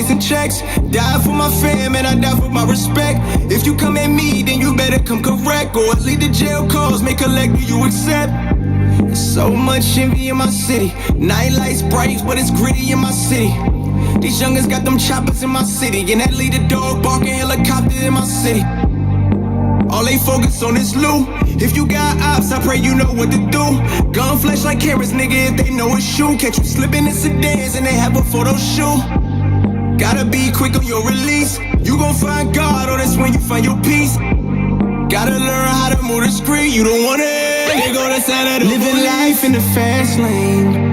chasing checks. Die for my fam and I die for my respect. If you come at me, then you better come correct. Or lead the jail calls, may collect, do you accept? There's so much envy in my city. Night lights bright, but it's gritty in my city. These youngins got them choppers in my city. And that lead the dog barking helicopter in my city. All they focus on is loot. If you got ops, I pray you know what to do. Gun flash like cameras, nigga, if they know it's you. Catch you slipping in sedans and they have a photo shoot. Gotta be quick on your release. You gon' find God, or that's when you find your peace. Gotta learn how to move discreet. You don't want it, they go to side of the living life in the fast lane.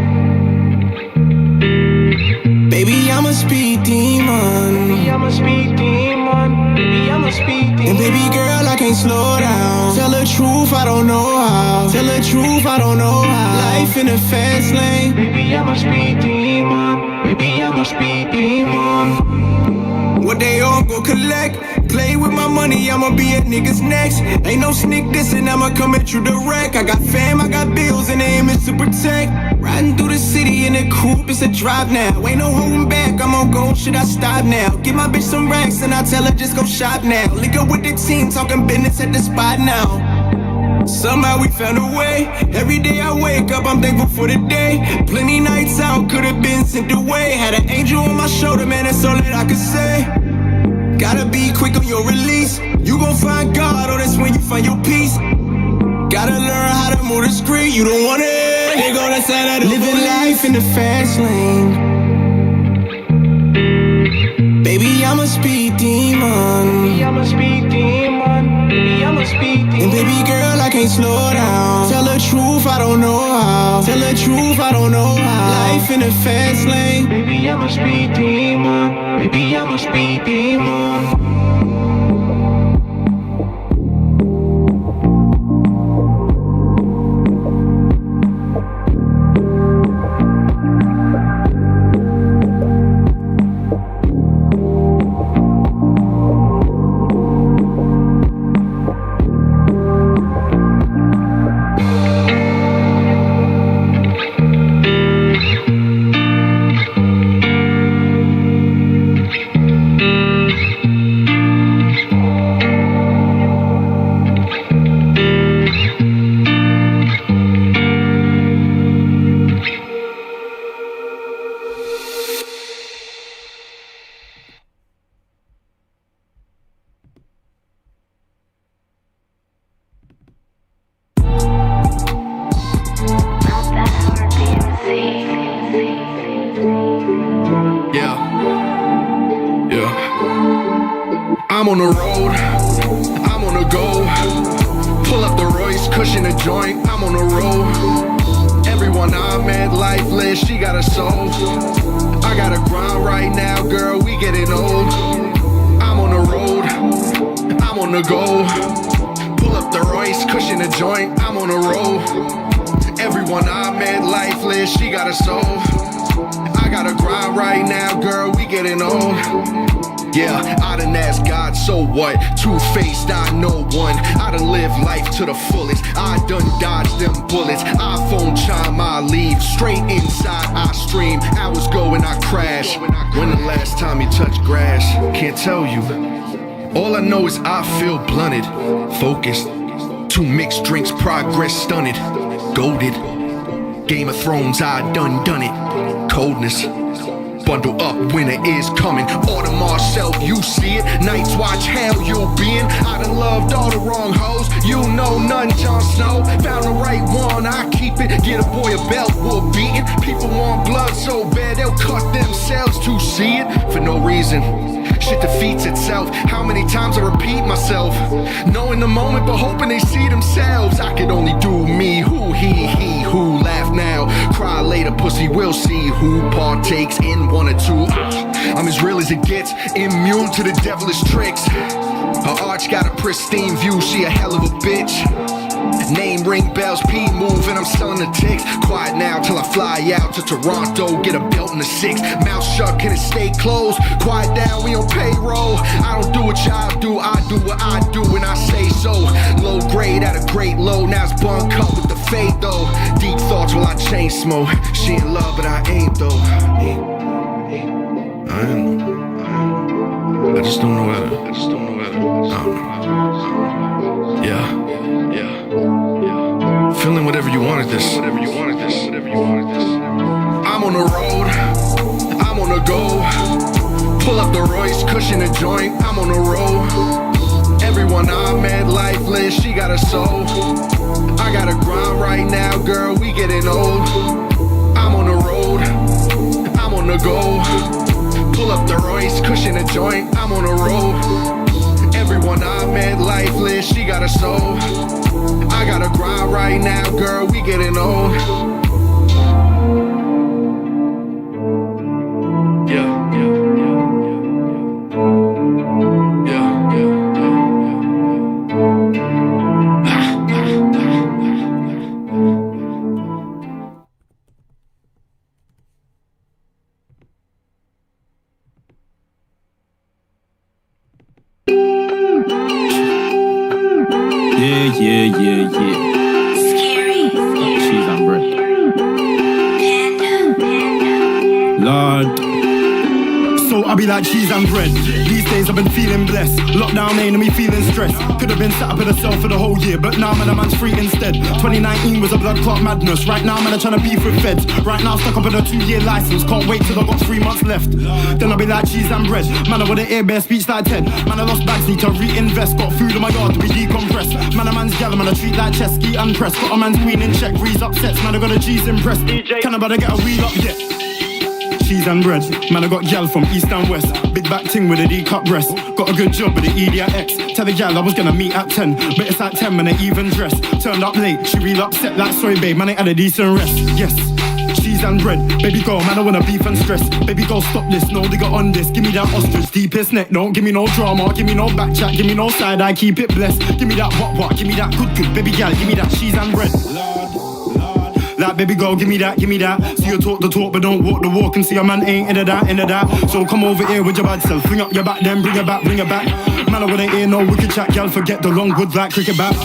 Baby, I'm a speed demon. Baby, I'm a speed demon. Baby, I'm a speed demon. And baby girl, I can't slow down. Tell the truth, I don't know how. Tell the truth, I don't know how. Life in the fast lane. Baby, I'm a speed demon. Baby, I'm a speed demon. What they all go collect. Play with my money, I'ma be at niggas next. Ain't no sneak dissing, I'ma come at you direct. I got fam, I got bills, and the aim is to protect. Riding through the city in a coupe, it's a drive now. Ain't no holding back, I'm on go, should I stop now? Give my bitch some racks and I tell her just go shop now. Link up with the team, talking business at the spot now. Somehow we found a way. Every day I wake up, I'm thankful for the day. Plenty nights out, could've been sent away. Had an angel on my shoulder, man, that's all that I could say. Gotta be quick on your release. You gon' find God, or that's when you find your peace. Gotta learn how to move discreet. You don't want it, they go to side of the living police. Life in the fast lane. Baby, I'm a speed demon. Baby, I'm a speed demon. Baby, I'm a speed demon. And baby girl, I can't slow down. Tell the truth, I don't know how. Tell the truth, I don't know how. Life in the fast lane. Baby, I'm a speed demon. Baby, I'm a speed demon. I'm on the road, I'm on the go. Pull up the Royce, cushion a joint, I'm on the road. Everyone I met, lifeless, she got a soul. I gotta grind right now, girl, we getting old. I'm on the road, I'm on the go. Pull up the Royce, cushion a joint, I'm on the road. Everyone I met, lifeless, she got a soul. I gotta grind right now, girl, we getting old. Yeah, I done asked God, so what? Two-faced, I know one. I done lived life to the fullest. I done dodged them bullets. iPhone chime, I leave. Straight inside, I stream. Hours go and I crash. When the last time you touched grass? Can't tell you. All I know is I feel blunted. Focused. Two mixed drinks, progress stunted. Goated. Game of Thrones, I done it. Coldness. Bundle up, winter is coming. Audemars self, you see it. Night's watch, hell you'll be in. I done loved all the wrong hoes. You know none, Jon Snow. Found the right one, I keep it. Get a boy a belt, we're beating. People want blood so bad they'll cut themselves to see it. For no reason, shit defeats itself. How many times I repeat myself? Knowing the moment but hoping they see themselves. I could only do me, who he, who laugh now, cry later, pussy will see who partakes in one or two. I'm as real as it gets, immune to the devilish tricks. Her arch got a pristine view, she a hell of a bitch. Name ring bells, P move, and I'm selling the ticks. Quiet now till I fly out to Toronto, get a belt in the 6. Mouth shut, can it stay closed? Quiet down, we on payroll. I don't do what y'all do, I do what I do when I say so. Low grade at a great low, now it's bunk up with the fade though. Deep thoughts while I chain smoke. She in love but I ain't though. I just don't know how to. Yeah. Feeling whatever you wanted this. I'm on the road. I'm on the go. Pull up the Royce, cushion a joint. I'm on the road. Everyone I met lifeless, she got a soul. I gotta grind right now, girl, we getting old. I'm on the road, I'm on the go. Pull up the Royce, cushion a joint, I'm on the road. Everyone I met lifeless, she got a soul. I gotta grind right now, girl, we getting old. Yeah. Scary. Cheese and bread. Lord. So I be like cheese and bread. These days I've been feeling blessed. Lockdown ain't me feeling stressed. Could have been sat up in a cell for the whole year, but now man, a man's free instead. 2019 was a blood clot madness. Right now man, I'm trying to beef with feds. Right now stuck up in a 2-year license. Can't wait till I got 3 months left. Then I'll be like cheese and bread. Man, I with an air speech like Ted. Man, I lost bags, need to reinvest. Got food in my yard to be decompressed. Man, a man's gal, man, I treat like chess, ski unpressed. Got a man's queen in check, breeze upsets. Man, I got a cheese impressed. DJ, can I better get a wheel up yet? Cheese and bread, man, I got gal from east and west. Big back ting with a D-cup breast. Got a good job with the EDX. Tell the gal I was gonna meet at 10, but it's at 10 when I even dress. Turned up late, she real upset like sorry babe, man, I had a decent rest. Yes, cheese and bread, baby girl, man, I wanna beef and stress. Baby girl, stop this, no digger on this. Give me that ostrich, deepest neck, don't give me no drama. Give me no back chat, give me no side eye, keep it blessed. Give me that what, give me that good, baby gal, give me that cheese and bread. Like baby girl, give me that. See you talk the talk, but don't walk the walk. And see a man ain't into that. So come over here with your bad self. Bring up your back, then bring it back. Man, I wouldn't hear no wicked chat, girl. Forget the long wood like cricket bat.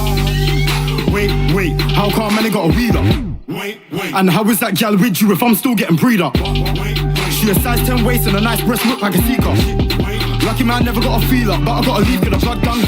Wait, how come man, I got a wheel up? Wait. And how is that gal with you if I'm still getting breed up? She a size 10 waist and a nice breast look like a seeker. Lucky man never got a feel up, but I gotta leave 'cause the plug done.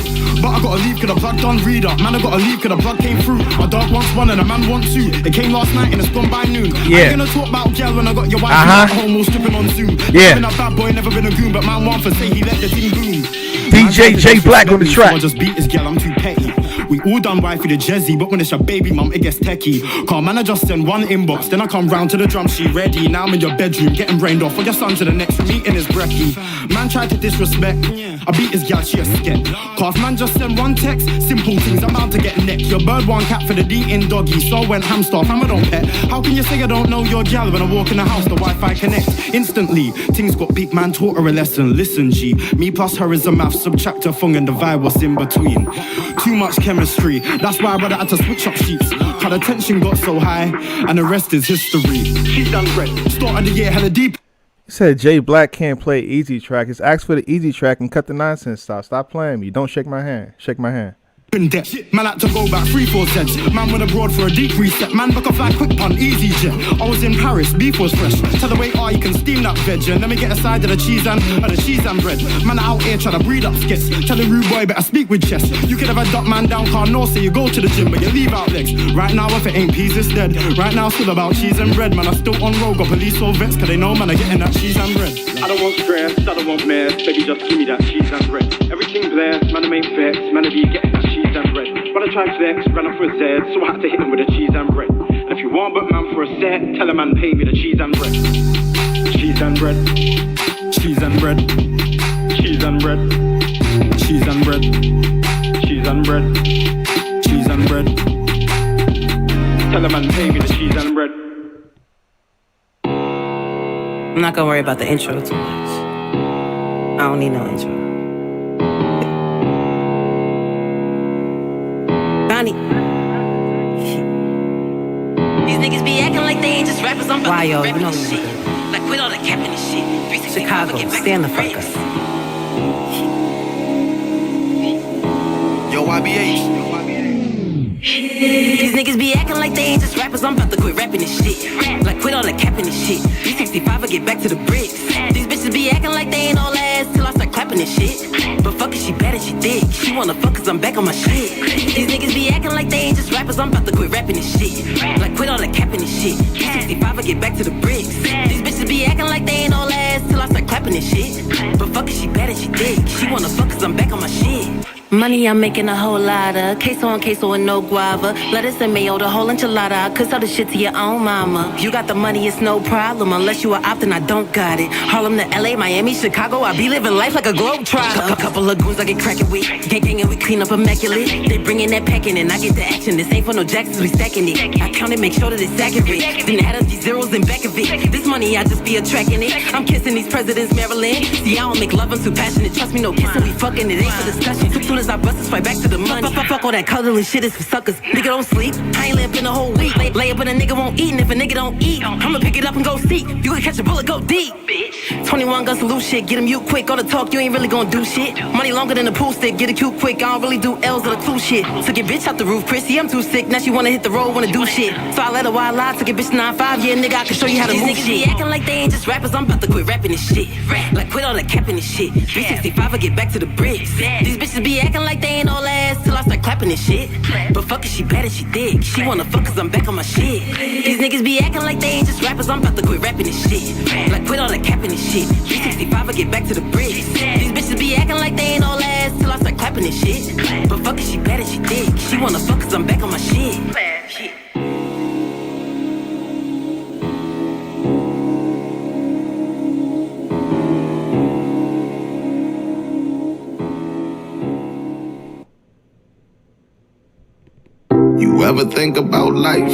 Read up, man I gotta leave 'cause the plug came through. My dog wants one and a man wants two. It came last night and it's gone by noon. Yeah. I'm gonna talk about gal when I got your wife at home, all stripping on Zoom. Yeah. Been a bad boy, never been a goon, but man want for say he let the thing boom. DJ J Black on the track. I just beat his gal, I'm too petty. We all done wifey the Jezzy, but when it's your baby mum, it gets techie. Can't man, I just send one inbox, then I come round to the drum, she ready. Now I'm in your bedroom, getting brained off. For your son to the next room, eating his brekkie. Man tried to disrespect, I beat his gal, she a sket. Cause man just send one text, simple things, I'm bound to get neck. Your bird one cat for the D-in doggy, so I went hamster, fam I don't pet. How can you say I don't know your gal when I walk in the house, the Wi-Fi connects instantly. Things got big, man taught her a lesson, listen G. Me plus her is a math, subtract a thing and divide what's in between. Too much chemistry, that's why I brother had to switch up sheets. Cause the tension got so high, and the rest is history. She's done great, start of the year hella deep. He said Jay Black can't play easy track. Just ask for the easy track and cut the nonsense. Stop playing me. Don't shake my hand. Shake my hand. In debt. Man had to go back 3-4 cents. Man went abroad for a deep reset. Man book a fly quick pun, easy jet. I was in Paris, beef was fresh. Tell the way you can steam that veg. And let me get a side of the cheese and bread. Man out here trying to breed up skits. Tell the rude boy better speak with chest. You could have a duck man down car north, so you go to the gym but you leave out legs. Right now if it ain't peas it's dead. Right now still about cheese and bread. Man I still on road, got police all vets. Cause they know man I getting that cheese and bread. I don't want stress, I don't want mess. Baby just give me that cheese and bread. Everything blessed, man I ain't vex. Man I be getting that cheese and bread. But I tried flex, ran off for a Z, so I had to hit him with the cheese and bread. And if you want but man for a set, tell a man pay me the cheese and bread. Cheese and bread. Cheese and bread. Cheese and bread. Cheese and bread. Cheese and bread. Cheese and bread. Tell a man pay me the cheese and bread. I'm not gonna worry about the intro too much. I don't need no intro. These niggas be acting like they ain't just rappers. I'm about to rap this shit. Like quit all the capping and shit. Chicago, stand the fuck up. Yo, YBH. These niggas be acting like they ain't just rappers. I'm about to quit rapping this shit. Like quit all the capping and shit. 365, I get back to the bricks. These bitches be acting like they ain't all ass till I start clapping this shit. But fuck it, she bad and she thick. She wanna fuck cause I'm back on my shit. These niggas be acting like they ain't just rappers. I'm about to quit rapping this shit. Like quit all that capping this shit. 365, I get back to the bricks. These bitches be acting like they ain't all ass till I start clapping this shit. But fuck it, she bad and she thick. She wanna fuck cause I'm back on my shit. Money I'm making a whole lot of. Queso on queso and no guava. Lettuce and mayo, the whole enchilada. I could sell the shit to your own mama. You got the money, it's no problem. Unless you are opt, then I don't got it. Harlem to LA, Miami, Chicago. I be living life like a globetrotter. A couple of goons I get cracking with. Gang and we clean up immaculate. They bringing that packing and I get the action. This ain't for no Jacksons, we stacking it. I count it, make sure that it's accurate. Then add up these zeros in back of it. This money, I just be attracting it. I'm kissing these presidents, Maryland. See, I don't make love, I'm too passionate. Trust me, no kissing, we fucking. It ain't for discussion. Soon as I bust it, right back to the money. Fuck all that cuddling shit, is for suckers. Nigga don't sleep, I ain't living a whole week. Lay up but a nigga won't eat, and if a nigga don't eat, I'ma pick it up and go seek. You can catch a bullet, go deep. 21 gun salute shit, get him you quick. All the talk, you ain't really gonna do shit. Money longer than a pool stick, get it cute quick. I don't really do L's or the clue shit. Took your bitch out the roof, Chrissy, I'm too sick. Now she wanna hit the road, wanna do shit. So I let her wild lie, took a bitch 9-5, yeah nigga, I can show you how to move shit. Be acting like they ain't just rappers, I'm about to quit rapping this shit. Like quit all that capping this shit. 365, I get back to the bricks. These bitches be acting like they ain't all ass till I start clapping this shit. But fuck it, she bad and she thick. She wanna fuck cause I'm back on my shit. These niggas be acting like they ain't just rappers, I'm about to quit rapping this shit. Like quit all that capping this shit. 365, I get back to the bricks. These bitches be acting like they ain't all ass till I start clapping this shit. But fuck it, she bad and she thick. She wanna fuck cause I'm back on my shit. You ever think about life?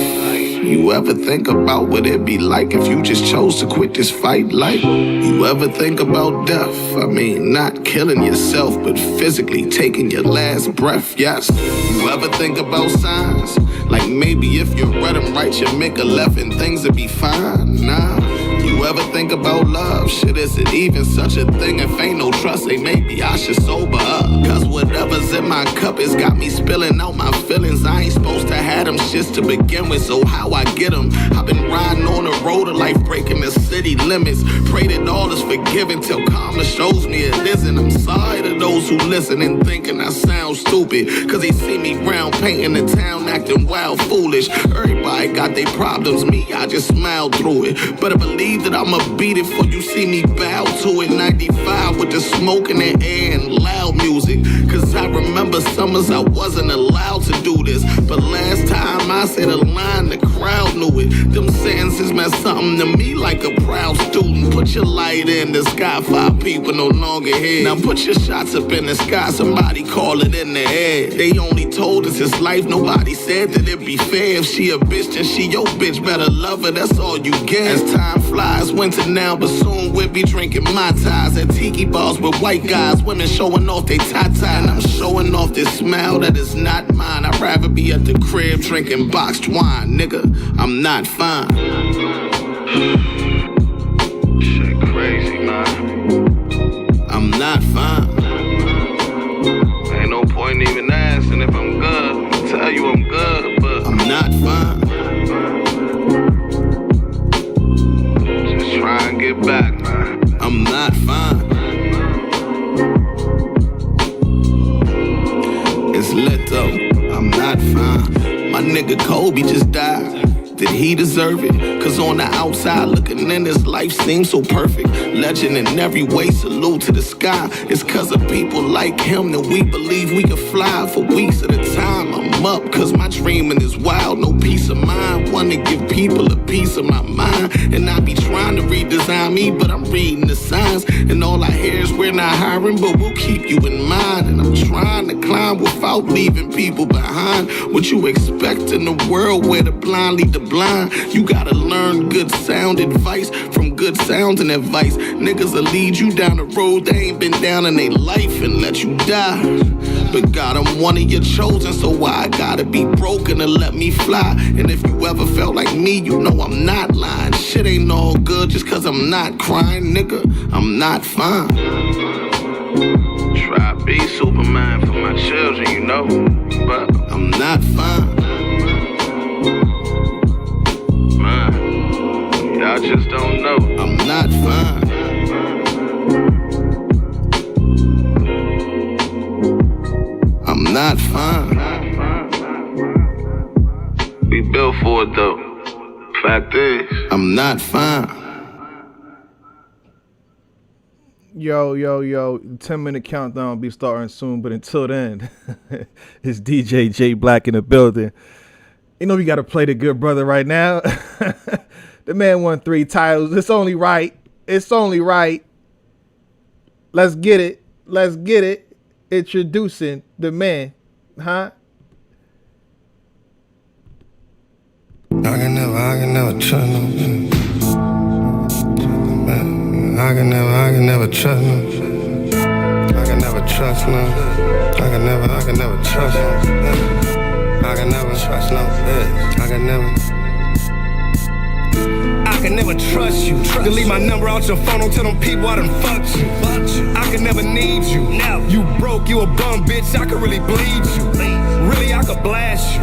You ever think about what it'd be like if you just chose to quit this fight? Like, you ever think about death? I mean, not killing yourself, but physically taking your last breath, yes. You ever think about signs? Like maybe if you read them right, you make a left and things would be fine. Nah. You ever think about love? Shit, is it even such a thing? If ain't no trust, say maybe I should sober up. Cause whatever's in my cup has got me spilling out my feelings. I ain't supposed to have them shits to begin with, so how I get them? I've been riding on the road of life, breaking the city limits. Pray that all is forgiven till karma shows me it isn't. I'm sorry to those who listen and thinking I sound stupid, cause they see me round painting the town acting wild foolish. Everybody got their problems, me, I just smile through it. But I believe that I'ma beat it before you see me bow to it. 95 with the smoke in the air and loud music. Cause I remember summers I wasn't allowed to do this. But last time I said a line, the crowd knew it. Them sentences meant something to me like a proud student. Put your light in the sky, 5 people no longer here. Now put your shots up in the sky, somebody call it in the air. They only told us it's life, nobody said that it'd be fair. If she a bitch, then she your bitch, better love her, that's all you get. As time flies, winter now, but soon we'll be drinking Mai Tais at tiki bars with white guys, women showing off they tie-tie. And I'm showing off this smile that is not mine. I'd rather be at the crib drinking boxed wine, nigga, I'm not fine. Shit crazy, man. I'm not fine. Ain't no point even asking if I'm good. I'll tell you I'm good, but I'm not fine. Just try and get back, man. I'm not fine. It's lit though, I'm not fine. My nigga Kobe just died. Did he deserve it? Cause on the outside looking in, his life seems so perfect. Legend in every way, salute to the sky. It's cause of people like him that we believe we can fly for weeks at a time. I'm up cause my dreaming is wild, no peace of mind. Wanna give people a piece of my mind. And I be trying to redesign me, but I'm reading the signs. And all I hear is we're not hiring, but we'll keep you in mind. And I'm trying to climb without leaving people behind. What you expect in a world where the blind lead the blind? You gotta learn good sound advice from good sound and advice. Niggas will lead you down the road they ain't been down in their life and let you die. But God, I'm one of your chosen, so why I gotta be broken to let me fly? And if you ever felt like me, you know I'm not lying. Shit ain't all good just cause I'm not crying, nigga, I'm not fine. Try to be Superman for my children, you know, but I'm not fine. Man, y'all just don't know. I'm not fine. not fine. We built for it though. Fact is, I'm not fine. Yo, 10-minute countdown will be starting soon, but until then, it's DJ J Black in the building. You know we got to play the good brother right now. The man won 3 titles. It's only right. Let's get it. Introducing the man, huh? I can never trust no. I can never trust no. I can never trust no. I can never trust no. I can never trust no. I can never trust you. Delete my number out your phone. Don't tell them people I done fucked you. I can never need you. You broke, you a bum bitch. I could really bleed you. Really, I could blast you.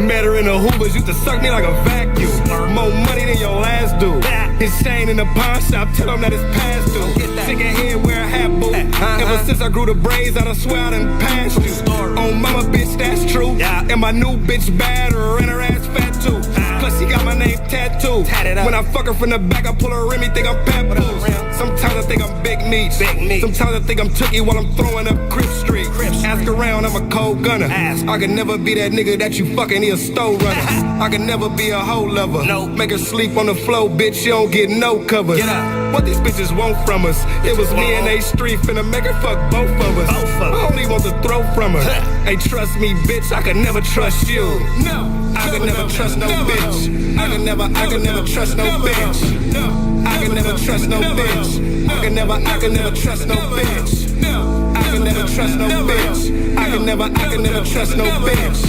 Met her in the Hoovers, used to suck me like a vacuum. More money than your last dude. His chain in the pawn shop, tell him that it's past due. Sick of head, wear a hat, boo. Ever since I grew the braids, I done swear I done passed you. Oh, mama, bitch, that's true. And my new bitch bad, or in her ass fat too. Plus, she got my name tattooed. When I fuck her from the back, I pull her Remy, think I'm Papoose. Sometimes I think I'm Big Meat. Sometimes I think I'm Tookie while I'm throwing up Crip Street. Ask around, I'm a cold gunner. I can never be that nigga that you fucking, he a store runner. I can never be a hoe lover. Make her sleep on the floor, bitch, you don't get no covers. What these bitches want from us? It was me and A Street finna make her fuck both of us. I only want the throat from her. Hey, trust me, bitch, I can never trust you. I can never trust no bitch. I can never trust no bitch. I can never trust no bitch. I can never trust no bitch. I can never trust no bitch. I can never trust no bitch.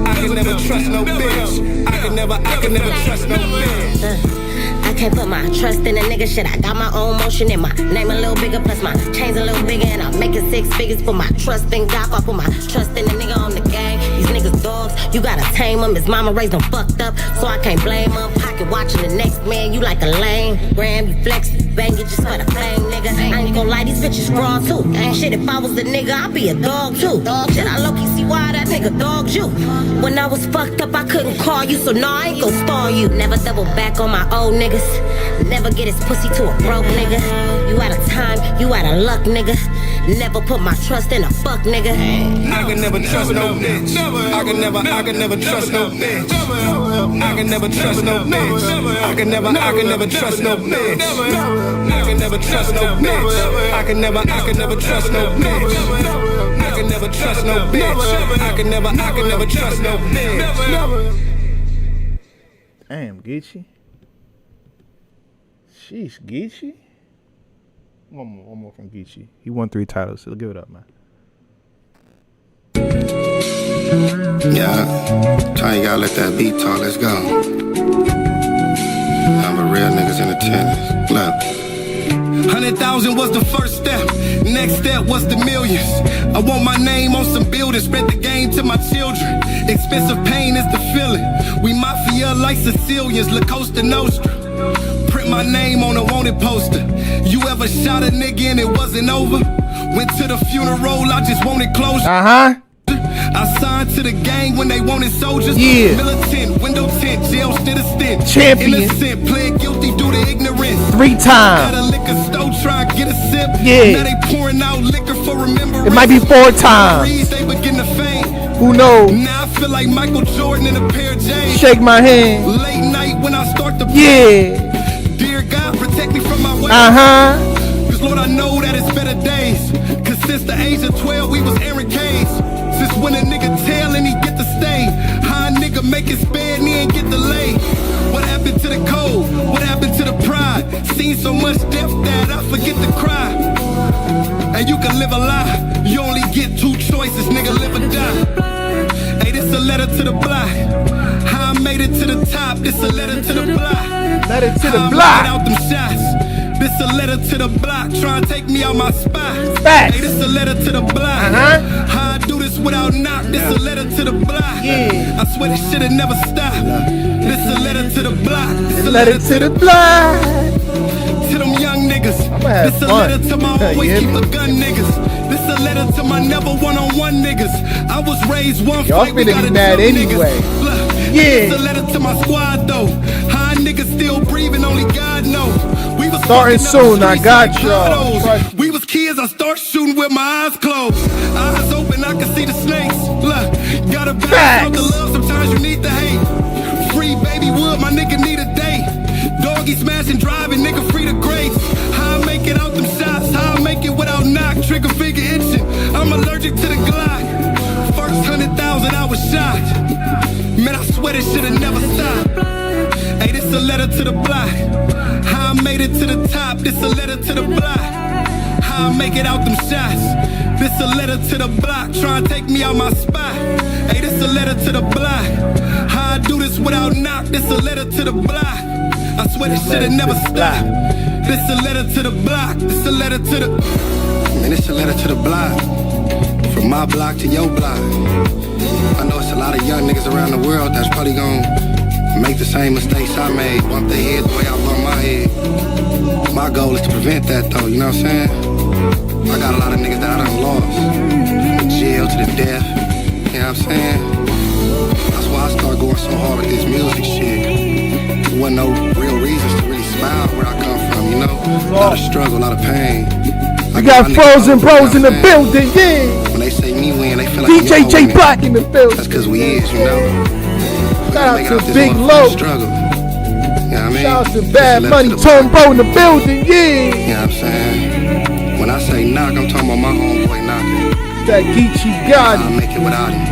I can never trust no bitch. I can never trust no bitch. I can't put my trust in a nigga shit. I got my own motion in my name a little bigger, plus my chains a little bigger, and I'm making 6 figures. Put my trust in God, I put my trust in the nigga on the gang. These niggas dogs, you gotta tame them. His mama raised them fucked up, so I can't blame them. Pocket watching the next man, you like a lame. Graham, you flex, bang it just for the fame, nigga. I ain't gon' lie, these bitches raw too. Ain't shit, if I was a nigga, I'd be a dog too. Shit, I low-key see why that nigga dogged you. When I was fucked up, I couldn't call you, so no, I ain't gon' star you. Never double back on my old niggas. Never get his pussy to a broke nigga. You out of time, you out of luck, nigga. Never put my trust in a fuck nigga. I can never trust no bitch. I can never trust no bitch. I can never trust no bitch. I can never trust no bitch. I can never trust no bitch. I can never trust no bitch. I can never trust no bitch. I can never trust no bitch. Damn, Geechee. Sheesh, Geechee. One more from Geechee. He won 3 titles, so give it up, man. Yeah, Tony, you gotta let that beat talk. Let's go. I'm a real niggas in attendance. Look. 100,000 was the first step. Next step was the millions. I want my name on some buildings. Spread the game to my children. Expensive pain is the feeling. We mafia like Sicilians. La Costa Nostra. Print my name on a wanted poster. You ever shot a nigga and it wasn't over? Went to the funeral, I just wanted closure. I signed to the gang when they wanted soldiers. Yeah. Militant, window tint, jail stood a stint. Champion. Innocent, pled guilty due to ignorance. 3 times. At a liquor store, try to get a sip. Yeah. Now they pouring out liquor for remembrance. It might be 4 times. They begin to faint. Who knows? Now I feel like Michael Jordan in a pair of J's. Shake my hand. Late night when I start to Yeah. Dear God, protect me from my way. Cause Lord, I know that it's better days. Cause since the age of 12, we was Aaron Canes. Since when a nigga tell and he get to stay. How a nigga make his bed and he ain't get to lay. What happened to the code? What happened to the pride? Seen so much death that I forget to cry. And you can live a lie. You only get 2 choices, nigga, live or die. Hey, this a letter to the block. How I made it to the top, this a letter to the block. Letter to the How block. I out them shots. This a letter to the block, try and take me out my spot. Facts. Hey, this a letter to the block. How I do this without knock, this a letter to the block. Yeah. I swear this shit'll never stop. This a letter to the block. This a Letter to the block. to them young niggas. have This a fun. letter to my always Yeah, keep man. a gun niggas. This a letter to my never one-on-one niggas. I was raised one Y'all fight, we finna gotta be mad tell anyway. niggas. Look, Yeah. it's a letter to my squad though. How niggas still breathing, only God know. We was Starting fucking up soon, the I streets got like y'all. potholes. Trust me. We was kids, I start shooting with my eyes closed. Eyes open, I can see the snakes. Look, gotta balance out the love, sometimes you need the hate. Free baby wood, my nigga need a date. Doggy smashing, driving, nigga free to grace. How I make it out them shots, how I make it without knock. Trigger finger itching, I'm allergic to the Glock. First 100,000 I was shocked. Man, I swear this should've never stopped. Hey, this a letter to the block. How I made it to the top, this a letter to the block. How I make it out them shots. This a letter to the block, try and take me out my spot. Hey, this a letter to the block. How I do this without knock, this a letter to the block. I swear this shit'll never stop. This a letter to the block, this a letter to the... Man, this a letter to the block. From my block to your block. I know it's a lot of young niggas around the world that's probably gonna make the same mistakes I made. Bump their head the way I bumped my head. My goal is to prevent that though, you know what I'm saying? I got a lot of niggas that I done lost. From jail to the death, you know what I'm saying? That's why I started going so hard with this music shit. There wasn't no real reasons to really smile where I come from, you know? A lot of struggle, a lot of pain. We got Frozen Bros in the building, yeah. When they say me win, they feel like DJ J Black in the building. That's cause we is, you know? Shout out to Big Low. Struggle. You know what I mean? Shout out to Bad Money, Tone Bro in the building, yeah. You know what I'm saying? When I say knock, I'm talking about my homeboy knocking. That Geechee I'll God. make it without him.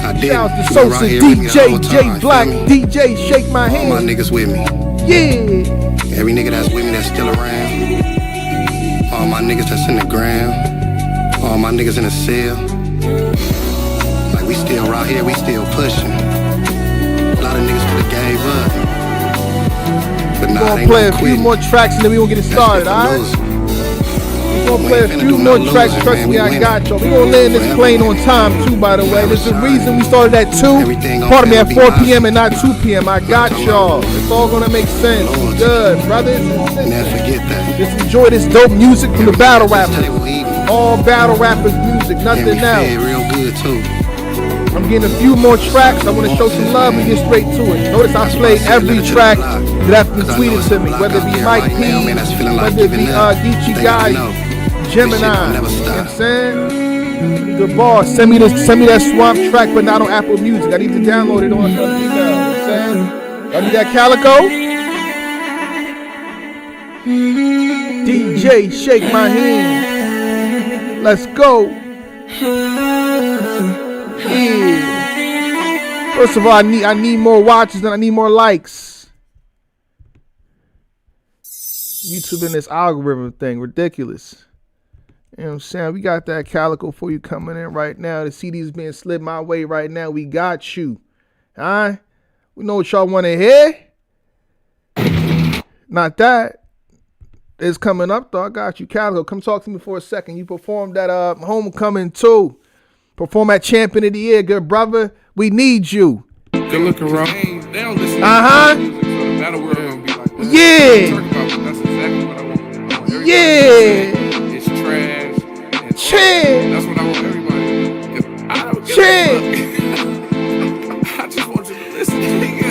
I did. Shout out to You know, Sosa, right here with me the DJ whole J time, Black, feel me? DJ Shake My All my Hand. niggas with me. Yeah. Every nigga that's with me that's still around. All my niggas that's in the ground. All my niggas in the cell. Like we still right here, we still pushing. A lot of niggas could've gave up. But We're nah, gonna they play a no few quitting. more tracks and then we gonna get it started, alright? We're gonna play a few more tracks, trust me, I got y'all. We gonna land this plane on time too, by the way. There's a reason we started at 2, pardon me, at 4 p.m. and not 2 p.m. I got y'all. It's all gonna make sense. Good, brothers and Never sisters. forget that. Just enjoy this dope music from the battle This rappers. table eating. All battle rappers music, And nothing we fed else. real good too. I'm getting a few more tracks. I want to show some love and get straight to it. Notice I played every track that have been tweeted to me, whether it be Mike P, whether it be Geechee Guy, Gemini. You know what I'm saying? The boss, send me that Swamp track, but not on Apple Music. I need to download it on email. You know what I'm saying? Y'all need that Calico? DJ, shake my hand. Let's go. Yeah. First of all, I need more watches and I need more likes. YouTube in this algorithm thing, ridiculous. You know what I'm saying? We got that Calico for you coming in right now. The CD's being slid my way right now. We got you. Alright? We know what y'all want to hear. Not that. It's coming up though. I got you. Calico, come talk to me for a second. You performed at Homecoming 2. Perform at Champion of the Year, good brother. We need you. Good looking around. They don't listen. Battle world gonna be like that. Yeah. That's exactly what I want. Yeah. It's trash. And Chant. that's what I want everybody to do. 'Cause I don't give Chant. a fuck. I just want you to listen, nigga.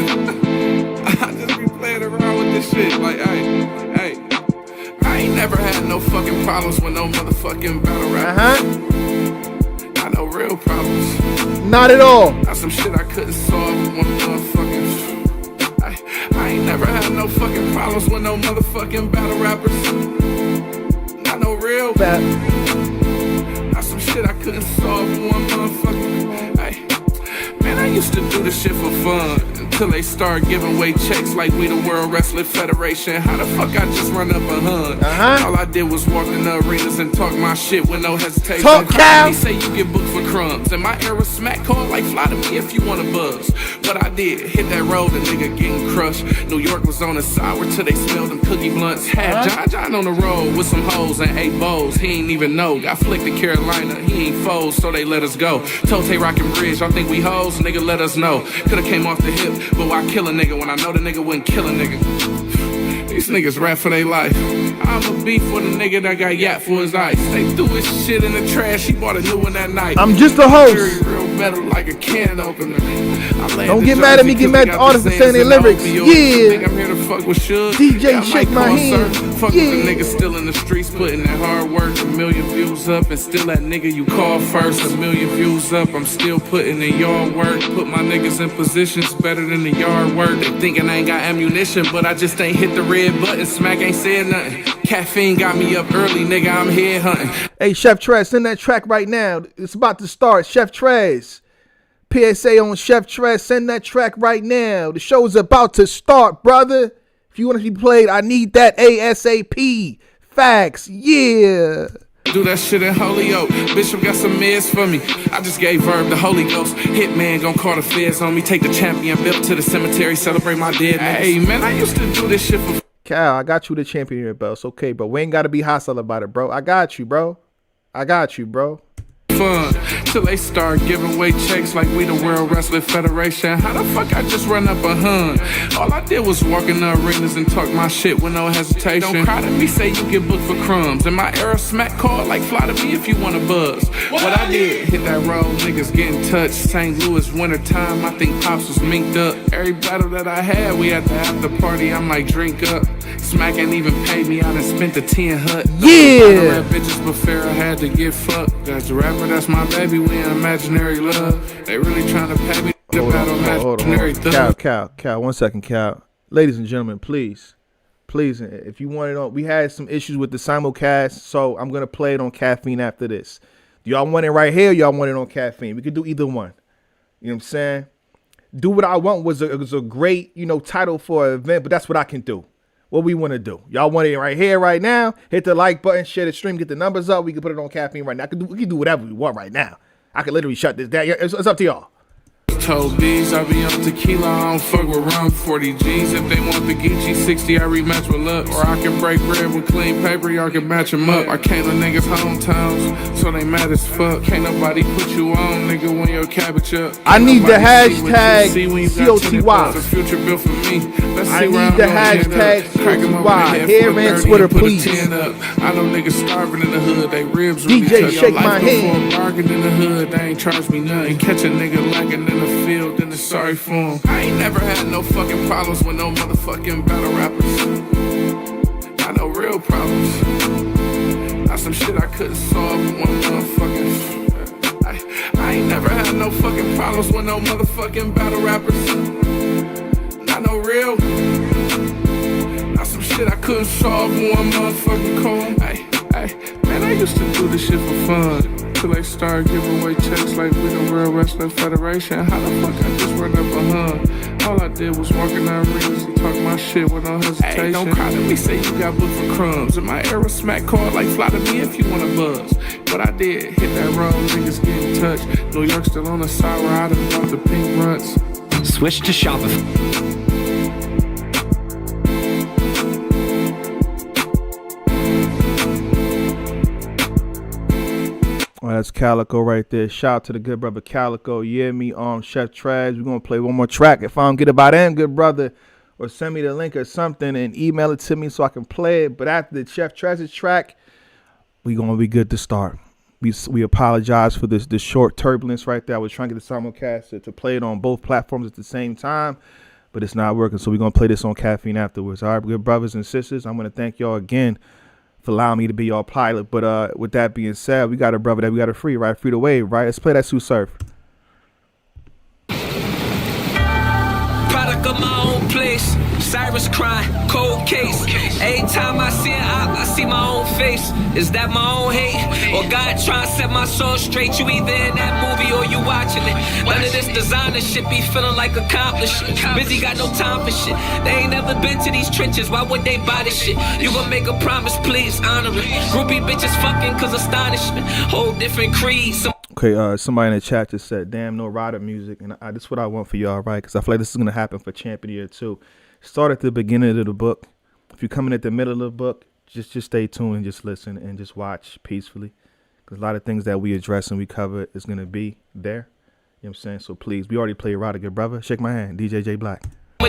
I just be playing around with this shit. Like, hey. I ain't never had no fucking problems with no motherfucking battle rappers. Not no real problems. Not at all. Not some shit I couldn't solve with one motherfucking. I ain't never had no fucking problems with no motherfucking battle rappers. Not no real. Not some shit I couldn't solve with one motherfucking. Hey, man, I used to do this shit for fun until they start giving away checks like we the World Wrestling Federation. How the fuck I just run up a hun? All I did was walk in the arenas and talk my shit with no hesitation. Talk cow. They say you get booked for crumbs. And my era smack called like fly to me if you wanna buzz. But I did hit that road, the nigga getting crushed. New York was on the sour till they smelled them cookie blunts. Had John on the road with some hoes and 8 bows. He ain't even know. Got flicked to Carolina, he ain't foes, so they let us go. Tote rockin' bridge, y'all think we hoes? Nigga, let us know. Coulda came off the hip, but why kill a nigga when I know the nigga wouldn't kill a nigga? These niggas rap for their life. I'm a beef for the nigga that got yapped for his ice. They threw his shit in the trash, he bought a new one that night. I'm just a host. Real metal like a can opener. Don't get mad at me, get mad at the artists for saying their lyrics. Yeah. I'm here to fuck with Suge. DJ Shake My Hand. Fuck with the nigga still in the streets, putting that hard work. 1 million views up, and still that nigga you call first. 1 million views up, I'm still putting in yard work. Put my niggas in positions better than the yard work. They thinking I ain't got ammunition, but I just ain't hit the red button. Smack ain't said nothing. Caffeine got me up early, nigga, I'm head hunting. Hey, Chef Trez, send that track right now. It's about to start. Chef Trez. PSA on Chef Trez, send that track right now. The show's about to start, brother. If you want to be played, I need that ASAP. Facts, yeah. Do that shit in Holyoke. Bishop got some meds for me. I just gave Verb the Holy Ghost. Hitman gon' call the feds on me. Take the champion belt to the cemetery. Celebrate my dead niggas. Hey, man, I used to do this shit for... Cal, I got you the champion belt. It's okay, bro. We ain't got to be hostile about it, bro. I got you, bro. I got you, bro. Fun till they start giving away checks like we the World Wrestling Federation. How the fuck I just run up a hun? All I did was walk in the arenas and talk my shit with no hesitation. Don't cry to me, say you get booked for crumbs. In my era, smack card like fly to me if you wanna buzz. What I did, hit that road, niggas getting touched. St. Louis wintertime, I think Pops was minked up. Every battle that I had, we had to have the party. I'm like, drink up. Smack ain't even paid me, I done spent the 10 hut. Yeah. Bitches, but fair, I had to get fucked. That's the rapper, that's my baby, we in imaginary love. They really trying to pay me to battle imaginary thug. Cal, 1 second, Cal. Ladies and gentlemen, please, if you want it on, we had some issues with the simulcast, so I'm going to play it on Caffeine after this. Do y'all want it right here or y'all want it on Caffeine? We could do either one. You know what I'm saying? Do What I Want was a great, title for an event, but that's what I can do. What we want to do. Y'all want it right here, right now. Hit the like button, share the stream, get the numbers up. We can put it on Caffeine right now. We can do whatever we want right now. I can literally shut this down. It's up to y'all. Told B's I be on tequila, I don't fuck with rum. 40 G's if they want the Geechee 60, I rematch with luck. Or I can break bread with clean paper, y'all can match them up. I came to niggas' hometowns, so they mad as fuck. Can't nobody put you on, nigga, when your cabbage up. I need the hashtag COTY. The future built for me. I need the hashtag COTY. Here and Twitter, please. I know niggas starving in the hood, they ribs really DJ Shake My Hand. Bargain in the hood, they ain't charge me nothing. Catch a nigga lagging in the field, then it's sorry for him. I ain't never had no fucking problems with no motherfucking battle rappers. Not no real problems. Not some shit I couldn't solve with one motherfucking. I ain't never had no fucking problems with no motherfucking battle rappers. Not no real. Not some shit I couldn't solve with one motherfucking call. Man, I used to do this shit for fun. Till they start giving away checks like we the World Wrestling Federation. How the fuck I just run up a hun? All I did was walk in the arenas and talk my shit with no hesitation. Hey, don't cry to me, say you got booked for crumbs. In my era, smack card like fly to me if you wanna buzz. But I did, hit that road, niggas getting touched. New York still on the side where I done bought the pink runs. Switch to Shopify. Oh, that's Calico right there. Shout out to the good brother Calico. Yeah, me, Chef Trez. We're going to play one more track. If I don't get it by then, good brother, or send me the link or something and email it to me so I can play it. But after the Chef Trez's track, we're going to be good to start. We apologize for this short turbulence right there. I was trying to get the simulcast to play it on both platforms at the same time, but it's not working. So we're going to play this on Caffeine afterwards. All right, good brothers and sisters, I'm going to thank y'all again for allowing me to be your pilot. But with that being said, we got a brother that we got to free, right? Free the wave, right? Let's play that Sue Surf. Product of my own place. Cyrus cry, cold case. Every time I see it, I see my own face. Is that my own hate? Or God trying to set my soul straight? You either in that movie or you watching it. None of this designer shit be feeling like accomplishment. Busy got no time for shit. They ain't never been to these trenches. Why would they buy this shit? You gon' make a promise, please honor it. Groupie bitches fucking cause astonishment. Whole different creed. Okay, somebody in the chat just said, damn, no rider music. And this is what I want for y'all, right? Because I feel like this is going to happen for Champion Year 2. Start at the beginning of the book. If you're coming at the middle of the book, just stay tuned and just listen and just watch peacefully. Because a lot of things that we address and we cover is going to be there. You know what I'm saying? So please, we already played Rider, good brother. Shake My Hand, DJ J Black.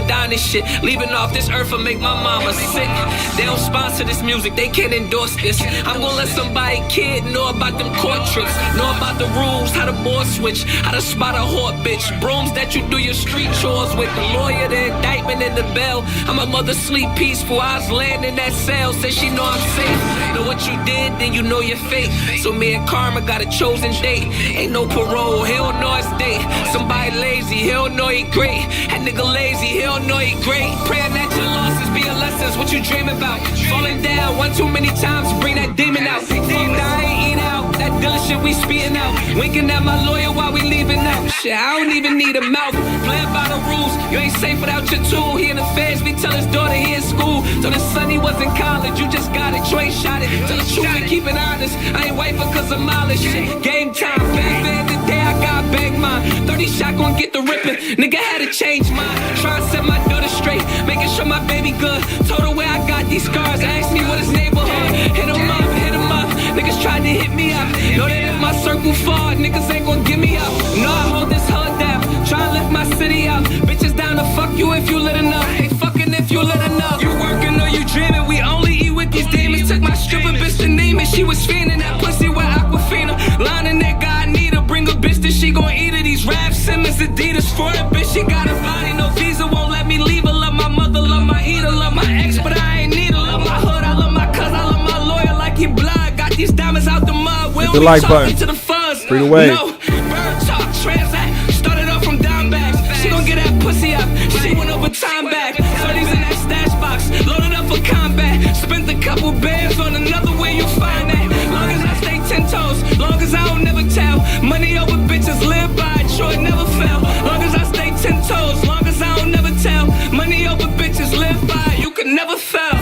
Down this shit, leaving off this earth will make my mama sick. They don't sponsor this music, they can't endorse this. I'm gonna let somebody kid know about them court tricks, know about the rules, how to board switch, how to spot a whore bitch, brooms that you do your street chores with, the lawyer, the indictment, and the bail. I'm a mother sleep peaceful, I was laying in that cell, said she know I'm safe. Know what you did, then you know your fate. So me and Karma got a chosen date. Ain't no parole, he don't know his date. Somebody lazy, he don't know he great. That nigga lazy, he don't know he great. Praying that your losses be your lessons, what you dream about. Falling down one too many times, bring that demon out. Fuck that, I ain't eating out. That dealer shit we speeding out. Winking at my lawyer while we leaving out. Shit, I don't even need a mouth. Playing by the rules, you ain't safe without your tool. He in the feds, we tell his daughter he in school. Tell his son he was in college, you just got it, you ain't shot it. Tell the truth and keep it honest, I ain't waiting cause of mileage. Shit, game time, back then the day I got bang mine. 30 shot gon' get the ripping, nigga had to change mine. Try to set my daughter straight, making sure my baby good. Told her where I got these scars, asked me what his neighborhood. Hit him up, niggas tried to hit me up. Know that if my circle fall, niggas ain't gon' give me up. No, I hold this hood down, try to lift my city up. Bitches down to fuck you if you lit enough, ain't fucking if you lit enough. You working or you dreaming, we only eat with these demons. Took my stripper bitch to name it, she was fiending that pussy with Aquafina. Lining that God need her, bring a bitch that she gon' eat her. These Rap Simmons, Adidas for a bitch, she got a body, no visa, won't let me leave her. Love my mother, love my eater, love my ex, but I ain't need her. Love my hood, I love my cousin, I love my lawyer like he blood. Got these diamonds out the mud, we don't be talking to the fuzz. Free the way. No, bird talk, transact, started off from down bags. She gon' get that pussy up, she went over time back. 30s in that stash box, loaded up for combat. Spent a couple bands on another way you find that. Long as I stay 10 toes, long as I don't never tell. Money over bitches, live by it, sure it never fail. Long as I stay 10 toes, long as I don't never tell. Money over bitches, live by it, you can never fail.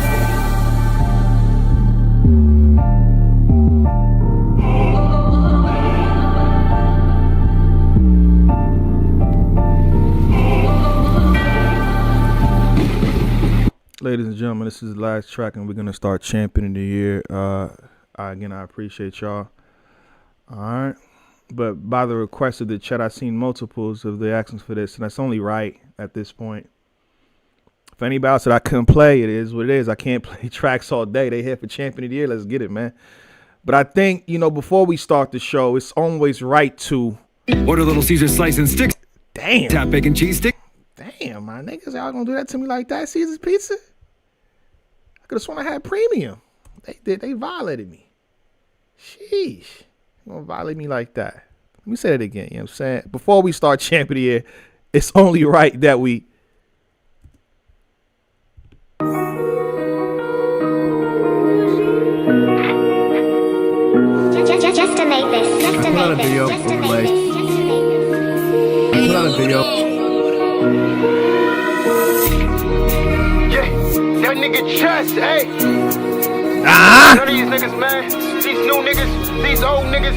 Ladies and gentlemen, this is the last track, and we're gonna start championing the year. Again, I appreciate y'all. All right, but by the request of the chat, I've seen multiples of the actions for this, and that's only right at this point. If anybody else said I couldn't play, it is what it is. I can't play tracks all day. They here for champion of the year. Let's get it, man. But I think, you know, before we start the show, it's always right to order Little Caesar slice and sticks. Damn. Tap bacon cheese stick. Damn, my niggas, y'all gonna do that to me like that? Caesar's Pizza? I could have sworn I had premium. They violated me. Sheesh. You gonna violate me like that? Let me say that again, you know what I'm saying? Before we start champion of the year, it's only right that we Just to make this. Just to make this. Just to make this. Put out a video. Yeah, that nigga chest, hey. None of these niggas, man. These new niggas, these old niggas.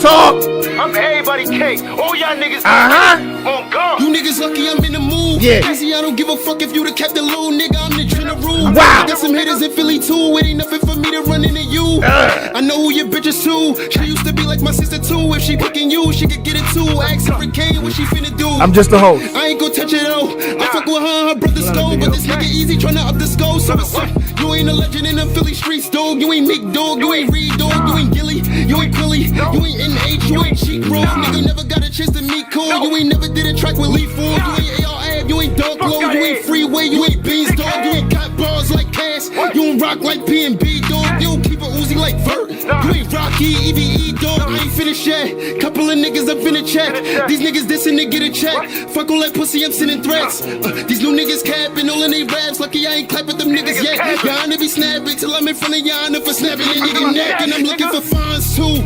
Talk. I'm everybody cake. All y'all niggas on God. You niggas lucky I'm in the mood. Yeah. Easy, I don't give a fuck if you'd have kept the little nigga. I'm the general. Wow. I got some hitters in Philly too. It ain't nothing for me to run into you. I know who your bitch is too. She used to be like my sister too. If she picking you, she could get it too. Ask her Kane what she finna do. I'm just the host. I ain't gon' touch it though. I fuck with her and her brother's go. But this nigga easy tryna up the skull. So it's you ain't a legend in the Philly streets, dog. You ain't Meek, dog. You ain't Reed, dog. You ain't Gilly. You ain't Quilly. You ain't NH. You ain't Cheek Roll. Nigga never got a chance to meet Cole. You ain't never did a track with Lee Ford. You ain't AR Ab. You ain't Dark Low. You ain't Freeway. You ain't Beans, dog. You ain't got bars like Cass. You don't rock like P&B, dog. You don't keep a Uzi like Vert. You ain't Rocky, EVE, dog. I ain't finished yet. Couple of niggas up in the check. These niggas dissing to get a check. Fuck all that pussy, I'm sending threats. These new niggas capping all in they raps. Lucky I ain't clapping them niggas yet. Y'all be snapping till I'm in front of y'all for snapping a nigga neck. And I'm looking for fines too.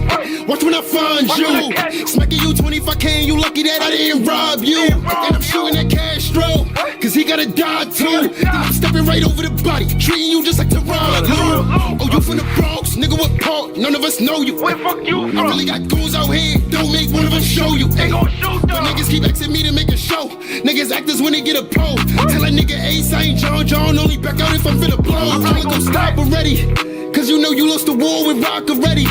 Watch when I find you. Smacking you 25K, you lucky that I didn't rob you. And I'm shooting at Castro, cause he gotta die too. Then I'm stepping right over the body, treating you just like Toronto. Oh, you from the Bronx, nigga, what part? None of us know you. Where fuck you I really got goons out here, don't make one of us show you. Hey, but niggas keep asking me to make a show. Niggas actors when they get a pro. Tell a nigga Ace I ain't John, only back out if I'm finna blow. I ain't gon' stop already. Cause cause you know you lost the war with Rock already.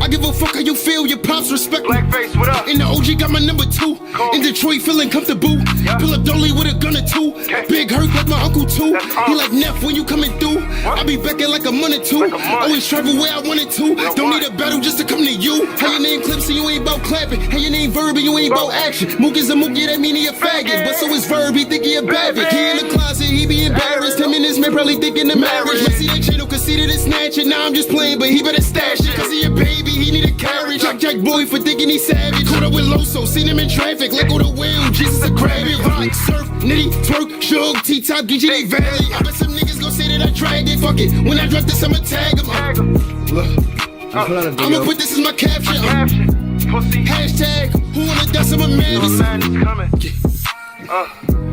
I give a fuck how you feel, your pops respect me. Blackface, what up? In the OG got my number 2. In Detroit feeling comfortable. Pull up Dolly with a gun or 2. Big hurt like my uncle too. He like Neff when you coming through. I be back in like a month or 2. Always travel where I wanted to. Don't need a battle just to come to you. How your name Clips and you ain't about clapping. How your name Verb and you ain't about action. Mook is a mookie, that mean he a faggot. But so is Verb, he think he a bavik. He in the closet, he be embarrassed. Him and his man probably thinking the marriage. Might see that channel, conceited and snatch it. Now I'm just playing, but he better stash it. Cause he a baby, he need a carriage. Jack boy for thinking he savage. Caught up with Loso, seen him in traffic. Let go the wheel, Jesus a grab it. Rock, surf, nitty, twerk, shug, T-top, GG, Valley. I bet some niggas gon' say that I dragged it. Fuck it, when I drop this, I'ma tag him. Look, I'ma put this as my caption. Hashtag, who wanna dust him a man? Coming.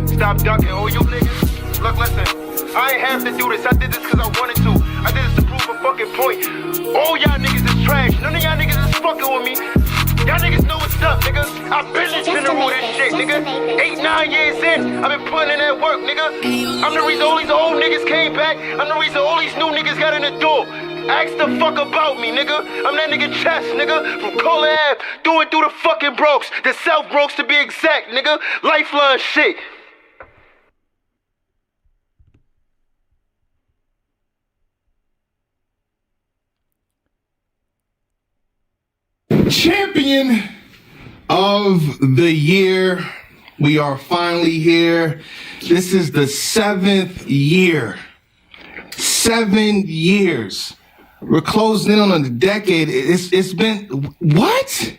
Stop ducking, all you niggas. Look, listen, I ain't have to do this. I did this cause I wanted to. I did this to prove a fucking point. All y'all niggas is trash. None of y'all niggas is fucking with me. Y'all niggas know what's up, nigga. I've been in general this shit, nigga. 8-9 years in, I've been putting in that work, nigga. I'm the reason all these old niggas came back. I'm the reason all these new niggas got in the door. Ask the fuck about me, nigga. I'm that nigga Chess, nigga. From Kohler Ave, through the fucking Bronx. The South Bronx to be exact, nigga. Lifeline shit. Champion of the year. We are finally here. This is the 7th year. 7 years. We're closing in on a decade. It's been, what?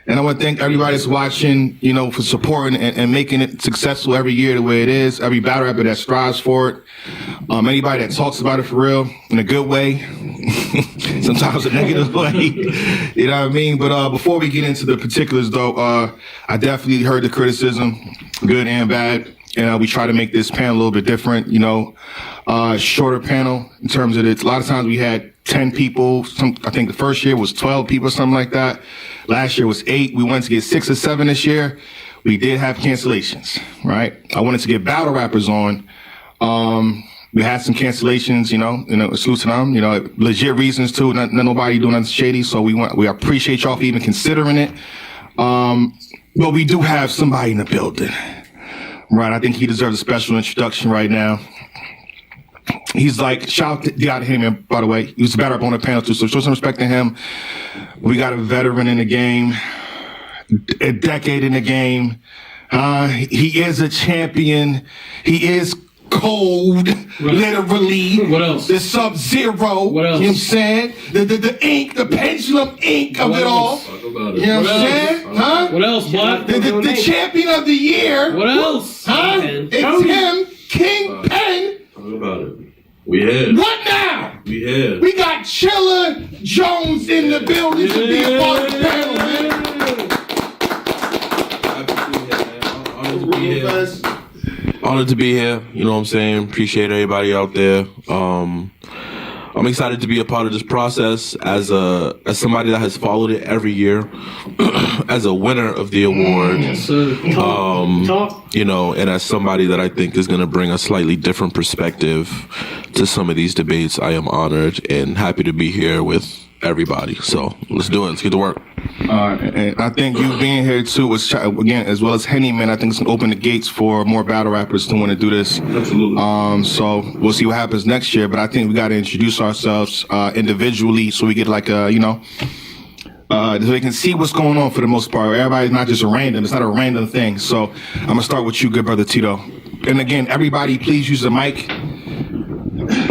And I want to thank everybody that's watching, you know, for supporting and making it successful every year the way it is. Every battle rapper that strives for it. Anybody that talks about it for real, in a good way. Sometimes a negative way. You know what I mean? But before we get into the particulars, though, I definitely heard the criticism, good and bad. And we try to make this panel a little bit different, you know. Shorter panel in terms of it. A lot of times we had 10 people. I think the first year was 12 people, something like that. Last year was 8. We wanted to get 6 or 7 this year. We did have cancellations, right? I wanted to get battle rappers on. We had some cancellations, you know, salute to them, you know, legit reasons too. Not nobody doing nothing shady. So we appreciate y'all for even considering it. But we do have somebody in the building, right? I think he deserves a special introduction right now. He's like, shout out to him, man, by the way. He was a battle rapper on the panel too, so show some respect to him. We got a veteran in the game, a decade in the game. He is a champion. He is cold, literally. What else? The Sub-Zero. What else? You know what I'm saying? The ink, the pendulum ink of it all. You know what I'm saying? Huh? What else, Black? The champion of the year. What else? Huh? It's him, King Pen. Talk about it. We here. What now? We here. We got Chilla Jones in the building to be a part of the panel, man. Honored to be here. You know what I'm saying? Appreciate everybody out there. I'm excited to be a part of this process as somebody that has followed it every year, as a winner of the award. Yes, sir. You know, and as somebody that I think is going to bring a slightly different perspective to some of these debates. I am honored and happy to be here with everybody. So let's do it. Let's get to work. And I think you being here too was, again, as well as Henny, man, I think it's gonna open the gates for more battle rappers to want to do this. Absolutely. So we'll see what happens next year, but I think we got to introduce ourselves individually so we get like a, you know, so they can see what's going on for the most part. Everybody's not just a random. It's not a random thing. So I'm gonna start with you, good brother Tito. And again, everybody, please use the mic.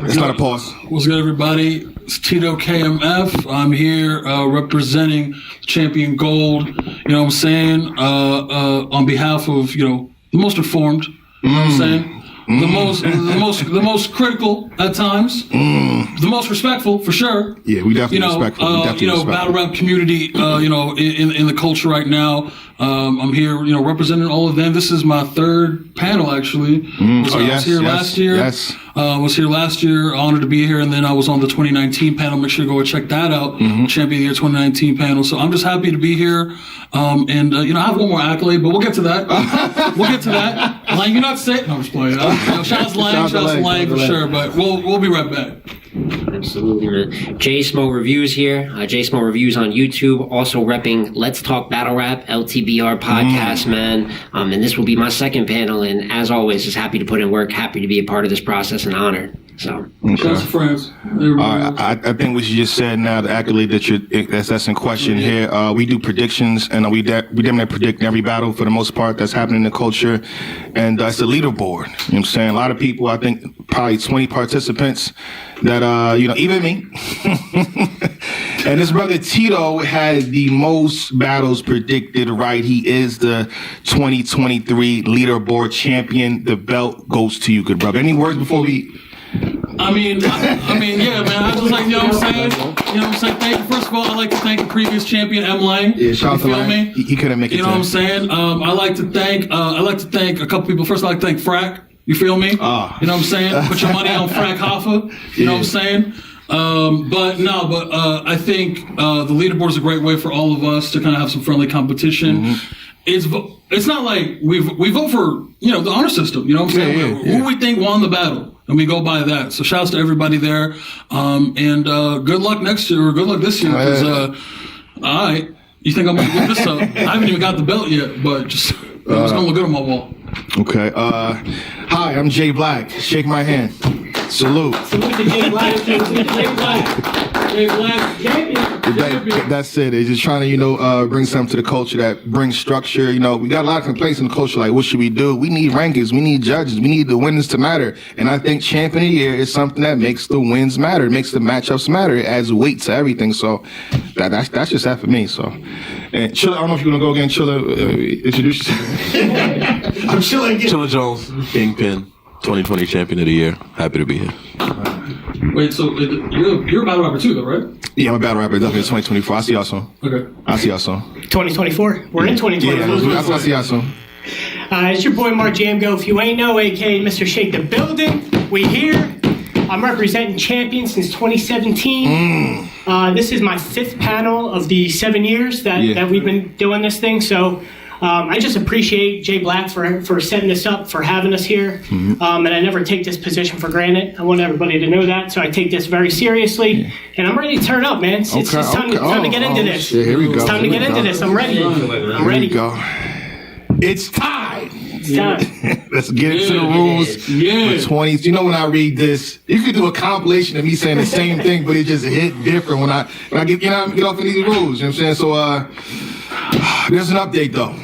It's not a pause. What's good, everybody? It's Tito KMF. I'm here representing Champion Gold. You know what I'm saying? On behalf of, you know, the most informed. You know what I'm saying? The most critical at times. The most respectful for sure. Yeah, we definitely respectful. Battle rap community. In the culture right now. I'm here, you know, representing all of them. This is my third panel, actually. I was here last year. Yes. Was here last year. Honored to be here, and then I was on the 2019 panel. Make sure to go and check that out. Champion of the Year 2019 panel. So I'm just happy to be here. And I have one more accolade, but we'll get to that. Lang, you're not saying. No, I'm just playing. Shout out to Lang for sure. But we'll be right back. Absolutely, man. J Smo Reviews here. J Smo Reviews on YouTube. Also repping Let's Talk Battle Rap, LTBR podcast, man. And this will be my second panel. And as always, just happy to put in work, happy to be a part of this process, and honored. So, Just friends. I think what you just said now, the accolade that's in question here. We do predictions, and we definitely predict every battle for the most part that's happening in the culture, and it's a leaderboard. You know what I'm saying? A lot of people, I think probably 20 participants that, even me. And this brother Tito had the most battles predicted right. He is the 2023 leaderboard champion. The belt goes to you, good brother. Any words before we... I mean, yeah, man. I just like, you know what I'm saying? You know what I'm saying? Thank you. First of all, I'd like to thank the previous champion, M. Lang. Yeah, shout out to Lang. He couldn't make it. You know what I'm saying? I like to thank a couple people. First, I like to thank Frack. You feel me? You know what I'm saying? Put your money on Frack Hoffa. You know what I'm saying? I think the leaderboard is a great way for all of us to kind of have some friendly competition. It's not like we vote for the honor system. You know what I'm saying? Who we think won the battle, and we go by that. So shouts to everybody there, and good luck next year or good luck this year. Because all right, you think I'm gonna get this up? I haven't even got the belt yet, but just it's gonna look good on my wall. Okay. Hi, I'm Jay Black. Shake my hand. Salute. Salute to Jay Black. Salute to Jay Black. Jay Black, champion. That's it. It's just trying to, bring something to the culture that brings structure. We got a lot of complaints in the culture, like, what should we do? We need rankings. We need judges. We need the wins to matter. And I think champion of the year is something that makes the wins matter. It makes the matchups matter. It adds weight to everything. So that's just that for me. So, and Chilla, I don't know if you want to go again. Chilla, introduce yourself. I'm Chilla again. Chilla Jones, Kingpin, 2020 champion of the year. Happy to be here. Wait, so you're a battle rapper too, though, right? Yeah, I'm a battle rapper. Definitely 2024. I see y'all soon. Okay. I see y'all soon. 2024. We're in 2024. Yeah, I see y'all soon. It's your boy Mark Jamgo. If you ain't know, aka Mr. Shake the Building, we here. I'm representing Champion since 2017. This is my 5th panel of the 7 years that we've been doing this thing. So I just appreciate Jay Black for setting this up, for having us here. And I never take this position for granted. I want everybody to know that. So I take this very seriously. And I'm ready to turn up, man. It's time to get into this. Shit, here we go. It's time to get into this. I'm ready. I'm ready. Here we go. It's time. It's time. Let's get into the rules for 20s. When I read this, you could do a compilation of me saying the same thing, but it just hit different when I get off of these rules. You know what I'm saying? So there's an update though.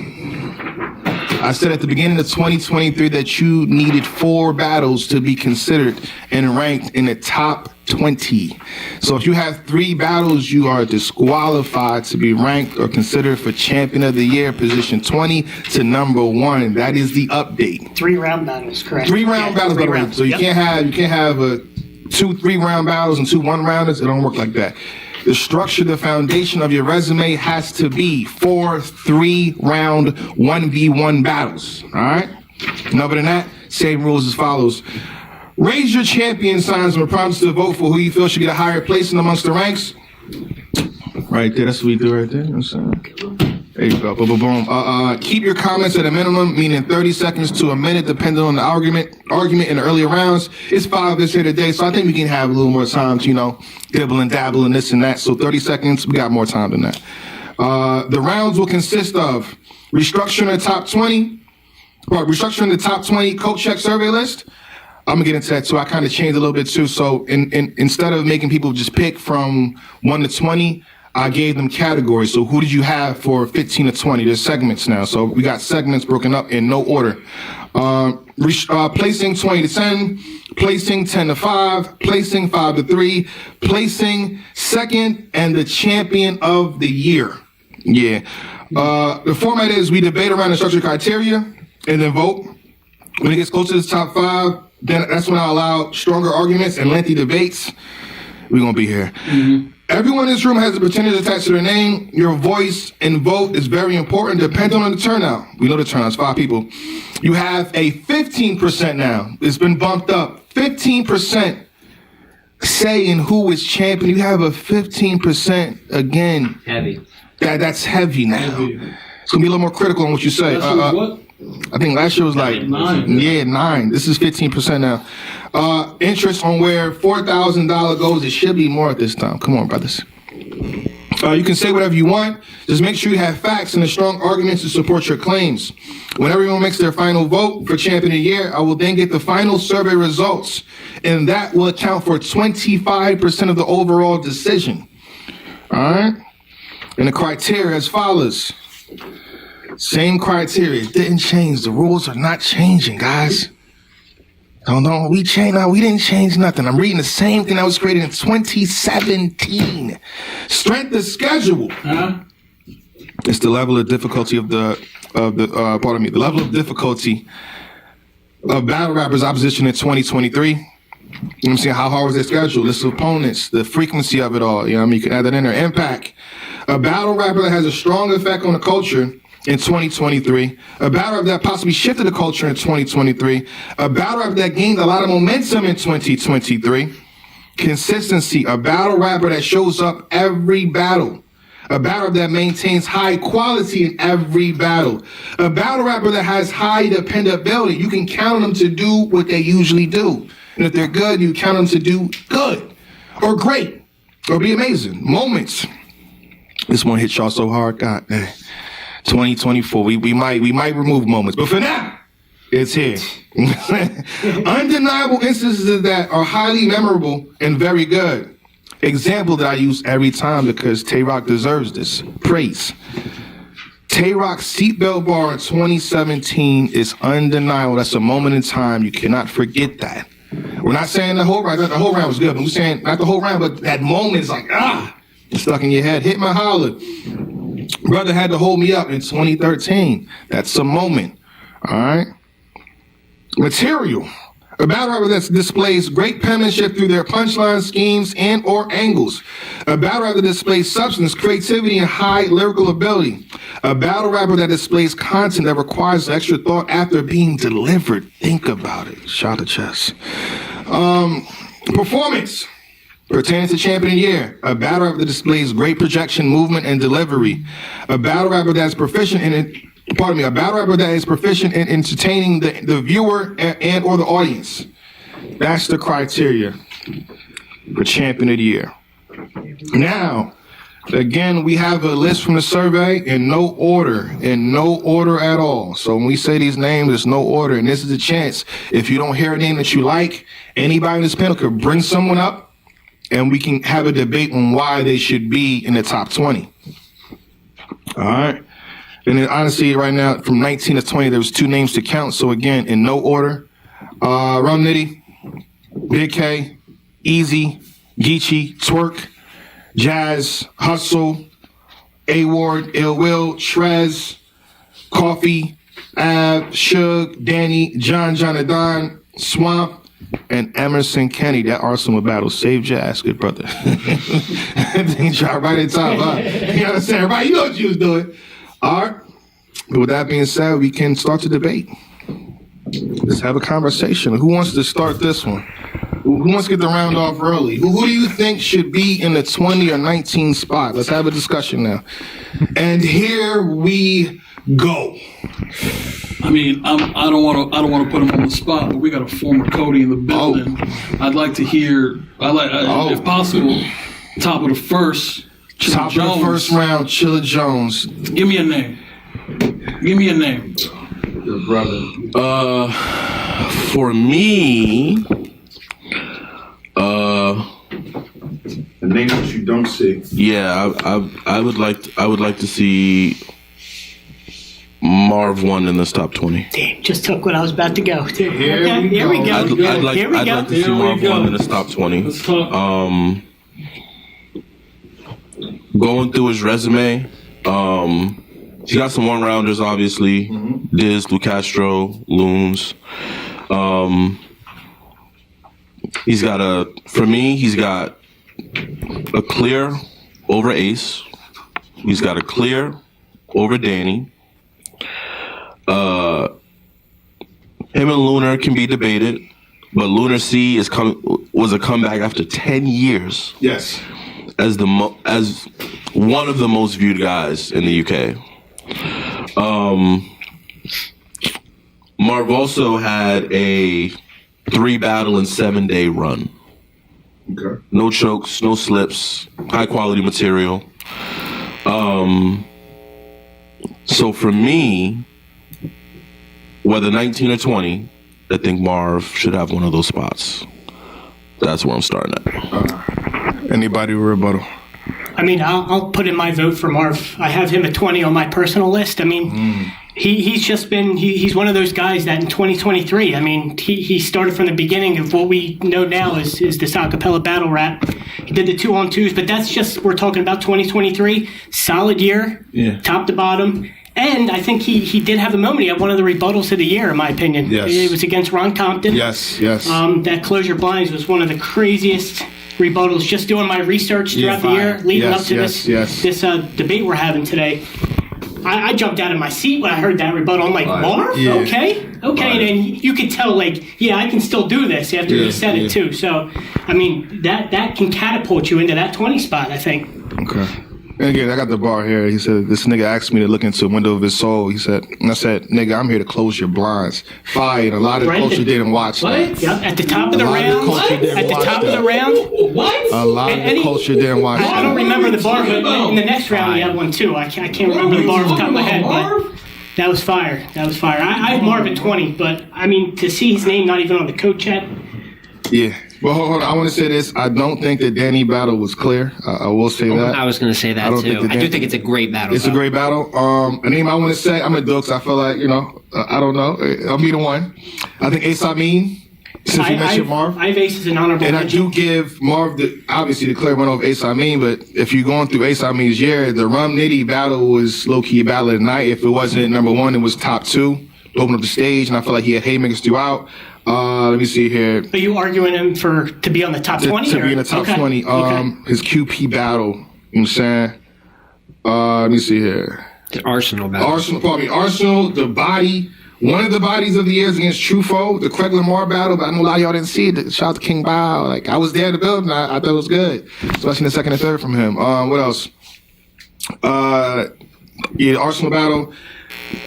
I said at the beginning of 2023 that you needed 4 battles to be considered and ranked in the top 20. So if you have 3 battles, you are disqualified to be ranked or considered for champion of the year, position 20 to number 1. That is the update. 3-round battles, correct? 3-round battles, by the way. So you can't have a 2 3-round battles and 2 1-rounders. It don't work like that. The structure, the foundation of your resume has to be 4 3-round 1v1 battles. All right? Other than that, same rules as follows. Raise your champion signs and promise to vote for who you feel should get a higher placing amongst the ranks. Right there, that's what we do right there. You know what I'm saying? There you go. Boom, boom, boom. Keep your comments at a minimum, meaning 30 seconds to a minute, depending on the argument in the earlier rounds. It's 5 of us here today, so I think we can have a little more time to, dibble and dabble and this and that. So 30 seconds, we got more time than that. The rounds will consist of restructuring the top 20 coach check survey list. I'm gonna get into that too. I kind of changed a little bit too. So instead of making people just pick from 1 to 20, I gave them categories. So who did you have for 15 to 20? There's segments now. So we got segments broken up in no order. Placing 20 to 10, placing 10 to 5, placing 5 to 3, placing second, and the champion of the year. Yeah. The format is we debate around the structure criteria and then vote. When it gets close to the top 5, then that's when I allow stronger arguments and lengthy debates. We're going to be here. Everyone in this room has a percentage attached to their name. Your voice and vote is very important, depending on the turnout. We know the turnout is 5 people. You have a 15% now. It's been bumped up. 15% saying who is champion. You have a 15% again. Heavy. That's heavy now. It's going to be a little more critical on what you say. I think last year was like 9. This is 15% now. Interest on where $4,000 goes, it should be more at this time. Come on, brothers. You can say whatever you want. Just make sure you have facts and a strong argument to support your claims. When everyone makes their final vote for Champion of the Year, I will then get the final survey results, and that will account for 25% of the overall decision. All right? And the criteria as follows. Same criteria. It didn't change. The rules are not changing, guys. No, we didn't change nothing. I'm reading the same thing that was created in 2017. Strength of schedule. It's the level of difficulty of the level of difficulty of battle rappers' opposition in 2023. You know what I'm saying? How hard was their schedule? List of opponents, the frequency of it all. You know what I mean? You can add that in there. Impact. A battle rapper that has a strong effect on the culture in 2023, a battle rap that possibly shifted the culture in 2023, a battle rap that gained a lot of momentum in 2023, consistency, a battle rapper that shows up every battle, a battle rap that maintains high quality in every battle, a battle rapper that has high dependability. You can count on them to do what they usually do. And if they're good, you count on them to do good or great or be amazing. Moments. This one hit y'all so hard, God, man. 2024, we might remove moments, but for now, it's here. Undeniable instances that are highly memorable and very good. Example that I use every time because Tay-Rock deserves this. Praise. Tay-Rock's seatbelt bar in 2017 is undeniable. That's a moment in time. You cannot forget that. We're not saying the whole round was good, but we're saying not the whole round, but that moment is like, it's stuck in your head. Hit my holler. Brother had to hold me up in 2013. That's a moment. All right. Material. A battle rapper that displays great penmanship through their punchline schemes and or angles. A battle rapper that displays substance, creativity, and high lyrical ability. A battle rapper that displays content that requires extra thought after being delivered. Think about it. Shout to chest. Performance. Pertaining to Champion of the Year, a battle rapper that displays great projection, movement, and delivery. A battle rapper that is proficient in a battle rapper that is proficient in entertaining the viewer and or the audience. That's the criteria for Champion of the Year. Now, again, we have a list from the survey in no order at all. So when we say these names, there's no order, and this is a chance. If you don't hear a name that you like, anybody in this panel could bring someone up, and we can have a debate on why they should be in the top 20. All right. And then honestly, right now, from 19 to 20, there was 2 names to count. So again, in no order, Rum Nitty, Big K, Easy, Geechee, Twerk, Jazz, Hustle, A-Ward, Ill Will, Trez, Coffee, Av, Suge, Danny, John Jonathan, Swamp, and Emerson Kenny. That Arsenal battle saved your ass, good brother. They try right at top, huh? You know what I'm saying? Everybody, you know what you was doing. All right. But with that being said, we can start the debate. Let's have a conversation. Who wants to start this one? Who wants to get the round off early? Who do you think should be in the 20 or 19 spot? Let's have a discussion now. And here we go. I mean, I don't want to put him on the spot, but we got a former Cody in the building. I'd like to hear, if possible, top of the first. Chilla Top Jones. of the first round, Chilla Jones. Give me a name. Your brother. For me, the names that you don't see. Yeah, I would like to see Marv 1 in this top 20. Damn, just took what I was about to go. Here we go. I'd like to see Marv 1 in this top 20. Let's talk. Going through his resume, he got some one-rounders, obviously. Diz, Lou Castro, Loons. He's got a clear over Ace. He's got a clear over Danny. Him and Lunar can be debated, but Lunar C was a comeback after 10 years. Yes. As one of the most viewed guys in the UK. Marv also had a 3-battle and 7-day run. Okay. No chokes, no slips, high quality material. So for me, whether 19 or 20, I think Marv should have one of those spots. That's where I'm starting at. Anybody with rebuttal? I mean, I'll put in my vote for Marv. I have him at 20 on my personal list. I mean, he's just been, he's one of those guys that in 2023, I mean, he started from the beginning of what we know now is this acapella battle rap. He did the 2-on-2s, but that's just, we're talking about 2023. Solid year, top to bottom. And I think he did have a moment. He had one of the rebuttals of the year, in my opinion. Yes. It was against Ron Compton. Yes. That Close Your Blinds was one of the craziest rebuttals. Just doing my research throughout the year, leading up to this debate we're having today. I jumped out of my seat when I heard that rebuttal. I'm like, Marv? Yeah. Okay. And then you could tell, like, yeah, I can still do this after you said it, too. So, I mean, that can catapult you into that 20 spot, I think. Okay. And again, I got the bar here. He said, this nigga asked me to look into the window of his soul. He said, and I said, nigga, I'm here to close your blinds. Fire. And a lot of culture didn't watch that. Yep. At the top of the round. At the top of the round. What? A lot of the culture didn't watch that. I don't remember the bar, but in the next round we had one, too. I can't remember the bar off the top of my head, but that was fire. I have Marv at 20, but, I mean, to see his name not even on the code chat. Yeah. Well, hold on. I want to say this. I don't think the Danny battle was clear. I will say that. I was going to say that, too. I do think it's a great battle. It's a great battle. A name I want to say, I'm going to do it because I feel like, I don't know. I'll be the one. I think Ace Amin, since you mentioned Marv. I have Ace as an honorable And mention. I do give Marv, obviously, the clear one over Ace Amin, but if you're going through Ace Amin's year, the Rum Nitty battle was low-key battle of the night. If it wasn't number one, it was top two to open up the stage, and I feel like he had haymakers throughout. Let me see here. Are you arguing him to be on the top 20? To be in the top 20. His QP battle. You know what I'm saying? Let me see here. The Arsenal battle. Arsenal, the body. One of the bodies of the year is against Truffaut, the Craig Lamar battle, but I know a lot of y'all didn't see it. Shout out to King Bao. Like, I was there in the building. I thought it was good. Especially in the second and third from him. What else? Arsenal battle.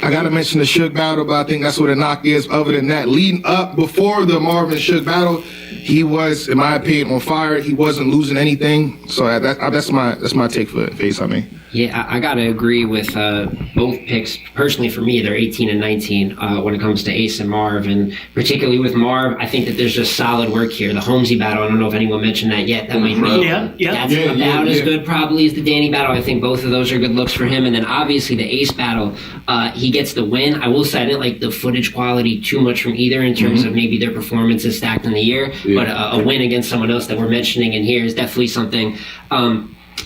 I gotta mention the Suge battle, but I think that's where the knock is. Other than that, leading up before the Marvin Suge battle, he was, in my opinion, on fire. He wasn't losing anything. So that's my take for Face. I mean. Yeah, I got to agree with both picks. Personally, for me, they're 18 and 19 when it comes to Ace and Marv. And particularly with Marv, I think that there's just solid work here. The Holmesy battle, I don't know if anyone mentioned that yet. That might be that's about as good probably as the Danny battle. I think both of those are good looks for him. And then obviously the Ace battle, he gets the win. I will say I didn't like the footage quality too much from either in terms of maybe their performances stacked in the year. But a win against someone else that we're mentioning in here is definitely something.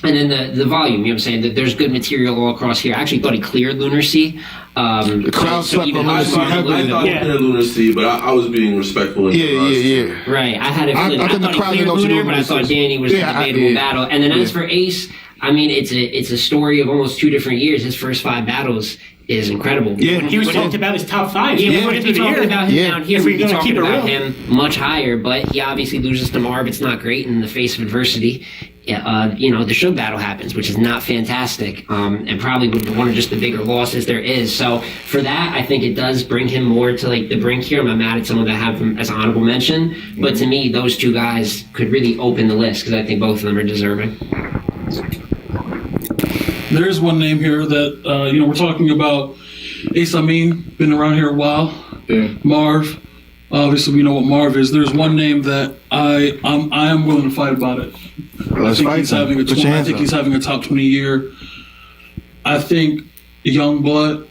And then the volume, you know what I'm saying? That there's good material all across here. I actually thought he cleared Lunacy. The crowd slept on Lunacy. I thought he cleared Lunacy, but I was being respectful. Right. I had it. I thought he cleared Lunar, but I thought Danny was a debatable battle. And then as for Ace, I mean, it's a story of almost 2 different years. His first 5 battles is incredible. Yeah, he was talked about his top 5. Yeah, we wouldn't be talking about him down here. We'd be talking about real. him much higher, but he obviously loses to Marv. It's not great in the face of adversity. The Suge battle happens, which is not fantastic, and probably would be one of just the bigger losses there is. So for that, I think it does bring him more to like the brink here. I'm not mad at someone that have him as an honorable mention, but to me, those 2 guys could really open the list because I think both of them are deserving. There's one name here that we're talking about. Ace Amin, been around here a while. Yeah. Marv, obviously we know what Marv is. There's one name that I am willing to fight about it. I think he's having a top 20 year. I think Youngblood.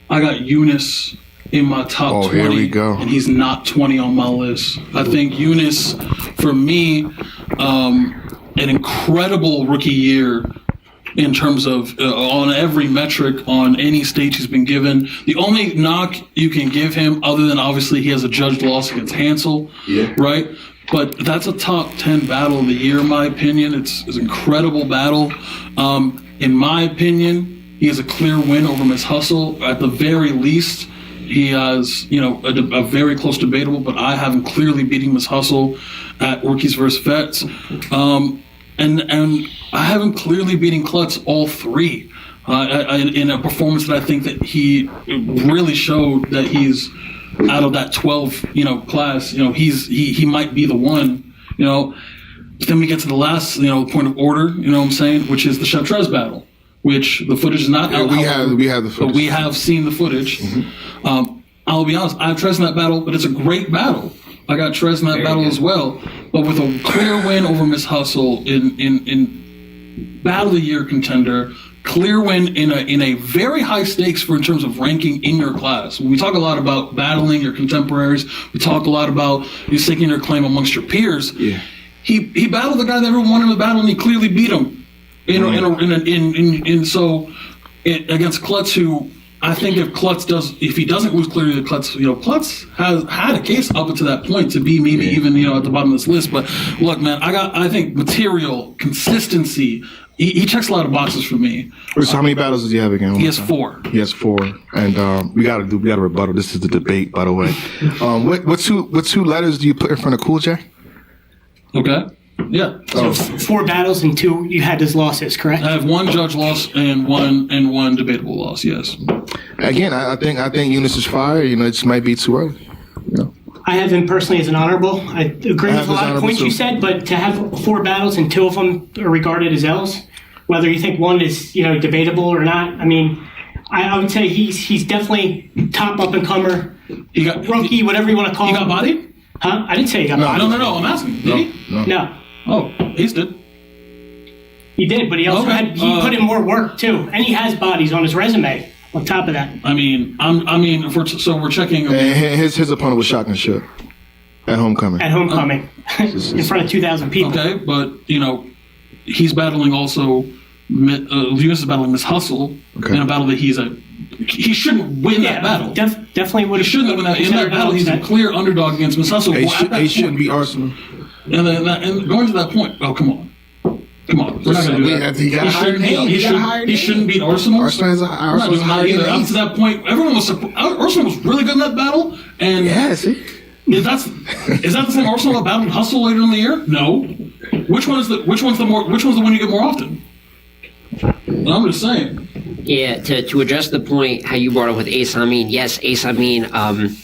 I got Eunice in my top 20. Here we go. And he's not 20 on my list. I think Eunice, for me, an incredible rookie year. In terms of on every metric, on any stage he's been given. The only knock you can give him, other than obviously he has a judged loss against Hansel, right? But that's a top 10 battle of the year, in my opinion. It's an incredible battle. In my opinion, he has a clear win over Miss Hustle. At the very least, he has, a very close debatable, but I have him clearly beating Miss Hustle at Rookies vs. Vets. And I have him clearly beating Klutz all 3. in a performance that I think that he really showed that he's out of that 12, class. He might be the one. Then we get to the last, point of order. You know what I'm saying, which is the Chef Trez battle, which the footage is not out. We have the footage. But we have seen the footage. I'll be honest, I have Trez in that battle, but it's a great battle. I got Trez in that battle as well, but with a clear win over Miss Hustle in Battle of the Year contender. Clear win in a very high stakes in terms of ranking in your class. We talk a lot about battling your contemporaries. We talk a lot about you staking your claim amongst your peers. Yeah. He battled the guy that everyone wanted him to battle, and he clearly beat him. Against Klutz, who I think if he doesn't lose clearly to Klutz, Klutz has had a case up to that point to be maybe even at the bottom of this list. But look, man, I think material consistency. He checks a lot of boxes for me. So how many battles does he have again? He has 4. He has 4, and we got to rebuttal. This is the debate, by the way. What two letters do you put in front of Cool J? Okay. Yeah. So 4 battles and 2 you had as losses, correct? I have 1 judge loss and one debatable loss. Yes. Again, I think Eunice is fire. It just might be too early. I have him personally as an honorable. I agree with a lot of points you said, but to have 4 battles and 2 of them are regarded as L's, whether you think one is debatable or not, I mean, I would say he's definitely top up and comer, rookie, whatever you want to call him. He got bodied? Huh? I didn't say he got bodied. No. I'm asking. Did he? No. Oh, he's did. He did, but he also put in more work too, and he has bodies on his resume. On top of that, we're checking. His opponent was Shotgun Shook at homecoming. In front of 2,000 people. Okay, but he's battling also. Eunice is battling Miss Hustle in a battle that he shouldn't win that battle. Definitely would have. He shouldn't win that. In that battle, he's a clear underdog against Miss Hustle. He shouldn't beat Arsenal. And going to that point, oh come on. We're not going to do that. He shouldn't beat Arsenal. Arsenal is higher than up to that point, everyone was surprised. Arsenal was really good in that battle. And see? Is that the same Arsenal that battled Hustle later in the year? No. Which one's the one you get more often? I'm just saying. Yeah, to address the point how you brought up with Ace Amin, yes, Ace Amin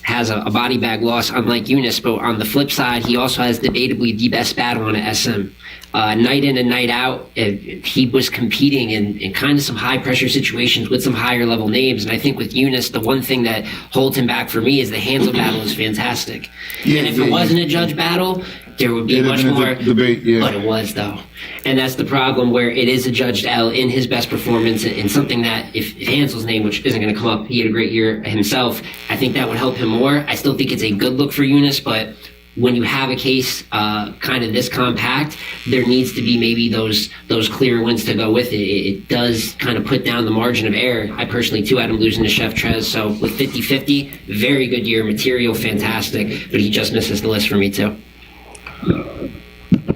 has a body bag loss unlike Eunice, but on the flip side, he also has debatably the best battle on a SM. Night in and night out, he was competing in kind of some high pressure situations with some higher level names, and I think with Eunice, the one thing that holds him back for me is the Hansel battle is fantastic. And if it wasn't a judge battle, there would be much more debate, but it was though, and that's the problem where it is a judged L in his best performance in something that if Hansel's name, which isn't going to come up, he had a great year himself, I think that would help him more. I still think it's a good look for Eunice, but when you have a case kind of this compact, there needs to be maybe those clear wins to go with it. It does kind of put down the margin of error. I personally too had him losing to Chef Trez, so with 50-50, very good year, material fantastic, but he just misses the list for me too.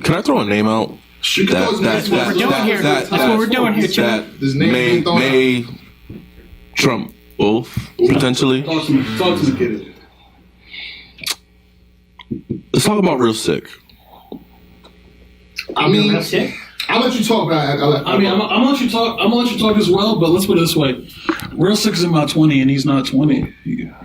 Can I throw a name out? That's what we're doing here, too. May trump both, potentially. Talk to me, kid. Let's talk about Real Sick. I'll let you talk about it. I'm gonna let you talk. I'm gonna let you talk as well. But let's put it this way: Real Sick is about 20, and he's not 20.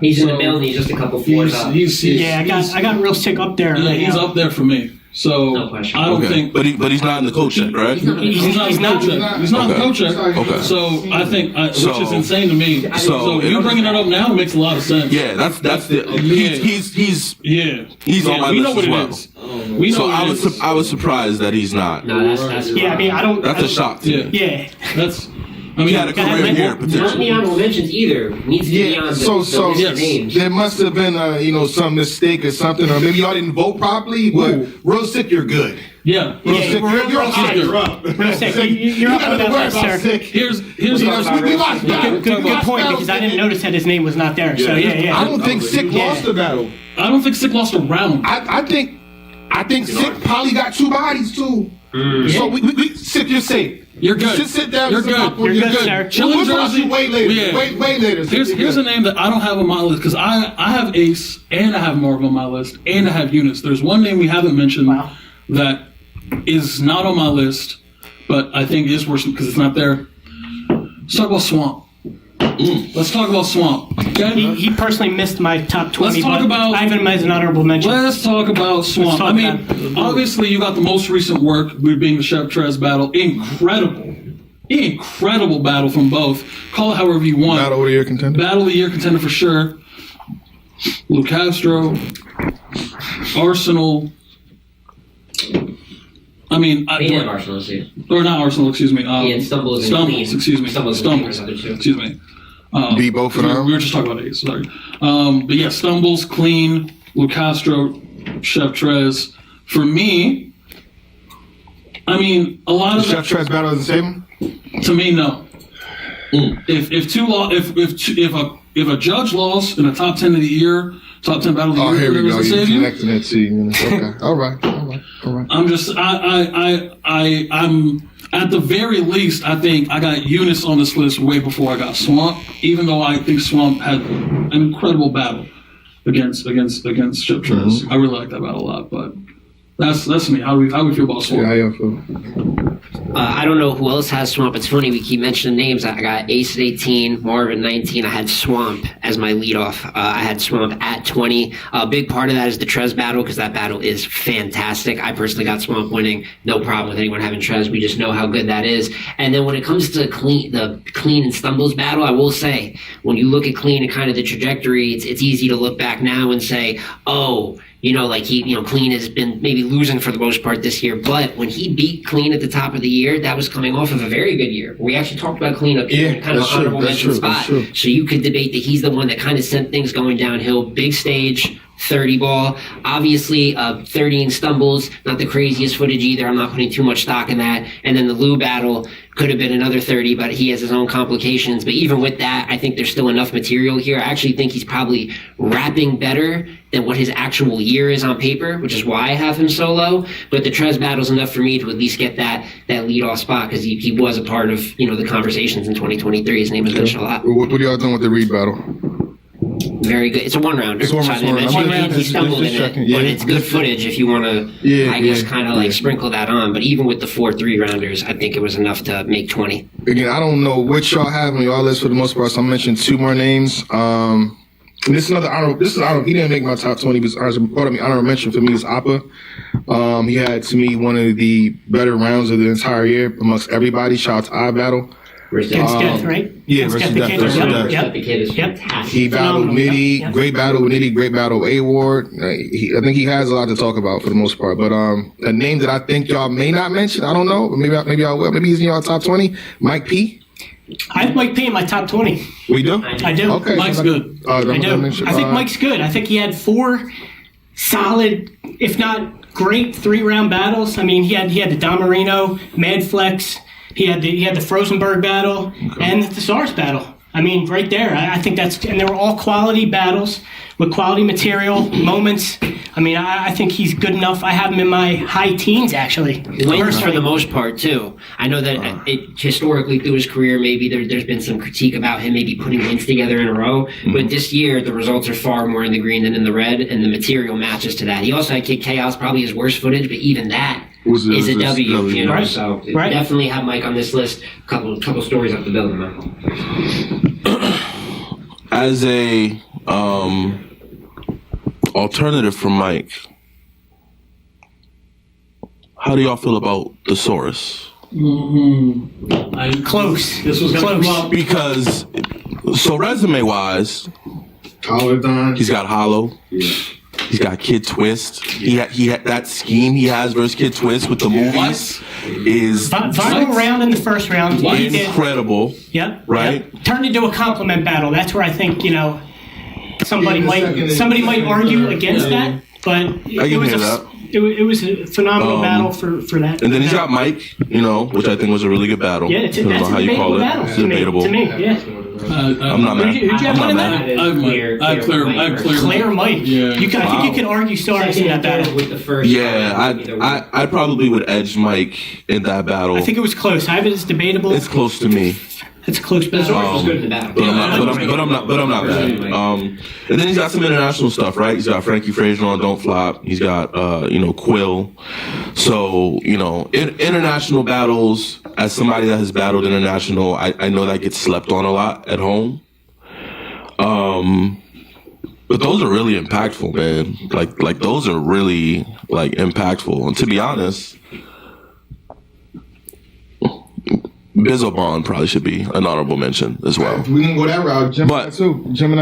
He's in the middle. And he's just a couple floors up. I got Real Sick up there. Yeah, he's up there for me. So no question. I don't think. But he's not in the coach check, right? He's not in the coach check. Okay. So I think, which is insane to me. So you bringing that up now makes a lot of sense. Yeah, that's the. He's on my list as well. So I was surprised that he's not. No, that's I don't. That's a shock to me. Yeah, that's. He had a career here, potentially. Not the honorable mentions either. Needs to be on the names. There must have been some mistake or something, or maybe y'all didn't vote properly. But Real Sick, you're good. Yeah, Real Sick, you're up. Real Sick, you're up on that list, sir. Here's good point, because I didn't notice that his name was not there. So yeah. I don't think Sick lost the battle. I don't think Sick lost a round. I think Sick probably got 2 bodies too. So we Sick, you're safe. You're good. Just sit down. You're good. You're good, sir. Chilling Jersey. Way later. Yeah. Way later. Here's a name that I don't have on my list because I have Ace and I have Marv on my list and I have Eunice. There's one name we haven't mentioned that is not on my list, but I think is worse because it's not there. Let's talk about Swamp. Let's talk about Swamp. Okay? He personally missed my top 20. Let's talk about. I have him as an honorable mention. Let's talk about Swamp. I mean, obviously, you got the most recent work, being the Chef Trez battle. Incredible battle from both. Call it however you want. Battle of the year contender. Battle of the year contender for sure. Lou Castro, Arsenal. I mean, Arsenal, or not Arsenal, excuse me. Stumbles. Excuse me. Stumbles. Excuse me. Beat both of them. We were just talking about Ace. Sorry. But yeah, Stumbles, Clean, Lou Castro, Chef Trez. For me, I mean, a lot of Chef Trez battle doesn't save him. To me, no. If a judge lost in a top 10 of the year, top 10 battle of the year, here we go. doesn't save You you. connecting it to you. Okay. All right. I'm just I'm at the very least, I think I got Eunice on this list way before I got Swamp, even though I think Swamp had an incredible battle against Chef Trez. I really like that battle a lot, but that's me. How do we feel about Swamp? I don't know who else has Swamp. It's funny, we keep mentioning names. I got Ace at 18, Marv at 19. I had Swamp as my leadoff. I had Swamp at 20. A big part of that is the Trez battle, because that battle is fantastic. I personally got Swamp winning. No problem with anyone having Trez. We just know how good that is. And then when it comes to the Clean and Stumbles battle, I will say, when you look at Clean and kind of the trajectory, it's easy to look back now and say, oh, Clean has been maybe losing for the most part this year, but when he beat Clean at the top of the year, that was coming off of a very good year. We actually talked about Clean up here in kind of an honorable mention spot. So you could debate that he's the one that kind of sent things going downhill. Big stage, 30 ball. Obviously, 30 in Stumbles, not the craziest footage either. I'm not putting too much stock in that. And then the Lou battle could have been another 30, but he has his own complications. But even with that, I think there's still enough material here. I actually think he's probably rapping better than what his actual year is on paper, which is why I have him so low. But the Trez battle's enough for me to at least get that lead-off spot, because he was a part of the conversations in 2023. His name was mentioned a lot. What are y'all doing with the Reed battle? Very good. It's a one-rounder. It's one round. He stumbled in it, but it's good footage if you want to, kind of sprinkle that on. But even with the 4 3-rounders, I think it was enough to make 20. Again, I don't know what y'all have on y'all list for the most part, so I'm mentioning 2 more names. This is another honorable. He didn't make my top 20, but honorable mention for me is Appa. He had, to me, one of the better rounds of the entire year amongst everybody. Shout out to iBattle. Against Death, right? Yeah, versus Death. He battled Nitty. Great battle with Nitty. Great battle with A-Ward. I think he has a lot to talk about for the most part. But a name that I think y'all may not mention, I don't know. Maybe I will. Maybe he's in y'all top 20. Mike P. I have Mike P in my top 20. We do? I do. Okay. Mike's good. I do. I think Mike's good. I think he had 4 solid, if not great, 3-round battles. I mean, he had the Don Marino, Mad Flex. He had the Frozenberg battle and the Thesaurus battle. I mean, right there. I think and they were all quality battles with quality material, moments. I mean, I think he's good enough. I have him in my high teens, actually. Wins for the most part, too. I know that historically through his career, maybe there's been some critique about him maybe putting wins together in a row. But this year, the results are far more in the green than in the red, and the material matches to that. He also had Kid Chaos, probably his worst footage, but even that is a W, Right. So definitely have Mike on this list. Couple stories up the building, man. As a alternative for Mike, how do y'all feel about Thesaurus? Close. This was close. Because, so resume-wise, he's got Hollow. Yeah. He's got Kid Twist. He had that scheme he has versus Kid Twist with the movies is final round in the first round. Incredible. Yep. Right. Yep. Turned into a compliment battle. That's where I think somebody might argue against that, but it was a phenomenal battle for that. And then he's got Mike, which I think was a really good battle. Yeah, that's a debatable battle. It's debatable. To me, yeah. I'm not mad. Who'd you have I'm in not that? I have Claire Mike. Yeah. I think you can argue Soros in that battle. With the first I probably would edge Mike in that battle. I think it was close. I have it as debatable. It's close to me. It's a close battle. was good in the battle. But I'm not bad. And then he's got some international stuff, right? He's got Frankie Frazier on Don't Flop. He's got Quill. So, international battles, as somebody that has battled international, I know that gets slept on a lot at home. But those are really impactful, man. Like those are really like impactful. And to be honest, Bizzle probably should be an honorable mention as well. We can go that route. Gemini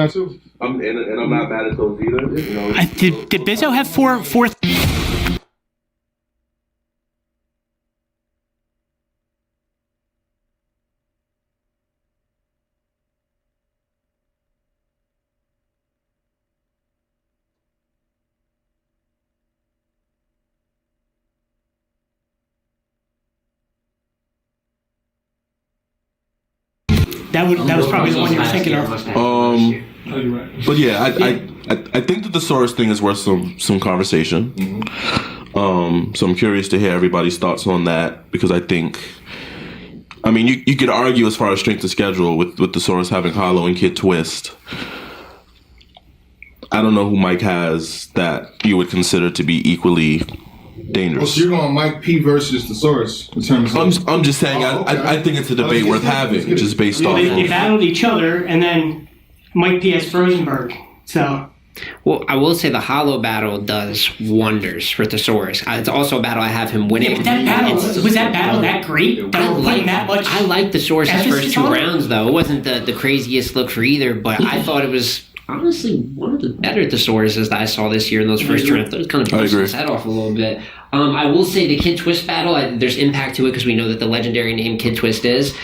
too. And I'm not bad at those either. You know, Did Bizzo have four? That was probably the one you were thinking of. But yeah, I think the thesaurus thing is worth some conversation. So I'm curious to hear everybody's thoughts on that, because I mean, you could argue as far as strength of schedule with thesaurus having Hollow and Kid Twist. I don't know who Mike has that you would consider to be equally dangerous. So you're going Mike P versus Thesaurus in terms of... I'm just saying, I think it's a debate worth having, just based off. They battled each other, and then Mike P. S. Rosenberg. So... Well, I will say the Hollow battle does wonders for Thesaurus. It's also a battle I have him winning. Yeah, but that battle, was that battle that great? I like Thesaurus' first 2 rounds, though. It wasn't the craziest look for either, but I thought it was... honestly, one of the better Thesauruses that I saw this year in those first rounds. It was kind of busting his head off a little bit. I will say the Kid Twist battle, there's impact to it because we know that the legendary name Kid Twist is.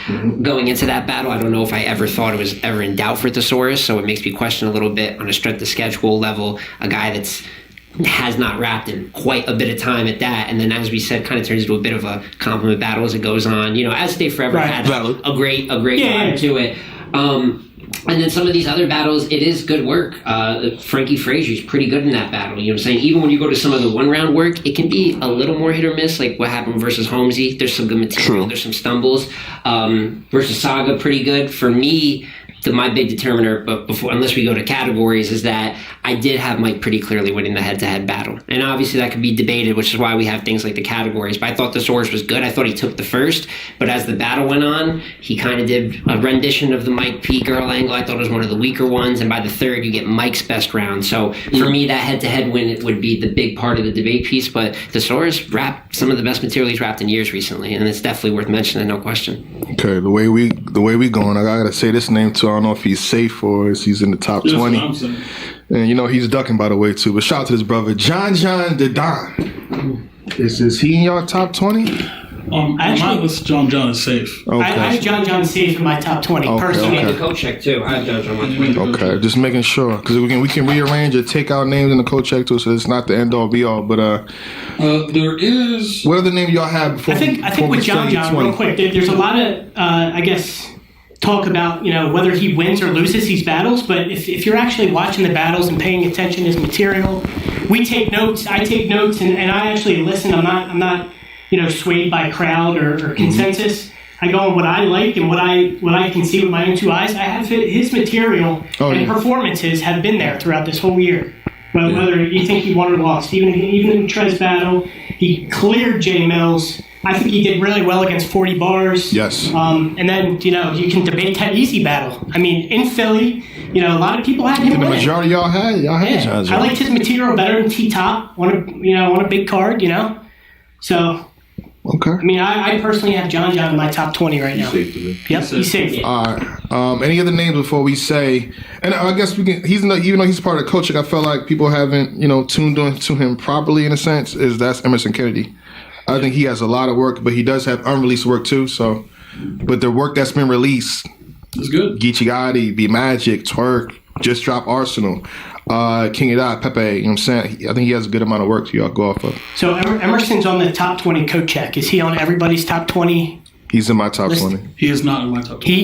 Going into that battle, I don't know if I ever thought it was ever in doubt for Thesaurus, so it makes me question a little bit on a strength of schedule level, a guy that's has not rapped in quite a bit of time at that, and then as we said, kind of turns into a bit of a compliment battle as it goes on. You know, As Stay Forever had a great vibe to it. And then some of these other battles, it is good work. Frankie Frazier's pretty good in that battle. You know what I'm saying? Even when you go to some of the one-round work, it can be a little more hit or miss, like what happened versus Holmesy. There's some good material. There's some stumbles. Versus Saga, pretty good. For me, my big determiner, but before, unless we go to categories, is that I did have Mike pretty clearly winning the head-to-head battle. And obviously that could be debated, which is why we have things like the categories. But I thought Thesaurus was good. I thought he took the first. But as the battle went on, he kind of did a rendition of the Mike P. Girl angle. I thought it was one of the weaker ones. And by the third, you get Mike's best round. So for me, that head-to-head win, it would be the big part of the debate piece. But Thesaurus rapped some of the best material he's rapped in years recently. And it's definitely worth mentioning, no question. Okay, the way we going, I gotta say this name too. I don't know if he's safe or if he's in the top 20. And you know he's ducking, by the way, too. But shout out to his brother, John the Don. Is he in your top 20? My list, John is safe. Okay. I have John safe in my top 20 personally. The code check too. I have John on my 20. Okay, just making sure, because we can rearrange or take out names in the code check too, so it's not the end all be all. But there is. What other name y'all have before? I think with John, real quick, there's a lot of I guess talk about, you know, whether he wins or loses these battles, but if you're actually watching the battles and paying attention to his material, we take notes. I take notes and I actually listen. I'm not you know, swayed by crowd or consensus. I go on what I like and what I can see with my own 2 eyes. I have his material and performances have been there throughout this whole year. Whether you think he won or lost, even in Trez battle, he cleared Jay Mills. I think he did really well against 40 bars. Yes. And then, you know, you can debate that easy battle. I mean, in Philly, you know, a lot of people had him. The majority y'all had John. I liked his material better than T-Top. On a big card, you know. So. Okay. I mean, I personally have John in my top 20 right now. Yep, he's safe. All right. Any other names before we say? And I guess we can. Even though he's part of the coaching, I felt like people haven't, you know, tuned into him properly in a sense. That's Emerson Kennedy. I think he has a lot of work, but he does have unreleased work too. So, but the work that's been released is good. Geechee Gotti, B Magic, Twerk, just dropped Arsenal. King Ida, Pepe, you know what I'm saying? I think he has a good amount of work to y'all go off of. So Emerson's on the top 20 code check. Is he on everybody's top 20? He's in my top 20. He is not in my top 20.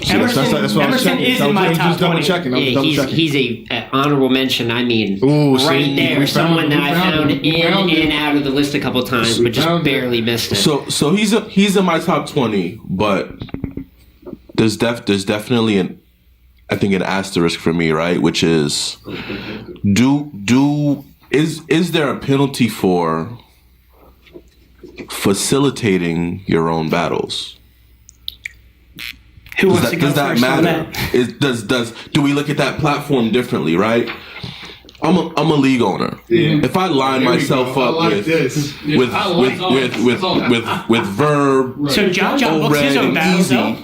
Emerson is in my top 20. He's a honorable mention. I mean, right there. Someone that I found in and out of the list a couple times, but just barely missed it. So he's in my top 20, but there's definitely an asterisk for me, right? Which is, is there a penalty for facilitating your own battles? Who wants to go does that first on matter? that? Do we look at that platform differently, right? I'm a league owner. Yeah. If I line myself up with Verb, So John books his own battles, though.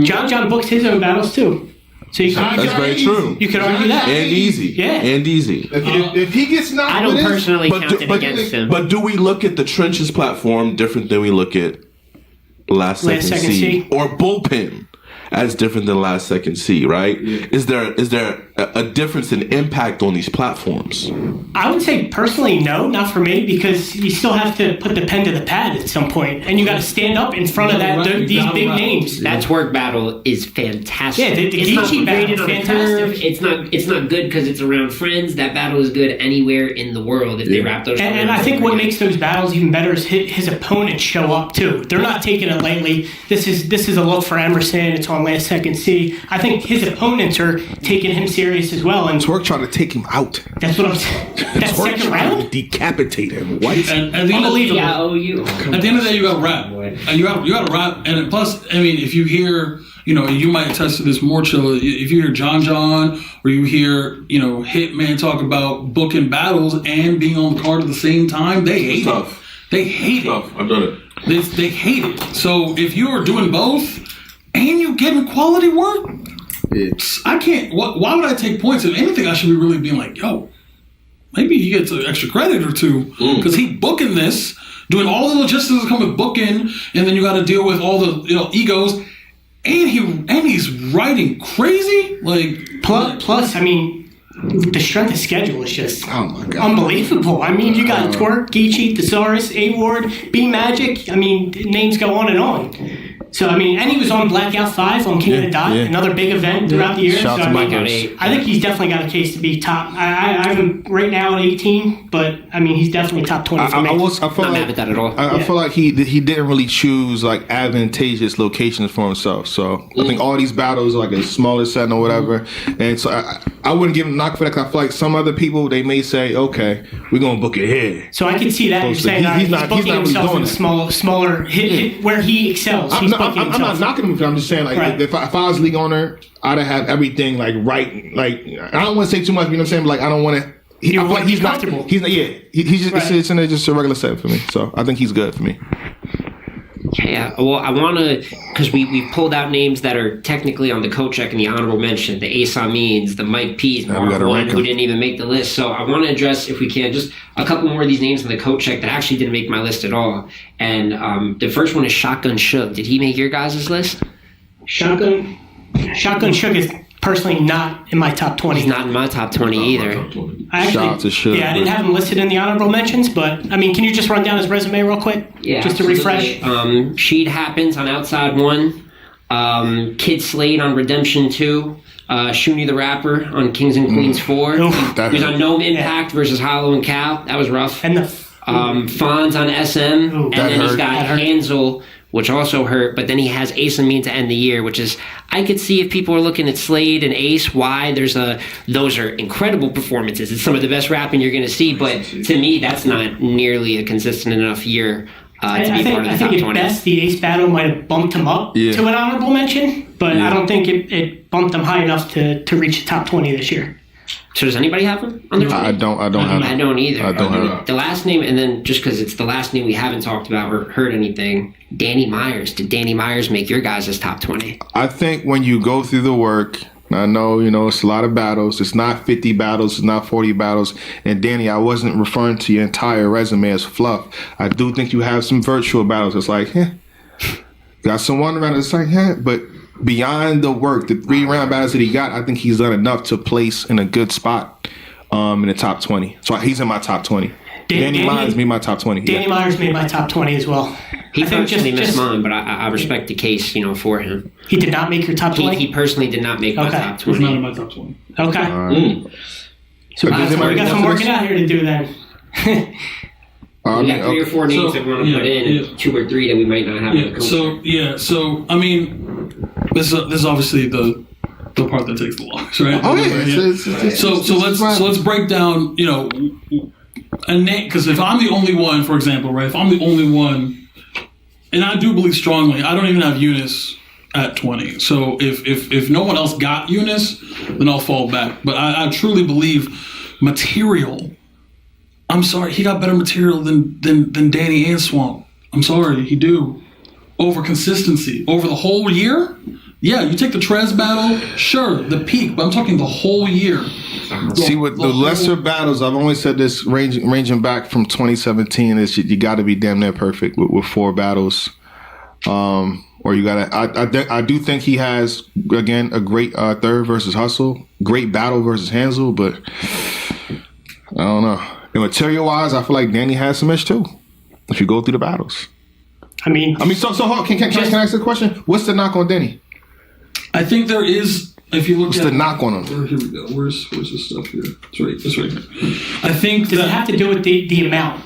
John books his own battles too. So you can, that's very true. You could argue that. And easy. Yeah. And easy. If he gets knocked, I don't personally count it against him. But do we look at the trenches platform different than we look at last second C or bullpen as different than last second C? Right? Yeah. Is there a difference in impact on these platforms? I would say personally, no, not for me, because you still have to put the pen to the pad at some point, and you got to stand up in front of these big names. That twerk battle is fantastic. Yeah, the it's not Geechee battle rated is on a fantastic. curve. It's not good because it's around friends. That battle is good anywhere in the world if they wrap those. And I think what makes those battles even better is his opponents show up too. They're not taking it lightly. This is a look for Emerson. It's on last second C. I think his opponents are taking him serious as well. And Twerk trying to take him out. That's what I'm saying. That second round? Decapitate him. What? And at the end of the day, you got rap. And you got to rap. And plus, I mean, if you hear, you might attest to this more, Chilla. If you hear John, or you hear, Hitman talk about booking battles and being on the card at the same time, they hate it. They hate it. I've done it. They hate it. So if you are doing both and you getting quality work, I can't. Why would I take points? If anything, I should be really being like, yo, maybe he gets an extra credit or two because he booking this, doing all the logistics that come with booking, and then you got to deal with all the egos, and he's writing crazy. Like plus, I mean, the strength of schedule is just unbelievable. I mean, you got Twerk, Geechee, Thesaurus, A-Ward, B-Magic. I mean, names go on and on. So, I mean, and he was on Blackout 5 on King of the Dot, another big event throughout the year. Shout so, to I think he's definitely got a case to be top. I'm right now at 18, but, I mean, he's definitely top 20 for me. Not mad at that at all. I feel like he didn't really choose, like, advantageous locations for himself. So, I think all these battles are, like, a smaller setting or whatever. And so, I wouldn't give him a knock for that because I feel like some other people, they may say, okay, we're going to book it here. So, I can see that. You're saying he's booking himself in smaller hit where he excels. I'm not knocking him. I'm just saying, like, if I was league owner, I'd have everything like right. Like, I don't want to say too much. You know what I'm saying? But, like, I don't want to. I feel like he's comfortable. He's just it's just a regular set for me. So I think he's good for me. Yeah, well, I want to, because we pulled out names that are technically on the coat check and the honorable mention, the Ace Amins, the Mike P's, Mark One, who didn't even make the list. So I want to address, if we can, just a couple more of these names on the coat check that actually didn't make my list at all. And the first one is Shotgun Shook. Did he make your guys' list? Shotgun Shook is personally not in my top 20. He's not in my top 20 either. I didn't have him listed in the honorable mentions, but I mean, can you just run down his resume real quick? Yeah, just to refresh. Sheet Happens on Outside One, Kid Slade on Redemption 2, Shuni the Rapper on Kings and Queens 4. He was on Gnome Impact versus Hollow and Cal. That was rough. And the Fonz on SM, and then he's got Hansel, which also hurt, but then he has Ace Amin to end the year, which is, I could see if people are looking at Slade and Ace, why those are incredible performances. It's some of the best rapping you're going to see, but to me, that's not nearly a consistent enough year to be part of the top 20. At best, the Ace battle might have bumped him up to an honorable mention, but I don't think it bumped him high enough to reach the top 20 this year. So does anybody have him on their 20? I don't have him. I don't either. I don't have him. The last name, and then just because it's the last name we haven't talked about or heard anything, Danny Myers. Did Danny Myers make your guys' top 20? I think when you go through the work, I know, it's a lot of battles. It's not 50 battles. It's not 40 battles. And Danny, I wasn't referring to your entire resume as fluff. I do think you have some virtual battles. It's like, got some one round. It's like, but beyond the work, the 3-round battles that he got, I think he's done enough to place in a good spot in the top 20. So he's in my top 20. Danny Myers made my top 20. Danny Myers made my top 20 as well. He personally missed mine, but I respect the case, for him. He did not make your top 20? He personally did not make my top 20. He's not in my top 20. Okay. So we got some working out here to do then. We got 3 or 4 names that we want to put in, and 2 or 3 that we might not have. So I mean, this is obviously the part that takes the longest, right? Oh yeah. So let's break down, a name, because if I'm the only one, for example, right? If I'm the only one And I do believe strongly. I don't even have Eunice at 20. So if no one else got Eunice, then I'll fall back. But I truly believe material. I'm sorry, he got better material than Danny and Swamp. I'm sorry, he do. Over consistency. Over the whole year? Yeah, you take the Trez battle, sure, the peak, but I'm talking the whole year. See, with the lesser battles, I've only said this ranging back from 2017 is you got to be damn near perfect with 4 battles, or you got to. I do think he has again a great third versus Hustle, great battle versus Hansel, but I don't know. And material wise, I feel like Danny has some ish too. If you go through the battles, I mean, so can I ask the question? What's the knock on Danny? I think there is. If you look What's at the knock on him? Here we go. Where's this stuff here? It's right here. I think does it have to do with the amount?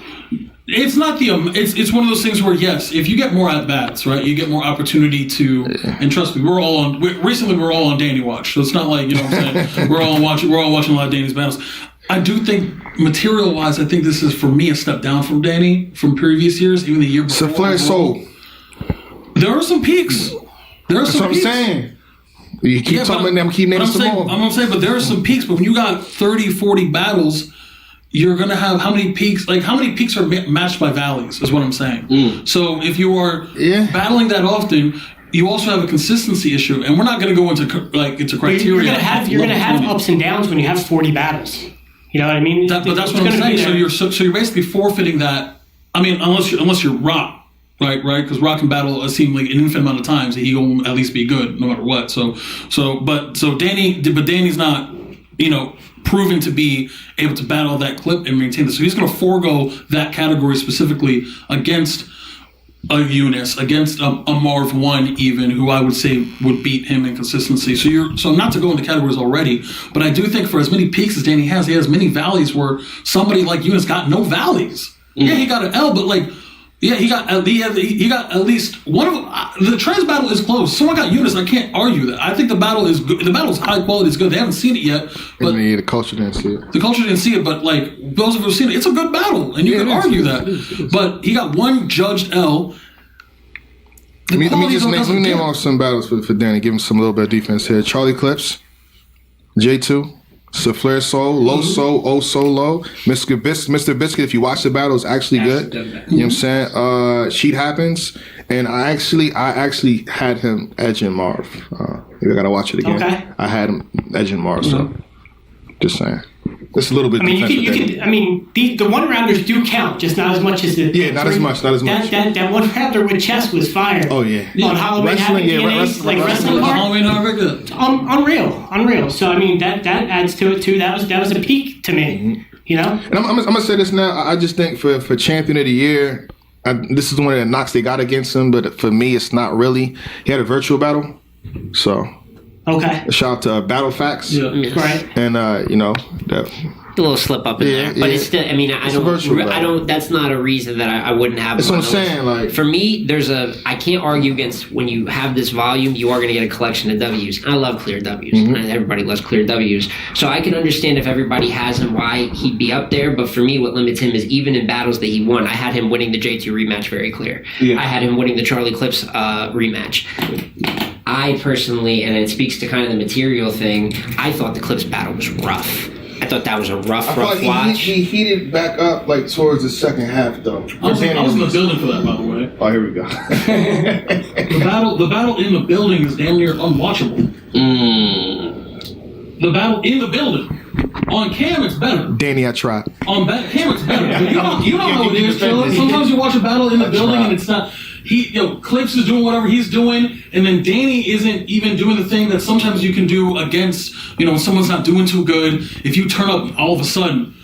It's not the it's one of those things where yes, if you get more at bats, right, you get more opportunity to. And trust me, recently we're all on Danny watch, so it's not like, you know what I'm saying. we're all watching a lot of Danny's battles. I do think material wise, I think this is for me a step down from Danny from previous years, even the year before. Souffleur Soul. There are some peaks. That's what I'm saying. You keep talking about them, keep naming some more. I'm saying, but there are some peaks. But when you got 30, 40 battles, you're going to have how many peaks? Like, how many peaks are matched by valleys is what I'm saying. So if you are battling that often, you also have a consistency issue. And we're not going to go into criteria. You're going to have ups and downs when you have 40 battles. You know what I mean? But that's what I'm saying. So you're basically forfeiting that. I mean, unless you're Rock. Right, because Rock can battle a seemingly an infinite amount of times. He will at least be good no matter what. But Danny's not, proven to be able to battle that clip and maintain this. So he's going to forego that category specifically against a Eunice, against a Marv 1 even, who I would say would beat him in consistency. So not to go into categories already, but I do think for as many peaks as Danny has, he has many valleys where somebody like Eunice got no valleys. Yeah, he got an L, but like. Yeah, he got at least one of them. The Trez battle is close. Someone got Eunice. I can't argue that. I think the battle is good. The battle is high quality. It's good. They haven't seen it yet, but the culture didn't see it. The culture didn't see it, but like those of us who've seen it, it's a good battle, and you can argue that. But he got one judged L. Let me name off some battles for Danny. Give him some little bit of defense here. Charlie Clips, J2. Souffleur Soul, Low Soul, Oh So Low, Mr. Biscuit. If you watch the battle, it's actually good. You know what I'm saying? Sheet Happens, and I actually had him edging Marv. You gotta watch it again. Okay. I had him edging Marv, so just saying. Just a little bit. The one rounders do count, just not as much as the. Yeah, not as much. That one rounder with Chess was fire. Oh yeah. On Halloween Havoc wrestling card. Unreal. So I mean that adds to it too. That was a peak to me. You know. And I'm gonna say this now. I just think for champion of the year, this is one of the knocks they got against him. But for me, it's not really. He had a virtual battle, so. Okay. A shout out to Battle Facts. Yeah. Right. And a little slip up in there, but it's still. I mean, I don't. That's not a reason that I wouldn't have. That's what I'm saying. Like for me, I can't argue against when you have this volume. You are going to get a collection of W's. I love clear W's. Mm-hmm. Everybody loves clear W's. So I can understand if everybody has him, why he'd be up there. But for me, what limits him is even in battles that he won. I had him winning the J2 rematch very clear. Yeah. I had him winning the Charlie Clips rematch. I personally, and it speaks to kind of the material thing, I thought the Clips battle was rough. I thought that was a rough watch. He heated back up like towards the second half though. I was in the building for that, by the way. Oh, here we go. The battle in the building is damn near unwatchable. The battle in the building. On cam, it's better. Danny, I tried. On cam, it's better. You don't know how it is, Joe. Sometimes you watch a battle in the building and it's not. Clips is doing whatever he's doing, and then Danny isn't even doing the thing that sometimes you can do against, when someone's not doing too good. If you turn up all of a sudden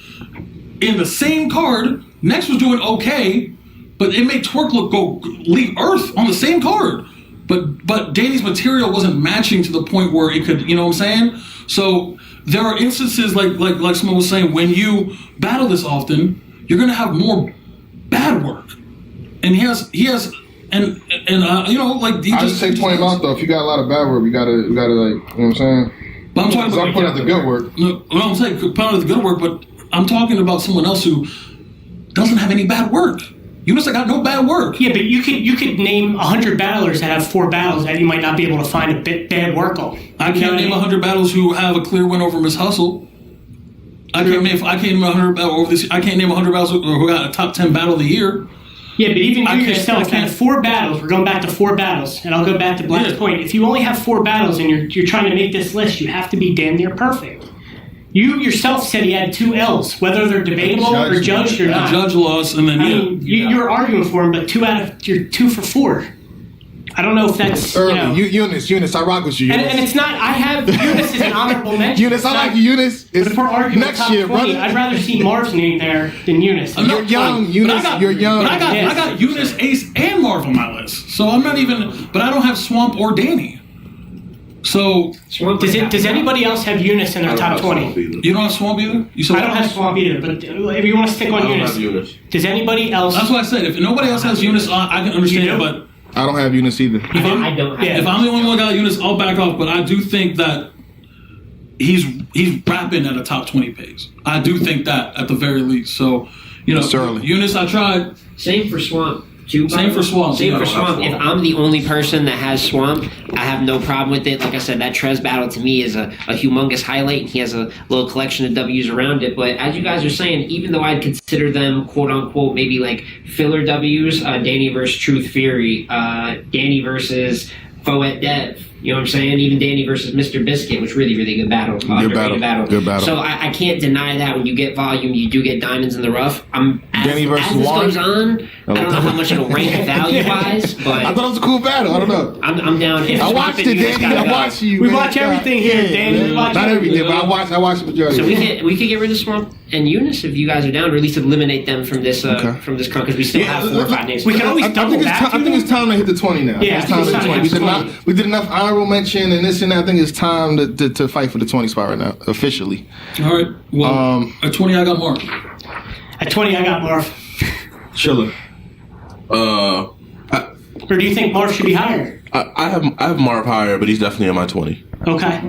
in the same card, Next was doing okay, but it made Twerk leave Earth on the same card. But Danny's material wasn't matching to the point where it could, you know what I'm saying? So there are instances like someone was saying, when you battle this often, you're gonna have more bad work. And he has And he I just say point him out though. If you got a lot of bad work, you gotta like, you know what I'm saying? But I'm talking about point out the good work. No, I'm saying point out the good work, but I'm talking about someone else who doesn't have any bad work. Eunice, I got no bad work. Yeah, but you could name 100 battlers that have 4 battles that you might not be able to find a bit bad work on. I can't name 100 battles who have a clear win over Miss Hustle. I can't name 100 battles over this. I can't name 100 battles who got a top 10 battle of the year. Yeah, but even you yourself had 4 battles. We're going back to 4 battles, and I'll go back to Black's point. If you only have 4 battles and you're trying to make this list, you have to be damn near perfect. You yourself said he had 2 L's, whether they're debatable or judged or not. The judge lost, and then you're arguing for him, but you're 2 for 4. I don't know if that's Eunice, I rock with you. And it's not. I have Eunice as an honorable mention. Eunice, I like you, Eunice. But if we're arguing next top year, 20, brother. I'd rather see Marv's name there than Eunice. You're young, Eunice. You're young. But I got Eunice, Ace, and Marv on my list. So I'm not even. But I don't have Swamp or Danny. So does anybody else have Eunice in their top 20? You don't have Swamp either? I don't have Swamp either. But if you want to stick on Eunice, does anybody else? That's what I said. If nobody else has Eunice, I can understand it. But I don't have Eunice either. If I'm the only one that got Eunice, I'll back off. But I do think that he's rapping at a top 20 pace. I do think that at the very least. So, Eunice, I tried. Same for Swamp. Same for Swamp. If I'm the only person that has Swamp, I have no problem with it. Like I said, that Trez battle to me is a humongous highlight. He has a little collection of W's around it. But as you guys are saying, even though I'd consider them quote unquote maybe like filler W's, Danny versus Truth Fury, Danny versus Foet Dev. You know what I'm saying? Even Danny versus Mr. Biscuit, which really good battle. Good battle. So I can't deny that when you get volume, you do get diamonds in the rough. Danny versus as this Juan. goes on, I don't know how much it'll rank value-wise, but I thought it was a cool battle. I don't know. I'm down. I watched it, Danny. I watched you. We watch everything here, Danny. We watch not everything, but I watched the majority. So we could get rid of Swamp and Eunice if you guys are down, or at least eliminate them from this because we still have 4 or 5 names. We can always double back. I think it's time to hit the 20 now. Yeah, it's time to hit the 20. We did enough honorable mention and this and that. I think it's time to fight for the 20 spot right now, officially. All right. Well, at 20, I got Marv. At 20, I got Marv. Chiller. Or do you think Marv should be higher? I have Marv higher, but he's definitely in my 20. Okay.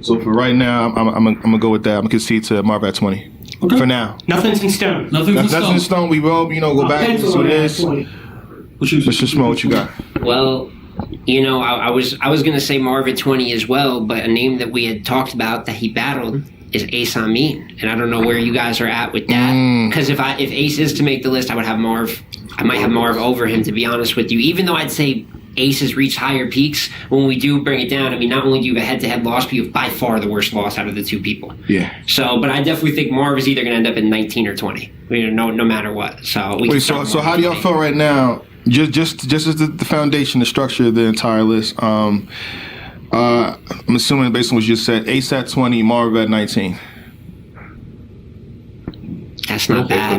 So for right now, I'm gonna go with that. I'm gonna concede to Marv at 20. Okay. For now. Nothing's in stone. Nothing's in stone. We will, go back and see what it is. Mr. Smo, what you got? Well, I was gonna say Marv at 20 as well, but a name that we had talked about that he battled is Ace Amin, and I don't know where you guys are at with that. Because if Ace is to make the list, I would have Marv. I might have Marv over him, to be honest with you. Even though I'd say Ace has reached higher peaks, when we do bring it down, I mean, not only do you have a head-to-head loss, but you have by far the worst loss out of the 2 people. Yeah. So, but I definitely think Marv is either going to end up in 19 or 20. No matter what. So we. Wait, so how do y'all feel right now? Just as the foundation, the structure of the entire list. I'm assuming based on what you just said, Ace at 20, Marv at 19. That's not bad.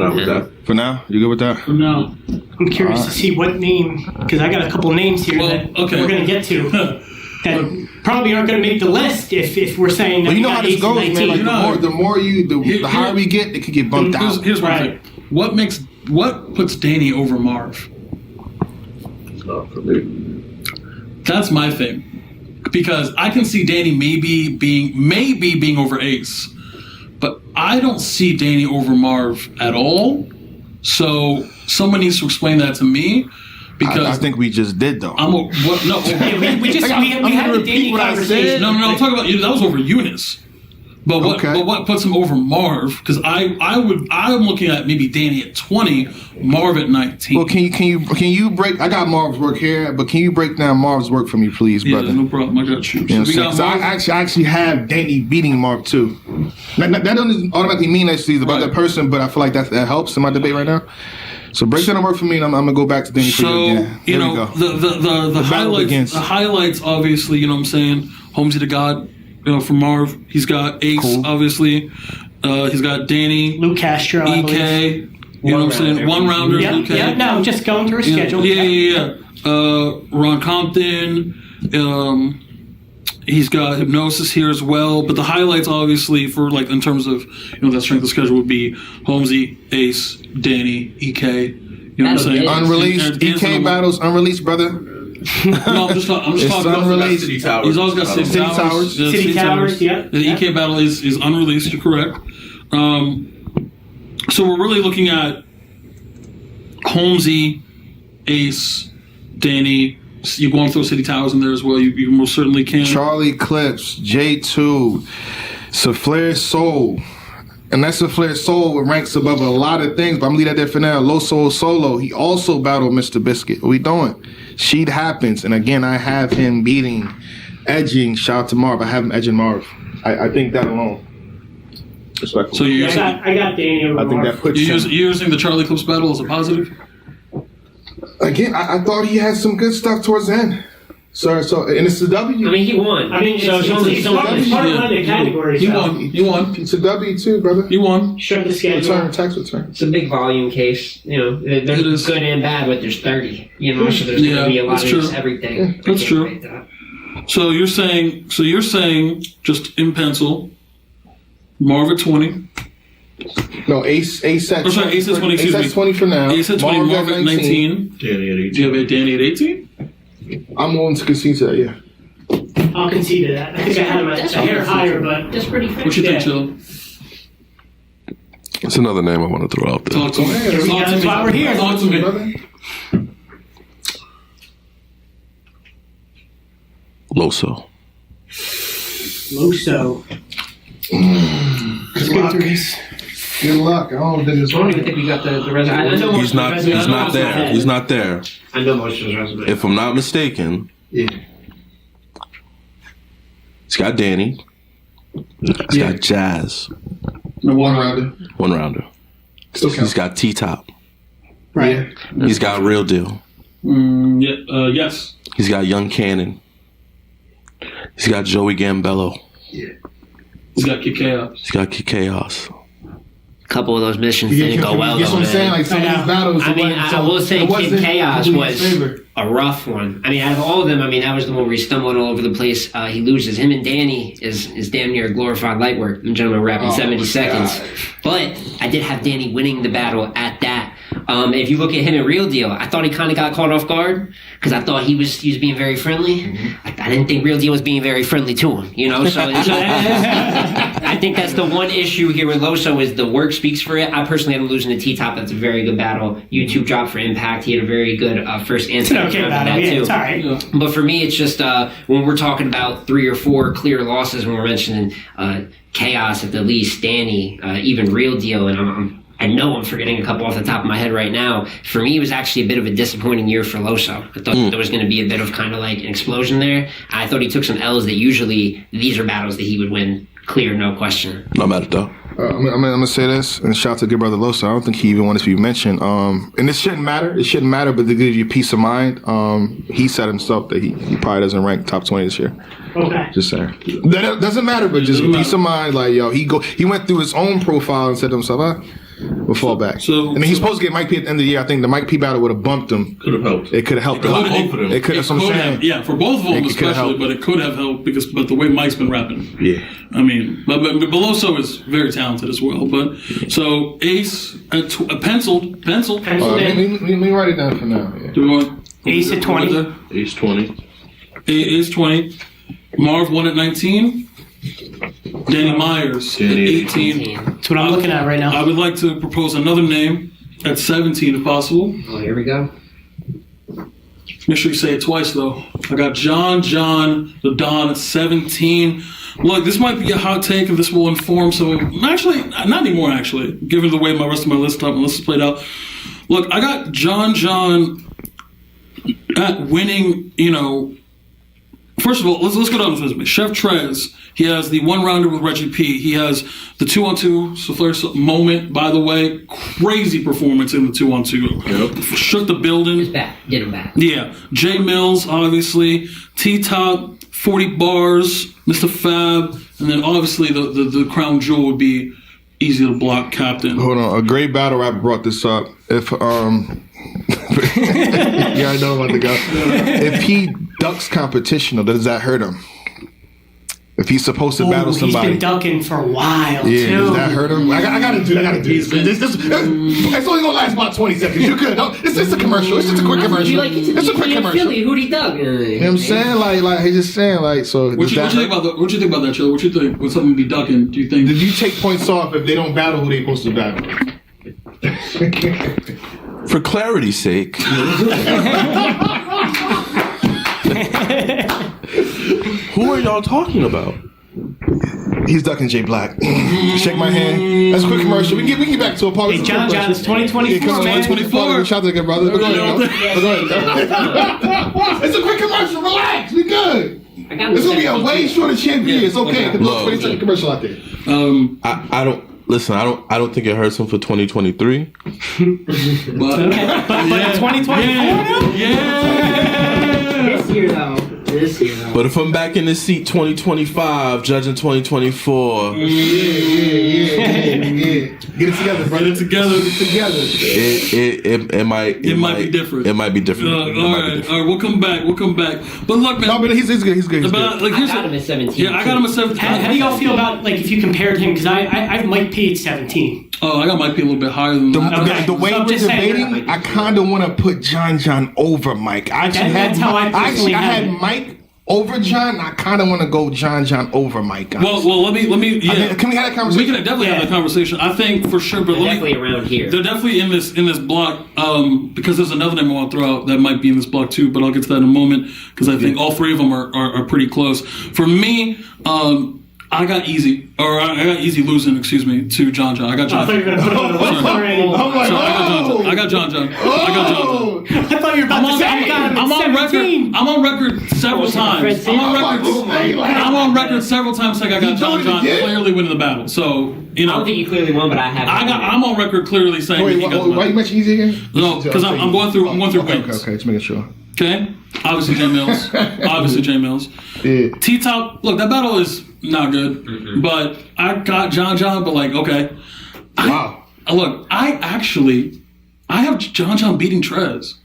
For now, you good with that? For now. I'm curious to see what name, because I got a couple names here that we're going to get to that probably aren't going to make the list if we're saying that. Well, you know how this goes, man. Like the higher we get, it could get bumped out. Here's my thing. What puts Danny over Marv? That's my thing, because I can see Danny maybe being over Ace, but I don't see Danny over Marv at all. So someone needs to explain that to me, because I think we just did though. we had the Danny conversation. No, I'm talking about that was over Eunice. But what puts him over Marv? Because I'm looking at maybe Danny at 20, Marv at 19. Well, can you break? I got Marv's work here, but can you break down Marv's work for me, please, brother? Yeah, no problem. I got you. I actually have Danny beating Marv too. That doesn't automatically mean that he's about that person, but I feel like that helps in my debate right now. So break down the work for me, and I'm gonna go back to Danny for you again. The highlights, obviously, you know what I'm saying? Holmesy the God. For Marv, he's got Ace, obviously. He's got Danny, Luke Castro, EK. You know what I'm saying? One rounders, Luke. Yeah, no, just going through a schedule. Yeah. Ron Compton. He's got Hypnosis here as well. But the highlights, obviously, for in terms of that strength of schedule would be Holmesy, Ace, Danny, EK. You know what I'm saying? Unreleased EK battles, unreleased, brother. No, I'm just talking about City Towers. He's always got City Towers. City Towers, yeah. The EK battle is unreleased, you're correct. So we're really looking at Holmesy, Ace, Danny. You going to throw City Towers in there as well? You most certainly can. Charlie Clips, J2, Saflair Soul. And that Saflair Soul ranks above a lot of things, but I'm leaving that there for now. Low Soul Solo. He also battled Mr. Biscuit. What we doing? Sheet happens. And again, I have him edging. Shout out to Marv. I have him edging Marv. I think that alone. Respectful. So you're using, I got Danny over I think Marv. that puts you're him. using the Charlie Clips battle as a positive? Again, I thought he had some good stuff towards the end. So and it's a W. I mean, he won. I mean, so it's part of one of the categories. He so. won. You won. It's a W too, brother. You won. Sure, the schedule. Tax return. It's a big volume case. You know, there's good and bad, but there's 30. You know, so there's going to be a lot of true. everything. Yeah, that's true. So you're saying just in pencil, Marv at 20. No, Ace at Oh, sorry, Ace at 20. Ace at 20 for now. Ace at 20. Marv at 19. Danny at 18. Do you have Danny at 18? I'm willing to concede to that. Yeah. I'll concede to that. I think I had him a hair higher, but that's pretty fair. What you think, Chill? It's another name I want to throw out there. Talk to me. That's why we're here. Talk to me. Loso. Good luck. I don't think it's I don't even think we got the resume. I know most He's of the not. resume. He's not there. He's not there. I know most of his resume. If I'm not mistaken, yeah. He's got Danny. He's got Jazz. One rounder. One rounder. Still counts. He's got T-Top. Right. He's got Real Deal. Yes. He's got Young Cannon. He's got Joey Gambello. Yeah. He's got Kid Chaos. He's got Kid Chaos. A couple of those missions didn't go well. You get what I'm saying? Like some of these battles. I mean, I will say Kid Chaos was a rough one. I mean, out of all of them, I mean, that was the one where he's stumbling all over the place. He loses. Him and Danny is damn near glorified light work. The gentleman rapping 70 seconds. But I did have Danny winning the battle at that. If you look at him in Real Deal, I thought he kind of got caught off guard because I thought he was being very friendly. I didn't think Real Deal was being very friendly to him, you know. So I think that's the one issue here with Loso is the work speaks for it. I personally had him losing to T-Top. That's a very good battle. YouTube dropped for Impact. He had a very good first and second round of that too. It's all right. But for me, it's just when we're talking about 3 or 4 clear losses, when we're mentioning Chaos at the least, Danny, even Real Deal, and I know I'm forgetting a couple off the top of my head right now. For me, it was actually a bit of a disappointing year for Loso. I thought there was going to be a bit of kind of like an explosion there. I thought he took some L's that usually these are battles that he would win clear, no question. Not mad at that. I'm gonna say this, and shout out to good brother Loso. I don't think he even wanted to be mentioned. And this shouldn't matter. It shouldn't matter, but to give you peace of mind, he said himself that he probably doesn't rank top 20 this year. Okay. Just saying. That doesn't matter, but just peace of mind. Like yo, he went through his own profile and said to himself, we'll fall back. And then he's supposed to get Mike P at the end of the year. I think the Mike P battle would have bumped him. Could have helped. It could have helped. It could have. Yeah, for both of them especially, but it could have helped but the way Mike's been rapping. Yeah. I mean, but Beloso is very talented as well. But so Ace at penciled. Let me write it down for now. Yeah. Do we want Ace at 20? Ace 20. Ace 20. Marv 1 at 19. Danny Myers at 18. That's what I'm looking at right now. I would like to propose another name at 17 if possible. Oh, here we go. Make sure you say it twice though. I got John the Don at 17. Look, this might be a hot take and this will inform some. Actually, not anymore actually, given the way my rest of my list is played out. Look, I got John at winning, you know. First of all, let's go down this resume. Chef Trez, he has the 1-rounder with Reggie P. He has the 2-on-2 Saflair moment, by the way. Crazy performance in the 2-on-2. Yep. Shook the building. It's bad. Did him bad. Yeah. Jay Mills, obviously. T-Top, 40 bars, Mr. Fab, and then obviously the crown jewel would be Easy to Block Captain. Hold on. A great battle rapper brought this up. If yeah, I know about the guy. If he ducks competition, does that hurt him? If he's supposed to battle somebody, he's been ducking for a while. Yeah, too. does that hurt him? I gotta do this. It's only gonna last about 20 seconds. You could. It's just a commercial. It's just a quick commercial. It's a quick commercial. Philly, who'd he dug? You know what I'm saying? Like he's just saying like so. What you think about that? What you think about that, Chill? What you think? When someone be ducking, do you think? Did you take points off if they don't battle who they supposed to battle? For clarity's sake. Who are y'all talking about? He's ducking Jay Black. Shake my hand. That's a quick commercial. We can get back to a part. Hey, John, it's 2024, man. 2024. Shout out to the good brother. Go ahead. It's a quick commercial. Relax. We good. It's gonna be a way shorter champion. It's okay. Look, 20-second commercial out there. I don't listen. I don't think it hurts him for 2023. But 2024. This year though. But if I'm back in the seat 2025, judging 2024, yeah. Get it together, bro. Get it together. It might be different. It might be different. All right. We'll come back. But look, man. No, but he's good. He's good. But, like, I got him at 17. Yeah, I got him at 17. How do y'all feel about, like, if you compared him? Because I have Mike P at 17. Oh, I got Mike P a little bit higher than that. The way we're debating, I kind of want to put John over Mike. I had Mike over John. I kind of want to go John over Mike. Well, let me. Yeah. Can we have that conversation? We can definitely have that conversation. I think for sure, but they're definitely around here. They're definitely in this block. Because there's another name I want to throw out that might be in this block too, but I'll get to that in a moment because I think all three of them are pretty close. For me, I got easy losing, to John. I got John. I thought you were going to put him on the list already. I got John. I thought you were about to say I got him at 17. I'm on record several times. I'm on record several times saying I got John clearly winning the battle. So, I don't think you clearly won, but I have. I'm on record clearly saying he got the battle. Why you mention easy again? No, because I'm going through wins. Okay, just making sure. Okay, obviously J Mills. Yeah. T-Top, look, that battle is not good, but I got John, but like, okay. Wow. I have John beating Trez.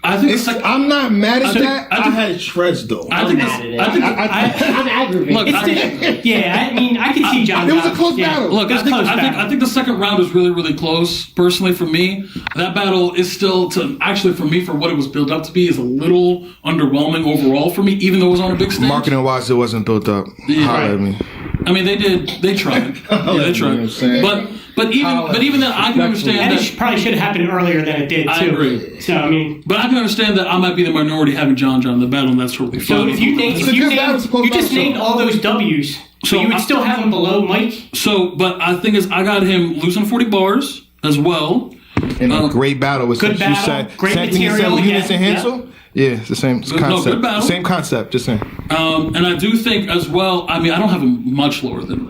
I think I'm not mad at that. I had Trez though. I'm aggravated. Look, I can see John. It was a close battle. Look, I think the second round was really, really close. Personally, for me, that battle is still for me, for what it was built up to be, is a little underwhelming overall for me, even though it was on a big stage. Marketing wise, it wasn't built up. Yeah. I mean, they tried. They tried. But even then, I can understand that. It probably should have happened earlier than it did, too. I agree. So, but I can understand that I might be the minority having John in the battle, and that's totally fine. So, if you just named all those W's, so you would still have him below Mike? So, but I think I got him losing 40 bars as well. In a great battle with good battle, you said, great same material. Thing you said with Eunice and Hansel? Yeah, it's the same concept. Good battle. Same concept, just saying. And I do think as well, I don't have him much lower than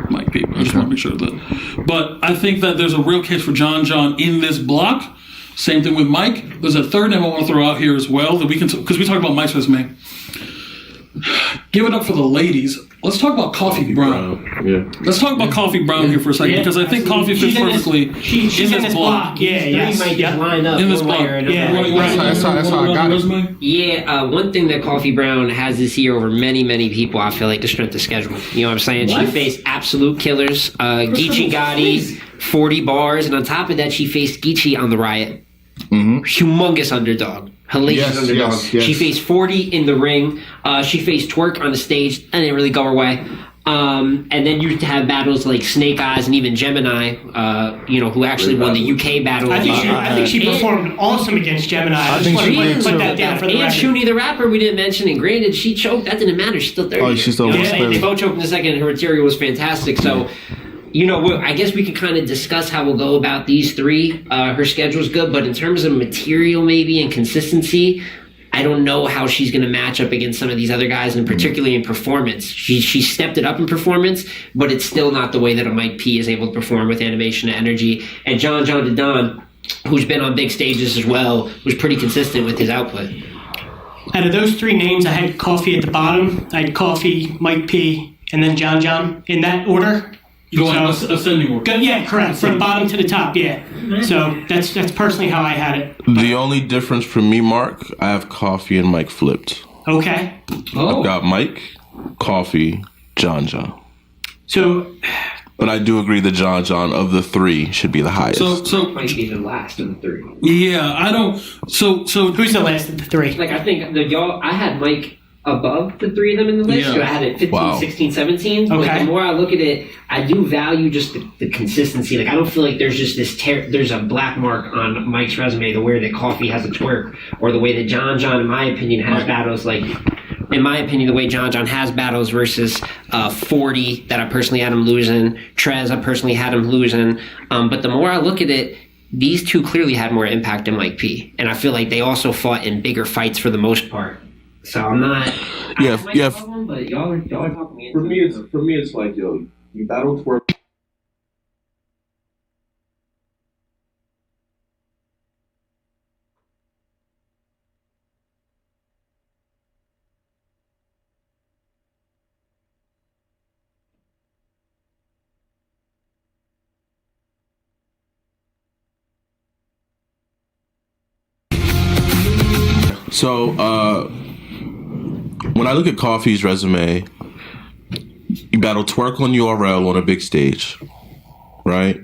Mike P. I just want to make sure of that. But I think that there's a real case for John in this block. Same thing with Mike. There's a third name I want to throw out here as well that we can, because we talked about Mike's resume. Give it up for the ladies. Let's talk about Coffee Brown. Yeah. Let's talk about Coffee Brown here for a second, because I think Coffee fits perfectly she's in this block. Yeah, yes. Might just line up in this block. That's how I got it. Yeah, one thing that Coffee Brown has this year over many, many people, I feel like, the strength of schedule. You know what I'm saying? What? She faced absolute killers. Geechee Gotti, 40 bars, and on top of that, she faced Geechee on the Riot. Mm-hmm. Humongous underdog. Hellacious underdog. Yes. She faced 40 in the ring. She faced Twerk on the stage. That didn't really go her way. And then you have battles like Snake Eyes and even Gemini, who actually won the UK battle. I think she performed awesome against Gemini. I just want to put that down for the record. And Shuni the rapper, we didn't mention, and granted, she choked. That didn't matter. She's still 30. Oh, she's still They both choked in the second, and her material was fantastic. So, I guess we can kind of discuss how we'll go about these three. Her schedule's good, but in terms of material maybe and consistency, I don't know how she's going to match up against some of these other guys, and particularly in performance. She stepped it up in performance, but it's still not the way that a Mike P is able to perform with animation and energy. And John Don, who's been on big stages as well, was pretty consistent with his output. Out of those three names, I had Coffee at the bottom. I had Coffee, Mike P, and then John in that order. You want ascending order? Yeah, correct. From bottom to the top, yeah. So that's personally how I had it. The only difference for me, Mark, I have Coffee and Mike flipped. Okay. I've got Mike, Coffee, John. So... But I do agree that John of the three should be the highest. So might be the last of the three. Yeah, I don't... So who's the last of the three? Like, I think I had Mike above the three of them in the list. Yeah. So I had it 15, 16, 17. Okay. But the more I look at it, I do value just the consistency. Like, I don't feel like there's just there's a black mark on Mike's resume, the way that Coffee has a twerk, or the way that John, in my opinion, has battles. Like, in my opinion, the way John has battles versus 40 that I personally had him losing, Trez, I personally had him losing. But the more I look at it, these two clearly had more impact than Mike P. And I feel like they also fought in bigger fights for the most part. So I'm not. Yeah. Them, but y'all are talking me into For me, it's like, yo, you battle twerk. So, when I look at Coffee's resume, you battle Twerk on URL on a big stage, right?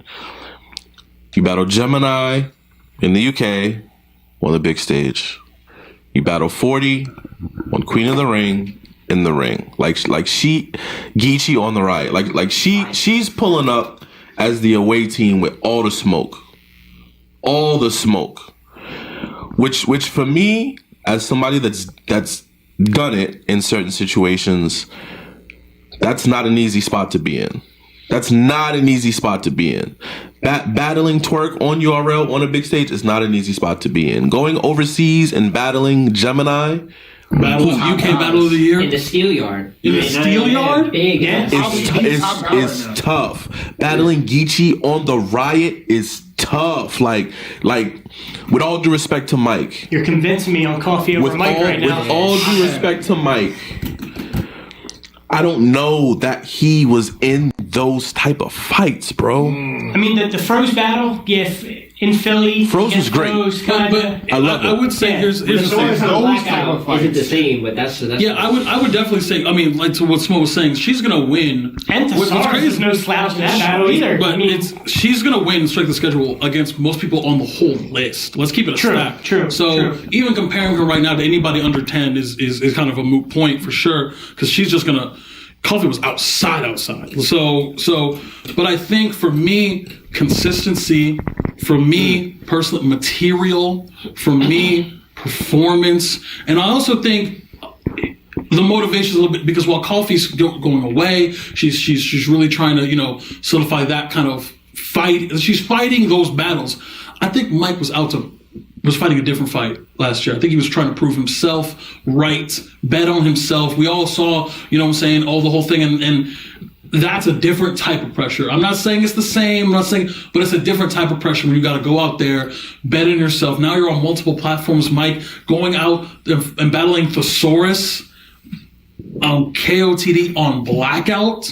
You battle Gemini in the UK on the big stage. You battle 40 on Queen of the Ring in the ring. Like she, Geechee on the riot. Like she's pulling up as the away team with all the smoke. All the smoke. Which for me, as somebody that's done it in certain situations, that's not an easy spot to be in. That's not an easy spot to be in. Battling Twerk on URL on a big stage is not an easy spot to be in. Going overseas and battling Gemini, UK Battle of the Year in the Steel Yard. In the Steel Yard, big. is tough. Battling Geechee on the riot is tough. Like, with all due respect to Mike, You're convincing me on Coffee over Mike right now. With all due respect to Mike, I don't know that he was in those type of fights, bro. I mean, the Froze battle, in Philly. Froze was great. But I love it. I would say here's the thing. Isn't the same, but that's yeah. I would definitely say. I mean, like to what Smo was saying, she's gonna win. And What's crazy is no slouch in that battle either. But she's gonna win strike the schedule against most people on the whole list. Let's keep it a stack. True. Even comparing her right now to anybody under 10 is kind of a moot point for sure, because she's just gonna. Coffee was outside. So, but I think for me, consistency, for me, personal material, for me, performance, and I also think the motivation is a little bit, because while Coffee's going away, she's really trying to solidify that kind of fight. She's fighting those battles. I think Mike was fighting a different fight last year. I think he was trying to prove himself right, bet on himself. We all saw, all the whole thing, and that's a different type of pressure. I'm not saying it's the same, but it's a different type of pressure when you got to go out there, bet on yourself. Now you're on multiple platforms, Mike, going out and battling Thesaurus on KOTD on Blackout.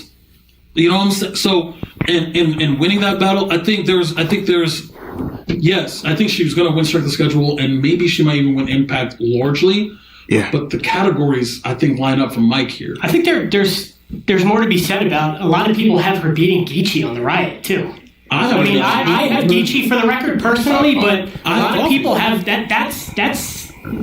You know what I'm saying? So, and winning that battle, I think yes, I think she was going to win strike the schedule, and maybe she might even win Impact largely. Yeah. But the categories, I think, line up for Mike here. I think there's more to be said about. A lot of people have her beating Geechee on the riot too. I have Geechee for the record personally, but a lot of people have that. That's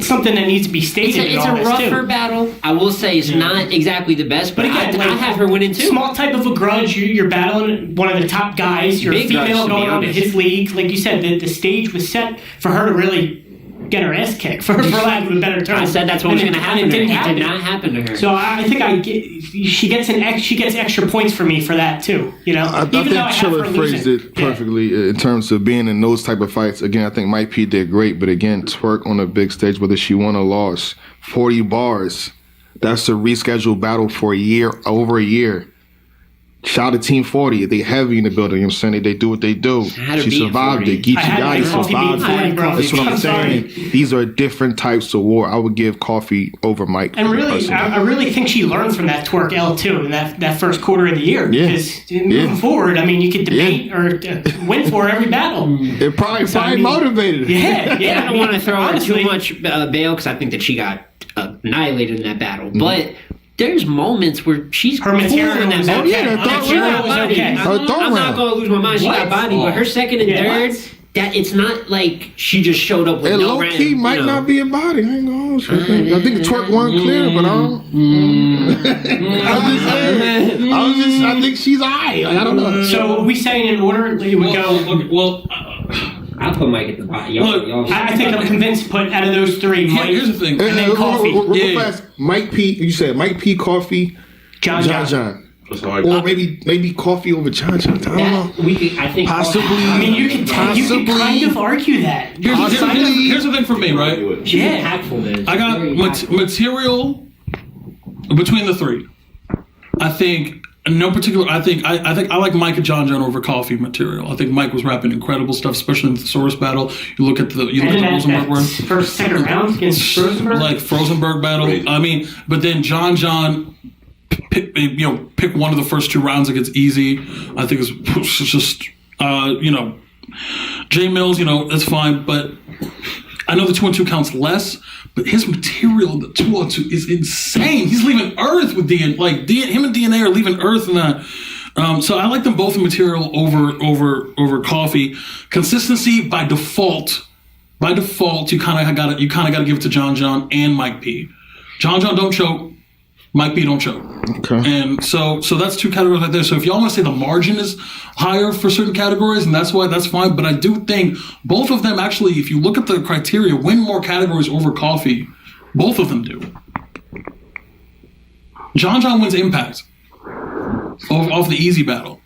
something that needs to be stated. It's a rougher battle. I will say it's not exactly the best, but again, I have her winning too. Small type of a grudge. You're battling one of the top guys. You're a female going on to his league. Like you said, the stage was set for her to really get her ass kicked, for lack of a better term. I said that's what was going to happen to her. It did not happen to her. So I think she gets extra points for me for that too. I think Chilla phrased it perfectly in terms of being in those type of fights. Again, I think Mike P did great, but again, Twerk on a big stage, whether she won or lost, 40 bars. That's a rescheduled battle for over a year. Shout out to Team 40. They heavy in the building. You know what I'm saying? They do what they do. She survived it. Geechee Gotti survived it. That's what I'm saying. These are different types of war. I would give Coffee over Mike. And really, I really think she learned from that Twerk L2 in that first quarter of the year. Because moving forward, I mean, you could debate or win for every battle. It probably motivated her. Yeah. I don't want to throw her too much bail, because I think that she got annihilated in that battle. But there's moments where she's her material in that battle. I'm not going to lose my mind. She got body, but her second and third, that it's not like she just showed up with And no low random, key might not be a body. I ain't gonna hold you. I think the twerk wasn't clear, but I don't. I'm just saying. I think she's alright. Like, I don't know. So are we saying in order? We go. Well, I'll put Mike at the bottom. I think I'm convinced. Put out of those three, Mike, here's the thing. and then Coffee. Real fast. Mike P. You said Mike P. Coffee. John. Or maybe Coffee over John. I don't know. I think possibly. I mean, you could kind of argue that. Here's the thing for me, right? Yeah. I got material between the three. I think no particular. I think I like Mike and John over Coffee material. I think Mike was rapping incredible stuff, especially in the Thesaurus battle. You look at the Rosenberg one. First, second round against Rosenberg. Like Rosenberg battle. Right. I mean, but then John. Pick one of the first 2 rounds against Easy. I think it's just J Mills. That's fine, but I know the 2-on-2 counts less. But his material in the 2-on-2 is insane. He's leaving Earth with DNA. Him and DNA are leaving Earth in that. So I like them both in material over Coffee. Consistency by default. You kind of got to give it to John and Mike P. John don't choke. Mike P don't choke. Okay. And so that's 2 categories right there. So if y'all want to say the margin is higher for certain categories, and that's fine. But I do think both of them actually, if you look at the criteria, win more categories over Coffee. Both of them do. John wins Impact off the Easy battle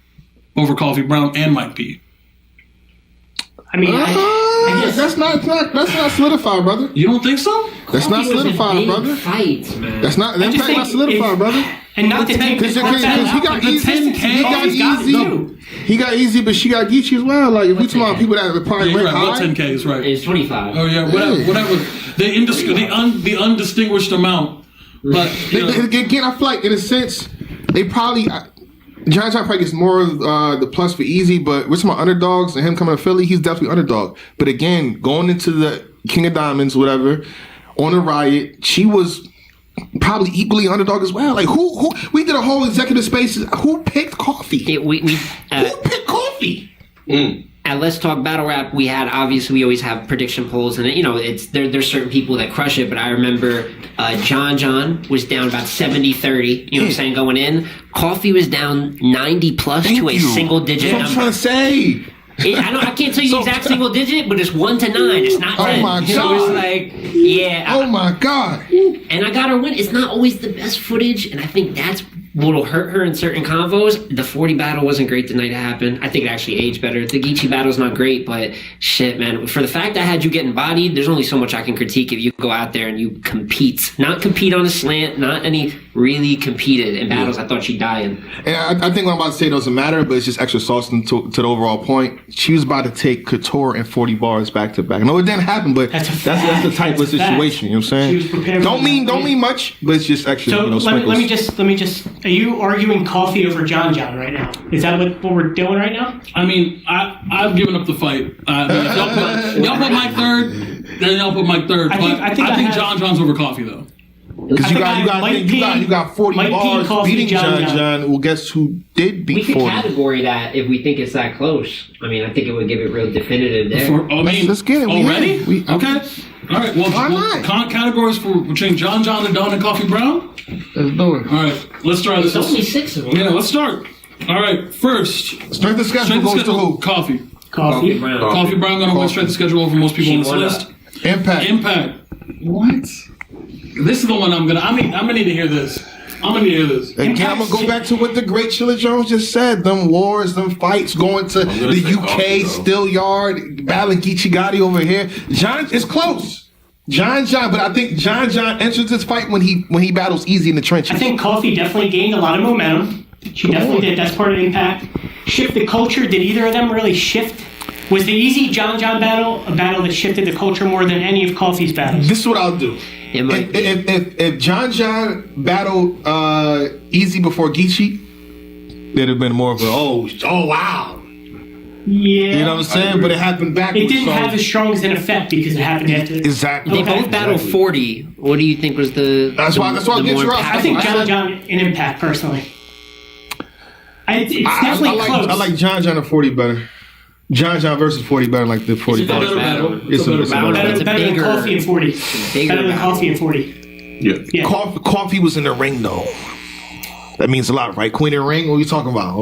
over Coffee Brown and Mike P. I mean, I guess that's not solidified, brother. You don't think so? That's not solidified, brother. Fight, man. That's not solidified, brother. And not to take because he got easy. He got easy, but she got Geechee as well. Like if we talking about people that are probably ranked high, 10K is right. It's 25. Oh yeah, whatever. The undistinguished amount. But again, I feel like in a sense they probably. John probably gets more of the plus for Easy, but we're talking about underdogs and him coming to Philly, he's definitely underdog. But again, going into the King of Diamonds, whatever, on the Riot, she was probably equally underdog as well. Like who we did a whole executive spaces. Who picked Coffee? Who picked Coffee? At Let's Talk Battle Rap, we always have prediction polls, and there's certain people that crush it. But I remember John was down about 70-30. You know what I'm saying? Going in, Coffee was down 90 plus to a single digit. That's what I'm trying to say. I can't tell you the exact single digit, but it's 1 to 9. It's not 10. Oh my god! So it's like, yeah. Oh my god! And I got her win. It's not always the best footage, and I think that's what'll hurt her in certain convos. The 40 battle wasn't great the night it happened. I think it actually aged better. The Geechee battle's not great, but shit, man. For the fact I had you getting bodied, there's only so much I can critique if you go out there and you compete. Not compete on a slant, not any really competed in battles I thought she'd die in. And I think what I'm about to say doesn't matter, but it's just extra sauce to the overall point. She was about to take Couture and 40 bars back to back. No, it didn't happen, but that's the type of situation. You know what I'm saying? Don't mean much, but it's just extra. So let me just. Are you arguing Coffee over John right now? Is that what we're doing right now? I mean, I've given up the fight. Y'all put Mike third, then y'all put Mike third. I think John's over Coffee though. Because you got 40 bars beating John. Well, guess who did beat 40? We could category that if we think it's that close. I mean, I think it would give it real definitive there. Let's get it. Already? Okay. All right. Well, categories between John and Don and Coffee Brown? Let's do it. All right. Let's try this. There's only 6 of them. Yeah, let's start. All right. First. Strength of schedule goes to who? Coffee Brown. Coffee Brown going to win strength of schedule over most people on this list. Impact. What? This is the one I'm gonna need to hear this. Again, I'm gonna go back to what the great Chilla Jones just said. Them wars, them fights, going to the UK, Still Yard, battling Geechee Gotti over here. John is close. John, but I think John enters this fight when he battles Easy in the trenches. I think Coffee definitely gained a lot of momentum. She definitely did. That's part of the Impact. Shift the culture. Did either of them really shift? Was the Easy John battle a battle that shifted the culture more than any of Coffee's battles? This is what I'll do. If John battled Easy before Geechee, there'd have been more of a oh wow. Yeah. You know what I'm saying? But it happened backwards. It didn't have as strong as an effect because it happened after. Exactly. They both battled 40. What do you think was the That's why I'll get you up. I think John in Impact personally. It's definitely close. I like John at 40 better. John versus 40 better like the 40 It's a better battle. It's a better battle. Better than Coffee and 40. Better than Coffee and 40. Yeah. Coffee was in the ring though. That means a lot, right? Queen of the Ring? What are you talking about?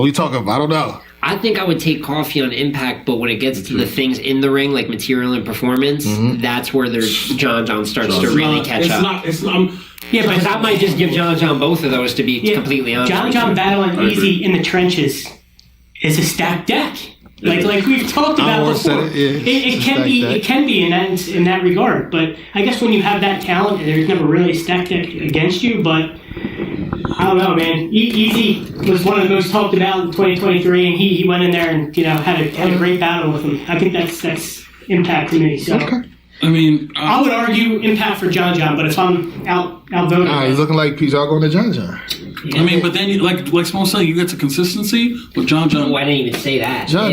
I don't know. I think I would take Coffee on Impact, but when it gets to the things in the ring, like material and performance, that's where John starts to really catch up. Yeah, but that might just give John both of those, to be completely honest. John battling Easy in the trenches is a stacked deck. Like we've talked about before. It can be in that regard. But I guess when you have that talent, there's never really a stacked deck against you. But I don't know, man. Easy was one of the most talked about in 2023, and he went in there and had a great battle with him. I think that's Impact to me. So. Okay. I mean, I would argue Impact for John, but if I'm outvoted, he's looking like he's all going to John. I mean, but then like Small saying, you get to consistency with John. Oh, I didn't even say that. John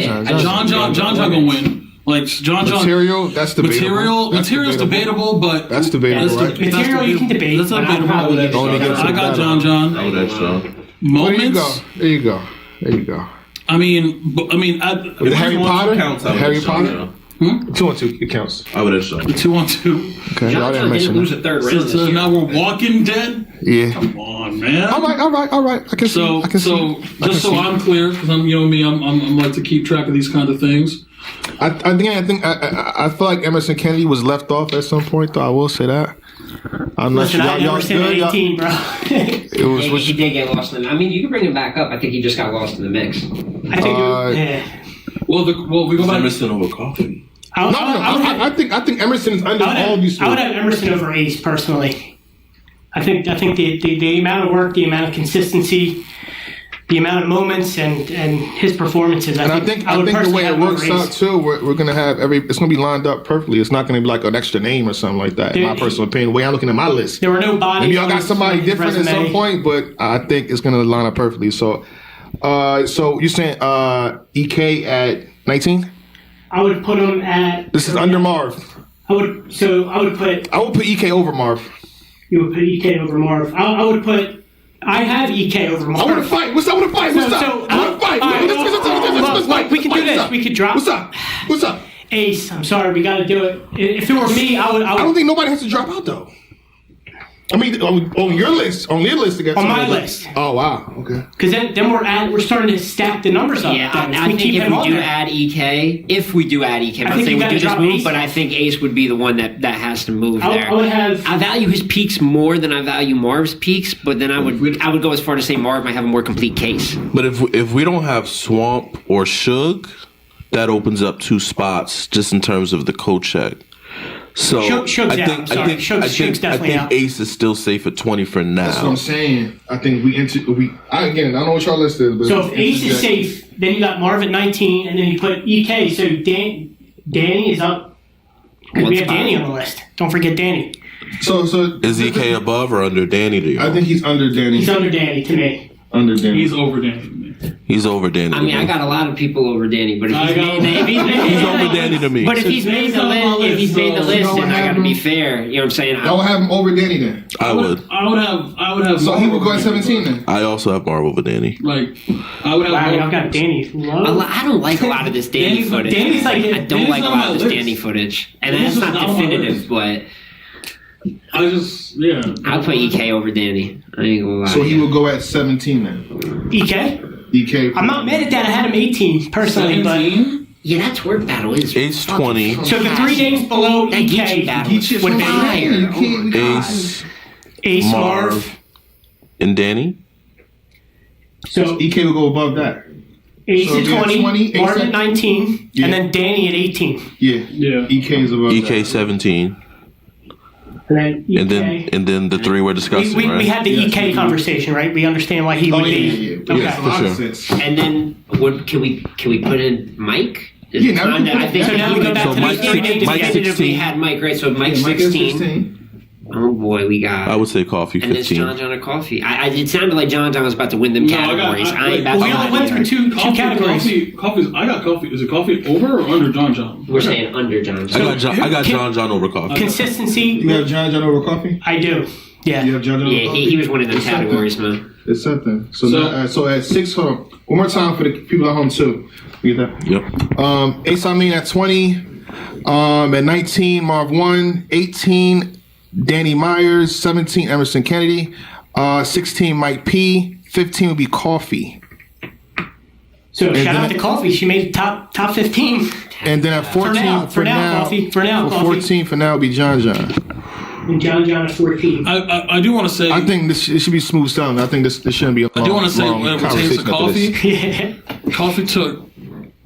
gonna win. Like John. Material, that's debatable. Material's debatable, but that's debatable, right? Material you can debate. That's debatable. I got John. I would edge John. Moments. There you go. I mean, with Harry Potter. Harry Potter. 2-on-2, it counts. I would edge John. The 2-on-2. Okay, John didn't lose a third round. So now we're Walking Dead. Yeah. Come on, man. All right. I can see. I'm clear, because I'm me. I'm like to keep track of these kind of things. I feel like Emerson Kennedy was left off at some point, though. I will say that. I'm not sure. Emerson 18, bro. He did get lost in. I mean, you can bring him back up. I think he just got lost in the mix. I think. Well, we go back. Emerson over Coffee. I think Emerson is under all these. I would have Emerson over Ace personally. I think the amount of work, the amount of consistency, the amount of moments, and his performances. I think the way it works out too, we're gonna have it's gonna be lined up perfectly. It's not gonna be like an extra name or something like that. In my personal opinion, the way I'm looking at my list, there were no bodies. Maybe y'all got somebody different at some point, but I think it's gonna line up perfectly. So you're saying EK at 19? I would put him at. This is under Marv. I would put EK over Marv. You would put EK over Marv. I would put. I have EK over Marv. I want to fight. What's up? I want to fight. I want to fight. Let's fight. We can do this. We could drop. What's up? Ace. I'm sorry. We got to do it. If it were me, I would. I don't think nobody has to drop out though. I mean, on your list, again. On my list. Oh wow, okay. Because then we're starting to stack the numbers up. Yeah, I think if we do add EK, I'm not saying we do this move, but I think Ace would be the one that has to move there. I value his peaks more than I value Marv's peaks, but then I would go as far to say Marv might have a more complete case. But if we don't have Swamp or Suge, that opens up 2 spots just in terms of the code check. So I think Ace is still safe at 20 for now. That's what I'm saying. I think I don't know what y'all list is. But so if Ace is safe, then you got Marv at 19, and then you put EK. So Danny is up. Because we have Danny on the list. Don't forget Danny. So is EK above or under Danny to you? I think he's under Danny. He's under Danny to me. Under Danny. He's over Danny. He's over Danny. I mean, I got a lot of people over Danny, but if he's over Danny to me. But if he's made the list, then I got to be fair. You know what I'm saying? I would have him over Danny then. I would have. So he would go at 17 then. I also have Marv over Danny. Like I would have. Wow, y'all got Danny low. I don't like a lot of this Danny footage. Danny's like I don't like a lot of this Danny footage, and that's not definitive, but. I'll put EK over Danny. I ain't gonna lie. So he will go at 17 then. EK? EK. I'm not mad at that. I had him 18 personally, 17? But yeah, that's where battle is. Ace 20. So the 3 names below EK would be higher. Ace, Marv, and Danny. So EK will go above that. Ace at 20, Marv at 19, and then Danny at 18. Yeah. EK is above EK 17. And then the 3 we're discussing. We had the right? EK conversation, right? We understand why he would be. Yeah. Okay. For sure. And then can we put in Mike? Yeah, I think so. Now we go back to the 3 names. Mike 16. had Mike, right? So Mike's 16. Oh boy, we got. I would say Coffee 15. And it's John or Coffee. It sounded like John was about to win them categories. We only went through two categories. I got Coffee. Is it Coffee over or under John? We're saying under John. I got John over Coffee. Consistency. You have John over Coffee? I do. Yeah. You have John over Coffee? He was one of the categories, man. It's something. So at 6, hold on. One more time for the people at home too. You get that? Yep. Ace Amin at 20. At 19, Marv 1. 18, Danny Myers. 17, Emerson Kennedy. 16, Mike P. 15 would be Coffee. So shout out to Coffee. She made top 15. And then at 14, For now, Coffee. 14 for now would be John John. And John at 14. I do want to say. I think this it should be smooth sailing. I think this shouldn't be a long, I do want to say long when it pertains to conversation after Coffee. Coffee took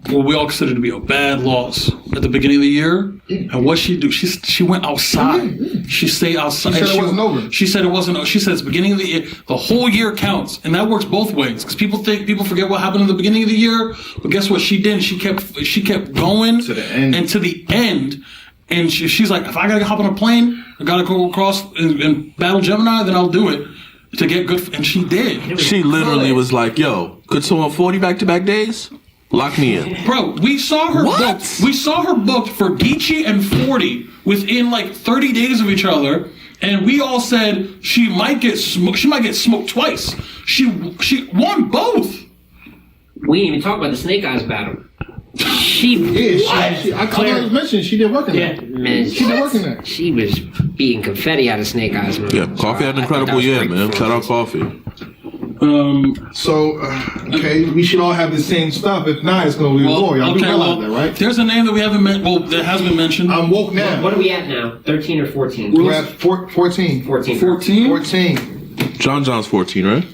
what we all consider to be a bad loss at the beginning of the year. And what she do? She went outside. She stayed outside. She said it wasn't over. She said it wasn't. She said it's the beginning of the year. The whole year counts, and that works both ways. Because people forget what happened in the beginning of the year. But guess what? She didn't. She kept going to the end. And to the end. And she's like, if I gotta hop on a plane, I gotta go across and battle Gemini, then I'll do it to get good. And she did. She literally was like, "Yo, could someone 40 back-to-back days? Lock me in." Bro, we saw her booked. We saw her booked for Geechee and 40 within like 30 days of each other, and we all said she might get smoked. She might get smoked twice. She won both. We didn't even talk about the Snake Eyes battle. I was mentioning she did work in that. Man, she did work in that. She was beating confetti out of Snake Eyes, man. Yeah, Coffee had an incredible year, man. Shout out Coffee. Okay, we should all have the same stuff. If not, it's going to be war. Y'all do realize that, right? There's a name that we haven't mentioned. Well, that has been mentioned. I'm woke now. What are we at now? 13 or 14? We're at 14. 14? John John's 14, right?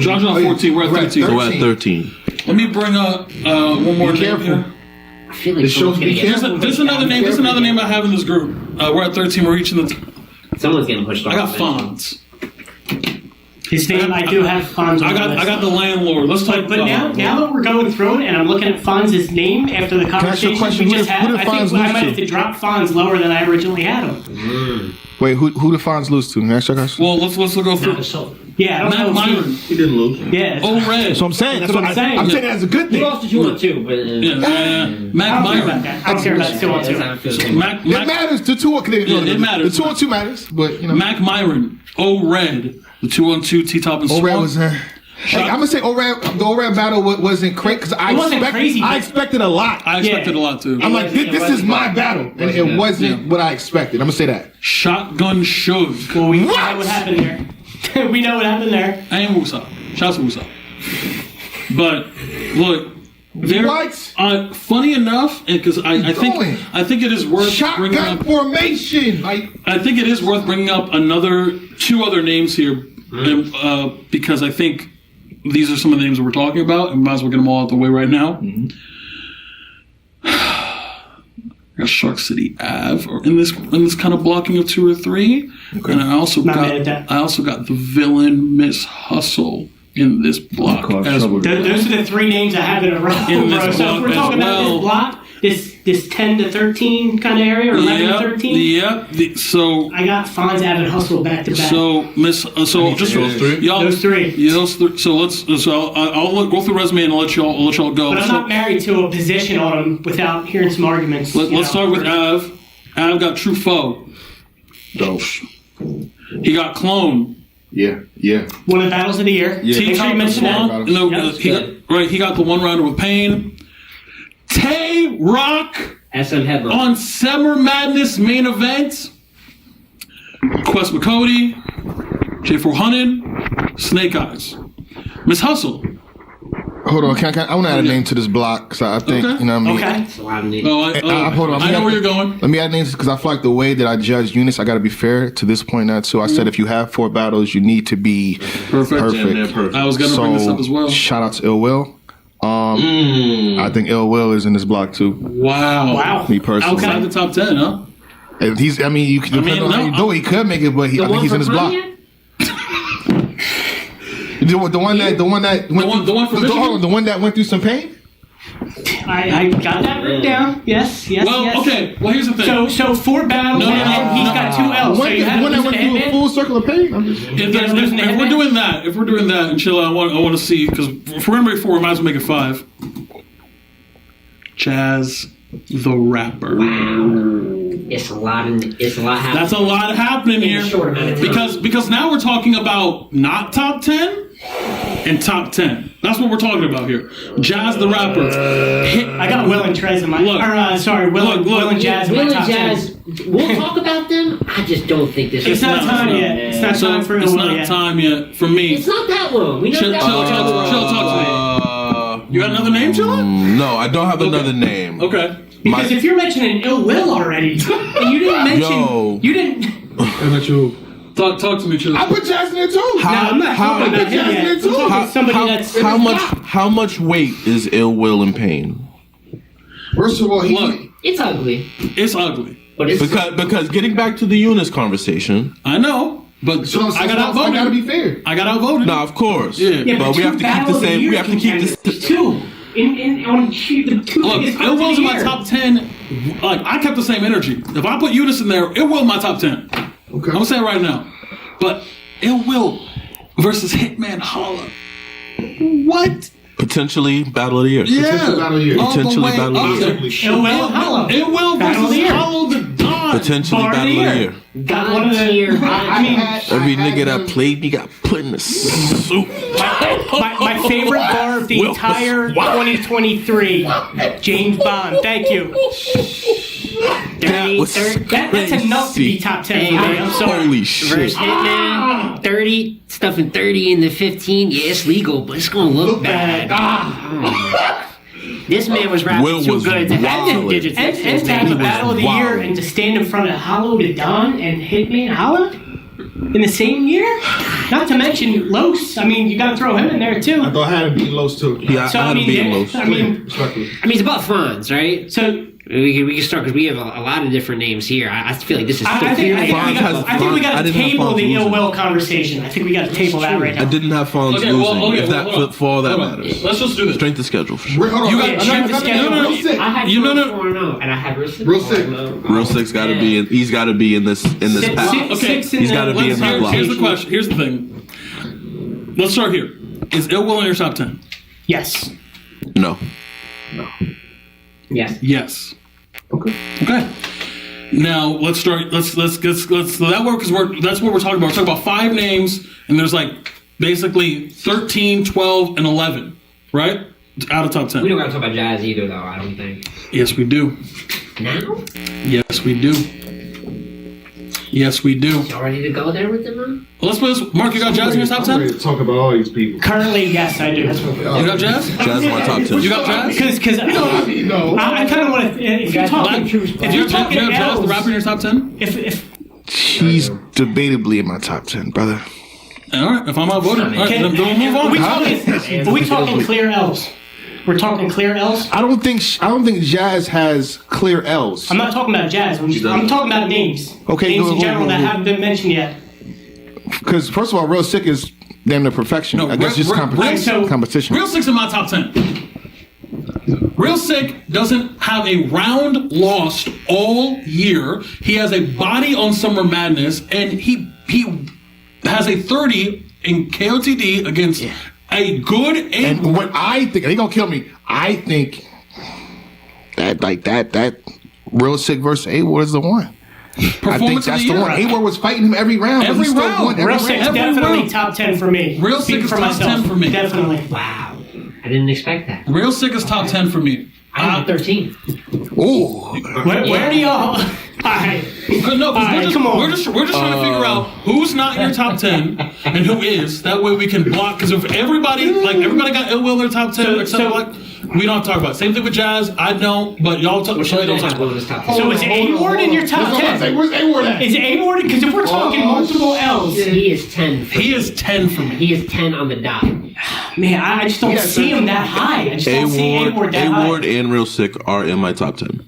John John's 14. We're at 13. So we're at 13. Let me bring up one more name here. I feel like There's another name. There's another name I have in this group. We're at 13. We're reaching the. Someone's getting pushed off. I got Fonz. His name, I do have Fonz. I got the landlord. Let's talk. But now that we're going through it, and I'm looking at Fonz's name after the conversation we just had, I think I might have to drop Fonz lower than I originally had him. Wait, who did Fonz lose to? Next guys. Well, let's go through. Yeah, I don't know. Mac Myron. He didn't lose. Yeah. Red. That's what I'm saying. That's what I'm saying. I'm saying that as a good thing. He lost to 2-2, but Mac Myron. I don't care about 2-2. It matters. The 2-2. It matters. The 2-2 matters, but you know. Mac Myron. Red. The 2-on-2 T-Top and Swamp. Red was. I'm gonna say the O-Red battle wasn't crazy because I expected a lot. I expected a lot too. I'm like, this is my battle, and it wasn't what I expected. I'm gonna say that. Shotgun Suge. Well, we know what happened there. We know what happened there. And Wusa. Shouts to Wusa. But look, funny enough, because I think it is worth bringing up formation. I think it is worth bringing up two other names here, because I think these are some of the names that we're talking about, and might as well get them all out the way right now. I got Shark City Ave, or in this kind of blocking of 2 or 3, and I also got the villain Miss Hustle in this block. Those are the 3 names I have in a row. Bro. So if we're talking about this block, this 10 to 13 kind of area, or 11 to 13. Yep. So I got Fonz, Avid, Hustle back to back. So just those 3. Those 3. Yeah, those 3. So I'll go through resume and I'll let y'all go. But I'm not married to a position on them without hearing some arguments. Let's start with Av. Av got True Foe. Dope. He got Clone. Yeah. One of the battles of the year. Yeah. T-Top and Swamp. He got the one rounder with Pain. Tay Rock on Summer Madness main event. Quest McCody, J400, Snake Eyes, Miss Hustle. Hold on, I want to add a name to this block because I think you know what I mean. Hold on, I know where you're going. Let me add names because I feel like the way that I judge units, I got to be fair to this point now too. I said if you have 4 battles, you need to be perfect. I was gonna bring this up as well. Shout out to Ill Will. I think Ill Will is in this block too. Wow. Me personally. Outside the top 10, huh? If he's, I mean, depending on how you do it, he could make it, but I think he's in this block. The one that went through some pain. I got that written down. Yes. Well, okay. Well, here's the thing. So 4 battles, and he's got 2 L's. The one that went through a full circle of pain. If we're doing that, and chill, I want to see, because if we're gonna make 4, we might as well make it 5. Jazz the Rapper. It's a lot happening. That's a lot happening here. Because now we're talking about not top 10 and top 10. That's what we're talking about here. Jazz the rapper. I got Will and Trez in my... Will and Jazz in my top 10. We'll talk about them. I just don't think this It's not time yet. It's not time for It's Will not yet. time yet for me. It's not that long. We know Chill, that talk to me. You got another name, Chilla? No, I don't have another name. Okay. Because if you're mentioning Ill Will already, and you didn't mention... Yo. You didn't... Talk to me, Chilla. I put Jazz in there too. I'm not talking about him yet. I'm talking somebody that's... How much weight is Ill Will in Pain? First of all, it's ugly. It's ugly. But it's because getting back to the Eunice conversation. I know, but So I got outvoted. I gotta be fair. I got outvoted. No, of course. Yeah. But we have to keep the same. We have to keep this. Two. On the two Look, biggest Ill parts of Will's the in my year. top 10. Like, I kept the same energy. If I put Eunice in there, Ill Will in my top 10. Okay. I'm saying right now. But Ill Will versus Hitman Holla. What? Potentially Battle of the Year. Potential Battle of the Year. Potentially All the way Battle of the up Year. there. Ill Will Hollow. Ill Will Battle of the versus Year. Hollow the Don. Potentially Bar of Battle the of the Year. Year. Got one of the... I mean... Every nigga that played me got put in the soup. My favorite bar of the entire 2023, James Bond. Thank you. That's enough to be top 10 for me. I'm sorry. Holy shit. Versus Hitman, 30, stuffing 30 in the 15. Yeah, it's legal, but it's gonna look bad. This man was rapping Will too was good to have two wildin'. digits. And to have the Battle of the Year and to stand in front of Hollow to Don and Hitman Holla in the same year? Not to mention Los. I mean, you gotta throw him in there too. I thought I had to beat Los too. Yeah, So, I had to beat Los. I mean, it's about Fonz, right? So we can start because we have a lot of different names here. I feel like this is still I think we I got to didn't have table Fonz the ill losing. will conversation. I think we got to table that right now. I didn't have Fonz Okay, losing. well, okay, if that hold on. for all that Hold on. matters. Let's just do this. Strength of schedule for sure. Hold on. You got- Check the schedule. Real sick. I had You know, no. 4-0, and I had Real Sick. Real sick. Real Six got to be in. He's got to be in this pack. Six in He's the- got to be in that block. Here's the question. Here's the thing. Let's start here. Is Ill Will in your top 10? Yes. No. Yes. Yes. Okay. Now let's start. Let's so that work is that's what we're talking about. We're talking about 5 names, and there's like basically 13, 12, and 11, right? Out of top 10. We don't got to talk about Jazz either, though. I don't think. Yes, we do. Now? Yes, we do. Yes, we do. Y'all ready to go there with them, man? Well, let's put this. Mark, you got Jazz in your top I'm 10? ready to talk about all these people. Currently, yes, I do. You got Jazz? Jazz in my top 10. You got Jazz? Because No. I kind of want to. If you're talking, You have Jazz, the rapper in your top 10? if She's debatably in my top 10, brother. All right, if I'm outvoted, all right, then we'll move on. are we talking clear L's? We're talking clear L's. I don't think Jazz has clear L's. I'm not talking about Jazz. I'm talking about names. Okay, names go, in go, general go, that go. haven't been mentioned yet. Because first of all, Real Sick is damn near perfection. I guess just competition. Real Sick's in my top 10. Real Sick doesn't have a round lost all year. He has a body on Summer Madness, and he has a 30 in KOTD against a good And what I think, they gonna kill me. I think that Real Sick versus A-Ward is the one. I think Performance of that's the the year. one. A-Ward was fighting him every round. but Every he still round. won every Real round. Sick's Every definitely round. top 10 for me. Real Speak Sick is for top myself. 10 for me. Definitely. Wow. I didn't expect that. Real Sick is top 10 for me. I have 13. Ooh. Where do y'all? Alright. No, All right, come on. we're just trying to figure out who's not in your top 10 and who is. That way we can block. Because if everybody got Ill Will in their top 10, except we don't have to talk about it. Same thing with Jazz. I don't, but y'all don't talk about it. So is A-Ward in your top 10? Where's A-Ward at? Is A-Ward? Because if we're talking multiple L's, He is 10. He is 10 for me. He is 10 on the dot. man, I just don't see him that high. I just don't see A-Ward that A-Ward high. and Real Sick are in my top 10.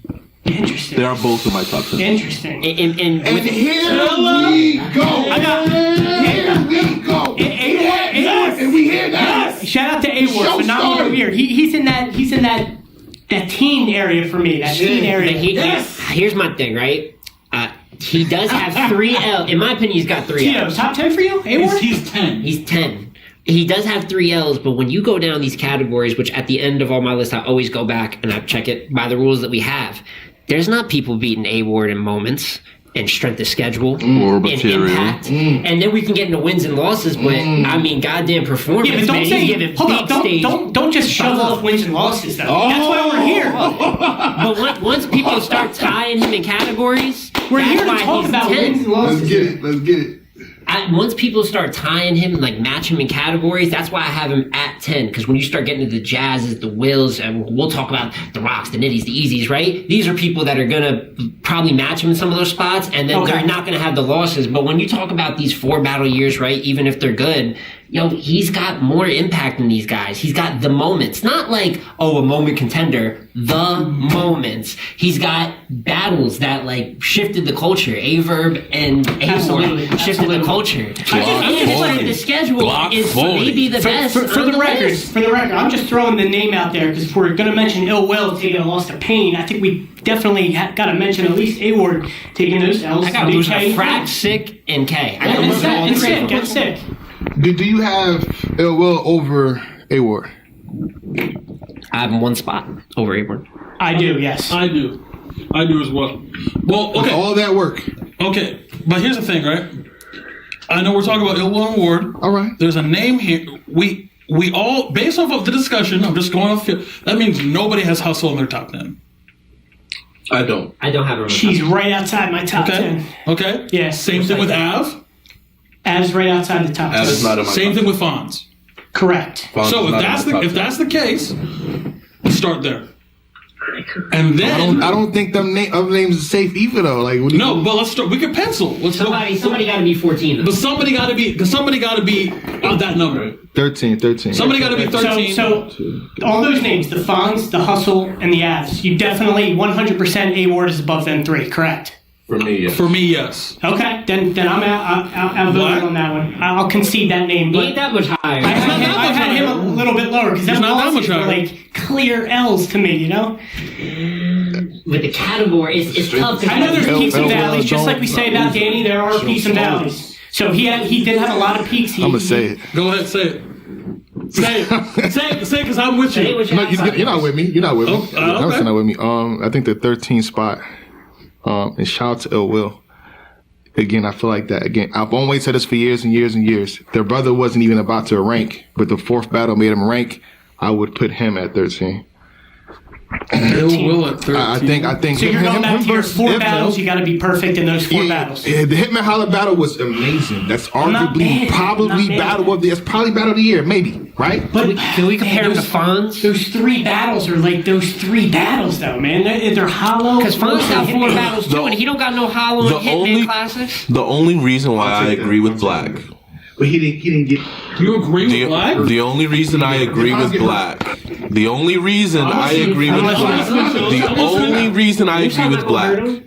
Interesting. They are both in my top 10. Interesting. And And here we go. I got Here we go. A-Ward. And we hear that. Shout out to A-Ward, Show phenomenal started. career. He's in that teen area for me. That teen area. Here's my thing, right? He does have 3 L's. In my opinion, he's got 3 Tito, L's. top 10 for you? A-Ward? He's 10. He's 10. He does have 3 L's, but when you go down these categories, which at the end of all my lists, I always go back and I check it by the rules that we have. There's not people beating A-Ward in moments. in strength of schedule, or in material, impact, and then we can get into wins and losses. But I mean, goddamn performance. Yeah, but don't man. say. He's giving Hold big on, stage. don't just shove off wins and losses though. That's why we're here. But once people start tying him in categories, We're that's here to why talk he's about 10. wins and losses. Let's get it. Once people start tying him, like match him in categories, that's why I have him at 10. Because when you start getting into the Jazzes, the Wills, and we'll talk about the Rocks, the Nitties, the Easies, right? These are people that are gonna probably match him in some of those spots, and then they're not gonna have the losses. But when you talk about these 4 battle years, right? Even if they're good, he's got more impact than these guys. He's got the moments, not like a moment contender. The moments. He's got battles that like shifted the culture. Averb and A-Ward shifted the culture. The schedule is maybe the best. For the record, I'm just throwing the name out there because if we're going to mention Ill Will taking a loss to Pain, I think we definitely got to mention at least A-Ward taking those L's. I got to lose to Frack, Sick, and K. And Sick. Do you have Ill Will over A-Ward? I have him 1 spot over A-Ward. I do, yes. I do as well. Well, okay. With all that work. Okay, but here's the thing, right? I know we're talking about Ill Will and Ward. All right. There's a name here. We all, based off of the discussion, I'm just going off. That means nobody has Hustle in their top 10. I don't. I don't have her. She's right outside my top 10. Okay. Yeah. Same thing with Av. Av's right outside the top 10. Av is not in my Same top thing with Fonz. Correct. Fonz So is not in my top if 10. that's the case, let's start there. And then I don't think them other names are safe either though. Like what do you no, but let's start. We can pencil. Somebody got to be 14. But somebody got to be on that number. 13. Somebody got to be 13. So all those names, the Fonz, the Hustle, and the Avs, you definitely 100% A-Ward is above them 3, correct? For me, yes. For me, yes. Okay, then I'm outvoted on that one. I'll concede that name. He ain't that much higher. I had him a little bit lower because He's not that much higher. Like clear L's to me, With the category, it's tough. I know there's peaks and valleys, just like we say about Danny. There are peaks and valleys. So he did have a lot of peaks. I'm gonna say it. Go ahead, say it. Say it, because I'm with you. No, you're not with me. You're not with me. Okay. You're not with me. I think the 13th spot. And shout out to Ill Will. Again, I feel like that. Again, I've always said this for years and years and years. Their brother wasn't even about to rank, but the 4th battle made him rank. I would put him at 13. Ill Will at 13. I think. So you're going back to your 4 battles. Iflo. You got to be perfect in those 4 battles. Yeah, the Hitman Holla battle was amazing. That's Not arguably bad. probably Not bad. battle of the. It's probably battle of the year, maybe. Right? But can we compare him to Fonz? Those 3 battles are like those 3 battles, though, man. They're hollow. Because Fonz got 4 battles too, and he don't got no hollow and Hitman classics. The only reason why I agree with Black. But he didn't get. You agree with Black? The only reason I agree with Black. The only reason I agree with Black. The only reason I agree with Black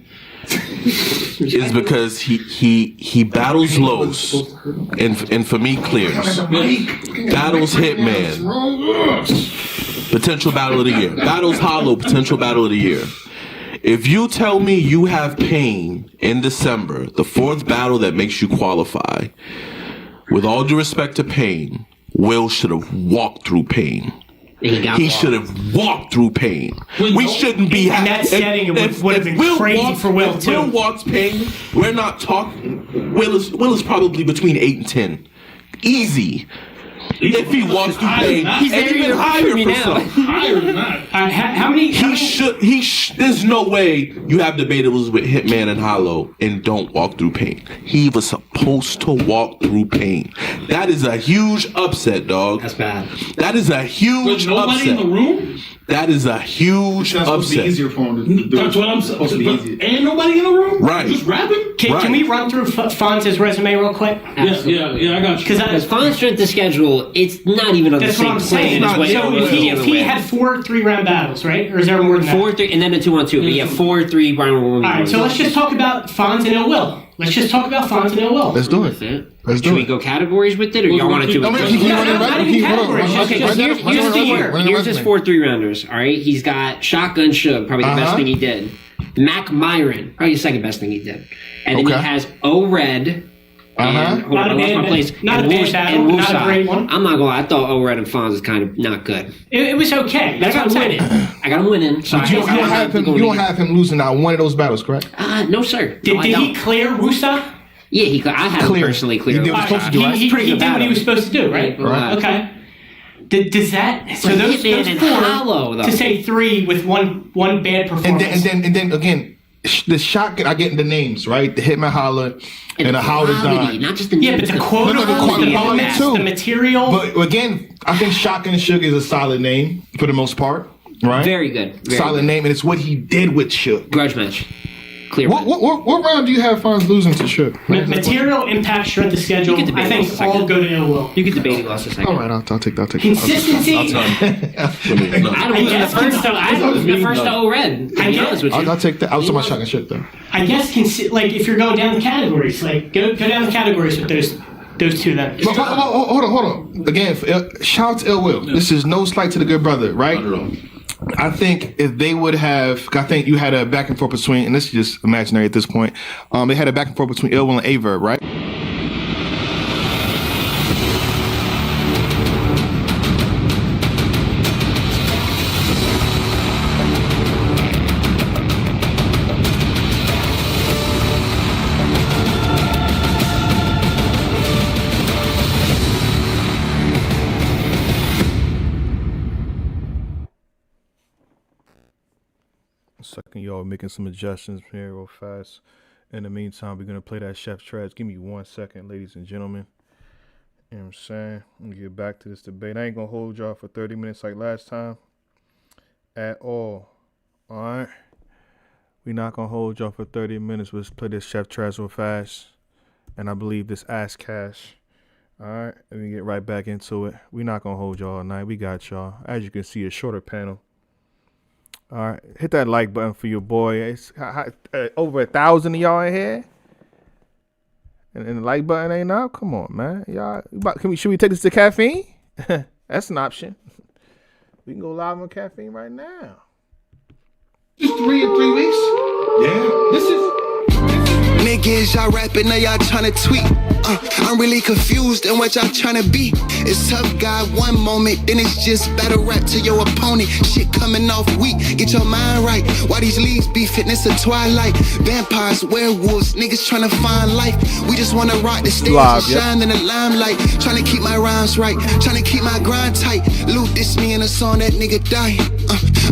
is because he battles Los and for me clears. Battles Hitman. Potential battle of the year. Battles Hollow. Potential battle of the year. If you tell me you have Pain in December, the 4th battle that makes you qualify, with all due respect to Pain, Will should have walked through Pain. He should have walked through Pain. We shouldn't be in that setting. It would have been crazy for Will too. Will walks Pain. We're not talking. Will is probably between 8 and 10, easy. If he walks through Pain, he's and even higher for some. Higher than that. How many? There's no way you have debatables with Hitman and Hollow and don't walk through Pain. He was supposed to walk through Pain. That is a huge upset, dog. That's bad. That is a huge With nobody upset. in the room? That is a huge That's supposed to be upset. easier for him to do. That's what I'm saying. Ain't nobody in the room? Right. Just rapping? Can we run through Fonz's resume real quick? Yeah, I got you. Because Fonz's strength of schedule, it's not even on the That's what same I'm saying. plane as what So it was the if other he way. had 4 3-round battles, right? Or is there more than that? 4-3, and then a 2-on-2. But yeah, 4-3 round 1. All right, so let's just talk about Fonz and Ill Will. Let's just talk about Fonz and Ill Will. Let's do it. Let's do Should we it. go categories with it, or y'all want to do it? Okay, here's his 4-3 rounders. All right, he's got Shotgun Suge, probably the best thing he did. Mac Myron, probably the second best thing he did. And then he has O Red, And hold on, I lost my place. Not a bad battle, but not a great one. I'm not going. I thought O-Red and Fonz was kind of not good. It was okay. But I got him winning. I got him winning. So But you don't have him losing not one of those battles, correct? No, sir. Did he clear Rusa? Yeah, I had him personally clear. He did what he was supposed to do, right? He did what he was supposed to do, right? Okay. Does that so those four to say 3 with one bad performance? And then again, the shot I get in the names, right? The Hitman Holla and the How to Die. Not just the but the quote, the material. But again, I think Shotgun and Suge is a solid name for the most part, right? Very good. Solid name, and it's what he did with Suge. Grudge match. Clear. What round do you have Fonz losing to Suge? Material, impact, shred the schedule. I think all go to ill will. You can debate he lost a second. All right, I'll take that. Consistency. I was the first to O-Red. To be honest with you. I'll take that. I was talking about Shotgun Suge though. I guess if you're going down the categories, go down the categories with those two then. But hold on. Again, shout out to Ill Will. This is no slight to the good brother, right? I think if they would have, I think you had a back and forth between, and this is just imaginary at this point. They had a back and forth between Ill Will and Averb, right? Second, y'all making some adjustments here real fast. In the meantime, we're gonna play that Chef Trash. Give me 1 second, ladies and gentlemen. You know what I'm saying? I'm gonna get back to this debate. I ain't gonna hold y'all for 30 minutes like last time at all. Alright? We're not gonna hold y'all for 30 minutes. Let's play this Chef Trash real fast. And I believe this Ass Cash. Alright, let me get right back into it. We're not gonna hold y'all all night. We got y'all. As you can see, a shorter panel. All right, hit that like button for your boy. It's over 1,000 of y'all in here, and the like button ain't up. Come on, man. Y'all, should we take this to caffeine? That's an option. We can go live on caffeine right now. Just 3 in 3 weeks. Yeah, this is. Niggas, y'all rapping, now y'all tryna tweet. I'm really confused in what y'all tryna be. It's tough guy one moment, then it's just battle rap to your opponent. Shit coming off weak, get your mind right. Why these leagues be fitness of twilight? Vampires, werewolves, niggas tryna find life. We just wanna rock the stage and shine in the limelight. Tryna keep my rhymes right, tryna keep my grind tight. Luke this me in a song that nigga died.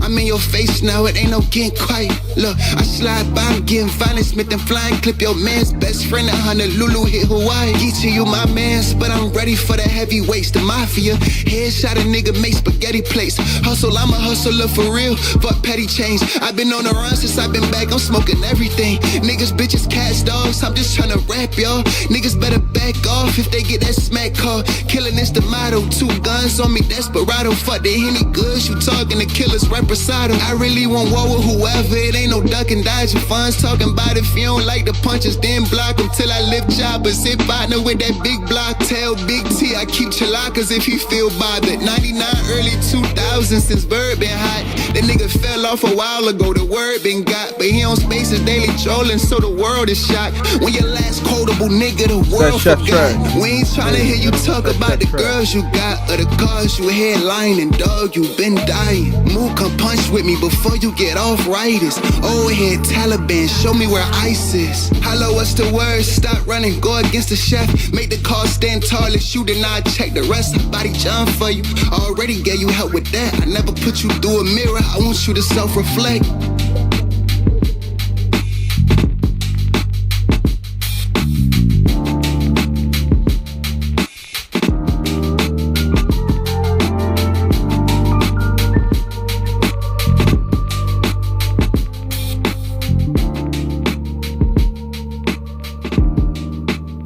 I'm in your face now, it ain't no getting quiet. Look, I slide by, I'm getting violent, Smith and flying. Clip your man's best friend at Honolulu, hit Hawaii. Geeching you my mans, but I'm ready for the heavyweights. The mafia, headshot a nigga, make spaghetti plates. Hustle, I'm a hustler for real, fuck petty chains. I've been on the run since I've been back, I'm smoking everything. Niggas, bitches, cats, dogs, I'm just tryna rap, y'all. Niggas better back off if they get that smack call. Killing is the motto, 2 guns on me, desperado. Fuck the Henny goods, you talking to killers, represado. I really want war with whoever, it ain't no duck and dodging funds. Talking about if you don't like the punches, then block them till I lift jobbers. Hit partner with that big block, tell Big T I keep chilakas if he feel bothered. 99, early 2000, since Bird been hot. That nigga fell off a while ago, the word been got. But he on Spaces daily trolling, so the world is shocked. When your last quotable nigga, the world forgot. We ain't tryna hear you talk about the girls you got or the cars you headlining, dog, you been dying. Move, come punch with me before you get off riders. Old head Taliban, show me where ice is. Hello, what's the word? Stop running, go against the chef. Make the car stand tall as you, then I check the rest. I body John for you. Already gave you help with that. I never put you through a mirror. I want you to self-reflect.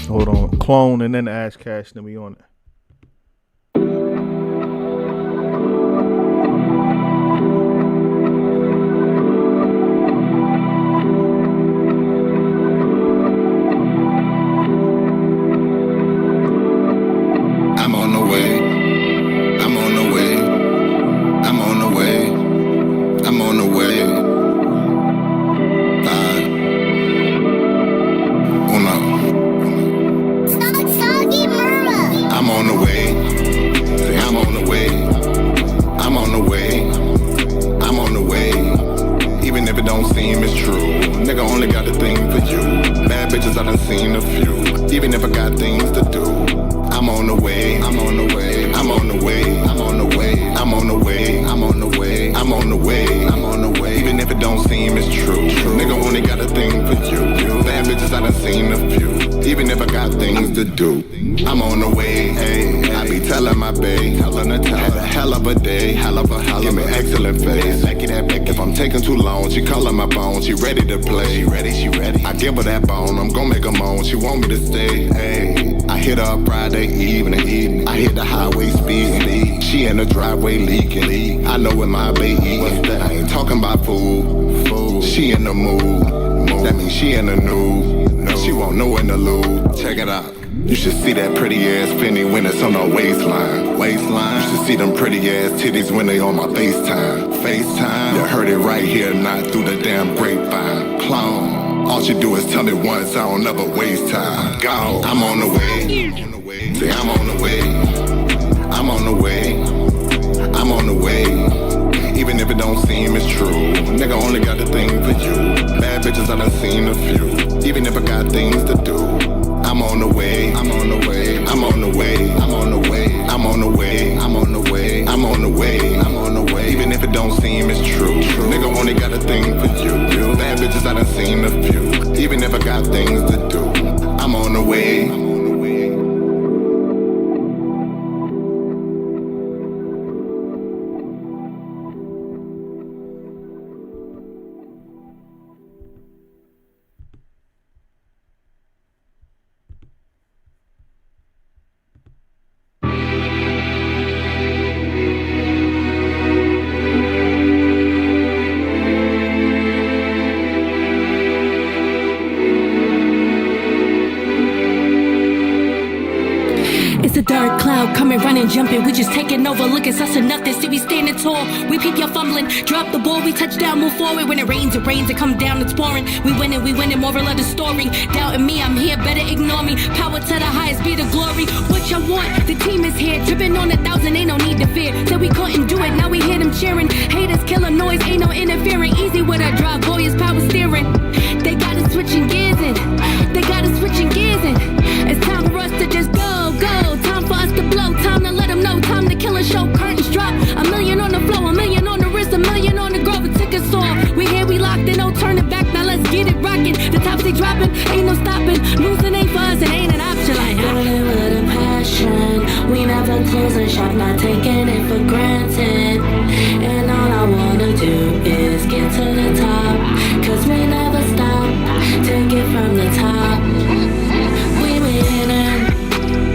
Hold on, clone and then Ash Cash, then we on it. I'm on the way. I'm on the way. I'm on the way. I'm on the way. a thing for you. Bad bitches, I done seen a few. Even if I got things to do, I'm on the way, I'm on the way, I'm on the way, I'm on the way, I'm on the way, I'm on the way, I'm on the way, I'm on the way. Even if it don't seem it's true, nigga only got a thing for you. Bad bitches, I done seen a few. Even if I got things to do, I'm on the way, hey. I be telling my bae, telling her, had a hell of a day, hell of a give me excellent face. If I'm taking too long, she calling my phone, she ready to play. She ready. I give her that bone, I'm gon' make her moan. She want me to stay, hey. I hit her up Friday evening. I hit the highway speeding. She in the driveway leaking. I know when my baby what's that? I ain't talking about food. She in the mood. That means she in the nude. No, she won't know in the lube. Check it out. You should see that pretty ass Fendi when it's on her waistline. You should see them pretty ass titties when they on my FaceTime. You heard it right here, not through the damn grapevine. Clown. All you do is tell me once, I don't ever waste time. Go. I'm on the way. Say I'm on the way. I'm on the way. I'm on the way. Even if it don't seem it's true, nigga only got a thing for you. Bad bitches, I done seen a few. Even if I got things to do, I'm on the way, I'm on the way, I'm on the way, I'm on the way, I'm on the way, I'm on the way, I'm on the way, I'm on the way. Even if it don't seem it's true, nigga only got a thing for you. Bad bitches, I done seen a few. Even if I got things to do, I'm on the way. Running, jumping, we just taking over. Look, it's us or nothing. See, we standing tall. We peep y'all fumbling. Drop the ball, we touch down, move forward. When it rains, it come down, it's pouring. We winning, moral of the story. Doubting me, I'm here, better ignore me. Power to the highest, be the glory. What y'all want? The team is here. Dripping on 1,000, ain't no need to fear. Said we couldn't do it, now we hear them cheering. Haters, killer noise, ain't no interfering. Easy with a drive, boy, is power steering. They got us switching gears in. It's time for us to just go. Time for us to blow. Time to let them know. Time to kill a show. Curtains drop. 1 million on the flow. 1 million on the wrist. 1 million on the grove. The tickets off. We here, we locked in. No turning back. Now let's get it rocking. The tops they dropping. Ain't no stopping. Losing ain't for us. It ain't an option. Like running with a passion. We never close a shop. Not taking it for granted. And all I wanna do is get to the top. Cause we never stop. Take it from the top. We winning.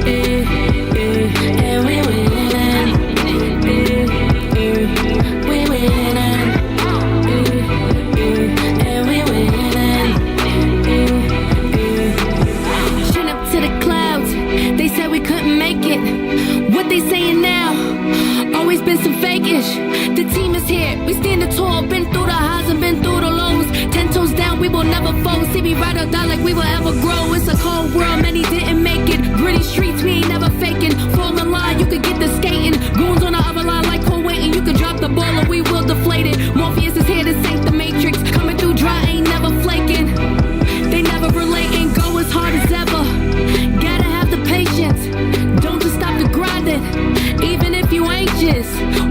And we winning. We winning. And we winning. Chin up to the clouds. They said we couldn't make it. What they saying now? Always been some fake-ish. The team is here. We standing tall. Been through the highs and been through the lows. 10 toes down, we will never fold. See me ride or die like we will ever grow. It's a cold world, many didn't make it. Gritty streets, we ain't never faking. Fall in line, you could get the skating. Goons on the other line like co-waiting. You could drop the ball or we will deflate it. Morpheus is here, this ain't the Matrix. Coming through dry, ain't never flaking. They never relating, go as hard as ever. Gotta have the patience. Don't just stop the grinding. Even if you anxious.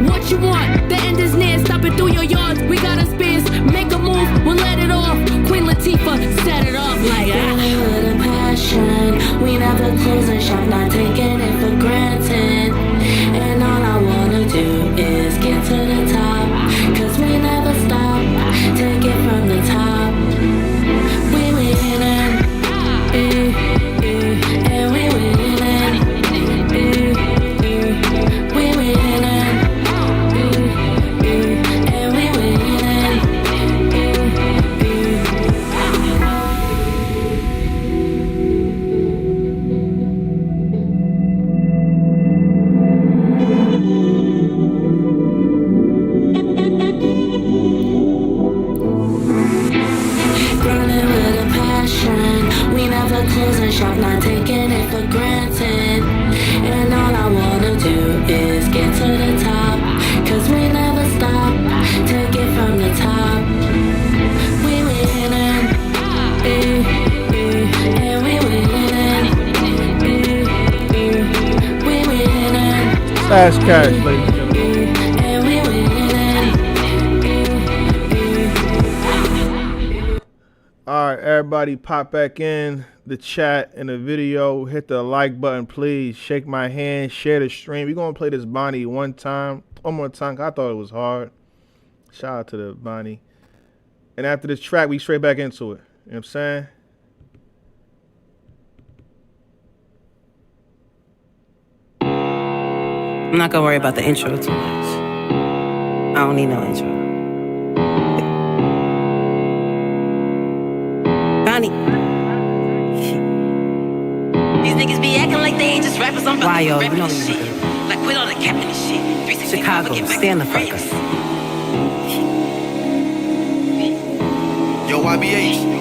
What you want? The end is near. Stop it through your yards. We got our spears. Make a move, we'll let it off. Queen Latifah, set it off like running with a passion. We never close a shop. Not taking it for granted. And all I wanna do is get to the top. Cause we never stop. Take it from the top. We winning. And we winning. We winning. And we winning. Grinding with a passion. We never close a shop, not taking it for granted. And all I wanna do is get to the top. Cause we never stop. Take it from the top. We winning. Fast cash, ladies and gentlemen. All right, everybody pop back in the chat and the video. Hit the like button, please. Shake my hand. Share the stream. We're going to play this Bonnie one more time. I thought it was hard. Shout out to the Bonnie. And after this track, we straight back into it. You know what I'm saying? I'm not going to worry about the intro too much. I don't need no intro. Bonnie. These niggas be acting like they ain't just rappers. I'm Why, yo? You know this shit. Like with all the cap in this shit. 365 Chicago, get back stand to the fuck bricks. up. Yo, YBH.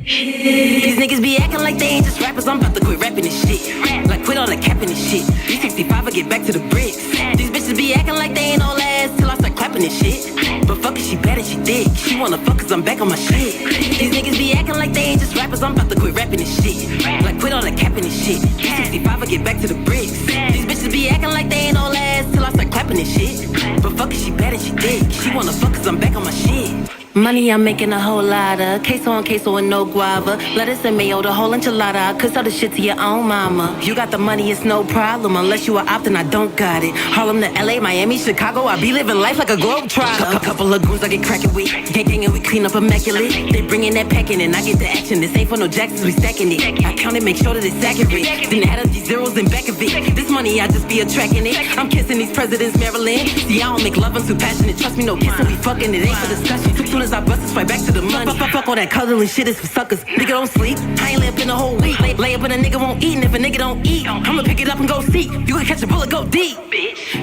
These niggas be acting like they ain't just rappers. I'm about to quit rapping this shit. Like quit all the cap in this shit. 365 I get back to the bricks. These bitches be acting like they ain't all ass till I start clapping this shit. But fuck it, she bad and she thick. She wanna fuck cause I'm back on my shit. These niggas be acting like they ain't just rappers. I'm about to quit rapping this shit. Like quit all the cap in this shit. 365 I get back to the bricks. These bitches be acting like they ain't all ass till I start clapping this shit. But fuck it, she bad and she thick. She wanna fuck cause I'm back on my shit. Money I'm making a whole lot of. Queso on queso and no guava. Lettuce and mayo, the whole enchilada. I could sell the shit to your own mama. You got the money, it's no problem. Unless you are opt and I don't got it. Harlem to LA, Miami, Chicago. I be living life like a globetrotter. A couple of goons I get cracking with. Gang and we clean up immaculate. They bringing that packing and I get the action. This ain't for no Jacksons, we stacking it. I count it, make sure that it's accurate. Then add up these zeros in back of it. This money, I just be attracting it. I'm kissing these presidents, Maryland. See, I don't make love, I'm too passionate. Trust me, no kissing, we fucking. It ain't for discussion. Soon as I bust, it's right back to the money. Fuck all that cuddling shit is for suckers. Nigga don't sleep. I ain't lay up in the whole week. Lay up and a nigga won't eat. And if a nigga don't eat, I'ma pick it up and go seek. You can catch a bullet, go deep.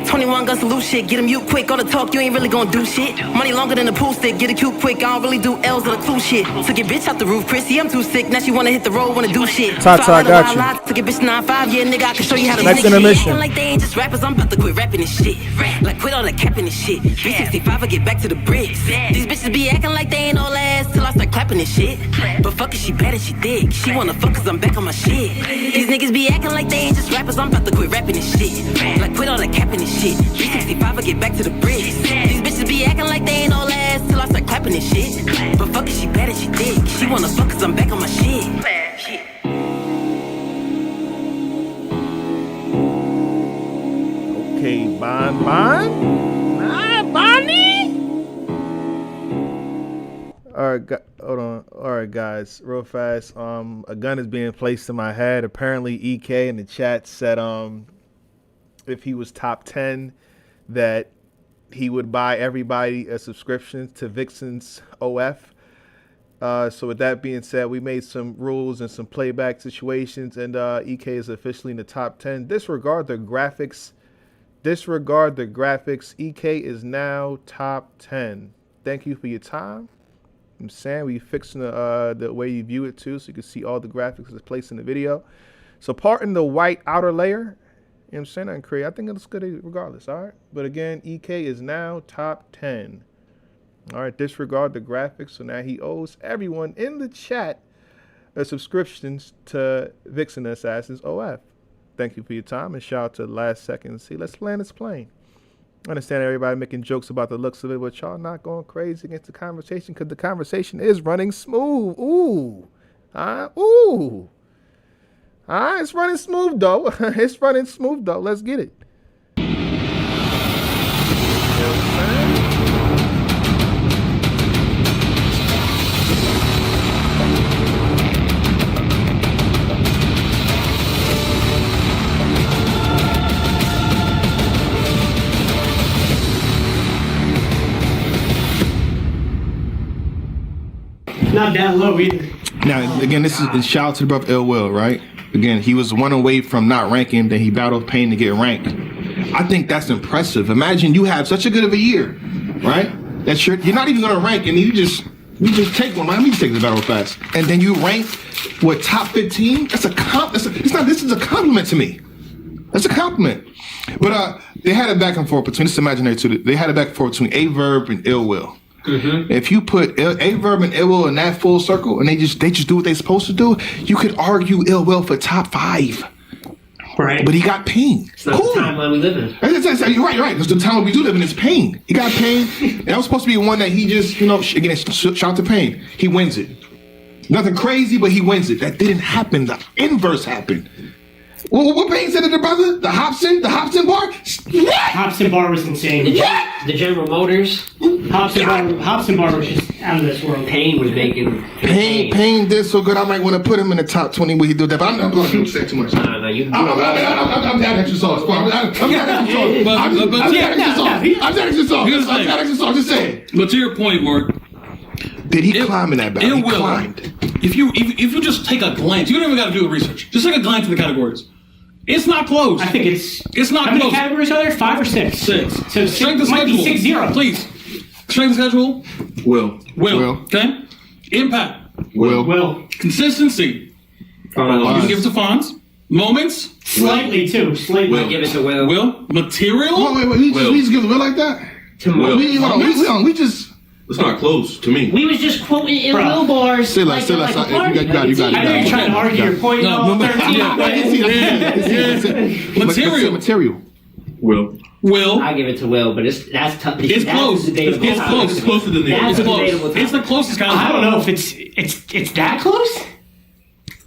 21 gun salute shit. Get him you quick. All the talk, you ain't really gonna do shit. Money longer than a pool stick. Get a cue quick. I don't really do L's or the clue shit. Took your bitch out the roof, Chrissy. I'm too sick. Now she wanna hit the road, wanna do shit. Tata, I got you. Took your bitch 9-5. Yeah, nigga, I can show you how to Next make intermission. shit. Like they ain't just rappers. I'm about to quit rapping this shit. Like quit all the cap in this shit. 365 I get back to the bricks. These bitches be acting like they ain't all ass till I start clapping this shit. But fuck it, she bad and she thick. She wanna fuck cause I'm back on my shit. These niggas be acting like they ain't just rappers. I'm about to quit rapping this shit. Like quit all the cap in this shit. 365 I get back to the bricks. These bitches be acting like they ain't all ass till I start clapping this shit. But fuck it, she bad and she thick. She wanna fuck cause I'm back on my shit. Okay, Bonnie? All right, hold on. All right, guys, real fast. A gun is being placed in my head. Apparently, EK in the chat said if he was top 10, that he would buy everybody a subscription to Vixen's OF. So with that being said, we made some rules and some playback situations, and EK is officially in the top 10. Disregard the graphics. EK is now top 10. Thank you for your time. I'm saying we fixing the way you view it too, so you can see all the graphics that's placed in the video. So parting the white outer layer, you know what I'm saying, nothing crazy. I think it's good regardless, all right? But again, EK is now top 10. All right, disregard the graphics. So now he owes everyone in the chat subscriptions to Vixen Assassins OF. Thank you for your time, and shout out to Last Second. See, let's land this plane. I understand everybody making jokes about the looks of it, but y'all not going crazy against the conversation because the conversation is running smooth. Ooh. Ooh. It's running smooth, though. It's running smooth, though. Let's get it. Not that low either. Now, again, this is shout out to the brother Ill Will, right? Again, he was one away from not ranking, then he battled pain to get ranked. I think that's impressive. Imagine you have such a good of a year, right? That you're not even going to rank, and you just take one. Let me take the battle fast, and then you rank what, top 15? That's a this is a compliment to me. That's a compliment. But they had a back and forth between, this is imaginary too. They had a back and forth between Averb and Ill Will. Mm-hmm. If you put Averb and Ill Will in that full circle and they just do what they're supposed to do, you could argue Ill Will for top 5. Right. But he got pain. It's not the timeline we live in. You're right. Because the time we do live in is pain. He got pain. And that was supposed to be one that he just, again, shout out to Pain. He wins it. Nothing crazy, but he wins it. That didn't happen. The inverse happened. What Pain said to the brother? The Hobson bar? What? Hobson bar was insane. The General Motors. Hobson bar was just out of this world. Pain was making. Pain did so good. I might want to put him in the top 20 where he did that. But I'm not going to say too much. No, you can do I'm that extra sauce. I'm that extra sauce. Just say it. But to your point, Mark. Did he climb in that battle? He will. Climbed. If you just take a glance, you don't even got to do the research. Just take a glance at the categories. It's not close. I think it's not how close. How many categories are there? 5 or 6? 6. So strength of might schedule. be 6-0. Please. Strength of schedule. Will. Okay. Impact. Will. Consistency. You can give it to Fonz. Moments. Slightly too. Slightly. Will. Give it to Will. Will. Material. Wait. We just give the Will like that? To Will. We just. It's not close to me. We was just quoting in Will bars. Say like a party. You got it. I know you're trying to argue your point. Material. Will. I give it to Will, but that's tough. It's close. It's close. It's closer than the That's other. debatable. It's the closest kind of. I don't know if it's that close.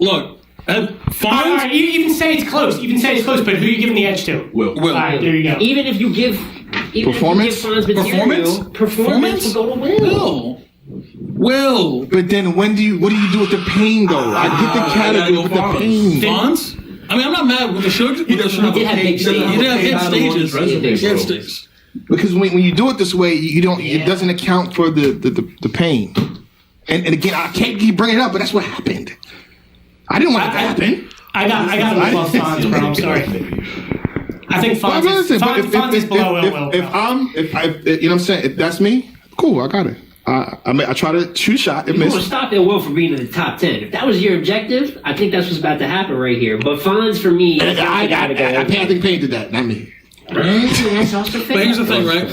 Look, All right, you can say it's close. But who are you giving the edge to? Will. All right, there you go. Even if you give Performance? Performance will go to Will. But then what do you do with the pain though? I get the category with the pain. Fonz? I mean, I'm not mad with the sugar. He did have big stages. He did have stages. Because when you do it this way, you don't. It doesn't account for the pain. And again, I can't keep bringing it up, but that's what happened. I didn't want it to happen. I got to love Fonz, bro. I'm sorry. I think Fonz is below Will. If you know what I'm saying, if that's me, cool, I got it. I try to shoot shot. It You missed. want to stop Will for being in the top 10. If that was your objective, I think that's what's about to happen right here. But Fonz, for me, I think Pain did that, not me. That's also fair. But here's the thing, right?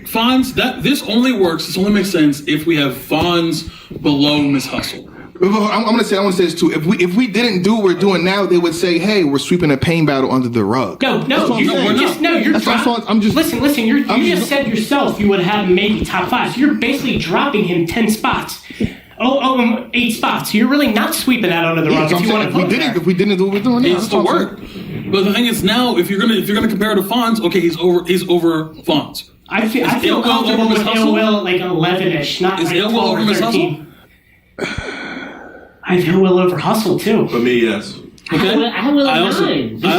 Fonz, this only works, this only makes sense if we have Fonz below Miss Hustle. I want to say this too. If we didn't do what we're doing now, they would say, "Hey, we're sweeping a pain battle under the rug." No, you're listen. You just said yourself you would have maybe top 5. So you're basically dropping him 10 spots. 8 spots. So you're really not sweeping that under the rug. If we didn't do what we're doing now, It's the work. But the thing is, now if you're gonna compare to Fonz, okay, he's over Fonz. I feel comfortable with Ill Will like 11ish, not is like Ill Will 12 over or Miss 13. I have Ill Will over Hustle too. For me, yes. Okay. I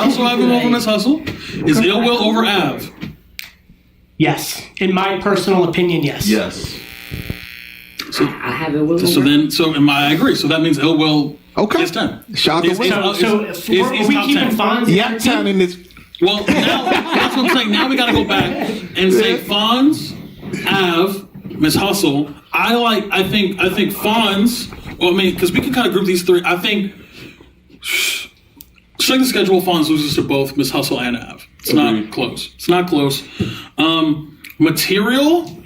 also have him over Miss Hustle. Is Ill Will over Av? Yes, in my personal opinion, yes. Yes. So I have Ill Will. I agree. So that means Ill Will. Okay. Is 10. Shout out to Will. So are we keeping Fonz? Yeah, 10 in this. Well, now that's what I'm saying. Now we got to go back and say Fonz, Av, Miss Hustle. I think Fonz. Well, I mean, because we can kind of group these 3. I think strength of schedule, Fonz loses to both Miss Hustle and Av. It's not close. Material.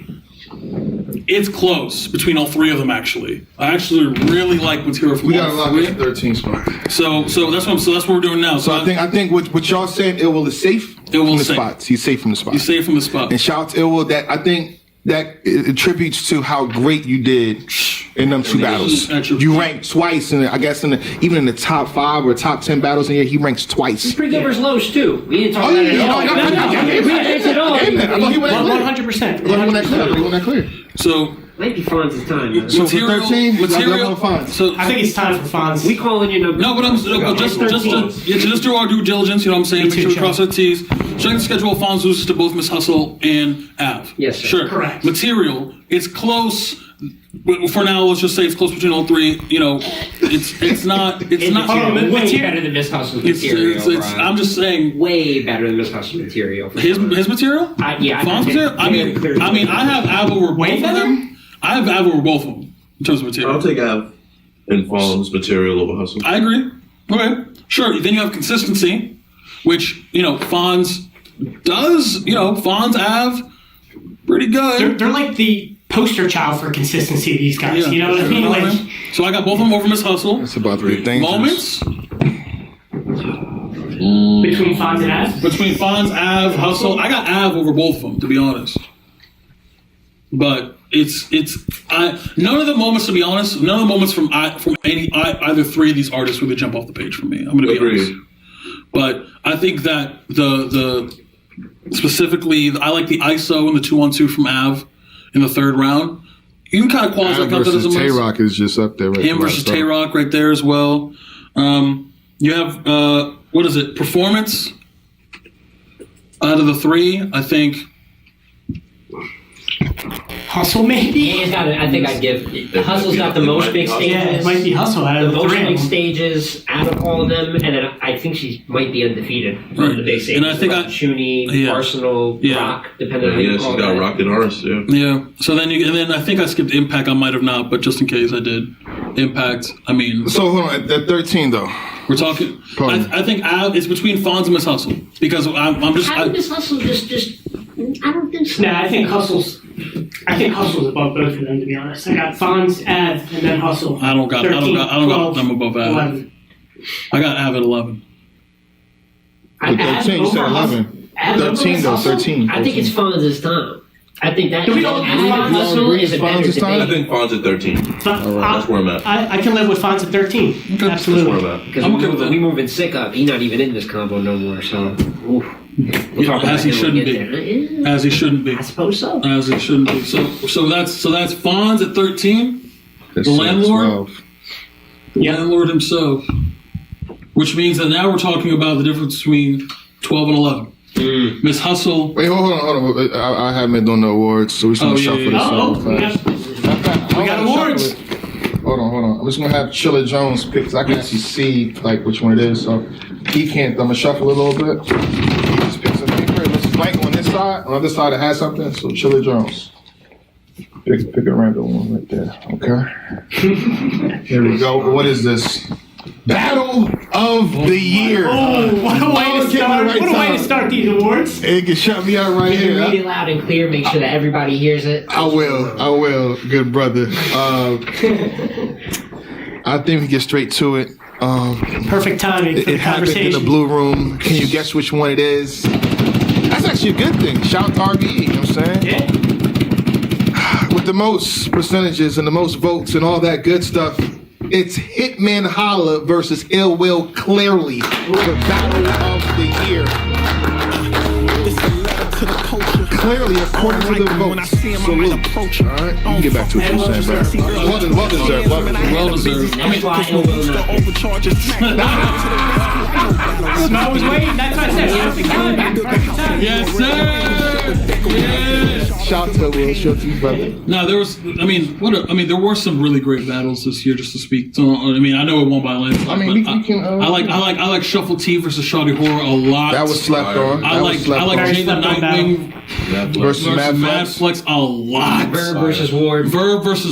It's close between all 3 of them. Actually, I actually really like Material. We got a lot of 13 spot. So that's what we're doing now. So I think what y'all saying, Ill Will is safe. Ill Will from the is safe. spots. He's safe from the spot. He's safe from the spot. And shout out to Ill Will. That I think that attributes to how great you did in them 2 battles. You ranked twice, and I guess even in the top 5 or top 10 battles in here, he ranks twice. He's pretty good versus Lowe's too. We didn't talk about it at all. I thought he went 100%. He went that clear. So might be Fonz's time. So for 13, material. Fonz. I think it's time for Fonz. We calling you number. No, but just do our due diligence. You know what I'm saying? Make sure we cross our T's. Strength schedule. Fonz loses to both Miss Hustle and Av. Yes, sir. Sure. Correct. Material. It's close. For now, let's just say it's close between all 3. You know, it's not. Way better than Miss Hustle material. I'm just saying. Way better than Miss Hustle material. His material? Fonz material? I mean, I have Av over both of them. I have Av over both of them in terms of material. I'll take Av and Fonz material over Hustle. I agree. Okay, sure. Then you have consistency, which Fonz does. Fonz, Av, pretty good. They're like the poster child for consistency. These guys, you know what I mean? So I got both of them over Miss Hustle. It's about 3 things. Moments. Between Fonz and Av? Between Fonz, Av, Hustle. I got Av over both of them, to be honest. But none of the moments, to be honest, none of the moments from either three of these artists really jump off the page for me. I'm going to be honest. But I think that the specifically, I like the ISO and the 2-on-2 from Av in the third round. You can kind of qualify that as a must. Tay-Rock is just up there. Right, him versus Tay-Rock right there as well. You have, what is it, Performance? Out of the three, I think. Hustle, maybe? I think I'd give. Hustle's got the most big stages. Yeah, it might be Hustle out of the most three. big stages out of all of them, and then I think she might be undefeated from the big stages. And I think Shuni, Arsenal, Rock, depending on how you call she got Rock and Ars, Yeah. So then I think I skipped Impact. I might have not, but just in case I did. Impact. I mean. So hold on, at 13 though. We're talking. I think it's between Fonz and Miss Hustle because I'm just. How did Miss Hustle just? I don't think so. Nah, I think Hustle's above both of them, to be honest. I got Fonz, Av, and then Hustle. I don't got 13, them above Av. 11. I got Av at 11. 13, you said 11. 13 though, 13. I think it's Fonz's time. I think that. Do we all agree Hustle is a better debate. I think Fonz at 13. That's where I'm at. I can live with Fonz at 13. Okay. Absolutely. That's where I'm at. Because we moving sick up. He's not even in this combo no more. So, as he shouldn't be. As he shouldn't be. I suppose so. As he shouldn't be. So that's Fonz at 13. The landlord. The landlord himself. Which means that now we're talking about the difference between 12 and 11. Miss Hustle. Wait, hold on. I haven't been doing the awards, so we're just gonna shuffle this out. We got awards. Hold on. I'm just gonna have Chilla Jones pick, because I can actually see like which one it is. So he can't. I'm gonna shuffle a little bit. He just picks a paper. It's blank on this side. On the other side, it has something. So Chilla Jones. Pick a random one right there. Okay. Here we go. What is this? Battle of the Year. Oh, what a way to start! What a way to start these awards. It can shut me out right Can you here. read it loud and clear? Make sure that everybody hears it. I will, good brother. I think we get straight to it. Perfect timing for the It happened in conversation. the Blue Room. Can you guess which one it is? That's actually a good thing. Shout out to RBE, you know what I'm saying? Yeah. With the most percentages and the most votes and all that good stuff, it's Hitman Holla versus Ill Will Clearly for Battle of the Year. Clearly, according to the votes. Salute. All right, you can get back to it. Well deserved. Well deserved. I mean, I was waiting. That's what I said. Perfect time. Yes, sir. Yes. Shout out to Will. Shout out to you, brother. No, there was. There were some really great battles this year. Just to speak. So, I know it won by a landslide. I mean, we can. I like Shuffle T versus Shawty Horror a lot. That was slept on. I like Jay the Nightwing versus Mad Flex a lot. Verb versus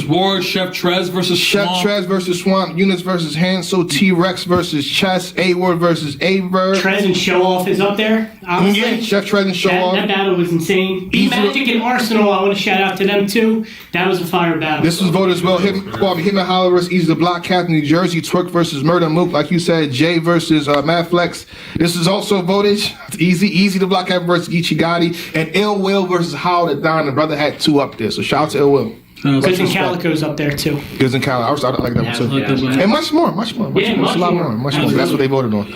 Ward. Chef Trez versus Chef Swamp. Trez versus Swamp. Eunice versus Hansel. T-Rex versus Chess. A-Ward versus A-Verb. Trez and Show Off is up there. Honestly. Yeah, Chef Trez and Show Off. That battle was insane. B-Magic and Arsenal, I want to shout out to them too. That was a fire battle. This was voted as well. Hitman Holla versus Easy the Block, Captain New Jersey. Twerk versus Murder Mook. Like you said, Jay versus Mad Flex. This is also voted. Easy the Block Captain versus Geechee Gotti. And Ill Will versus How to Don. The brother had two up there. So shout out to Ill Will. Goods and Calico's up there too. Goods and Calico. I like that one too. And much more. Much more. It's a lot more. Much more. That's what they voted on.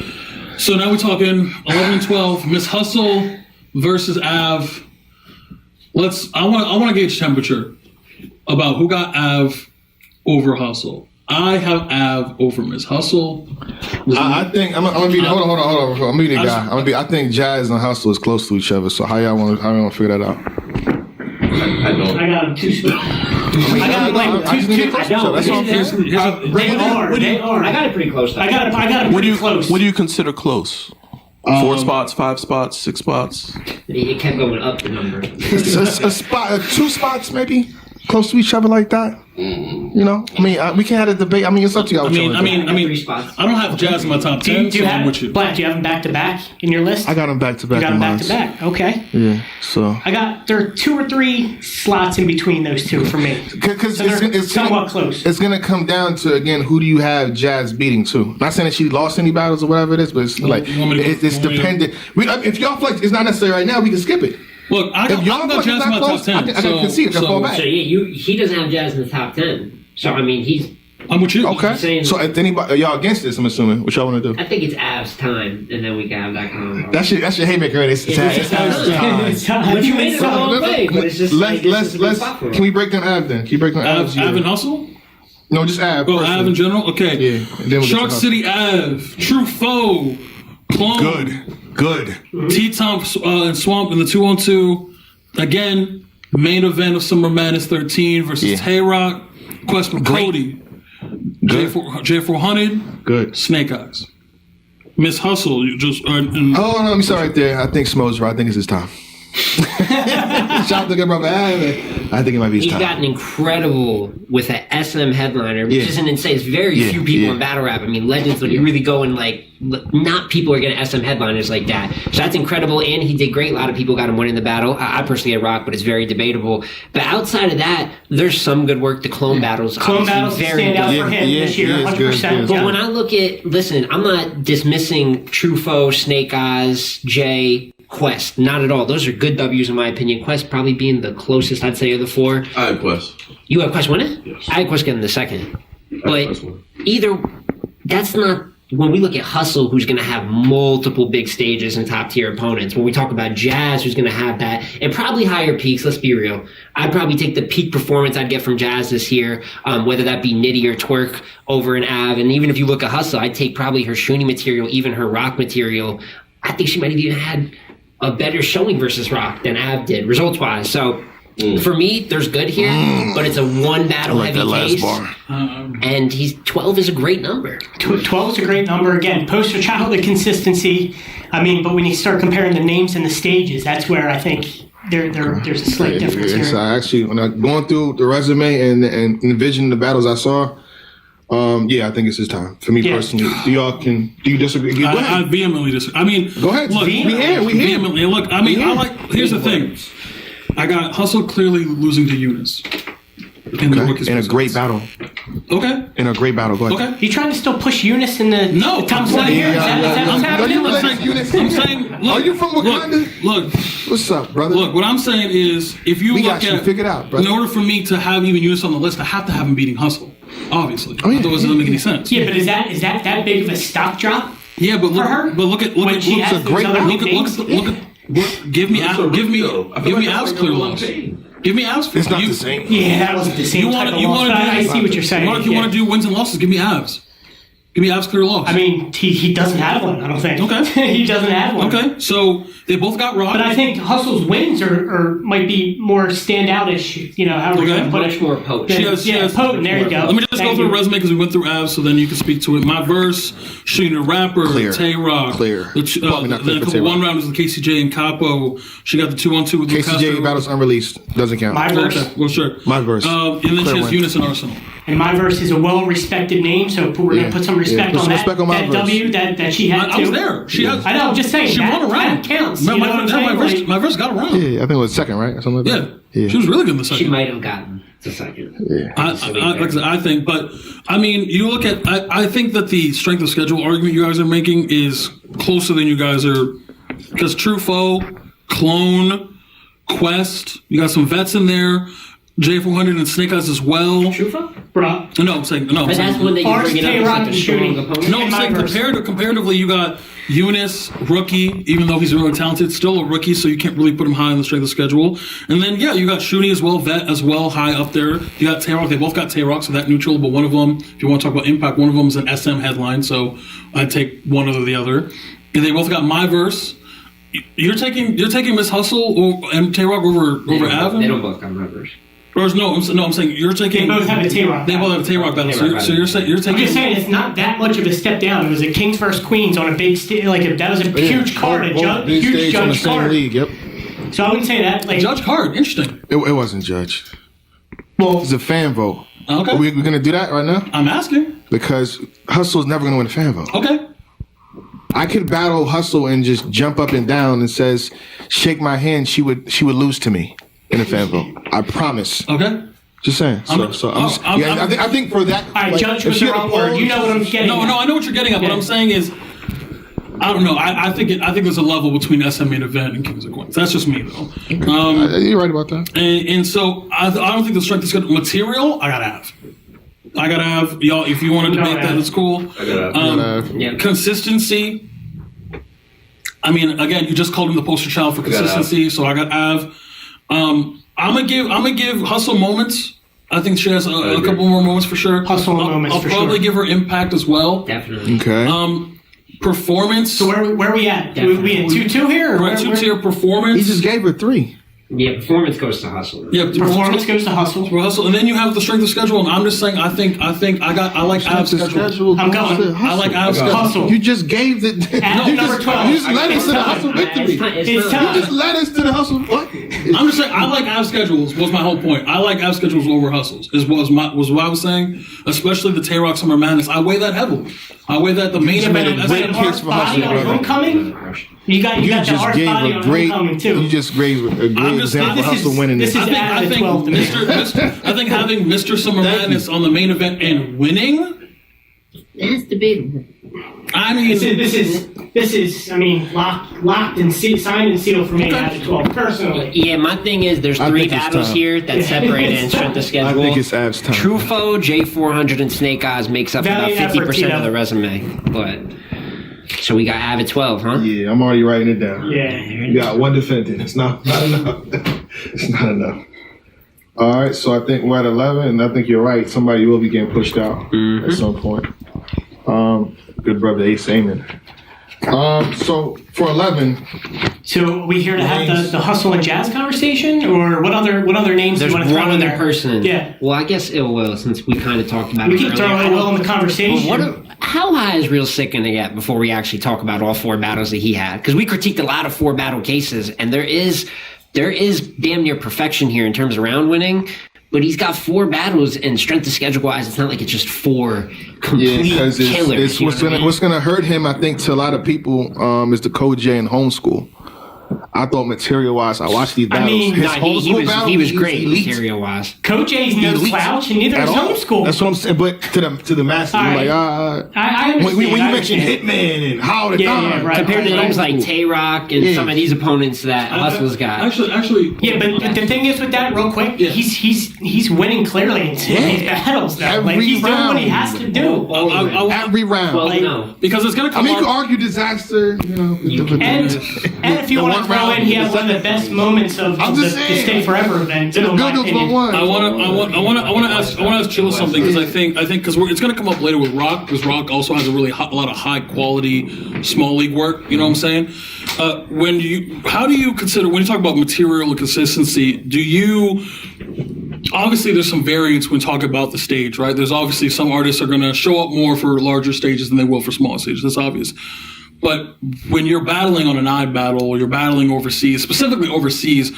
So now we're talking 11 and 12. Miss Hustle versus Av. I want to gauge temperature about who got Av over Hustle. I have Av over Miss Hustle. I think I'm gonna be. Hold on. I'm gonna be the guy. I think Jazz and Hustle is close to each other. So how y'all want to figure that out? I got them two spots. I got them two. They are. I got it pretty close. I got it pretty close. What do you consider close? 4 spots, 5 spots, 6 spots? It kept going up the number. A spot, 2 spots maybe. close to each other like that? You know, I mean, we can have a debate. I mean, it's up to y'all. I mean, I don't have Jazz in my top 10. Do you have with you. Black? Do you have them back to back in your list? I got them back to back. You got them back to back. Okay. Yeah. So There are 2 or 3 slots in between those two for me. Because So it's somewhat close. It's gonna come down to, again, who do you have Jazz beating too? Not saying that she lost any battles or whatever it is, but it's like it's dependent. If y'all feel like it's not necessary right now, we can skip it. Look, I got Jazz in my top 10. I can concede. I can fall back. So yeah, he doesn't have Jazz in the top 10. So I mean, I'm with you. Okay. So if anybody, are y'all against this? I'm assuming. What y'all want to do? I think it's Av's time, and then we can have that conversation. That's your haymaker. Right? It's Av's time. But you made it the wrong way. But it's just let's. Can we break down Av then? Can you break down Av? Av and Hustle? No, just Av. Oh, Av in general. Okay. Yeah. And then we'll Shark City Av, True Foe, Clone. Good. T-Tom and Swamp in the 2-on-2. Again, main event of Summer Madness 13 versus Tay-Rock. Quest with Cody. J400. Good. Snake Eyes. Miss Hustle. You just. Let me start right there. I think Smo's right. I think it's his time. Shout out to good brother. I think it might be his time. He's gotten incredible with an SM headliner, which isn't insane. It's very few people in battle rap. I mean, legends, when you really go and not people are getting SM headliners like that. So that's incredible, and he did great. A lot of people got him winning the battle. I personally had Rock, but it's very debatable. But outside of that, there's some good work. The clone battles, Clone battles stand out for him this year, 100%. But when I look at, listen, I'm not dismissing True Foe, Snake Eyes, Jay, Quest, not at all. Those are good W's in my opinion. Quest probably being the closest, I'd say, of the 4. I had Quest. You have Quest winning? Yes. I had Quest getting the second. But either, that's not, when we look at Hustle, who's going to have multiple big stages and top tier opponents, when we talk about Jazz, who's going to have that, and probably higher peaks, let's be real. I'd probably take the peak performance I'd get from Jazz this year, whether that be Nitty or Twerk over an Av. And even if you look at Hustle, I'd take probably her Shuni material, even her Rock material. I think she might have even had a better showing versus Rock than Av did, results-wise. So, for me, there's good here, but it's a one-battle heavy case. And 12 is a great number. 12 is a great number. Again, poster child of consistency. I mean, but when you start comparing the names and the stages, that's where I think there's a slight difference here. So actually, when I'm going through the resume and envisioning the battles I saw, I think it's his time. For me personally, do you disagree? Go ahead. I vehemently disagree. I mean, go ahead. Look, we here. Vehemently. Look, I mean, here's the thing. I got Hustle clearly losing to Eunice. In a great battle. Okay. In a great battle. Go ahead. Okay. You trying to still push Eunice in the top 1 here? Is that what's happening? I'm saying, look, are you from Wakanda? Look. What's up, brother? Look, what I'm saying is, if you look at, figure it out, brother. In order for me to have even Eunice on the list, I have to have him beating Hustle. Obviously. Otherwise, it doesn't make any sense. Yeah, but is that big of a stock drop? Yeah, but look, give me Av's clear loss. Give me Av's. It's not the same. Yeah, that wasn't the same type of loss. I see what you're saying. Mark, you want to do wins and losses? Give me Av's. Give me Av's clear loss. I mean, he doesn't have one, I don't think. Okay. He doesn't have one. Okay, so they both got Rock. But I think Hustle's wins are might be more standout-ish, how we're going to put it. More potent. She has potent, there you go. Let me just go through a resume because we went through Avs, so then you can speak to it. My verse, Shooting a Rapper, Tay-Rock. Clear. Then a couple one-rounders with KCJ and Capo. She got the 2-on-2 with KCJ battle's unreleased. Doesn't count. My verse. Okay, well, sure. My verse. And then she has Eunice and Arsenal. And my verse is a well-respected name, so we're going to put some respect on that. That W that she had I was there. I know, I'm just saying. She won a round. That counts. My verse got a round. Yeah, I think it was second, right? Or something like that. Yeah. She was really good in the second. She might have gotten the second. Yeah. I think, but I mean, you look at, I think that the strength of schedule argument you guys are making is closer than you guys are, because True Foe, Clone, Quest, you got some vets in there. J400 and Snake Eyes as well. True Foe? Bro. No, I'm saying no. But that's when they bring it up as like a strong opponent. No, I'm saying comparatively, you got Eunice, rookie, even though he's really talented, still a rookie, so you can't really put him high on the strength of schedule. And then, you got Shuni as well, vet as well, high up there. You got Tay-Rock. They both got Tay-Rock, so that neutral, but one of them, if you want to talk about impact, one of them is an SM headline, so I'd take one over the other. And they both got my verse. You're taking Miss Hustle and Tay-Rock over Av? They don't both got my verse. Or I'm saying you're taking. They both have a Tay-Rock. They both have a Tay-Rock battle. So you're taking. I'm just saying it's not that much of a step down. It was a Kings vs Queens on a big stage. That was a huge card, huge judge card. League, yep. So I wouldn't say that. Judge card, interesting. It wasn't judge. Well, it's a fan vote. Okay. We're going to do that right now? I'm asking. Because Hustle's never going to win a fan vote. Okay. I could battle Hustle and just jump up and down and says, shake my hand, she would lose to me in a fan vote. I promise. Okay. Just saying. I think for that. All right, judge was the wrong word. You know what I'm getting at. No, I know what you're getting at. What I'm saying is, I don't know. I think there's a level between SM Main Event and Kings of Queens. That's just me, though. You're right about that. And so I don't think the strength is good. Material, I gotta have y'all. If you want to debate that, that's cool. I gotta have. Consistency. I mean, again, you just called him the poster child for consistency, so I got Av. I'm gonna give Hustle moments. I think she has a couple more moments for sure. Hustle moments. I'll probably give her Impact as well. Definitely. Okay. Performance. So where are we at? We at 2-2 here? We're at 2-2 performance. He just gave her 3. Yeah, performance goes to Hustle. Yeah, performance goes to Hustle. And then you have the strength of schedule. And I'm just saying, I like Av's schedule. I'm going. I like Av's schedule. Hustle. You just gave the. Number 12. You just led us to the Hustle victory. You just led us to the Hustle. What? I'm just saying, I like Av's schedules. Was my whole point. I like Av's schedules over Hustle's. Was what I was saying. Especially the Tay-Rock Summer Madness. I weigh that heavily. I weigh that the main event of great case for Hustle, brother. Homecoming. You got the Art Body on Homecoming too. You just gave a great example of Hustle winning this. I think having Mr. Summer Madness on the main event and winning. That's debatable. I mean, this is. I mean, locked and signed and sealed for me at 12. Personally, yeah. My thing is, there's 3 battles here that separate and strength of schedule. I think it's Av's time. Trufo, J400, and Snake Eyes makes up about 50% of the resume. But so we got Av at 12, huh? Yeah, I'm already writing it down. Yeah, you got one defendant. It's not enough. It's not enough. All right, so I think we're at 11, and I think you're right. Somebody will be getting pushed out at some point. Good brother Ace Amen. So for 11. So are we here to have the Hustle and Jazz conversation, or what other names There's do you want to throw in one there? other person. Yeah. Well, I guess Ill Will, since we kind of talked about We it keep earlier. throwing Will in the conversation. Well, how high is Real Sick gonna get before we actually talk about all 4 battles that he had? Because we critiqued a lot of 4 battle cases, and there is damn near perfection here in terms of round winning. But he's got 4 battles, and strength of schedule wise, it's not like it's just 4 complete killers. What's gonna hurt him, I think, to a lot of people, is the Code J and Homeschool. I thought material-wise, I watched these battles. He was great material-wise. Coach J's no slouch, and neither is Homeschool. That's what I'm saying. But to the masses, you're like, I understand. when you mention Hitman and How the right. Compared to names like Tay-Rock and some of these opponents that Hustle's got. Actually. Yeah, but the thing is with that, real quick, he's winning clearly in these battles now. Like, he's doing what he has to do. Every round. Well, no. Because it's going to come you can argue disaster, And if you want to throw in, he had one of the best moments of the Stay Forever event. I want to ask Chilla something, because I think because it's going to come up later with Rock, because Rock also has a lot of high quality small league work. You know what I'm saying? How do you consider when you talk about material and consistency? Obviously, there's some variance when talking about the stage, right? There's obviously some artists are going to show up more for larger stages than they will for smaller stages. That's obvious. But when you're battling on an I battle, or you're battling overseas, specifically overseas,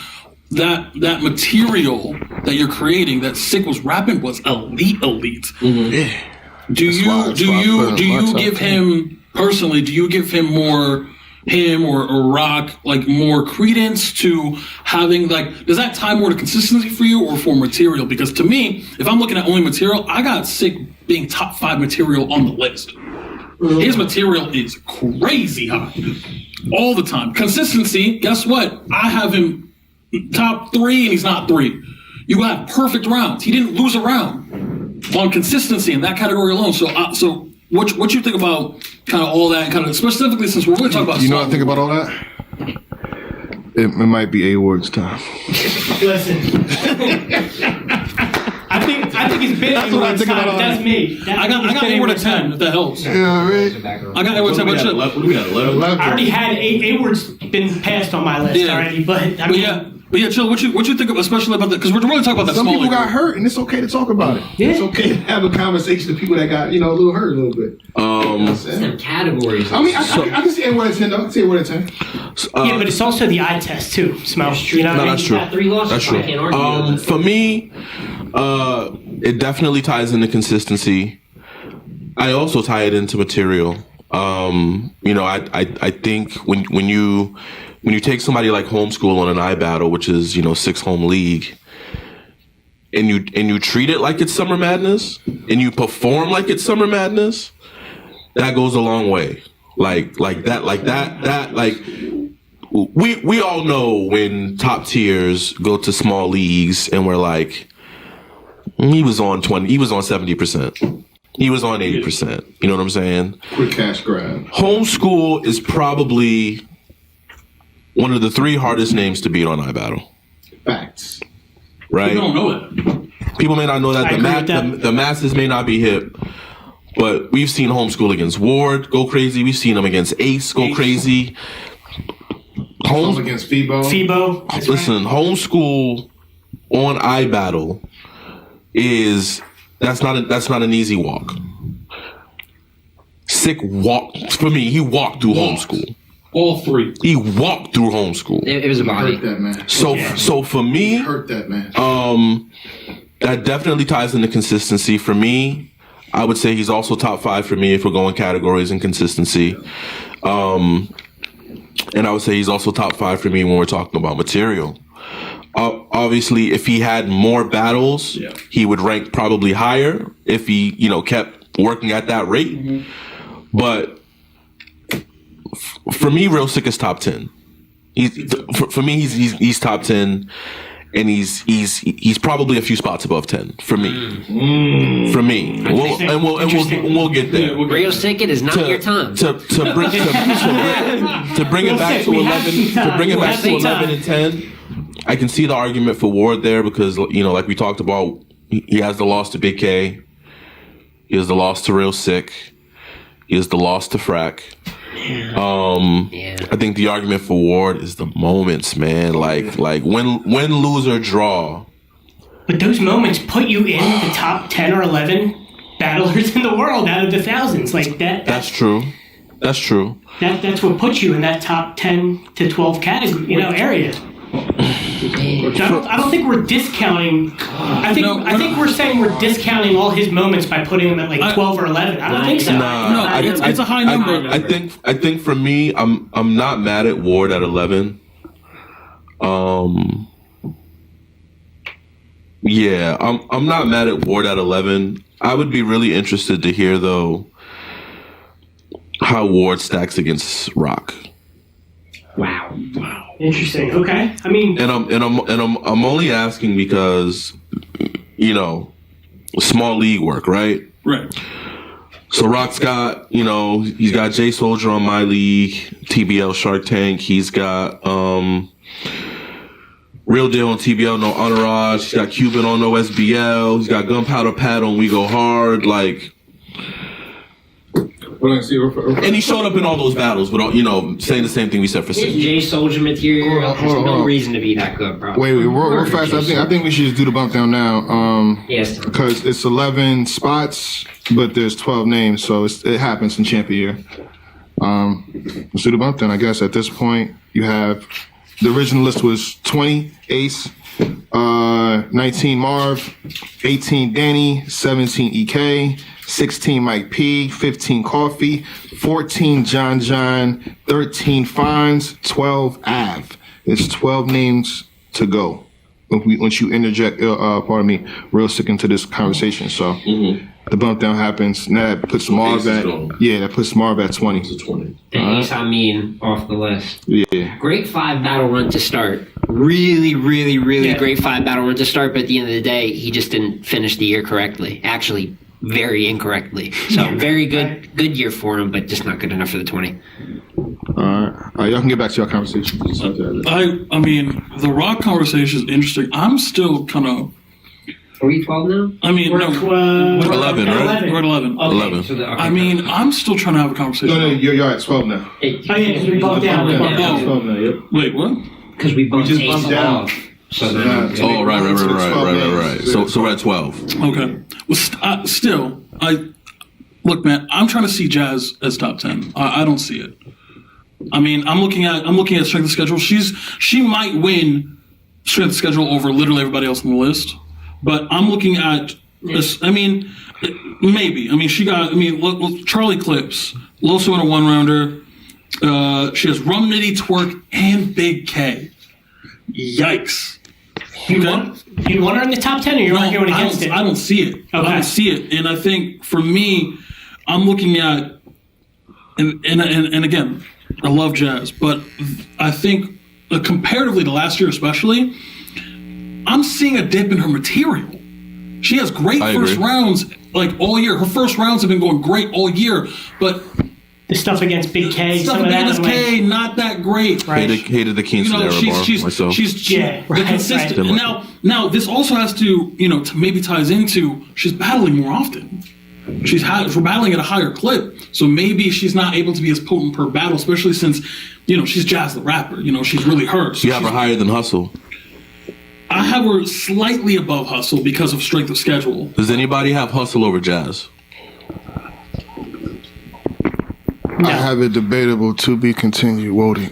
that material that you're creating, that Sick was rapping, was elite. Mm-hmm. Do you give him personally? Do you give him more? Him or Rock, like, more credence to having, like, does that tie more to consistency for you or for material? Because to me, if I'm looking at only material, I got Sick being top 5 material on the list. His material is crazy high all the time. Consistency, guess what? I have him top 3 and he's not 3. You have perfect rounds. He didn't lose a round on consistency in that category alone. So what you think about kind of all that, kind of specifically since we're really talking about? You know what I think about all that? It might be A-Word's time. Listen, I think it's been A-Word's time. That's me. I got A-Word at 10, if that helps. Yeah, right. I got A-Word at 10. What do we got? 11? I already had A-Word's been passed on my list already, but I mean. But yeah, Chill, what you think of, especially about that? Because we're really talking about that. Some small people got hurt, and it's okay to talk about it. Yeah. It's okay to have a conversation with people that got, a little hurt a little bit. Some categories. I mean, I can see A-Word at 10, though. I can see A-Word at 10. Yeah, but it's also the eye test, too, Smell. That's true. Got 3 losses. That's true. I can't argue for me, It definitely ties into consistency. I also tie it into material. I think when you take somebody like Homeschool on an iBattle, which is 6-home league, and you treat it like it's Summer Madness, and you perform like it's Summer Madness, that goes a long way. Like we all know when top tiers go to small leagues and we're like, he was on 70%. He was on 80%. You know what I'm saying? Quick cash grab. Homeschool is probably one of the 3 hardest names to beat on iBattle. Facts. Right? People don't know it. People may not know that. The masses may not be hip. But we've seen Homeschool against Ward go crazy. We've seen him against Ace go crazy. Against Febo. Listen, Homeschool on iBattle that's not an easy walk. Sick walk for me. He walked through Homeschool. All 3. He walked through Homeschool. It was a body. Hurt that man. So for me, hurt that man. That definitely ties into consistency. For me, I would say he's also top 5 for me if we're going categories and consistency. And I would say he's also top 5 for me when we're talking about material. Obviously, if he had more battles, he would rank probably higher if he, kept working at that rate. Mm-hmm. But for me, Real Sick is top 10. For me, he's top 10, and he's probably a few spots above 10 for me. For me, we'll get there. Real Sick, it is not your time. To bring it back to 11. To bring it back to 11 and 10. I can see the argument for Ward there because, like we talked about, he has the loss to Big K. He has the loss to Real Sick. He has the loss to Frack. I think the argument for Ward is the moments, man. Like when lose or draw. But those moments put you in the top 10 or 11 battlers in the world out of the thousands. Like that. That's true. That's true. That's what puts you in that top 10 to 12 category, area. I don't think we're discounting. I think we're saying we're discounting all his moments by putting him at like 12 or 11. I don't think so. It's a high number. I think for me, I'm not mad at Ward at 11. Yeah, I'm not mad at Ward at 11. I would be really interested to hear though how Ward stacks against Rock. Wow. Interesting. Okay. I mean, and I'm only asking because, small league work, right? Right. So Rock's got, he's got J Soldier on my league, TBL Shark Tank. He's got Real Deal on TBL, no Entourage. He's got Cuban on no SBL. He's got Gunpowder Pat on We Go Hard. Like. And he showed up in all those battles, but saying the same thing we said for Sick. J Soldier material. There's no reason to be that good, bro. Wait, real fast. I think we should just do the bump down now. Yes. Because it's 11 spots, but there's 12 names, so it happens in champion year. Let's do the bump down. I guess at this point you have the original list was 20 Ace, 19 Marv, 18 Danny, 17 EK. 16 Mike P, 15 Coffee, 14 John, 13 Fonz, 12 Av. It's 12 names to go. Once you interject, Real Sick into this conversation. So the bump down happens. Now that puts Marv at 20. Ace, off the list. Yeah. Great 5 battle run to start. Really great 5 battle run to start. But at the end of the day, he just didn't finish the year correctly. Actually, very incorrectly. So very good year for him, but just not good enough for the 20. All right, y'all can get back to your conversation. I mean, the Rock conversation is interesting. I'm still kind of. Are we 12 now? I mean, we're 11, right? We're at 11. Okay. 11. So I mean, I'm still trying to have a conversation. No, you're at 12 now. We bumped down. 12 now, yep. Wait, what? Because we bumped just Ace bumped down. off. So then, right. So we're at 12. Okay. Well, still, look, man. I'm trying to see Jazz as top 10. I don't see it. I mean, I'm looking at strength of schedule. She might win strength of schedule over literally everybody else on the list. But I'm looking at this. I mean, maybe. I mean, she got. I mean, look, Charlie Clips, Loso in a 1-rounder. She has Rum Nitty, Twerk, and Big K. Yikes. You want her in the top 10, or you're arguing against it? I don't see it. Okay. I don't see it, and I think for me, I'm looking at, and again, I love Jazz, but I think comparatively to last year, especially, I'm seeing a dip in her material. She has great first rounds like all year. Her first rounds have been going great all year, but the stuff against Big K, stuff against K, not that great. Right. Hated the Kingston era bar myself. She's consistent. Right. Now this also has to, maybe ties into she's battling more often. We're battling at a higher clip, so maybe she's not able to be as potent per battle, especially since, she's Jazz the rapper. She's really her. So you have her higher than Hustle. I have her slightly above Hustle because of strength of schedule. Does anybody have Hustle over Jazz? I have it debatable, to be continued. Wody.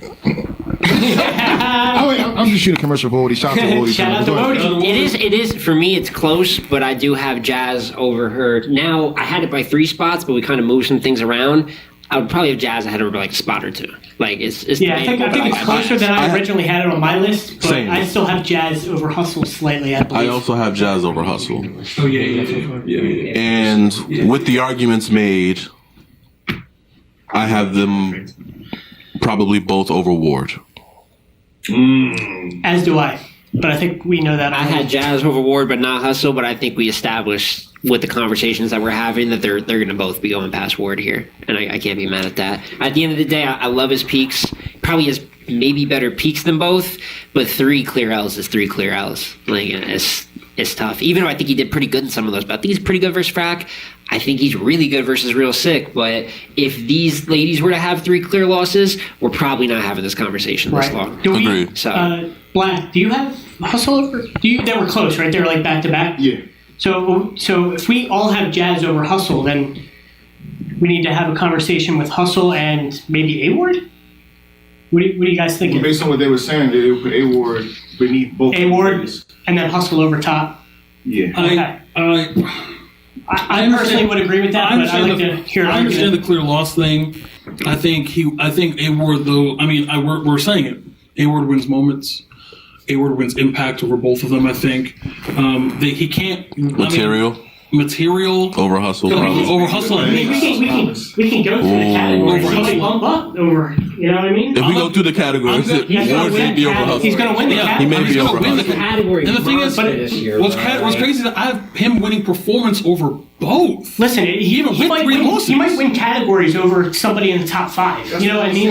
I'm just shooting a commercial for Wody. Shout out to Wody. Shout out to Wody. It is for me. It's close, but I do have Jazz over her. Now I had it by 3 spots, but we kind of moved some things around. I would probably have Jazz ahead of her by like a spot or 2. Like it's yeah. I think it's closer than I originally had it on my list, but Same. I still have Jazz over Hustle slightly. I believe. I also have Jazz over Hustle. Oh yeah. And with the arguments made, I have them probably both over Ward. As do I. But I think we know that. I had Jazz over Ward, but not Hustle. But I think we established with the conversations that we're having that they're going to both be going past Ward here, and I can't be mad at that. At the end of the day, I love his peaks. Probably has maybe better peaks than both, but 3 clear L's is 3 clear L's. Like it's tough. Even though I think he did pretty good in some of those, but I think he's pretty good versus Frack. I think he's really good versus Real Sick. But if these ladies were to have 3 clear losses, we're probably not having this conversation this long. Agreed. So, Black, do you have Hustle over? They were close, right? They were like back to back. Yeah. So if we all have Jazz over Hustle, then we need to have a conversation with Hustle and maybe A-Ward? What do you guys think? Well, based on what they were saying, they would put A-Ward beneath both. A-Ward and then Hustle over top. Yeah. Okay. I personally would agree with that, but I'd like to hear an I understand argument. the clear loss thing. I think A-Ward, though, I mean, we're saying it. A-Ward wins moments. A-Ward wins impact over both of them, I think. He can't... Material. Over Hustle. Over Hustle. We can go through the categories. He might bump up over, you know what I mean? If we go through the categories, Ward may be over Hustle. He's going to win the category. He may be over Hustle. category. And the thing is, what's crazy is that I have him winning performance over both. Listen, he might win categories over somebody in the top 5. You know what I mean?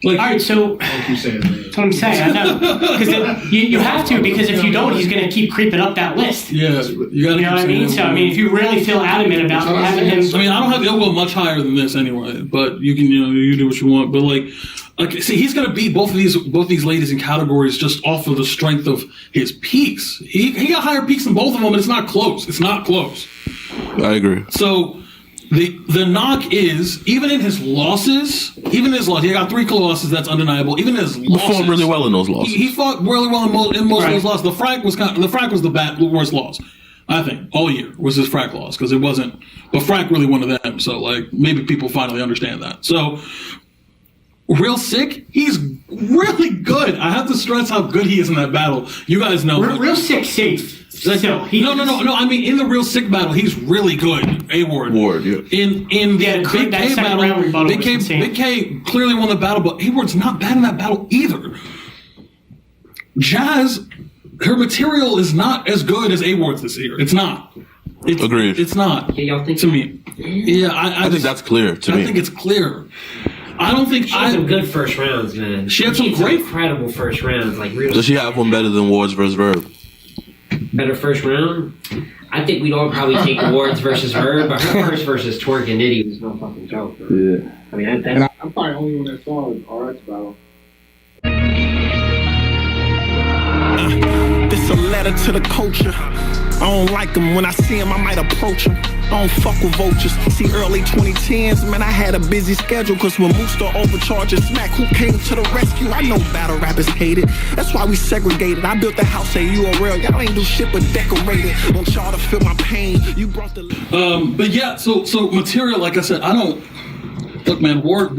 All right, so that's what I'm saying. I know because you have to, because if you don't, he's going to keep creeping up that list. Yeah, you got to. You know what I mean? So I mean, if you really feel adamant about having him, I mean, I don't have Ilgo much higher than this anyway, but you can, you do what you want. But like see, he's going to beat both of these ladies in categories just off of the strength of his peaks. He got higher peaks than both of them, and it's not close. It's not close. I agree. So. The knock is, even in his losses, he got 3 losses, that's undeniable. Even in his losses, he fought really well in those losses. He fought really well in most of those losses. The Frack was the worst loss, I think, all year was his Frack loss, because it wasn't. But Frack really one of them, so like maybe people finally understand that. So Real Sick, he's really good. I have to stress how good he is in that battle. You guys know. Real Sick safe. No. I mean, in the Real Sick battle, he's really good. A-Ward. Yeah. In the Big K battle, Big K clearly won the battle, but A-Ward's not bad in that battle either. Jazz, her material is not as good as A-Ward's this year. It's not. Agreed. It's not. Yeah, y'all think to me? Yeah, I think that's clear to me. I think it's clear. I don't think she had some good first rounds, man. She had some great, incredible first rounds. Like real. Does she have one better than Ward's versus Verb? Better first round? I think we'd all probably take Wards versus Verb, but her first versus Twerk and Nitty was no fucking joke. Yeah. I mean, I'm probably the only one that saw RX battle. This a letter to the culture. I don't like him. When I see him, I might approach him. I don't fuck with vultures. See, early 2010s, man, I had a busy schedule. Cause when Moose Star overcharged Smack, who came to the rescue? I know battle rappers hate it. That's why we segregated. I built the house at URL. Y'all ain't do shit but decorate it. Want y'all to feel my pain. You brought the... But yeah, so material, like I said, I don't... Look, man, Ward,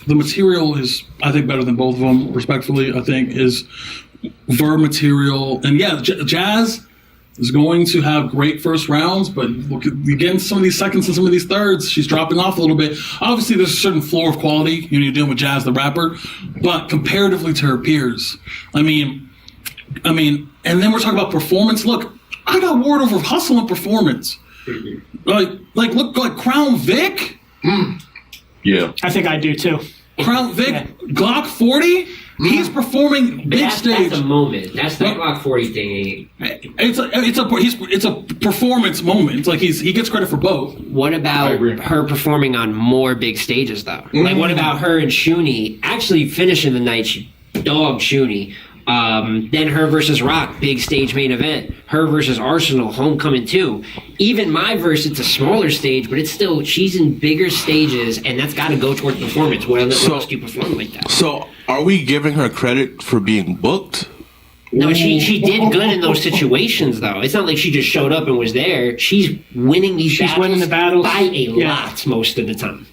the material is, I think, better than both of them, respectfully, I think, is Ver material. And yeah, Jazz is going to have great first rounds, but look at, you get into some of these seconds and some of these thirds, she's dropping off a little bit. Obviously, there's a certain floor of quality when you're dealing with Jazz the rapper, but comparatively to her peers, I mean, and then we're talking about performance. Look, I got Ward over hustle and performance. Look like Crown Vic. Yeah, I think I do too. Crown Vic, Glock 40. He's performing big stage. That's a moment. That's the Glock 40 thing. It's a performance moment. It's like he gets credit for both. What about her performing on more big stages though? Like what about her and Shuni actually finishing the night? She dogged Shuni. Then her versus Rock, big stage main event. Her versus Arsenal, Homecoming 2. Even my verse, it's a smaller stage, but it's still, she's in bigger stages, and that's got to go towards performance. What else do you perform like that? So, are we giving her credit for being booked? No, she did good in those situations, though. It's not like she just showed up and was there. She's winning these battles. She's winning the battles by a lot most of the time.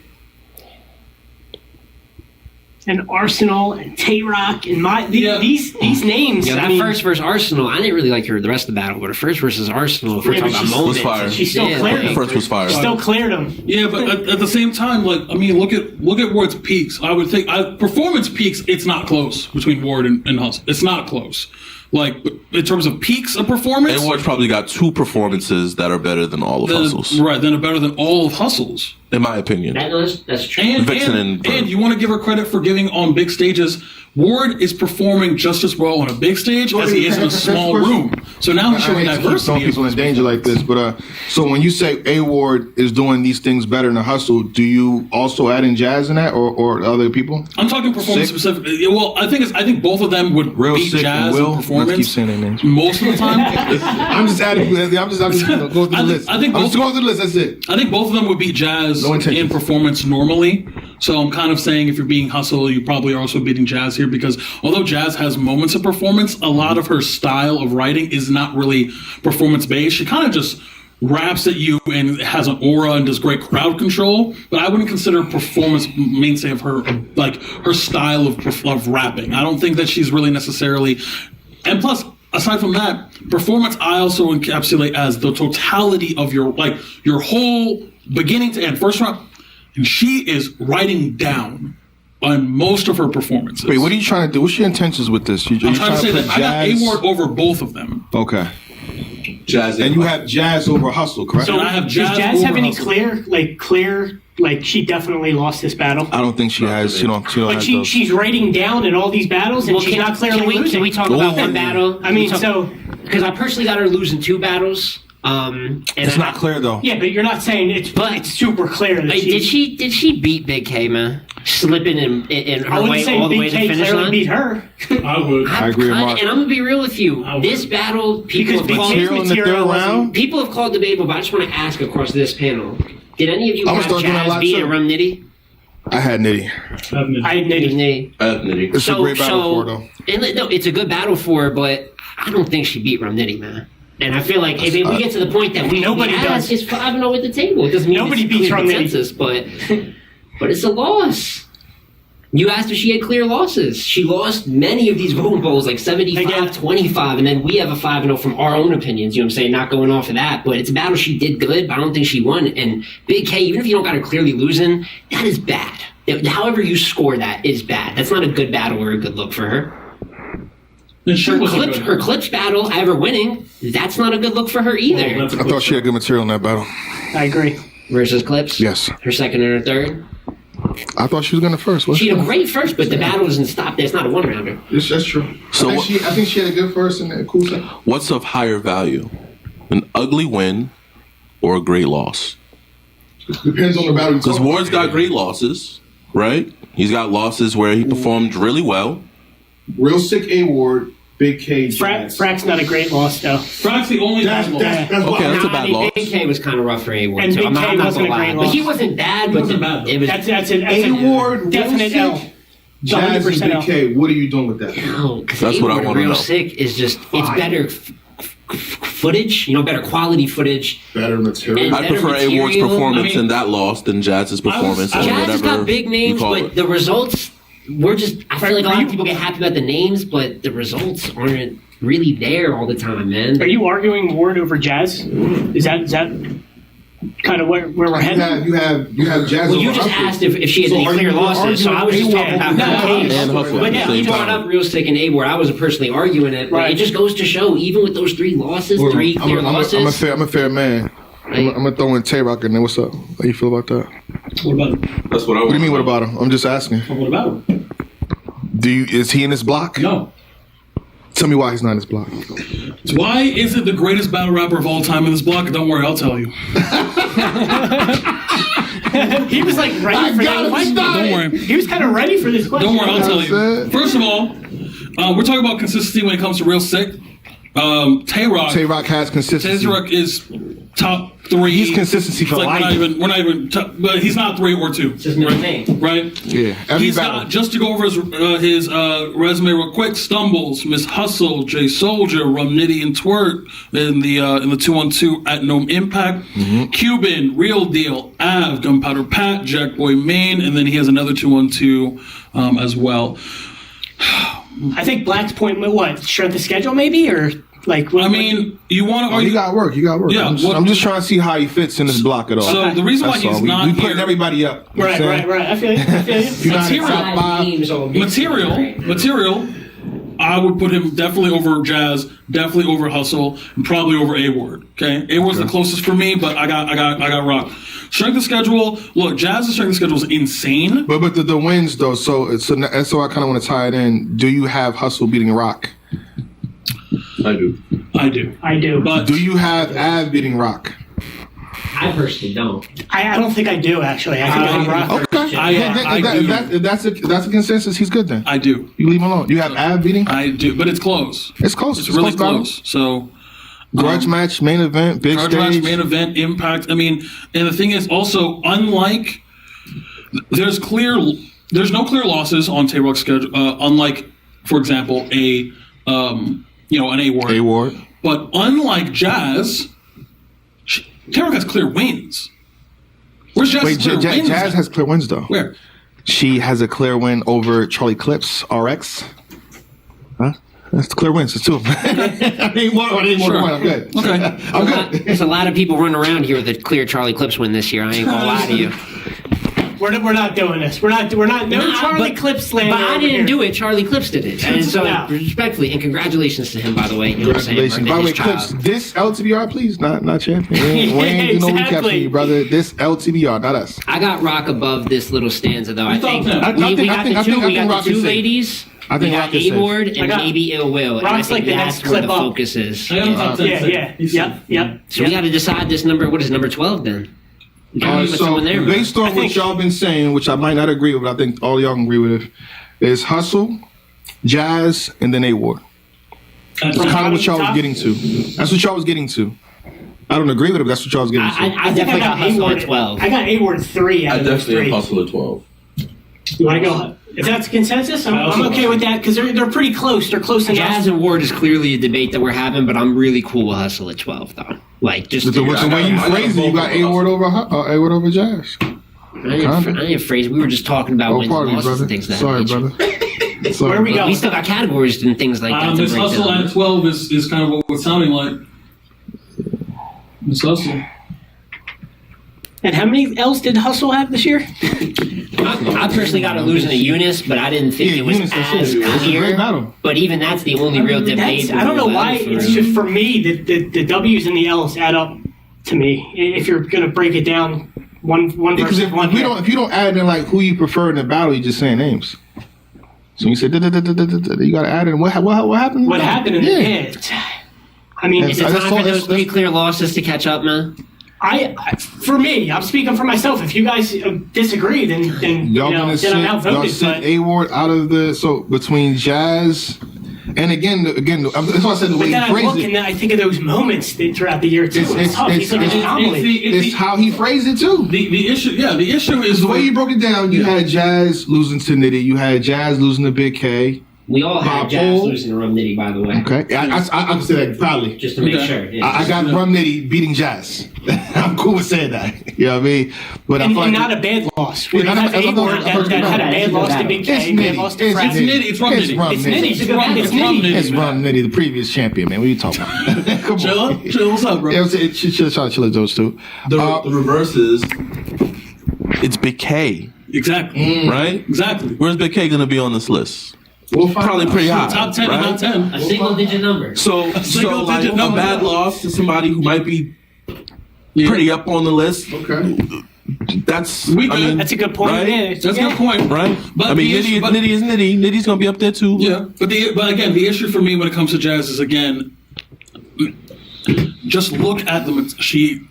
And Arsenal and Tay-Rock and these names. Yeah, that first versus Arsenal, I didn't really like her the rest of the battle, but her first versus Arsenal, if we're talking about moments, was fire. She still cleared him. First was fire. She still cleared him. Yeah, but at the same time, look at Ward's peaks. I would think performance peaks. It's not close between Ward and Hustle. It's not close. Like in terms of peaks of performance, and Ward's probably got 2 performances that are better than all of Hustle's. Right, then are better than all of Hustle's, in my opinion. That's true. And you want to give her credit for giving on big stages. Ward is performing just as well on a big stage as he is in a small room. So now he's showing diversity. Some people in danger like this, but so when you say A Ward is doing these things better than Hustle, do you also add in Jazz in that, or other people? I'm talking performance specifically. Well, I think both of them would beat Jazz in performance. Let's keep saying their names. Most of the time. I'm just adding. I'm just go through the list. I'm just going through the list. That's it. I think both of them would beat Jazz in performance normally. So I'm kind of saying if you're beating Hustle, you probably are also beating Jazz here, because although Jazz has moments of performance, a lot of her style of writing is not really performance based. She kind of just raps at you and has an aura and does great crowd control, but I wouldn't consider performance mainstay of her, like her style of rapping. I don't think that she's really necessarily, and plus, aside from that, performance I also encapsulate as the totality of your whole beginning to end, first round. And she is writing down on most of her performances. Wait, what are you trying to do? What's your intentions with this? I'm trying to say that I got A-Ward over both of them. Okay. Jazz, and you have Jazz over Hustle, correct? So I have Jazz. Does Jazz have any clear? Like she definitely lost this battle. I don't think she has. She don't. But she's writing down in all these battles, and she's not clearly losing. Can we talk about one battle? I mean, because I personally got her losing 2 battles. And it's not clear though. Yeah, but you're not saying it's super clear. That did she beat Big K, man? Slipping in her way all the way to the finish line. Beat her. I would. I agree with Mark. And I'm gonna be real with you. This battle, people have called debatable. But I just want to ask across this panel: did any of you have Jazz beating Rum Nitty? I had Nitty. I had Nitty. It's a great battle for her, though. It's a good battle for her, but I don't think she beat Rum Nitty, man. And I feel like if we get to the point that nobody does, it's 5-0 at the table. It doesn't mean nobody it's beats clear Rum consensus, but it's a loss. You asked if she had clear losses. She lost many of these voting polls, like 75-25, and then we have a 5-0 from our own opinions. You know what I'm saying? Not going off of that, but it's a battle she did good, but I don't think she won. And Big K, even if you don't got her clearly losing, that is bad. However you score that is bad. That's not a good battle or a good look for her. Her clips battle, ever winning, that's not a good look for her either. I thought she had good material in that battle. I agree. Versus clips? Yes. Her second and her third? I thought she was going to first. She had a great first, but the battle doesn't stop there. It's not a one-rounder. Yes, that's true. So I think she had a good first and a cool second. What's of higher value? An ugly win or a great loss? It depends on the battle. Because Ward's got great losses, right? He's got losses where he performed really well. Real sick A Ward Big K. Jazz. Frack's not a great loss though. Frack's the only bad loss. That's a bad loss. Big K was kind of rough for A-Ward. And so Big K wasn't a great loss. But he wasn't bad. But it was. That's an A-Ward, definite L. Jazz and Big K. What are you doing with that? That's what I want to know. Real sick is just it's better footage, better quality footage, better material. I prefer A-Ward's performance in that loss than Jazz's performance. Jazz has got big names, but the results were just. I feel like a lot of people get happy about the names, but the results aren't really there all the time, man. Are you arguing Ward over Jazz? Is that kind of where we're headed? You have Jazz. Well, you just asked if she had any clear losses, so I was just talking about her case. But yeah, you brought up real sick and A-Ward. I wasn't personally arguing it, but it just goes to show, even with those 3 losses, three clear losses. I'm a fair man. I'm gonna throw in Tay-Rock in there. What's up? How you feel about that? What about him? That's what I. What do you mean? What about him? I'm just asking. What about him? Is he in this block? No. Tell me why he's not in this block. Why is it the greatest battle rapper of all time in this block? Don't worry, I'll tell you. He was like ready for that question. Don't worry. He was kind of ready for this question. Don't worry, I'll tell you. First of all, we're talking about consistency when it comes to real sick. Tay-Rock has consistency. Tay-Rock is top 3. He's consistency for life. We're not even but he's not 3 or 2. Just no name. Right? Yeah. He's got, just to go over his resume real quick, Stumbles, Miss Hustle, J Soldier, Rum Nitty and Twerk in the 212 at No Impact, Cuban, Real Deal, Av, Gunpowder Pat, Jack Boy Maine, and then he has another 212 as well. I think Black's point, what, shred the schedule maybe, or like? I mean, you want to? You got work. You got work. Yeah, I'm just trying to see how he fits in this block at all. So the reason why he's not we putting everybody up. Right. I feel you. Material. I would put him definitely over Jazz, definitely over Hustle, and probably over A-Ward. Okay, A-Ward's the closest for me, but I got Rock. Strength of schedule. Look, Jazz's strength of schedule is insane. But the wins though. So I kind of want to tie it in. Do you have Hustle beating Rock? I do. But do you have Av beating Rock? I personally don't. I don't think I do actually. I think I'm Rock. Okay. If that's a consensus, he's good then. I do. You leave him alone. You have Av beating? I do, but it's close. It's close. It's really close. So. Grudge match, main event, big stage. Grudge match, main event, Impact. I mean, and the thing is also, unlike, there's no clear losses on Tay-Rock's schedule. Unlike, for example, an A-Ward. A-Ward. But unlike Jazz, Tay-Rock has clear wins. Where's Jazz? Jazz has clear wins though. Where? She has a clear win over Charlie Clips, RX. Huh? That's the clear wins. It's 2 of them. I need more than one. I'm good. Okay. I'm good. There's a lot of people running around here with a clear Charlie Clips win this year. I ain't gonna lie to you. We're not doing this. We're not. Charlie Clips slander. But I didn't do it. Charlie Clips did it. And so, respectfully, and congratulations to him, by the way. You know what I'm saying? Congratulations. By the way, Clips, this LTBR, please, not champion. We ain't do no recap for you, brother. This LTBR, not us. I got Rock above this little stanza, though. I think we got the two ladies. I think we got A-Ward and maybe Ill Will. Rock's like the next where clip the up. focus is. Yep. So we got to decide this number. What is number 12 then? So based on what y'all been saying, which I might not agree with, but I think all y'all can agree with it, is Hustle, Jazz, and then A-Ward. That's kind of what y'all was getting to. That's what y'all was getting to. I don't agree with it, but that's what y'all was getting to. I definitely got Hustle at 12. I got A-Ward 3 out of those 3. I definitely have Hustle at 12. You want to go? If that's a consensus, I'm okay with that because they're pretty close. They're close enough. Jazz and Ward is clearly a debate that we're having, but I'm really cool with Hustle at 12, though. Like, just the way you phrase it, you got A-Ward over Jazz. I didn't phrase. We were just talking about wins and losses and things like that. Sorry, brother. Where are we going? We still got categories and things like that. Miss Hustle at 12 is kind of what it's sounding like. Miss Hustle. And how many L's did Hustle have this year? I personally got to lose in a Eunice, but I didn't think it was as clear. But even that's the only real debate. I don't know why. It's just for me the W's and the L's add up to me. If you're going to break it down one versus one. If you don't add in like who you prefer in the battle, you're just saying names. So you said you got to add in what happened. What happened in the pit? I mean, is it time for those 3 clear losses to catch up, man? For me, I'm speaking for myself. If you guys disagree, then y'all I'm outvoted. Y'all sent A-Ward out of between Jazz And again, that's why I said the way But then he I look phrased and it. I think of those moments throughout the year too. It's tough. He's like an anomaly. It's how he phrased it too. The issue is the way you broke it down. You had Jazz losing to Nitty. You had Jazz losing to Big K. We all had Jazz losing to Rum Nitty, by the way. Okay, I can say that proudly. Just to make sure. Yeah. I got Rum Nitty beating Jazz. I'm cool with saying that. You know what I mean? But And, I feel and like not a bad loss. We have A-Ward that had a bad loss to Big K, bad loss to Frat. It's Rum Nitty. It's Nitty. It's Rum Nitty, the previous champion, man. What are you talking about? Come on. Chill, what's up, bro? Yeah, chill at those two. The reverse is it's Big K. Exactly. Right? Exactly. Where's Big K going to be on this list? We'll probably pretty high. Top 10 right? and not 10. A single digit number. So like a bad loss to somebody who might be pretty up on the list. Okay. That's That's a good point. Right? Yeah, That's a good point. Right? But I mean, the issue- Nitty is Nitty. Nitty's going to be up there too. Yeah. But again, the issue for me when it comes to Jazz is, again, just look at the...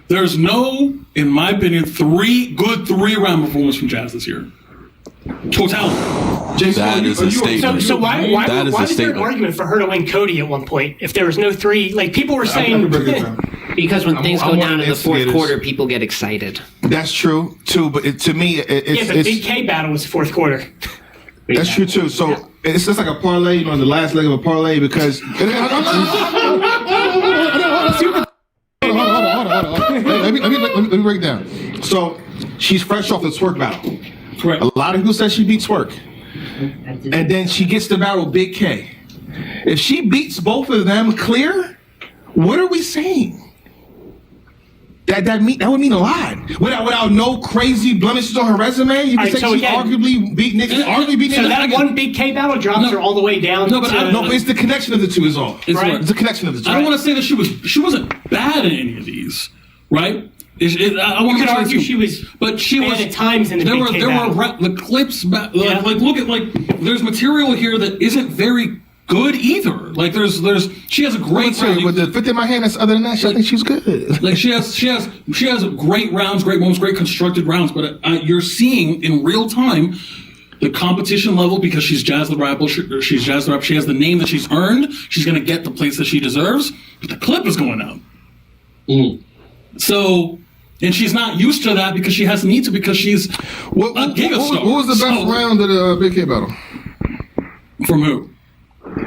There's no, in my opinion, good three-round performance from Jazz this year. Totality. That is a statement. So why That is was a there an statement. argument for her to win Cody at one point? If there was no three, like people were saying. Because when things go I'm down one in the of the fourth instigators. quarter, people get excited. That's true too, but to me, it's Yeah, but Big K battle was fourth quarter. that's true too. So it's just like a parlay, you know, the last leg of a parlay because. Hold on. Let me break it down. So she's fresh off the twerk battle. Correct. A lot of people said she beat twerk, and then she gets to battle Big K. If she beats both of them clear, what are we saying? That would mean a lot. Without no crazy blemishes on her resume, you can say she arguably beat Nick. So that one Big K battle drops her all the way down. No, but it's the connection of the two is all. It's the connection of the two. I don't want to say that she wasn't bad in any of these, right? I want You to could argue she was, but she bad was at times in the Big K battle. The clips. Like look at there's material here that isn't very good either. Like there's she has a great round. With the fifth in my hand, that's other than that, I think she's good. Like she has great rounds, great moments, great constructed rounds. But you're seeing in real time the competition level because she's Jazz the Rapper. She's Jazz the Rapper. She has the name that she's earned. She's gonna get the place that she deserves. But the clip is going out. So. And she's not used to that because she hasn't need to because she's a gigastar. What was the best round of the Big K battle? From who?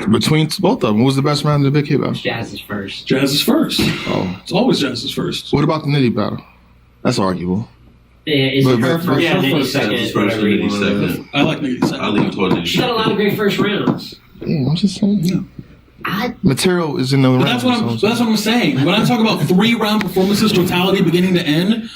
Between both of them, what was the best round of the Big K battle? Jazz is first. Jazz is first. Oh. It's always Jazz is first. What about the Nitty battle? That's arguable. Yeah, is it her first? Yeah, Nitty second. second. I like Nitty second. I lean towards Nitty. She's got a lot of great first rounds. Yeah, I'm just saying. Yeah. Material is in the But that's what I'm saying. When I talk about 3-round performances, totality, beginning to end,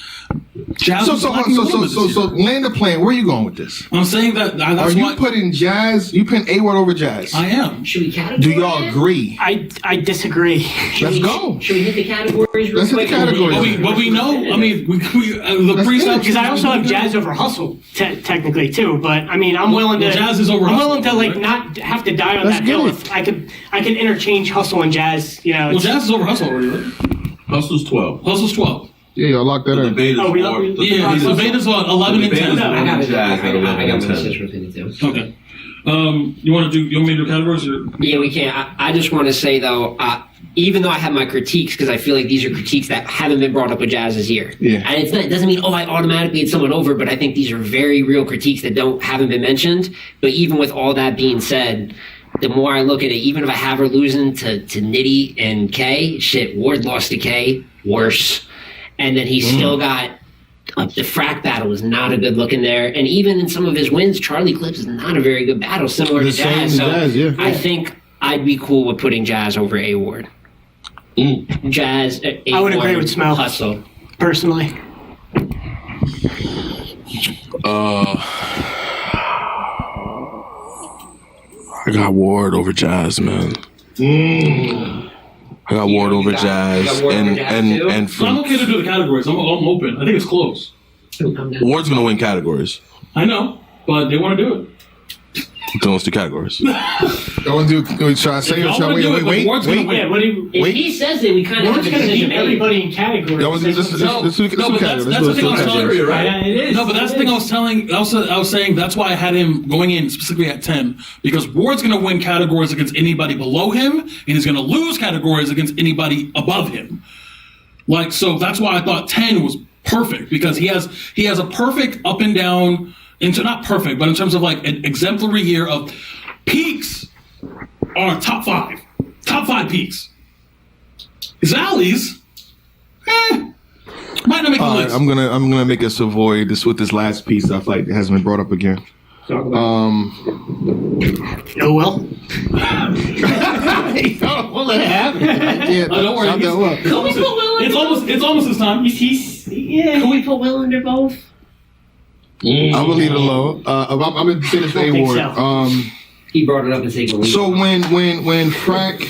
Jazz. So land the plane. Where are you going with this? I'm saying that. Are you putting Jazz? You putting A-Word over Jazz? I am. Should we categorize? Do y'all agree? I disagree. Let's go. Should we hit the categories real Let's hit the quick? categories. But we know. I mean, the pre-stop Because I also have Jazz over Hustle technically too. But I mean, I'm willing to. Jazz is over I'm Hustle, willing to like right? not have to die on Let's that get hill. it. If I could interchange Hustle and Jazz. You know. Well, Jazz is over Hustle already. Right? Hustle's 12. Hustle's 12. Yeah, y'all lock that The in. debate is The debate is on 11 and 10. I got it. Jazz at I 11 got and my 10. decision between the two. Okay. You want me to do categories? Or? Yeah, we can. I just want to say though, even though I have my critiques, because I feel like these are critiques that haven't been brought up with Jazz this year. Yeah. And it doesn't mean I automatically had someone over, but I think these are very real critiques that haven't been mentioned. But even with all that being said, the more I look at it, even if I have her losing to Nitty and K, Ward lost to K, worse. And then he's still got the Frack battle was not a good look in there. And even in some of his wins, Charlie Clips is not a very good battle, similar to Jazz. So I think I'd be cool with putting Jazz over A-Ward. Jazz, A-Ward, I would agree with Smell. Hustle. Personally. I got Ward over Jazz, man. I got Ward over Jazz, and I'm okay to do the categories. I'm open. I think it's close. Ward's gonna win categories. I know, but they want to do it. Those two categories. Y'all want to do? Should I say or should I wait? If he says it, we kind of have Ward's a gonna decision beat made. everybody in categories. Y'all want to do this? No, but that's the thing I was telling you, right? Yeah, it is. No, but that's the thing I was telling. I was saying that's why I had him going in specifically at 10 because Ward's going to win categories against anybody below him, and he's going to lose categories against anybody above him. Like, so that's why I thought 10 was perfect because he has a perfect up and down. Into not perfect, but in terms of like an exemplary year of peaks are top five peaks. Zally's, might not make the list. I'm gonna make us avoid this with this last piece. I feel like it hasn't been brought up again. Oh well. We'll let it happen. Don't worry. It's almost his time. Can we put Will under both? I'm gonna leave it alone. I'm gonna finish the award. He brought it up and taken. So when Frack,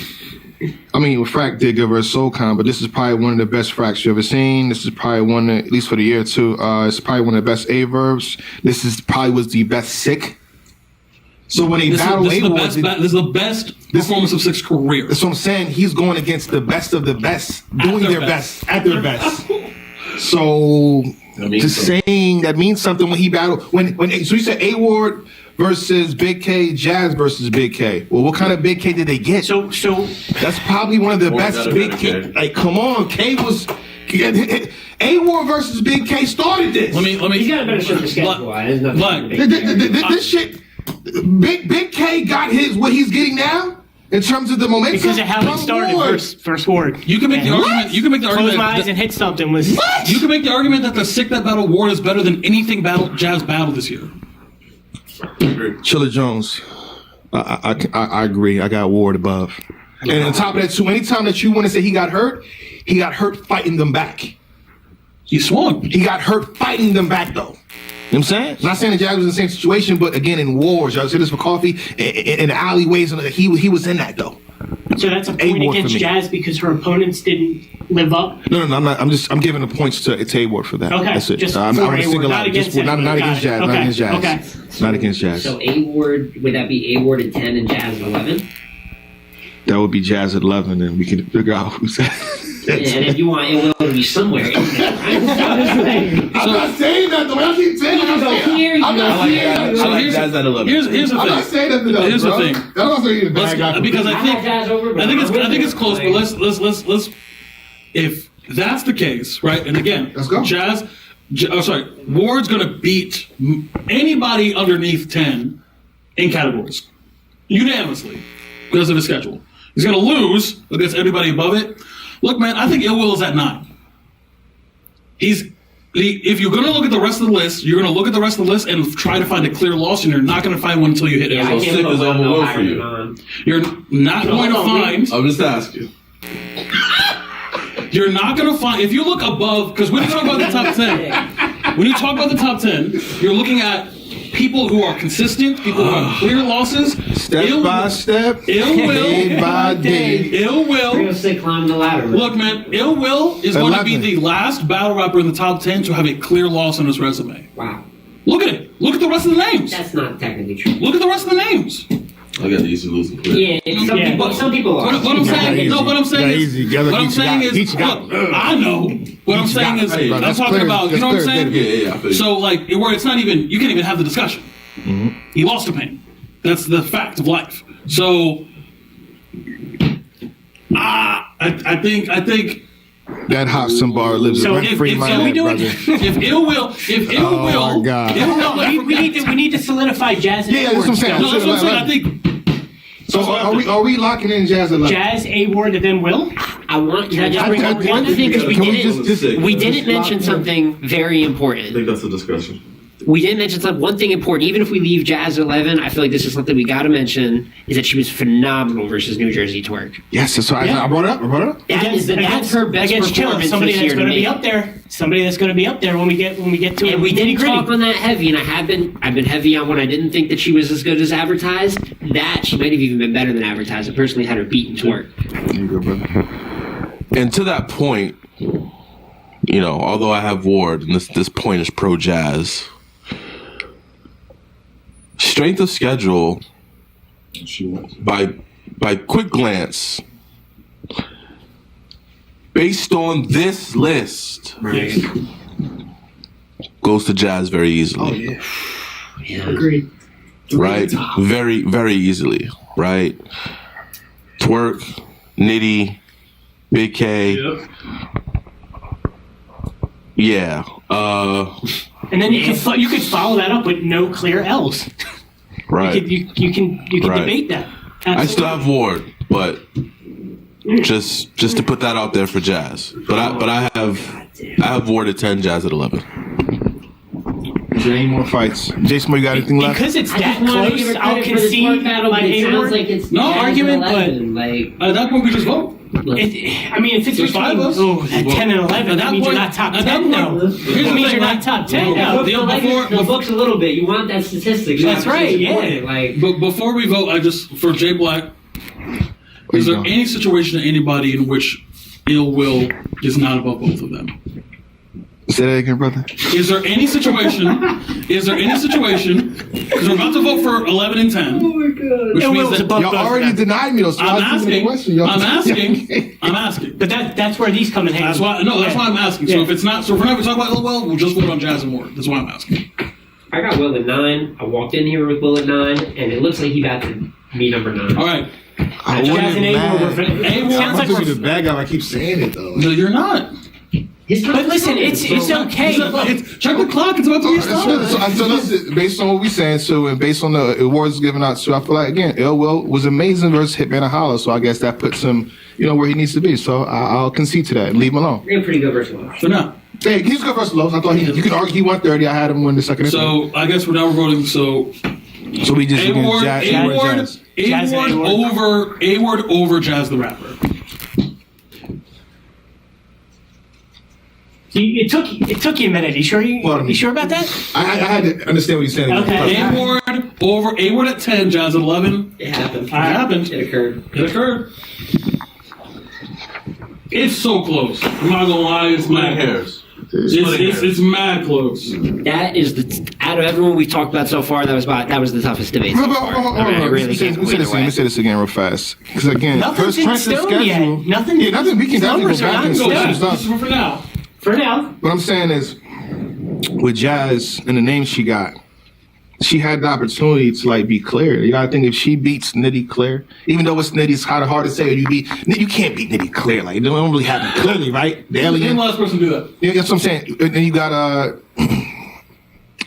when Frack did give her a SoulCon, but this is probably one of the best Fracks you ever seen. This is probably one, at least for the year too. It's probably one of the best Averbs. This is probably was the best Sick. So when they battle this is the best performance of Sick's career. That's what I'm saying. He's going against the best of the best, doing their best at their best. So. Just saying that means something when he battled so you said A Ward versus Big K, Jazz versus Big K. Well, what kind of Big K did they get? So that's probably one of the best Big K. Like, come on, K was A Ward versus Big K started this. Let me. He's got a better shit to schedule. This shit. Big K got what he's getting now. In terms of the momentum, because of how it started first Ward. You can make the argument. You can make the argument. Close my eyes and hit something. You can make the argument that the Sick that battle Ward is better than anything Jazz battled this year. Chilla Jones, I agree. I got Ward above, and on top of that too, anytime that you want to say he got hurt fighting them back. He swung. He got hurt fighting them back though. You know what I'm saying? I'm not saying the Jazz was in the same situation, but again, in wars, y'all say this for coffee, in the alleyways, he was in that though. So that's a point against Jazz because her opponents didn't live up? No, I'm giving the points to A-Ward for that. Okay. That's it. Just I'm for going to single not out. against Not against Jazz. Okay. Not against Jazz. Okay. Not against Jazz. So A-Ward, would that be A-Ward at 10 and Jazz at 11? That would be Jazz at 11, and we can figure out who's that. And if you want it will be somewhere in there. I'm not saying that though. I keep saying I'm not saying Jazz at 11. Here's the thing. I'm not saying that though. Here's the thing. Because I think it's close, but let's if that's the case, right? And again, let's go. Ward's gonna beat anybody underneath 10 in categories unanimously because of his schedule. He's gonna lose against everybody above it. Look, man, I think Ill Will is at 9. If you're going to look at the rest of the list, you're going to look at the rest of the list and try to find a clear loss, and you're not going to find one until you hit it. So Sick is over Will for you. You're not going to find. I'm just asking. You're not going to find. If you look above, because when you talk about the top 10, you're looking at people who are consistent, people who have clear losses. Step by step, Ill Will, day by day. Ill Will. We're going to say climb the ladder. Look, man, Ill Will is going to be the last battle rapper in the top 10 to have a clear loss on his resume. Wow. Look at it. Look at the rest of the names. That's not technically true. Look at the rest of the names. I got the easy losing clear. Yeah, some people are. What I'm saying is, look, I know. What I'm saying is, I'm talking about, you know what I'm saying? Yeah. So, like, where it's not even, you can't even have the discussion. Mm-hmm. He lost to Pain. That's the fact of life. So, I think that Hobson bar lives rent free in my head, brother. If Ill Will, oh my God. We need to solidify Jazz. Yeah, that's what I'm saying. No, that's what I'm saying. I think. So are we locking in Jazz at 11? Jazz, A-Ward, and then Will? I want to just bring up one thing because we didn't mention something very important. I think that's a discussion. We didn't mention one thing important. Even if we leave Jazz at 11, I feel like this is something we got to mention, is that she was phenomenal versus New Jersey Twerk. Yes, that's why I brought it up. That's her best performance somebody this that's year going to to be me. up there. Somebody that's going to be up there when we get to it. And we didn't talk on that heavy, and I've been heavy on when I didn't think that she was as good as advertised. That she might have even been better than advertised. I personally had her beaten Twerk. There you go, brother. And to that point, you know, although I have Ward, and this point is pro Jazz, strength of schedule, by quick glance, based on this list, goes to Jazz very easily. Oh, yeah. Agreed. Right? Very, very easily. Right? Twerk, Nitty, Big K. Yep. Yeah. And then you could follow that up with no clear L's. Right. You can Right. debate that. I still have Ward, but just to put that out there for Jazz. But I have Ward at 10, Jazz at 11. Is there any more fights? Jason, you got anything left? Because it's that close, I'll concede my No argument, but at that point we just vote. If it's There's five of us. at 10 and 11, that means you're not top 10, though. That means you're not top 10, though. The book's a little bit. You want that statistic. That's right, yeah. But before we vote, for Jay Black, is there any situation to anybody in which ill will is not above both of them? Say that again, brother. Is there any situation? Because we're about to vote for 11 and 10. Oh my god! Which means that y'all already denied me. I'm asking. But that's where these come in handy. That's why I'm asking. So if it's not, so if we're not talking about Will, we'll just vote on Jazz and Ward. That's why I'm asking. I got Will at 9. I walked in here with Will at 9, and it looks like he got to be number 9. All right. I wasn't mad. Sounds like the bad guy. I keep saying it though. No, you're not. But listen, it's okay. Check the clock. It's about to be started. So listen, based on what we're saying, and based on the awards given out, so I feel like again, Ill Will was amazing versus Hitman and Holla. So I guess that puts him, where he needs to be. So I'll concede to that and leave him alone. You're pretty good versus Lowe's. So now, hey, he's good versus Lowe's. I thought you could argue he won 30. I had him win the second. So I guess we're voting. So we just A-Ward over Jazz the Rapper. It took you a minute. You sure about that? I had to understand what you're saying. Okay. A-Ward at 10, Jazz at 11. It happened. It occurred. It's so close. I'm not gonna lie. It's mad hairs. It's mad close. That is out of everyone we've talked about so far. That was the toughest debate. Let me say this again real fast. Because again, nothing's in stone yet. Nothing. We can definitely go back and switch some stuff. For now. What I'm saying is, with Jazz and the name she got, she had the opportunity to be clear. You gotta think if she beats Nitty Clear, even though it's Nitty's kind of hard to say, you can't beat Nitty Clear. It don't really happen clearly, right? The alien. Name the last person to do that. Yeah, that's what I'm saying. And then you got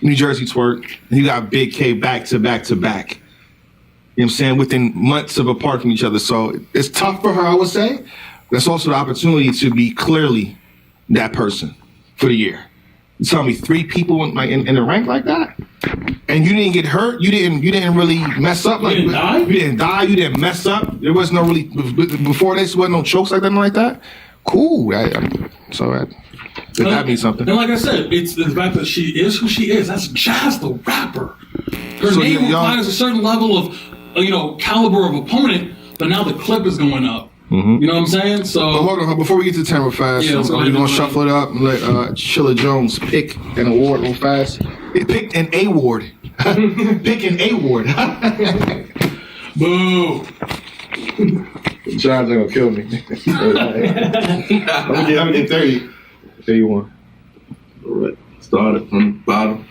New Jersey Twerk, and you got Big K back to back to back. You know what I'm saying? Within months of apart from each other. So it's tough for her, I would say. That's also the opportunity to be clearly that person for the year. You tell me 3 people in a rank like that, and you didn't get hurt. You didn't really mess up. You didn't die. You didn't mess up. There was no really before this. Wasn't no chokes like that. Cool. That means something. And like I said, it's the fact that she is who she is. That's Jazz the Rapper. Her name requires a certain level of caliber of opponent, but now the clip is going up. Mm-hmm. You know what I'm saying? So hold on, before we get to 10 real fast, we're gonna shuffle it up and let Chilla Jones pick an award real fast. It picked an award. Pick an award. Boo. John's gonna kill me. I'm gonna get 30. 31. All right. Start it from the bottom.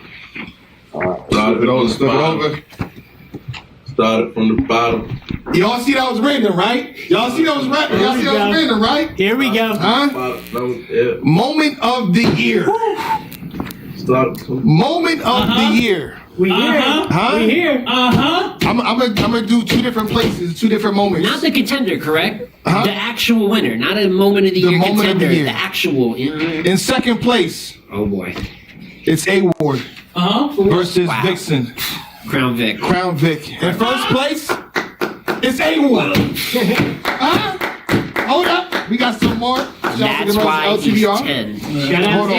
Start it over. Start it from the bottom. Y'all see that was random, right? Y'all see that was random, right? Here we go. Huh? Moment of the year. Moment of the year. We here. Huh? We here. I'm gonna do 2 different places, 2 different moments. Not the contender, correct? The actual winner, not a moment of the year moment contender. Of the year. The actual. In second place. Oh boy. It's A-Ward. Versus Vixen. Crown Vic. In first place, it's A-Ward. Hold up. We got some more. That's why he's 10.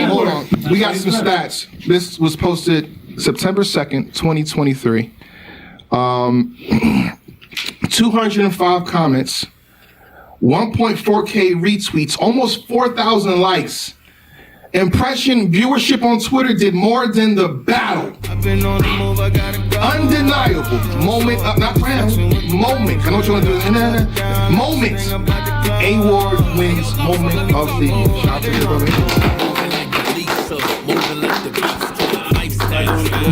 Hold on. We got some stats. This was posted September 2nd, 2023. 205 comments, 1.4K retweets, almost 4,000 likes. Impression viewership on Twitter did more than the battle. I've been on the move, I gotta go. undeniable moment, not round, moment. I know what you want to do. Moment. A-Ward wins moment of the year. Shout out to you, brother.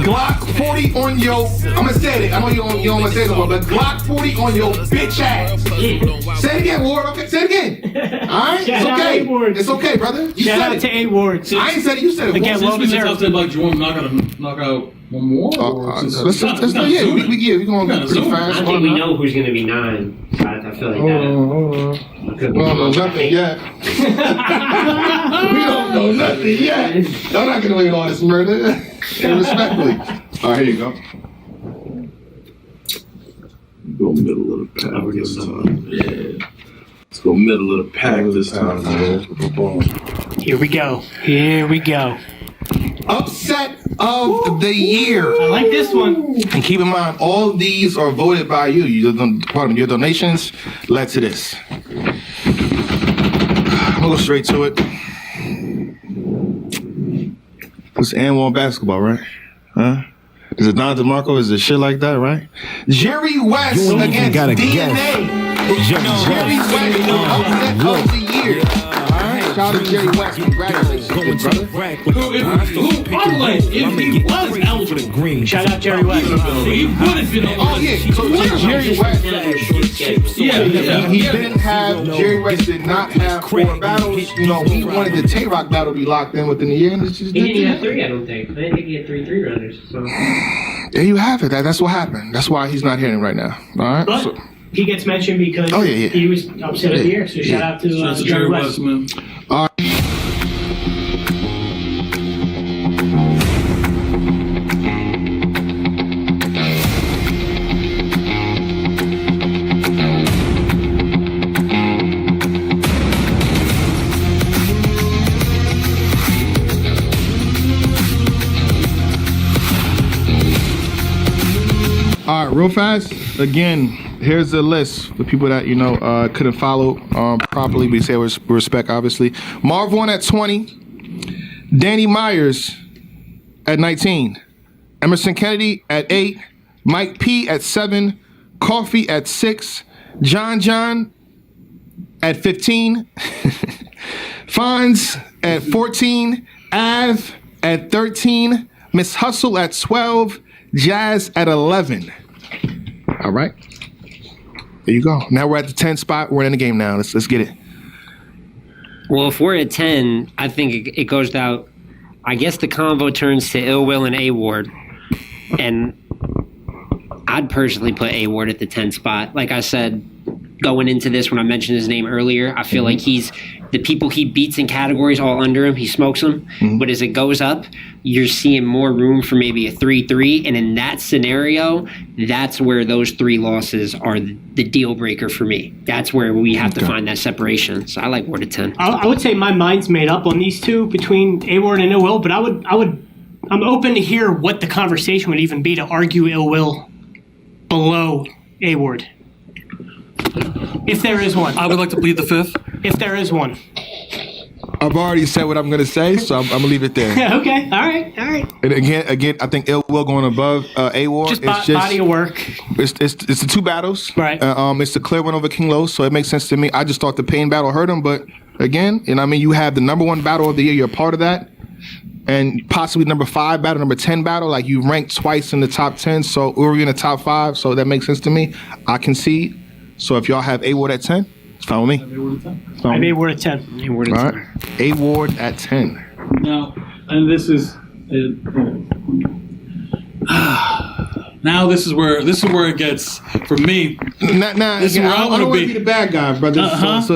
Glock 40 on your, I'm gonna say it. I know you don't want to say it, but Glock 40 on your bitch ass. Say it again, Ward. Okay, say it again. All right, it's okay. It's okay, brother. You Shout said out it. to A-Ward. I ain't said it. You said it. Again, well Since we deserved. talked about Jordan not gonna knock out one more. Let's yeah, we going pretty fast. I think we know who's going to be 9. I feel like that. We don't know nothing yet. We don't know nothing yet. I'm not gonna wait on this murder. And respectfully. All right, here you go. Go middle of the pack this time. Yeah. Let's go middle of the pack this time, man. Here we go. Here we go. Upset of the year. I like this one. And keep in mind, all these are voted by you. Your donations led to this. I'll go straight to it. It's AND1 basketball, right? Huh? Is it Don DeMarco? Is it shit like that, right? Jerry West against DNA. Jerry West, upset of the year. Shout out to Jerry West. Congratulations, brother. Who, by the way, if he was eligible, shout out Jerry West. He would have been eligible. Oh, yeah. So Jerry West, he didn't have, Jerry West did not have 4 battles. You know, we wanted the Tay-Rock battle to be locked in within the year. And it's just He didn't have 3, I don't think. I didn't think he had 3 3-runners. So. There you have it. That's what happened. That's why he's not here right now. All right? But So, he gets mentioned because he was upset of the year. So shout out to Jerry West. man. all right. All right, real fast. Again, here's the list for people that couldn't follow properly. We say with respect, obviously. Marv Won at 20, Danny Myers at 19, Emerson Kennedy at 8, Mike P at 7, Coffee at 6, John at 15, Fonz at 14, Av at 13, Miss Hustle at 12, Jazz at 11. All right. There you go. Now we're at the 10 spot. We're in the game now. Let's get it. Well, if we're at 10, I think it goes down. I guess the convo turns to Ill Will and A-Ward. And I'd personally put A-Ward at the 10 spot. Like I said, going into this when I mentioned his name earlier, I feel like he's the people he beats in categories all under him, he smokes them. But as it goes up, you're seeing more room for maybe a 3-3. And in that scenario, that's where those 3 losses are the deal breaker for me. That's where we have to find that separation. So I like Ward at 10. I would say my mind's made up on these two between A-Ward and Ill Will, but I'm open to hear what the conversation would even be to argue Ill Will below A-Ward. If there is one. I would like to plead the 5th. If there is one. I've already said what I'm going to say, so I'm going to leave it there. Okay, all right. And again, I think Ill Will going above A-Ward. Just body of work. It's the 2 battles. Right. It's the clear one over King Lo, so it makes sense to me. I just thought the Pain battle hurt him, but again, you have the number 1 battle of the year. You're a part of that. And possibly number 5 battle, number 10 battle. Like, you ranked twice in the top 10, so we're in the top 5, so that makes sense to me. I concede. So if y'all have A-Ward at 10, it's fine with me. I have A-Ward at 10. All right. A-Ward at 10. Now, and this is now this is where it gets for me. This is where I want to be the bad guy, brother.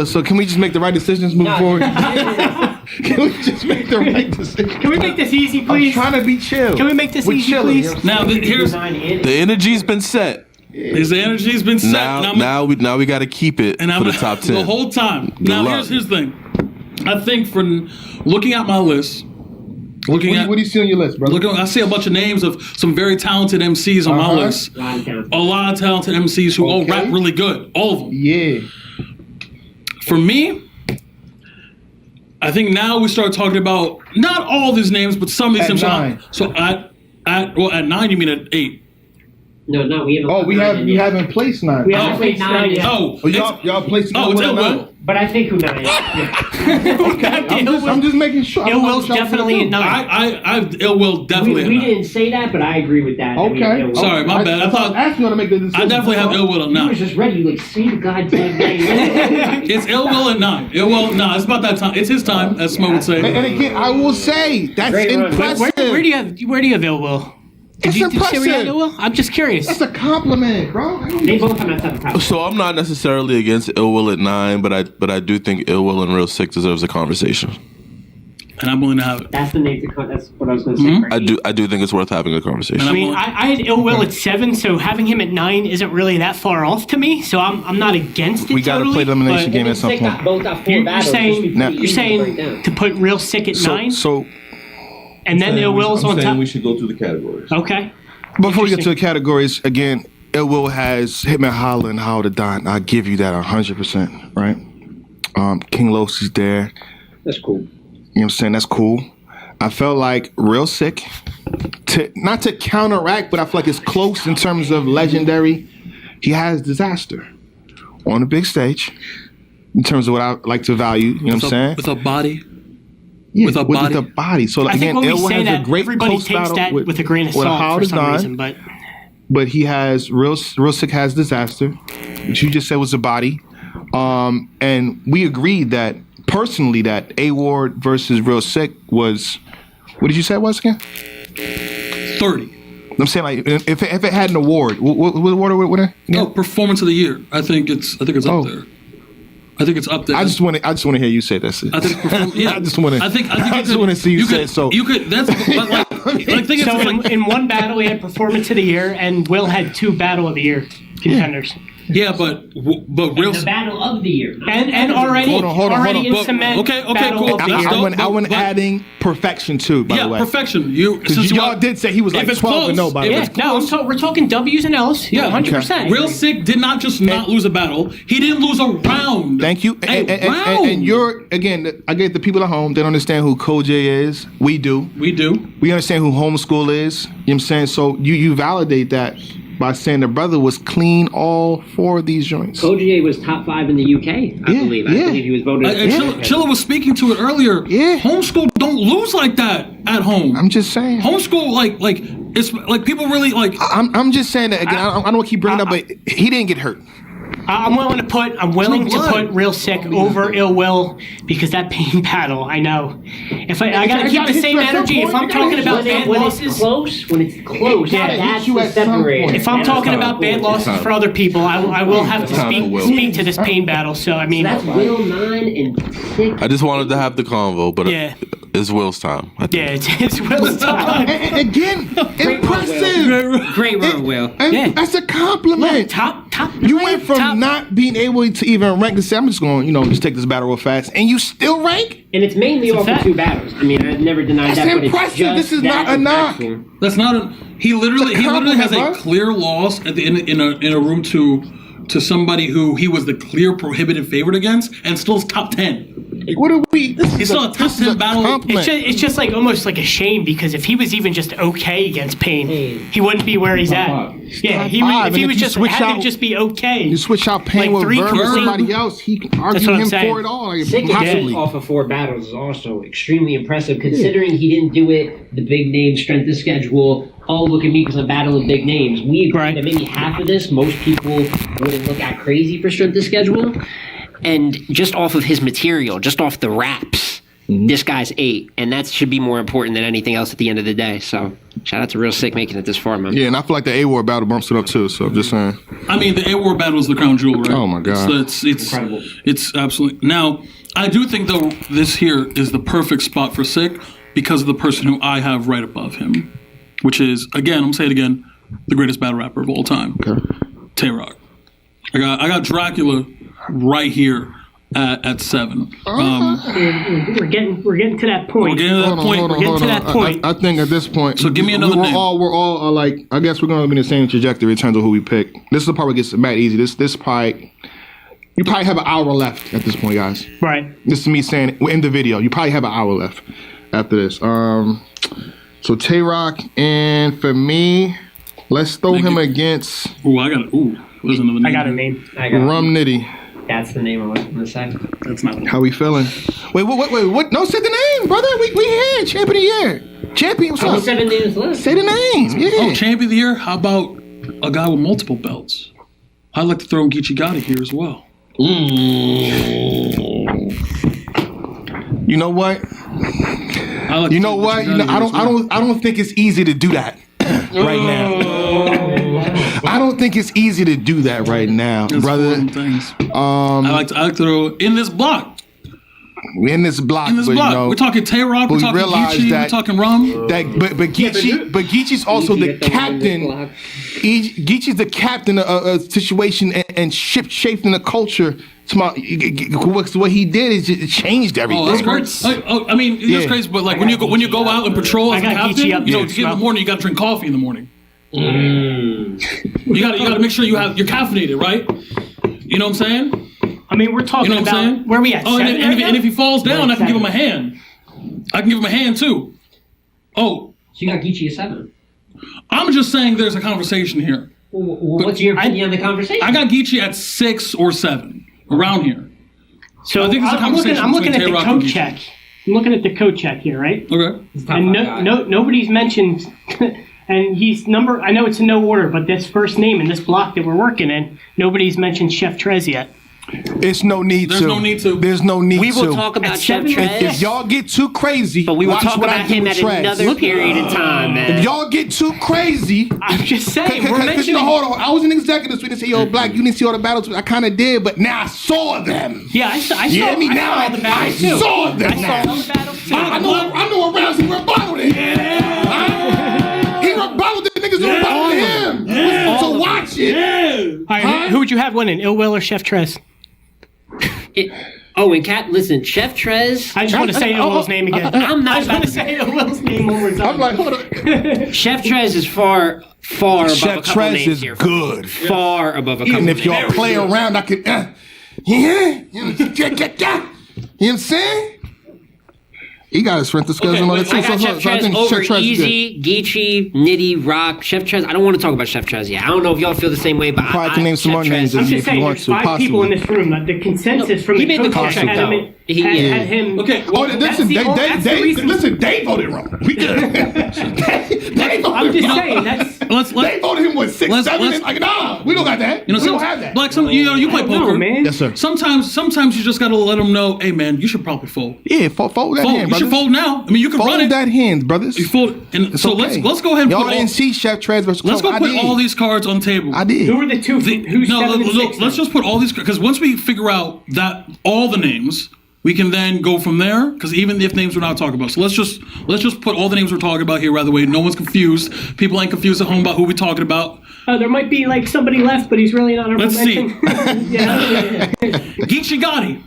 So can we just make the right decisions moving forward? Can we just make the right decisions? Can we make this easy, please? I'm trying to be chill. Can we make this easy, chilling, please? Now here's the energy's been set. His energy's been set. Now we got to keep it for the top 10 the whole time. Good Now luck. here's the thing. I think for looking at my list, what do you see on your list, brother? I see a bunch of names of some very talented MCs on my list. A lot of talented MCs who all rap really good. All of them. Yeah. For me, I think now we start talking about not all these names, but some of these names. At 9. So at 9, you mean at 8? No, we have. Oh, we haven't placed 9. We haven't placed 9 yet. Y'all placed. It's Ill Will. But I think who 9 is. I'm just making sure. Ill Will's definitely a 9. I Ill Will definitely. We didn't say that, but I agree with that. Okay. Sorry, my bad. I thought I want to make the decision. I definitely have Ill Will at 9. You was just ready. You say the goddamn name. It's Ill Will at 9. Ill Will, it's about that time. It's his time, as Smo would say. And again, I will say that's impressive. Where do you have Ill Will? Did you say we had Ill Will? I'm just curious. That's a compliment, bro. They both come outside the top. So I'm not necessarily against Ill Will at 9, but I do think Ill Will and Real Sick deserves a conversation. And I'm willing to have it. That's the name. That's what I was going to say. I do think it's worth having a conversation. I mean, I had Ill Will at 7, so having him at 9 isn't really that far off to me. So I'm not against it. We got to play the elimination game at some point. You're saying to put Real Sick at 9. So. And then Ill Will's on top. We should go through the categories. Okay. Before we get to the categories, again, Ill Will has Hitman Holla and How to Don. I give you that 100%, right? King Los is there. That's cool. You know what I'm saying? That's cool. I felt like Real Sick, not to counteract, but I feel like it's close in terms of legendary. He has Disaster on the big stage in terms of what I like to value. You know what I'm saying? With a body. Yeah, with a body. So I think again, when we Ill Will say has that, a great everybody post takes battle that with a grain of with salt How for to some Don, reason. But he has Real Sick has Disaster, which you just said was a body, and we agreed that personally that A Ward versus Real Sick was, what did you say it was again? 30. I'm saying like if it had an award, what award would it? No, Performance of the Year. I think it's up there. I think it's up there. I just want to hear you say that. I think I just want to. I think I just want to see you say it. So you could. That's like in one battle we had Performance of the Year, and Will had 2 Battle of the Year contenders. Yeah, but Real the Battle of the Year. And already hold on. in cement. Okay, Battle cool. of the Year. I want adding Perfection too. By the way, Perfection. Because y'all did say he was like 12 and 0. By the way, No, we're talking W's and L's. Yeah, 100%. Real Sick did not just not lose a battle. He didn't lose a round. Thank you. And you're, again, I get the people at home, they don't understand who Koj is. We do. We understand who Homeschool is. You know what I'm saying? So you validate that by saying the brother was clean all 4 of these joints. Koj was top 5 in the UK, I believe. I believe he was voted. Chilla was speaking to it earlier. Yeah. Homeschool don't lose like that at home. I'm just saying. Homeschool, like it's like people really like. I'm just saying that again. I don't want to keep bringing it up, but he didn't get hurt. I'm willing to put Real Sick over Ill Will because that pain battle. I know. If I gotta keep the same energy. If I'm talking about bad losses, when it's close, that's the separator. If I'm talking about bad losses for other people, I will have to speak to this pain battle. So I mean, that's Will 9 and 6. I just wanted to have the convo, but it's Will's time. Yeah, it's Will's time. Again, impressive. Great run, Will. And that's a compliment. Top. You went from not being able to even rank to say, I'm just going, just take this battle real fast, and you still rank? And it's mainly off of 2 battles. I mean, I've never denied that. That's impressive. This is not a knock. That's not a. He literally has a clear loss at the in a room to somebody who he was the clear prohibited favorite against, and still is top 10. What are we? It's still a top 10 battle. It's just like almost like a shame because if he was even just okay against Pain, he wouldn't be where he's at. Yeah, if he was just had to just be okay. You switch out Pain with Verb or somebody else, he can argue him for it all. Sick off of 4 battles is also extremely impressive considering he didn't do it the big name strength of schedule. Oh, look at me because I'm battling big names. We agree that maybe half of this, most people wouldn't look at crazy for strength of schedule. And just off of his material, just off the raps, this guy's 8. And that should be more important than anything else at the end of the day. So shout out to Real Sick making it this far, man. Yeah, and I feel like the A-Ward battle bumps it up too. So I'm just saying. I mean, the A-Ward battle is the crown jewel, right? Oh, my God. It's incredible. It's absolutely. Now, I do think, though, this here is the perfect spot for Sick because of the person who I have right above him. Which is, again, I'm going to say it again, the greatest battle rapper of all time. Okay. Tay-Rock. I got Dracula right here at 7. We're getting to that point. I think at this point, so give me another name. We're all like, I guess we're going to be in the same trajectory in terms of who we pick. This is the part where it gets mad easy. This probably, you probably have an hour left at this point, guys. Right. This is me saying in the video. You probably have an hour left after this. So Tay-Rock, and for me, Let's throw him against. Ooh, I got. Ooh, what's another name? I got a name. Rum Nitty. That's the name I was going to say. That's not. How we feeling? Wait, what? No, say the name, brother. We here. Champion of the year. Champion, what's up? 7 names left. Say the name. Yeah. Oh, champion of the year. How about a guy with multiple belts? I'd like to throw Geechee Gotti here as well. You know what? Like you know what? You know, I don't think it's easy to do that right now. I don't think it's easy to do that right now, brother. I like to throw in this block. In this block, but, you know, we're talking Tay-Rock, we're talking Geechee, we're talking Rum. But Geechee's also the captain. Geechee's the captain of a situation and shaping the culture. What he did is it changed everything. Oh, that's great. I mean, it's crazy, but like when you go out and patrol as a captain, you know, in the morning you got to drink coffee in the morning. You got to make sure you're caffeinated, right? You know what I'm saying? I mean, we're talking about where we at. Oh, and if he falls down, I can give him a hand. I can give him a hand too. Oh, so you got Geechee at 7. I'm just saying there's a conversation here. Well, what's your opinion on the conversation? I got Geechee at 6 or 7 around here. So I think it's a conversation. I'm looking at the code check. I'm looking at the code check here, right? Okay. And nobody's mentioned. And he's number. I know it's in no order, but this first name in this block that we're working in, nobody's mentioned Chef Trez yet. It's no need to. There's no need to. There's no need to. We will talk about Chef Trez. If y'all get too crazy, but we will talk what about him at another period of time, man. If y'all get too crazy, I'm just saying. We're mentioning. You know, hold on. I was an executive, so we didn't say, "Yo, Black, you didn't see all the battles." I kind of did, but now I saw them. Yeah, I saw. You hear me now? I saw the battles too. I saw them. I saw all the battles too. I know what rounds he rebutted it. He rebutted the niggas who rebutted him. So watch it. All right, who would you have winning, Ill Will or Chef Trez? Listen, Chef Trez. I just want to say Ill Will's name again. I'm not about to say Ill Will's name one more time. I'm like, hold on. Chef Trez is far above a couple Trez names is here. good. Far above a couple Even names. if y'all play around, I could. You know what I'm saying? He got his strength of schedule on it too. I got Chef Trez over Easy, Geechee, Nitty, Rock, Chef Trez. I don't want to talk about Chef Trez yet. I don't know if y'all feel the same way, but I can name some more names I'm just if you saying, want there's to. 5 people in this room. The consensus from he the made the coach contract, had him. Okay. Well, listen, they voted wrong. We good. They voted I'm just wrong. saying They voted him with 6, 7. And like, nah, we don't got that. You know, we don't have that. Black, you play poker, man. Yes, sir. Sometimes you just gotta let them know, hey man, you should probably fold. Yeah, fold that hand, You should brothers. fold now. I mean, you can Fold run it. that hand, brothers. You fold, and so okay. let's go ahead and y'all put didn't see Chef Trez versus let's go Cole. put all these cards on the table. I did. Who are the two? Who's 7 and 6? Let's just put all these because once we figure out that all the names, we can then go from there. Because even if names we're not talking about, so let's just put all the names we're talking about here. Rather way, no one's confused. People ain't confused at home about who we're talking about. There might be like somebody left, but he's really not. Let's see. Yeah. Geechee Gotti,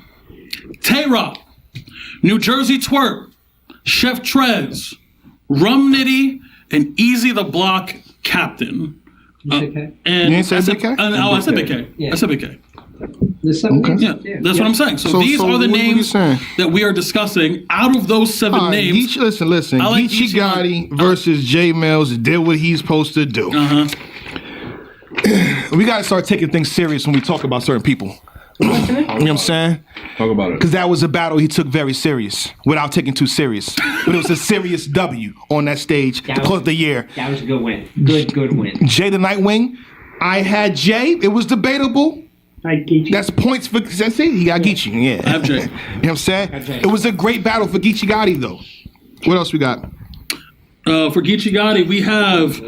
Tay-Rock, New Jersey Twerk, Chef Trez, Rum Nitty, and Easy the Block Captain. And You didn't say Big K? I said Big K. Yeah. I said Big K. Okay. Yeah, that's what I'm saying. So these are the what you names saying? that we are discussing. Out of those 7 All right, names, listen. I like Geechee Geechee Gotti versus J Mills did what he's supposed to do. We got to start taking things serious when we talk about certain people. You know what I'm saying? Talk about it. Because that was a battle he took very serious without taking too serious. But it was a serious W on that stage to close the year. That was a good win. Good win. Jay the Nightwing. I had Jay. It was debatable. That's points for see, he got Geechee. Yeah. I have Jay. You know what I'm saying? It was a great battle for Geechee Gotti though. What else we got? For Geechee Gotti, we have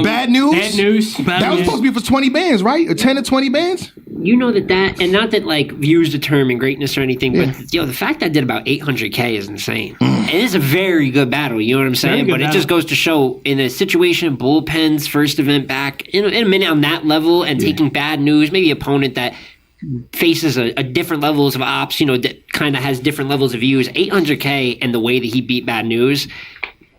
Bad News. Bad News. That was supposed to be for 20 bands, right? Or 10 to 20 bands? You know that, and not that like views determine greatness or anything, but the fact that I did about 800K is insane. And it's a very good battle, you know what I'm saying? But it just goes to show in a situation, bullpens, first event back, in a minute on that level and taking Bad News, maybe opponent that faces a different levels of ops, that kind of has different levels of views. 800K and the way that he beat Bad News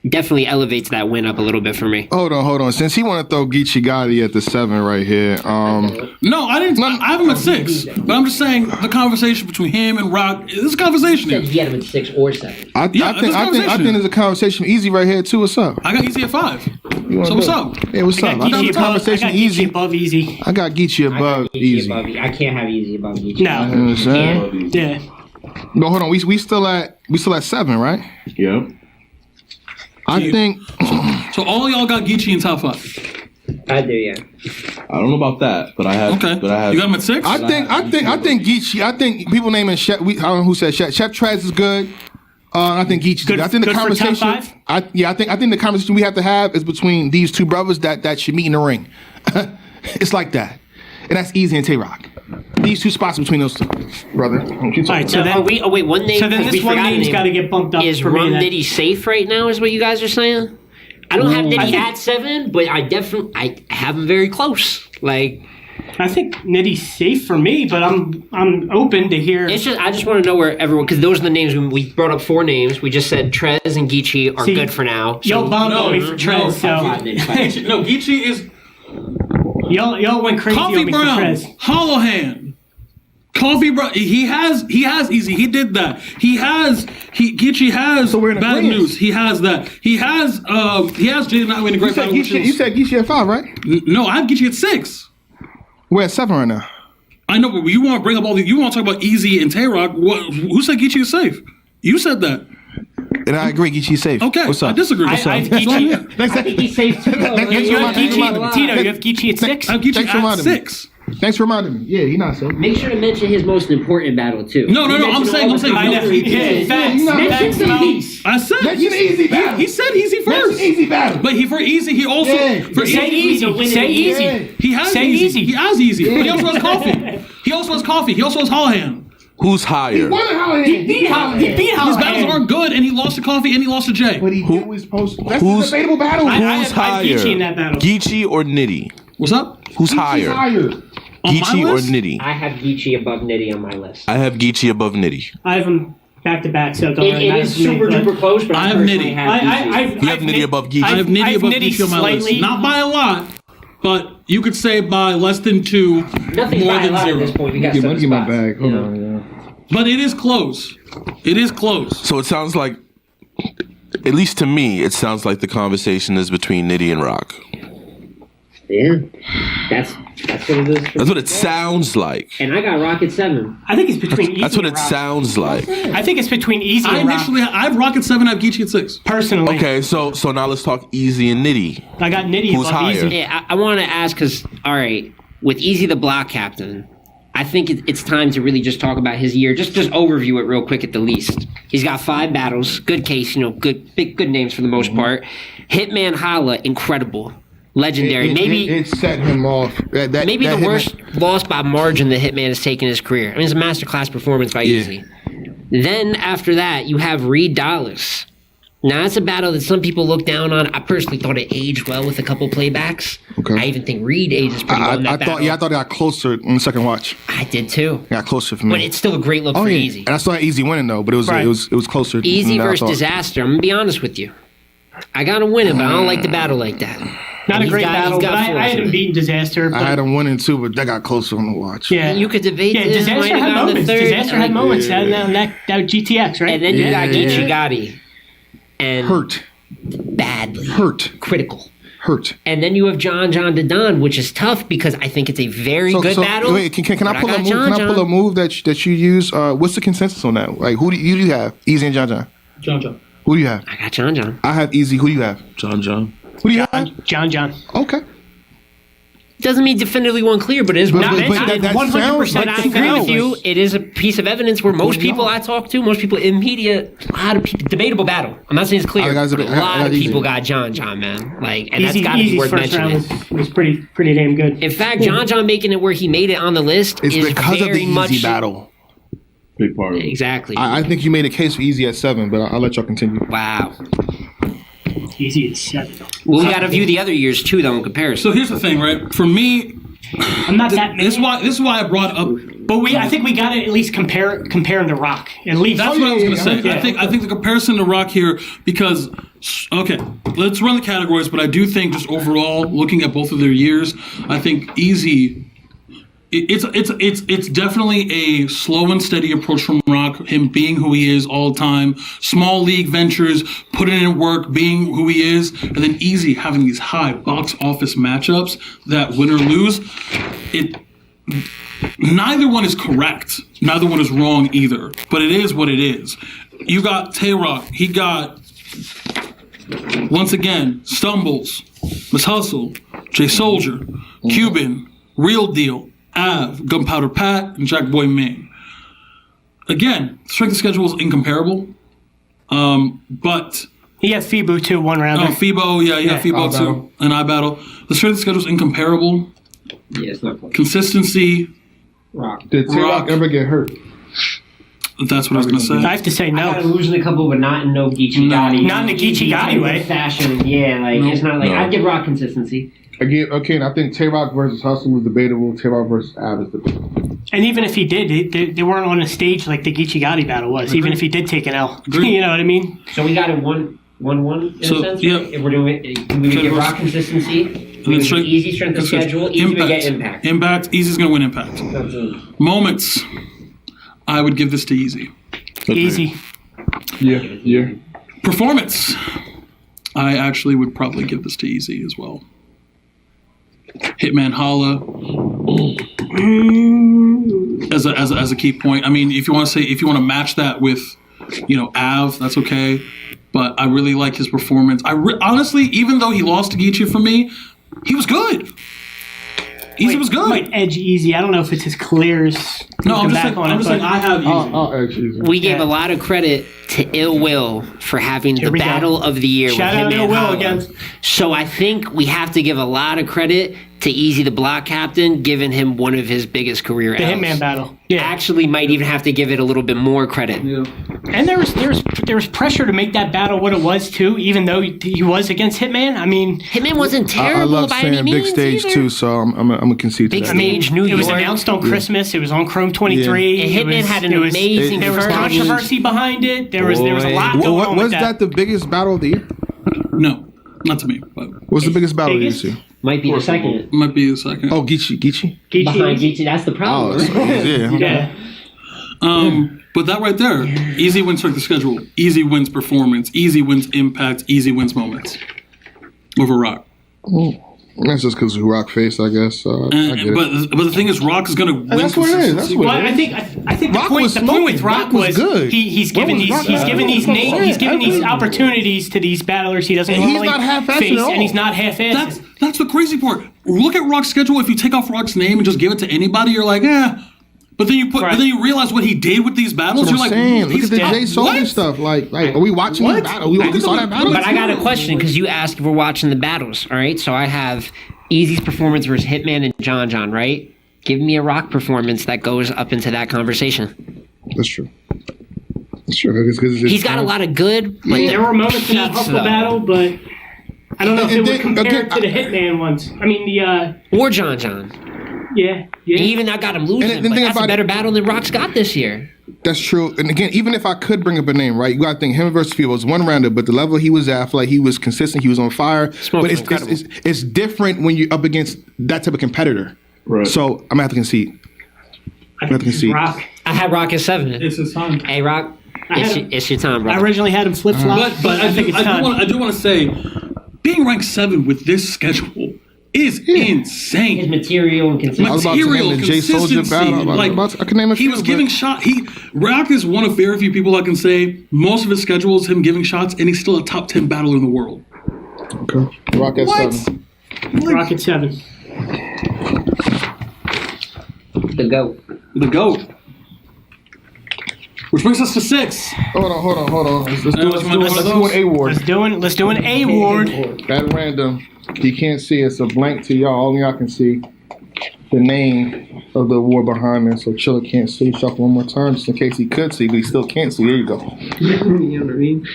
definitely elevates that win up a little bit for me. Hold on. Since he want to throw Geechee Gotti at the 7 right here. No, I didn't. I have him at 6. But I'm just saying the conversation between him and Rock. This conversation. He had him at 6 or 7. I think there's a conversation. Easy right here too. What's up? I got Easy at 5. You wanna So what's do? up? Yeah, what's I up? got I thought Geechee the conversation above, I got easy. Geechee above easy. I got Geechee above easy. I can't have easy above Geechee. You know what I'm saying? Yeah. No, hold on. We still at 7, right? Yeah. I think. So all y'all got Geechee in top 5. I do, yeah. I don't know about that, but I have. Okay. But I have. You got him at 6? I think Geechee. I think people naming Chef. I don't know who said Chef. Chef Trez is good. I think Geechee's good. I think the good for top conversation. five? I think the conversation we have to have is between these two brothers that should meet in the ring. It's like that, and that's Easy and Tay Rock. These two spots between those two, brother. All right, so then wait, one name. So then we this one forgot a name's name. got to get bumped up. Is for me Rum then. Nitty safe right now? Is what you guys are saying? I don't have I Nitty think- at 7, but I have him very close. Like, I think Nitty's safe for me, but I'm open to hear. it's just I just want to know where everyone, because those are the names we brought up 4 names. We just said Trez and Geechee are See, good for now. y'all bombed on me for Trez, so No, Geechee is y'all went crazy Coffee on me Brown, for Trez. Hollow Hand. Coffee Brown. He has Easy. He did that. Geechee has bad agreement. news. He has that. He has Jaden Nightwing in a great battle. You said Geechee at 5, right? No, I have Geechee at 6. We're at 7 right now. I know, but you want to bring up all these. You want to talk about Easy and Tay-Rock. Who said Geechee is safe? You said that. And I agree, Geechee's safe. Okay, What's up? I disagree. I have Geechee. Next, I think he's safe too. You have Geechee. Tito, you have Geechee at 6. I have Geechee Thanks for at reminding me. 6. Thanks for reminding me. Yeah, he's not safe. Make sure to mention his most important battle too. No. I'm saying. I know. Yeah, facts. Mention some Facts. heat. I said Mention easy battle. He said Easy first. Mention easy battle. But for Easy, he also for Say easy. Say easy. He has Say easy. easy. He has Easy. But he also has Coffee. He also has Coffee. He also has Hollow Hand. Who's higher? He beat His battles Holland. aren't good, and he lost to Coffee and he lost to Jay. But he did what he's supposed to. That's Who's- a debatable battle. I Who's have higher? Geechee in that battle. Geechee or Nitty? What's up? Who's Geechee's higher? higher. On my Geechee or list? Nitty? I have Geechee above Nitty on my list. I have Geechee above Nitty. I have them back to back, so it don't really It matter is for me, super but- duper close, but I have personally Nitty. have Geechee. You have Nitty above Geechee. I have Nitty I have above Nitty Geechee on my list. slightly- Not by a lot, but you could say by less than 2, Nothing more by a than lot 0. at this point. We got Get seven my spots, bag. Hold you know? on, yeah. But it is close. It is close. So it sounds like, at least to me, it sounds like the conversation is between Nitty and Rock. Yeah, that's what it is. That's what it sounds like. And I got Rock at 7. I think it's between easy That's what and it Rock. sounds like. I think it's between easy I and Rock. I have Rock at 7, I have Geechee at 6. Personally, Okay, so now let's talk Easy and Nitty. I got Nitty Who's above higher? easy. Yeah, I want to ask because, all right, with Easy the block captain, I think it's time to really just talk about his year. Just overview it real quick at the least. He's got 5 battles, good case, good names for the most part. Hitman Holla, incredible, legendary. It set him off. Maybe the worst loss by margin that Hitman has taken in his career. I mean, it's a masterclass performance by Easy. Then after that, you have Reed Dallas. Now, that's a battle that some people look down on. I personally thought it aged well with a couple playbacks. Okay. I even think Reed ages pretty well in that battle. I thought it got closer in the second watch. I did too. It got closer for me. But it's still a great look for Easy. And I saw Easy winning though, but it was Right. it was closer. Easy than I versus thought. Disaster. I'm going to be honest with you. I got him winning, but I don't like the battle like that. Not And a great battle, he's but got I flaws had in him it. beating Disaster. But I had him winning too, but that got closer on the watch. Yeah, You could debate yeah, this. Disaster might have had gone to moments. third. Disaster had moments. That GTX, right? And then you got Geechee Gotti. And Hurt. badly. Hurt. Critical. Hurt. And then you have John Dedon, which is tough because I think it's a very good battle. Wait, can I but pull a got move? John Can I pull a move that you use? What's the consensus on that? Like, who do you have? Easy and John John. John. Who do you have? I got John. I have Easy. Who do you have? John. Who do you have? John. Okay. Doesn't mean definitively one clear, but it is But- not but mentioned. that 100%. sounds- But I agree with you. It is a piece of evidence where most people I talk to, most people in media, a lot of people, debatable battle. I'm not saying it's clear, I got- but a I lot got of Easy. people got John, man. Like, and that's Easy, got to be Easy's worth first round mentioning. was pretty damn good. In fact, John making it where he made it on the list It's is because of the very Easy much battle. Big part of it. exactly. I think you made a case for Easy at 7, but I'll let y'all continue. Wow. Easy is 7. Well, we got to view the other years too, though, in comparison. So here's the thing, right? For me, I'm not that many. this is why I brought up. But I think we got to at least compare him to Rock. At least That's what I was going to say. Yeah. I think the comparison to Rock here, because okay, let's run the categories. But I do think just overall, looking at both of their years, I think Easy It's definitely a slow and steady approach from Rock, him being who he is all the time, small league ventures, putting in work, being who he is, and then Easy having these high box office matchups that win or lose. Neither one is correct. Neither one is wrong either, but it is what it is. You got Tay-Rock. He got, once again, Stumbles, Miss Hustle, Jay Soldier, Cuban, Real Deal, Av, Gunpowder Pat, and Jack Boy Ming. Again, strength of schedule is incomparable, but he had FIBO too, one round. Oh, FIBO, yeah, FIBO too, and I battle. The strength of schedule is incomparable. Yeah, it's not close. Consistency. Rock. Did Tay-Rock ever get hurt? That's what I was gonna say. I have to say no. I got him losing a couple, but not in no Geechee Gotti. Not in the Geechee Gotti way. Fashion, yeah, like it's not like I'd give Rock consistency. And I think Tay-Rock versus Hustle was debatable. Tay-Rock versus Av is debatable. And even if he did, they weren't on a stage like the Geechee Gotti battle was. Even if he did take an L, you know what I mean? So we got it 1-1 in a sense. Yeah. If we're doing it, we would give Rock consistency. We would give Easy strength of schedule. Easy would get impact. Impact. Easy's gonna win impact. Moments. I would give this to Easy. Easy. Yeah. Performance. I actually would probably give this to Easy as well. Hitman Holla as a key point. I mean, if you want to match that with, Av, that's okay. But I really like his performance. Honestly, even though he lost to Geechee for me, he was good. Easy was good. Might edge Easy. I don't know if it's as clear as. No, I'm just saying I have Easy. I'll edge Easy. We gave a lot of credit to Ill Will for having the battle of the year Shout with out Hitman Ill Will Holla. again. So I think we have to give a lot of credit to Easy the Block Captain, giving him one of his biggest career The L's. Hitman battle. Yeah. Actually, might even have to give it a little bit more credit. Yeah. And there was pressure to make that battle what it was too, even though he was against Hitman. I mean, Hitman wasn't terrible I love by any saying means big stage either. too, so I'm gonna concede Big to that. stage, New It was York. announced on Christmas. It was on Chrome 23. And Hitman had an amazing There was first. controversy behind it. There was a lot going on Was with that the biggest battle of the year? No, not to me. But What's the biggest battle biggest? of the year? Might be the second. Might be the second. Oh, Geechee. Behind Geechee, that's the problem. Yeah. But that right there, Easy wins strength of schedule. Easy wins performance. Easy wins impact. Easy wins moments. Over Rock. That's just because Rock face, I guess. I get it. But the thing is, Rock is going to win. That's what it is. consistency. That's what Well, it is. I think the Rock point was with Rock Rock was was good. he's What given was these Rock? he's given these opportunities to these battlers he doesn't And he's normally not half-assing face, at all. and he's not half-assed. That's the crazy part. Look at Rock's schedule. If you take off Rock's name and just give it to anybody, you're like, eh. But then but then you realize what he did with these battles. That's what You're I'm like, saying. Look he's at the dead. Jay Soldier What? stuff. Like, are we watching the battle? We saw that battle. But I got a question because you asked if we're watching the battles. All right, so I have Easy's performance versus Hitman and John, right? Give me a Rock performance that goes up into that conversation. That's true. That's true. He's got a lot of good. But There were moments in that peaks, Hustle though. battle, but I don't know if And it would then, compare again, to the Hitman ones. I mean, Or John. yeah. Even I got him losing, the but thing that's a about better battle than Rock's got this year. That's true. And again, even if I could bring up a name, right? You got to think him versus FIBO was one rounder, but the level he was at, I feel like he was consistent. He was on fire. Smoke but was incredible. it's different when you're up against that type of competitor. Right. So I'm gonna have to concede. Rock. I had Rock at 7. It's his time. Hey, Rock, it's your time, bro. I originally had him flip-flop, But I think it's time. I do want to say, being ranked 7 with this schedule is insane. His material and consistency. I was about to name the Jay Soldier battle. I can name a He few, was but- giving shot. Rock is one of very few people I can say most of his schedule is him giving shots, and he's still a top 10 battler in the world. Okay. Rock at 7. Rock at 7. The GOAT. Which brings us to 6. Hold on. Let's do those? an award. Let's do an award. At random. You can't see. It's a blank to y'all. Only y'all can see the name of the award behind it. So Chiller can't see. Shuffle one more time just in case he could see, but he still can't see. There you go. You know what I mean?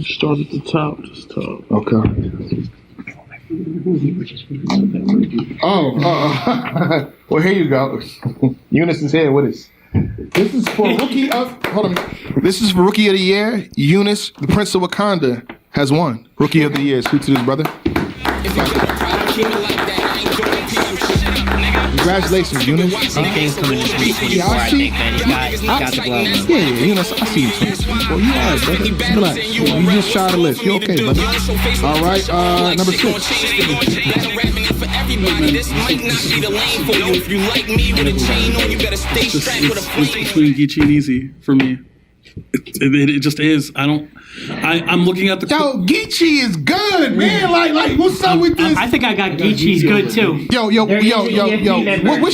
Start at the top. Just top. Okay. Well, here you go. Eunice is here with us. This is for rookie of. Hold on. This is for rookie of the year. Eunice, the Prince of Wakanda, has won rookie of the year. Speak to this brother. Congratulations, Eunice. Big things coming in 2024, I think, man. He's got the glove. Yeah, Eunice, I see you. 2024. You all right, brother. Relax. You just shy of the list. You okay, brother? All right, number 6. It's between Geechee and Easy for me. It just is. I'm looking at the. Yo, Geechee is good, man. Like, what's up with this? I think I got Geechee's good too. Yo.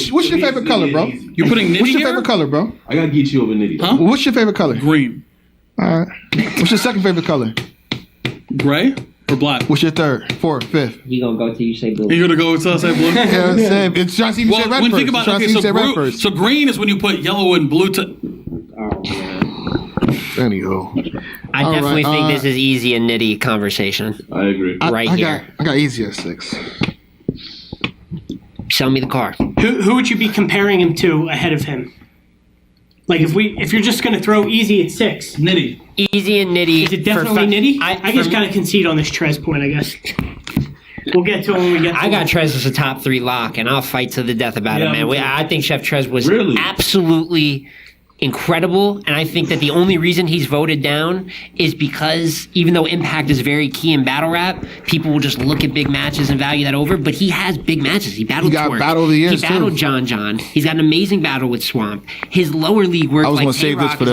What's your favorite color, bro? You putting Nitty What's your here? favorite color, bro? I got Geechee over Nitty. Huh? What's your favorite color? Green. All right. What's your second favorite color? Gray or black? What's your third, fourth, fifth? You gonna go till you say blue? You gonna go until I say blue? Yeah, I'm saying it's trying to see if you say red when first. think about Trying to see if you say red first. so green is when you put yellow and blue to. Anywho, I definitely think this is Easy and Nitty conversation. I agree. Right here. I got Easy at 6. Sell me the car. Who would you be comparing him to ahead of him? Like if you're just gonna throw Easy at 6, Nitty. Easy and Nitty. Is it definitely Nitty? I just gotta concede on this Trez point, I guess. We'll get to it when we get to I got Trez as a top 3 lock, and I'll fight to the death about it, man. I think Chef Trez was absolutely incredible, and I think that the only reason he's voted down is because even though Impact is very key in battle rap, people will just look at big matches and value that over, but he has big matches. He battled Twerk. Battle of the Years, he battled too. John. He's got an amazing battle with Swamp. His lower league work I was like going to save this for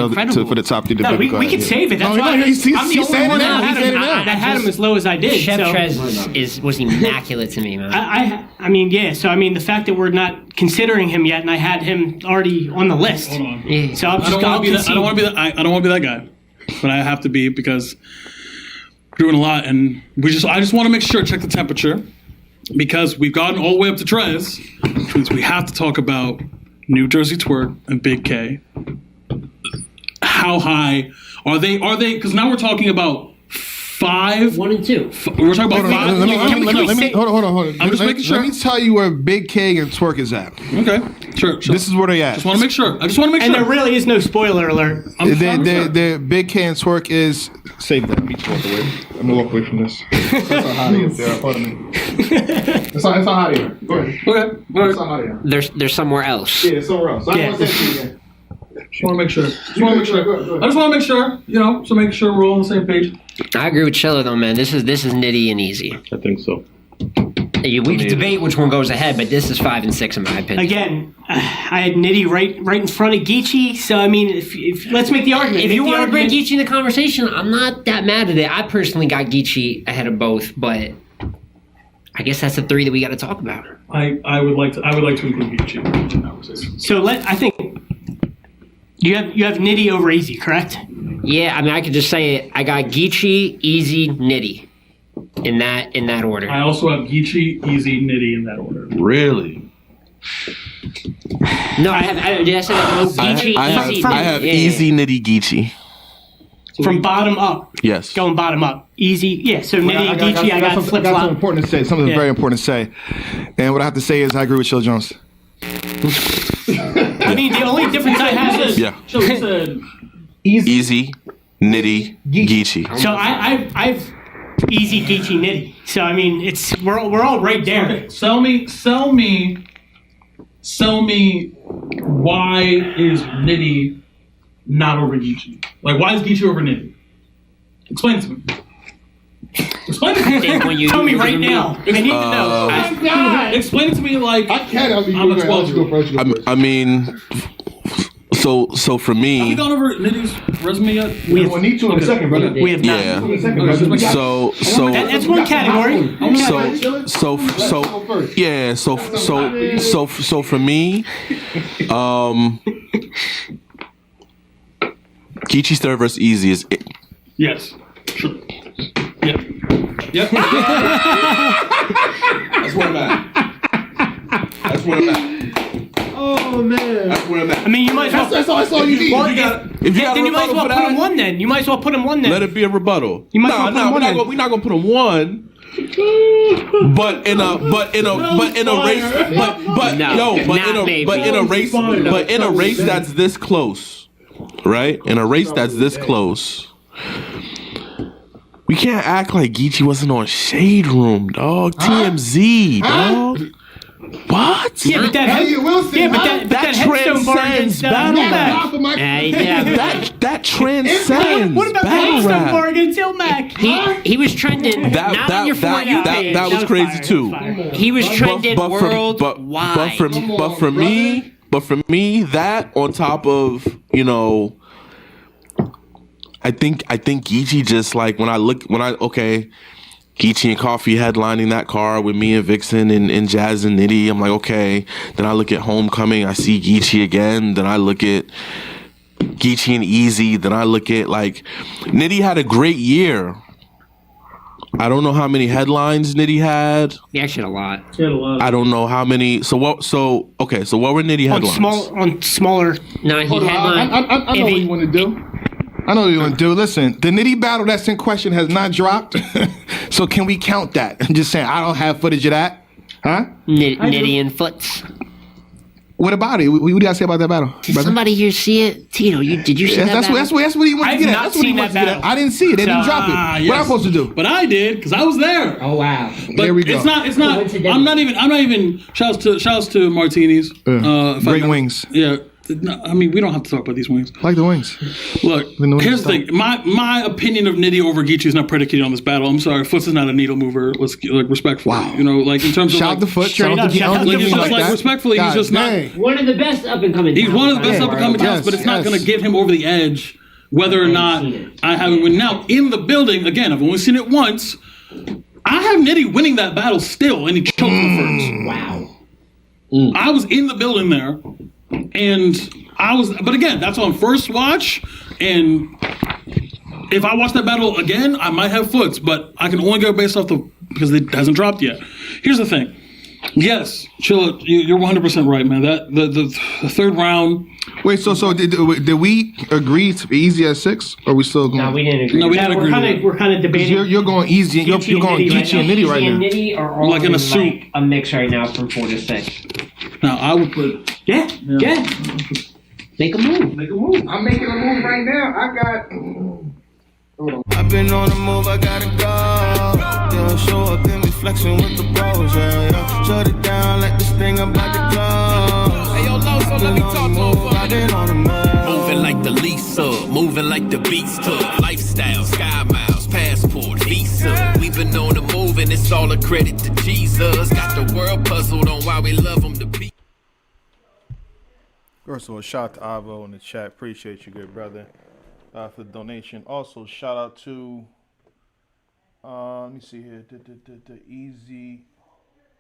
the top 3 No, debate. we can save it. That's No, why no, he's I'm the saying only it one now. that He's saying it now. that had him as low as I did. Chef so. Trez was immaculate to me, man. I mean, yeah. So I mean, the fact that we're not considering him yet, and I had him already on the list. Hold on. Yeah. So I'm I just don't want to be that. I don't want to be that. I don't want to be that guy, but I have to be because we're doing a lot, and I just want to make sure, check the temperature, because we've gotten all the way up to Trez, which means we have to talk about New Jersey Twerk and Big K. How high are they? Because now we're talking about 5, 1 and 2. We're talking about 5. Hold on. I'm just making sure. Let me tell you where Big K and Twerk is at. Okay, sure. This is where they at. Just want to make sure. I just want to make And sure. there really is no spoiler alert. Their Big K and Twerk is. Save that. Let me walk away. I'm gonna walk away from this. It's not hot up there. Hold on. It's not hot here. Go ahead. Okay. It's not hot here. There's somewhere else. Yeah, somewhere else. I don't want to say it again. Just want to make sure. I just want to make sure. So make sure we're all on the same page. I agree with Chilla though, man. This is Nitty and Easy. I think so. We could debate which one goes ahead, but this is 5 and 6 in my opinion. Again, I had Nitty right in front of Geechee. So I mean, if let's make the argument. If you want to bring Geechee in the conversation, I'm not that mad at it. I personally got Geechee ahead of both, but I guess that's the 3 that we got to talk about. I would like to include Geechee in the conversation. So I think you have Nitty over Easy, correct? Yeah, I mean I could just say it. I got Geechee, Easy, Nitty. In that order. I also have Geechee, Easy, Nitty in that order. Really? No, I have. Did I say that? Geechee, Easy. I have Easy, Nitty, Geechee. From bottom up. Yes. Going bottom up. Easy. Yeah, so Nitty and Geechee, I got flip something flop. important to say. Something very important to say. And what I have to say is I agree with Chill Jones. I mean, the only difference I have is Yeah. Chill said Easy, Nitty, Geechee. so I've Easy, Geechee, Nitty. So I mean, we're all right there. Okay, sell me. Why is Nitty not over Geechee? Like, why is Geechee over Nitty? Explain it to me. Explain it to me. Tell me right now. I need to know. Oh my God. Explain it to me like I can't. I'm a 12-year-old. I mean, so for me. Have you gone over Nitty's resume yet? We need to in a second, brother. We have not. Yeah. So That's one category. So for me, Geechee's third versus Easy is it. Yes. Sure. Yep. That's where I'm at. Oh man. That's where I'm at. I mean, you might as well. That's all you need. Well, If you got then a you might as well rebuttal for put him that, one. Then you might as well put him one. Then let it be a rebuttal. You might as well put him one then. We're not gonna put him one. But in a race that's this close, right? In a race that's this close, We can't act like Geechee wasn't on Shade Room, dog. TMZ, dog. What? Yeah, but that Elliott Wilson. yeah, but that headstone bar against That transcends What about the battle headstone rap. bar against Ilmac? He was trending. not on your For You page. That was crazy too. He was trending worldwide. But for me, that on top of, you know, I think Geechee just like Geechee and Coffee headlining that car with me and Vixen and Jazz and Nitty. I'm like, okay. Then I look at Homecoming, I see Geechee again. Then I look at Geechee and Easy. Then I look at like Nitty had a great year. I don't know how many headlines Nitty had. He actually had a lot. I don't know how many. So what were Nitty headlines? On smaller. No, he Hold on, headlined. I know what you want to do. I know what you want to do. Listen, the Nitty battle that's in question has not dropped. So can we count that? I'm just saying, I don't have footage of that. Huh? Nitty and Foots. What about it? What do you guys say about that battle? Did somebody here see it? Tito, did you see that battle? That's what he wants to get at. That's what he wants to get at. I didn't see it. They didn't drop it. Yes. What am I supposed to do? But I did because I was there. Oh wow! But there we go. It's not. I'm not even. Shouts to Martinis. Great wings. Yeah. No, I mean, we don't have to talk about these wings. I like the wings. Look, here's the thing. My opinion of Nitty over Geechee is not predicated on this battle. I'm sorry, Foots is not a needle mover. Let's respectfully. Wow. You know, like in terms of shout out the Foot. Shout out to respectfully, he's just not. One of the best up and coming. He's one of the best up and coming talents, but it's not going to give him over the edge, whether or not I haven't win. Now in the building again, I've only seen it once. I have Nitty winning that battle still, and he choked the first. Wow. I was in the building there, and but again, that's on first watch, and if I watch that battle again, I might have Foots, but I can only go based off because it hasn't dropped yet. Here's the thing. Yes, Chilla, you're 100% right, man. That the third round. Wait, so did we agree to be Easy at 6, or are we still going? No, we didn't agree. No, we didn't agree. We're kind of debating. You're going Easy, and you're going Geechee and Nitty right now. Nitty are all like in a suit. a mix right now from 4 to 6. Now I would put. Yeah. Make a move. I'm making a move right now. I got. I've been on the move, I gotta go. They'll show up and be flexing with the bros, yeah. Shut it down, let this thing about to close. Hey, yo, Loso, let me talk over. I've been on the move. Moving like the Lisa, moving like the Beast Hood. Lifestyle, Sky Miles, Passport, Visa. We've been on the move and it's all a credit to Jesus. Got the world puzzled on why we love him to be. First of all, shout out to Avo in the chat. Appreciate you, good brother, for the donation. Also, shout out to, let me see here, the Easy,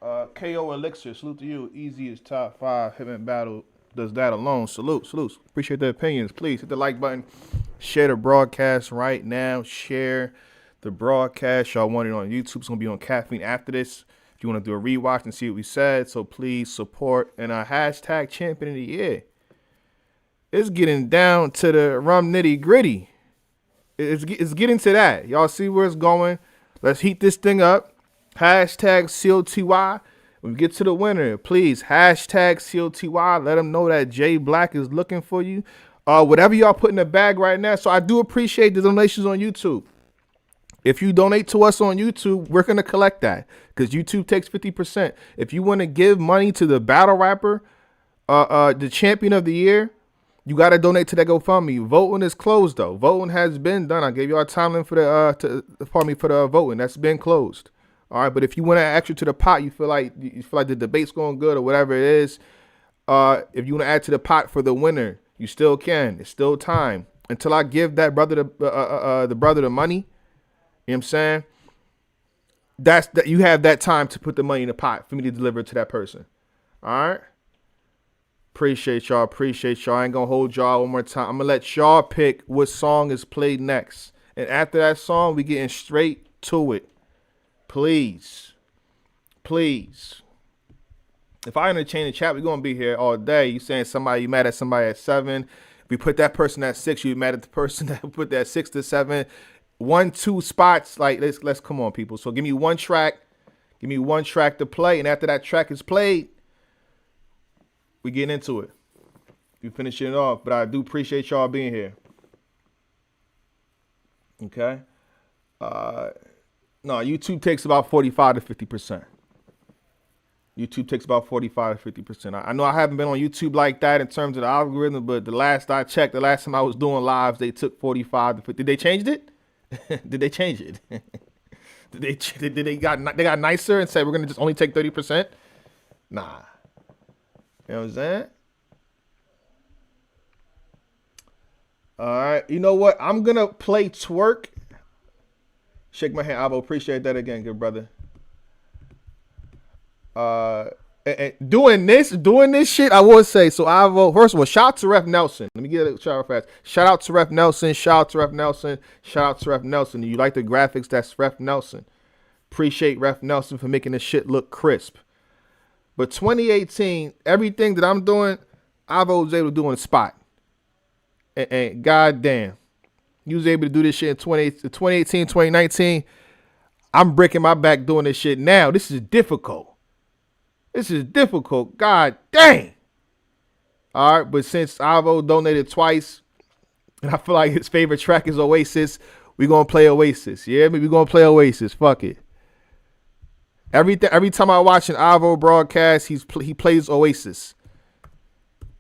KO Elixir. Salute to you. Easy is top 5. Him in battle does that alone. Salute. Appreciate the opinions. Please hit the like button. Share the broadcast right now. Share the broadcast. Y'all want it on YouTube. It's going to be on Caffeine after this. If you want to do a rewatch and see what we said. So please support. And our hashtag champion of the year. It's getting down to the rum nitty gritty. It's getting to that. Y'all see where it's going. Let's heat this thing up. Hashtag COTY. When we get to the winner, please hashtag COTY. Let them know that Jay Black is looking for you. Whatever y'all put in the bag right now. So I do appreciate the donations on YouTube. If you donate to us on YouTube, we're going to collect that because YouTube takes 50%. If you want to give money to the battle rapper, the champion of the year, you got to donate to that GoFundMe. Voting is closed, though. Voting has been done. I gave you a timeline for the voting. That's been closed. All right, but if you want to add extra to the pot, you feel like the debate's going good or whatever it is, if you want to add to the pot for the winner, you still can. It's still time until I give that brother the brother the money. You know what I'm saying? That you have that time to put the money in the pot for me to deliver it to that person. All right. Appreciate y'all. I ain't gonna hold y'all one more time. I'm gonna let y'all pick what song is played next. And after that song, we getting straight to it. Please. If I entertain the chat, we're gonna be here all day. You saying you mad at somebody at 7. If we put that person at 6, you mad at the person that put that 6 to 7. 1, 2 spots. Like let's come on, people. So give me one track to play, and after that track is played, we getting into it. We finishing it off, but I do appreciate y'all being here. Okay. No, YouTube takes about 45 to 50%. YouTube takes about 45 to 50%. I know I haven't been on YouTube like that in terms of the algorithm, but the last I checked, the last time I was doing lives, they took 45 to 50. Did they change it? Did they change it? They got nicer and said we're gonna just only take 30%? Nah. You know what I'm saying? All right. You know what? I'm gonna play Twerk. Shake my hand, Avo. Appreciate that again, good brother. And doing this shit, I would say. So Avo, first of all, shout out to Ref Nelson. Let me get a shout out fast. Shout out to Ref Nelson. Shout out to Ref Nelson. Shout out to Ref Nelson. You like the graphics? That's Ref Nelson. Appreciate Ref Nelson for making this shit look crisp. But 2018, everything that I'm doing, Avo was able to do on the spot. And goddamn, you was able to do this shit in 2018, 2019. I'm breaking my back doing this shit now. This is difficult. God dang. All right, but since Avo donated twice, and I feel like his favorite track is Oasis, we're going to play Oasis. Yeah, we're going to play Oasis. Fuck it. Every time I watch an Avo broadcast, he plays Oasis.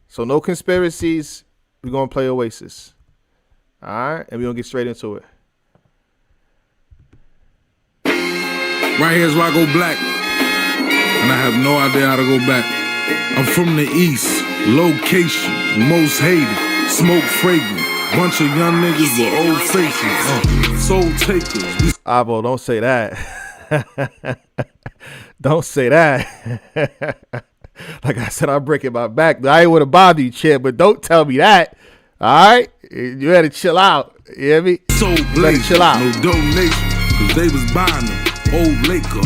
So no conspiracies. We're going to play Oasis. All right, and we're going to get straight into it. Right here is where I go black. And I have no idea how to go back. I'm from the east, location, most hated, smoke fragrant, bunch of young niggas with old faces, soul takers. Avo, don't say that. Don't say that. Like I said, I'm breaking my back. I ain't want to bother you, Chip, but don't tell me that. All right? You had to chill out. You hear me? So blazing, chill out. No donation, cause they was buying them. Old Laker,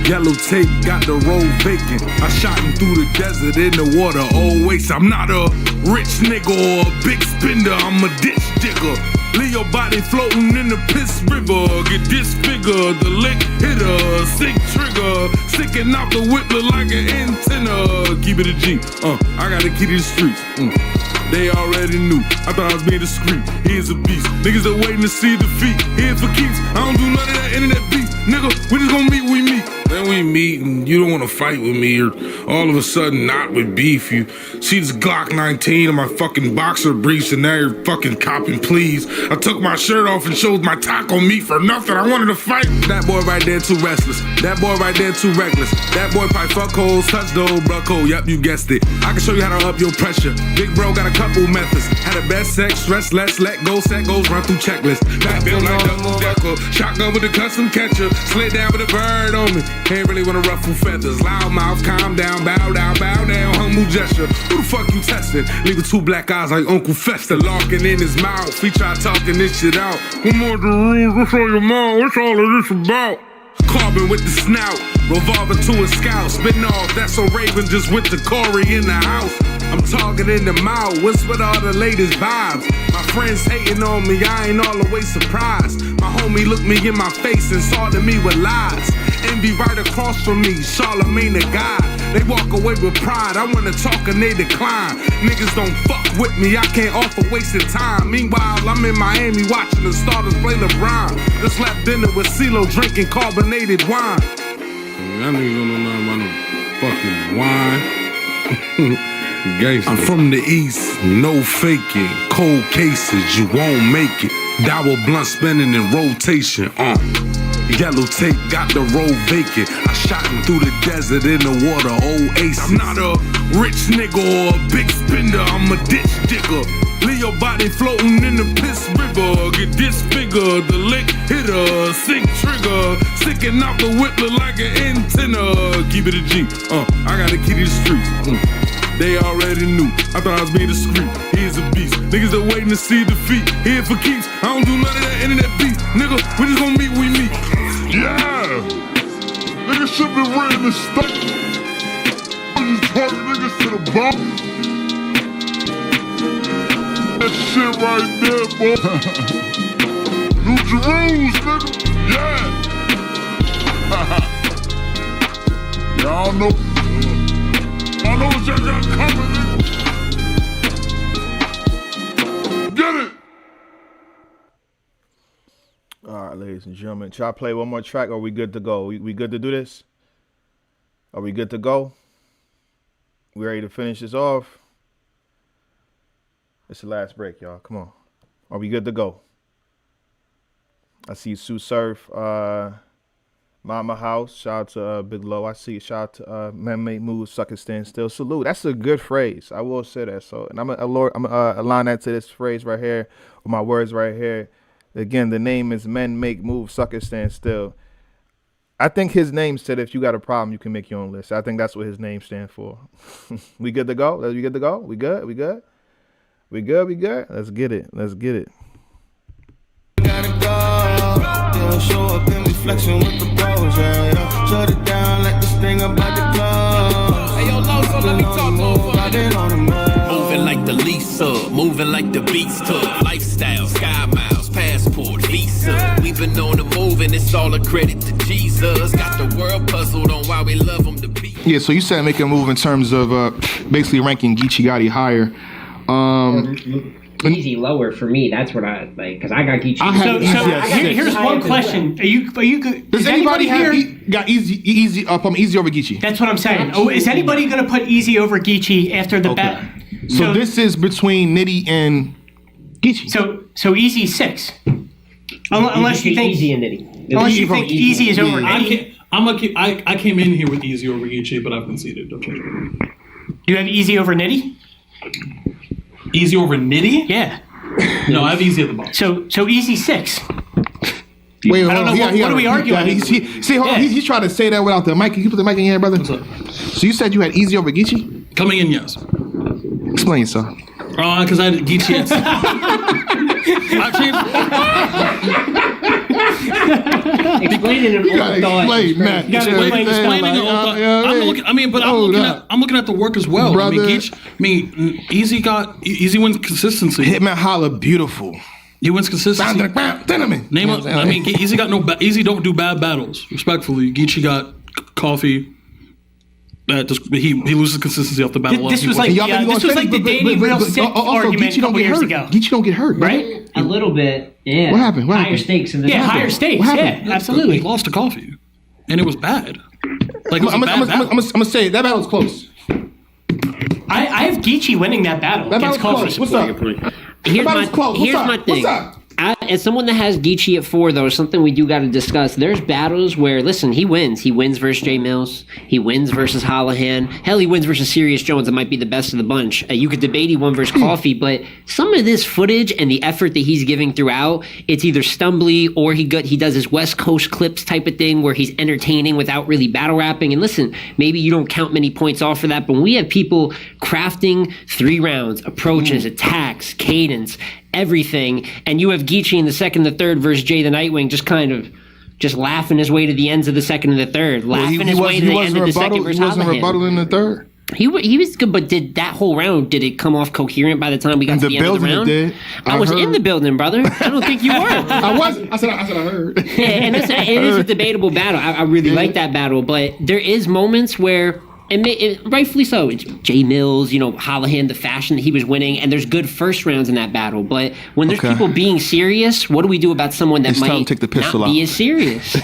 Yellow tape got the road vacant. I shot him through the desert in the water. Always, I'm not a rich nigga or a big spender. I'm a ditch digger. Leave your body floating in the piss river. Get disfigured, the lick hitter, sick trigger, sticking out the whip look like an antenna. Keep it a G. I got the key to the streets. They already knew. I thought I was being discreet. Here's a beast. Niggas are waiting to see defeat. Here for keeps. I don't do none of that internet beef. Nigga, we just gonna meet when we meet. Then we meet and you don't wanna fight with me, or all of a sudden not with beef. You see this Glock 19 in my fucking boxer briefs and now you're fucking copping please. I took my shirt off and showed my taco meat for nothing. I wanted to fight. That boy right there too restless. That boy right there too reckless. That boy pipe fuck holes, touch the old brucko. Yep, you guessed it. I can show you how to up your pressure. Big bro got a couple methods. Had a best sex, stress less, let go, set goes, run through checklist. Back built like double decker. Shotgun with a custom catcher. Slid down with a bird on me. Ain't really wanna ruffle feathers. Loud mouth, calm down, bow down, humble gesture. Who the fuck you testing? Leaving two black eyes like Uncle Fester, locking in his mouth. He try talking this shit out. One more the rules, what's on your mouth? What's all of this about? Carbon with the snout, revolver to a scout. Spitting off, that's a Raven just with the Corey in the house. I'm talking in the mouth, what's with all the latest vibes? My friends hating on me, I ain't all the way surprised. My homie looked me in my face and salted me with lies. Envy right across from me, Charlemagne the God. They walk away with pride, I wanna talk and they decline. Niggas don't fuck with me, I can't offer wasted time. Meanwhile, I'm in Miami watching the starters play LeBron. Just left dinner with CeeLo drinking carbonated wine. Y'all niggas don't know nothing about no fucking wine. Gangsta. I'm from the east, no faking. Cold cases, you won't make it. Double blunt spinning in rotation. Yellow tape got the road vacant. I shot him through the desert in the water. Old ace. I'm not a rich nigga or a big spender. I'm a ditch digger. Leave your body floating in the piss river. Get disfigured, the lick hitter, sick trigger, sticking out the whip look like an antenna. Keep it a G. I got the key to the streets. They already knew. I thought I was being discreet. Here's a beast. Niggas are waiting to see defeat. Here for keeps. I don't do none of that internet beef. Nigga, we just gonna meet when we meet. Yeah! Niggas should be ready to stop. You talk niggas to the bone. That shit right there, boy. New Jerusalem, nigga. Yeah. Y'all know. I know what y'all got coming, nigga. Get it! All right, ladies and gentlemen. Shall I play one more track or are we good to go? We good to do this? Are we good to go? We ready to finish this off? It's the last break, y'all. Come on. Are we good to go? I see Sue Surf, Mama House. Shout out to Big Low. I see. Shout out to Man-Made Moves, Sucker Stand Still. Salute. That's a good phrase. I will say that. So, and I'm gonna align that to this phrase right here, with my words right here. Again, the name is Men Make Moves, Sucker Stand Still. I think his name said if you got a problem, you can make your own list. I think that's what his name stands for. We good to go? We good to go? We good? We good? We good? We good? Let's get it. Let's get it. Gotta go. They'll show up and be flexing with the bros, yeah. Shut it down like this thing about the club. Hey, yo, Loso, let me talk moving like the Lisa, moving like the Beats took. Lifestyle, Sky Miles, Passport, Visa. We've been on the move and it's all a credit to Jesus. Got the world puzzled on why we love him to be. Yeah, so you said make a move in terms of basically ranking Geechee Gotti higher. Easy lower for me. That's what I like because I got Geechee. Here's one question: Are you good? Does anybody got easy up? Easy over Geechee. That's what I'm saying. Oh, is anybody gonna put Easy over Geechee after the bet? So this is between Nitty and Geechee. So Easy 6. Unless you think Easy and Nitty. Unless you think Easy is over Nitty. I came in here with Easy over Geechee, but I've conceded. Okay. You have Easy over Nitty? Easy over Nitty? Yeah. No, I have Easy at the bottom. So Easy 6. Wait, I don't know. What are we arguing? He's trying to say that without the mic. Can you put the mic in here, brother? So you said you had Easy over Geechee? Coming in, yes. Explain yourself. Because I had Geechee. Explain it in old thought. I'm looking at the work as well. Brother. Easy wins consistency. Hitman Holla, beautiful. He wins consistency. Easy don't do bad battles. Respectfully, Geechee got coffee. He loses consistency off the battle. This was like the Danny Real Sick argument a couple years ago. Geechee don't get hurt, right? A little bit, yeah. What happened? Higher stakes in the higher stakes. Yeah, absolutely. He lost to coffee, and it was bad. Like I'm gonna say that battle was close. I have Geechee winning that battle. That battle was close. What's up? Here's my thing. What's up? As someone that has Geechee at 4, though, something we do got to discuss. There's battles where, listen, he wins. He wins versus Jay Mills. He wins versus Holohan. Hell, he wins versus Serious Jones. That might be the best of the bunch. You could debate he won versus Coffee, but some of this footage and the effort that he's giving throughout, it's either stumbly or he does his West Coast clips type of thing where he's entertaining without really battle rapping. And listen, maybe you don't count many points off for that, but when we have people crafting 3 rounds, approaches, attacks, cadence, everything, and you have Geechee in the second, the third versus Jay the Nightwing just laughing his way to the ends of the second and the third, laughing his way to the end of the second versus He wasn't rebuttal in the third. He was good, but did that whole round, did it come off coherent by the time we got to the end of the round? It did. I was in the building, brother. I don't think you were. I said I heard. Yeah, and it is a debatable battle. I really like that battle, but there is moments where rightfully so. It's Jay Mills, Holohan, the fashion that he was winning, and there's good first rounds in that battle. But when there's people being serious, what do we do about someone that might take the pistol not be as serious?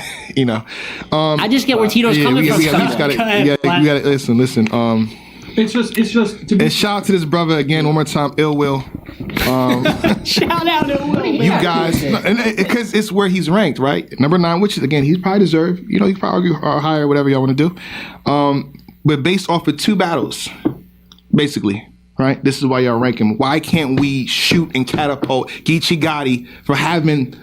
I just get where Tito's coming from. We gotta listen. It's just. And shout out to this brother again one more time, Ill Will. Shout out to Ill Will. You guys, because it's where he's ranked, right? Number 9, which again he's probably deserved. He can probably argue higher, whatever y'all want to do. But based off of 2 battles, basically, right? This is why y'all rank him. Why can't we shoot and catapult Geechee Gotti for having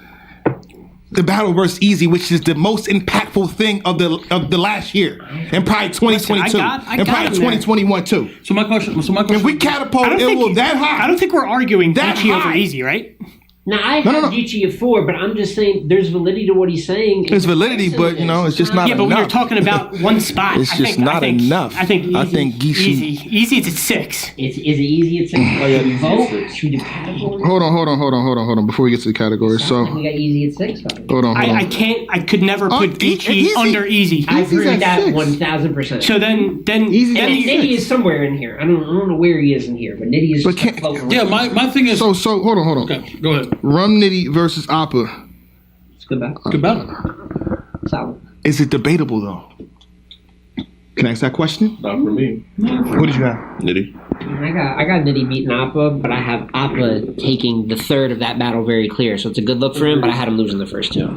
the battle versus Easy, which is the most impactful thing of the last year, and probably 2022, and probably 2021 too. So my question. If we catapult it that high, I don't think we're arguing Geechee over Easy, right? Now, I have Geechee at 4, but I'm just saying there's validity to what he's saying. There's validity, but it's just not enough. Yeah, but when you're talking about one spot, it's just not enough. I think Geechee. Easy's at 6. Is it Easy at 6? Oh, yeah, vote? Should we do categories? Hold on. Before we get to the categories, so we got Easy at 6. Hold on. I could never put Geechee under Easy. I agree with that 1,000%. So then Nitty is somewhere in here. I don't know where he is in here, but Nitty is. My thing is. So hold on. Okay, go ahead. Rum Nitty versus Appa. It's good battle. Good battle. Solid. Is it debatable though? Can I ask that question? Not for me. What did you have? Nitty. I got Nitty beating Appa, but I have Appa taking the third of that battle very clear, so it's a good look for him, but I had him losing the first two.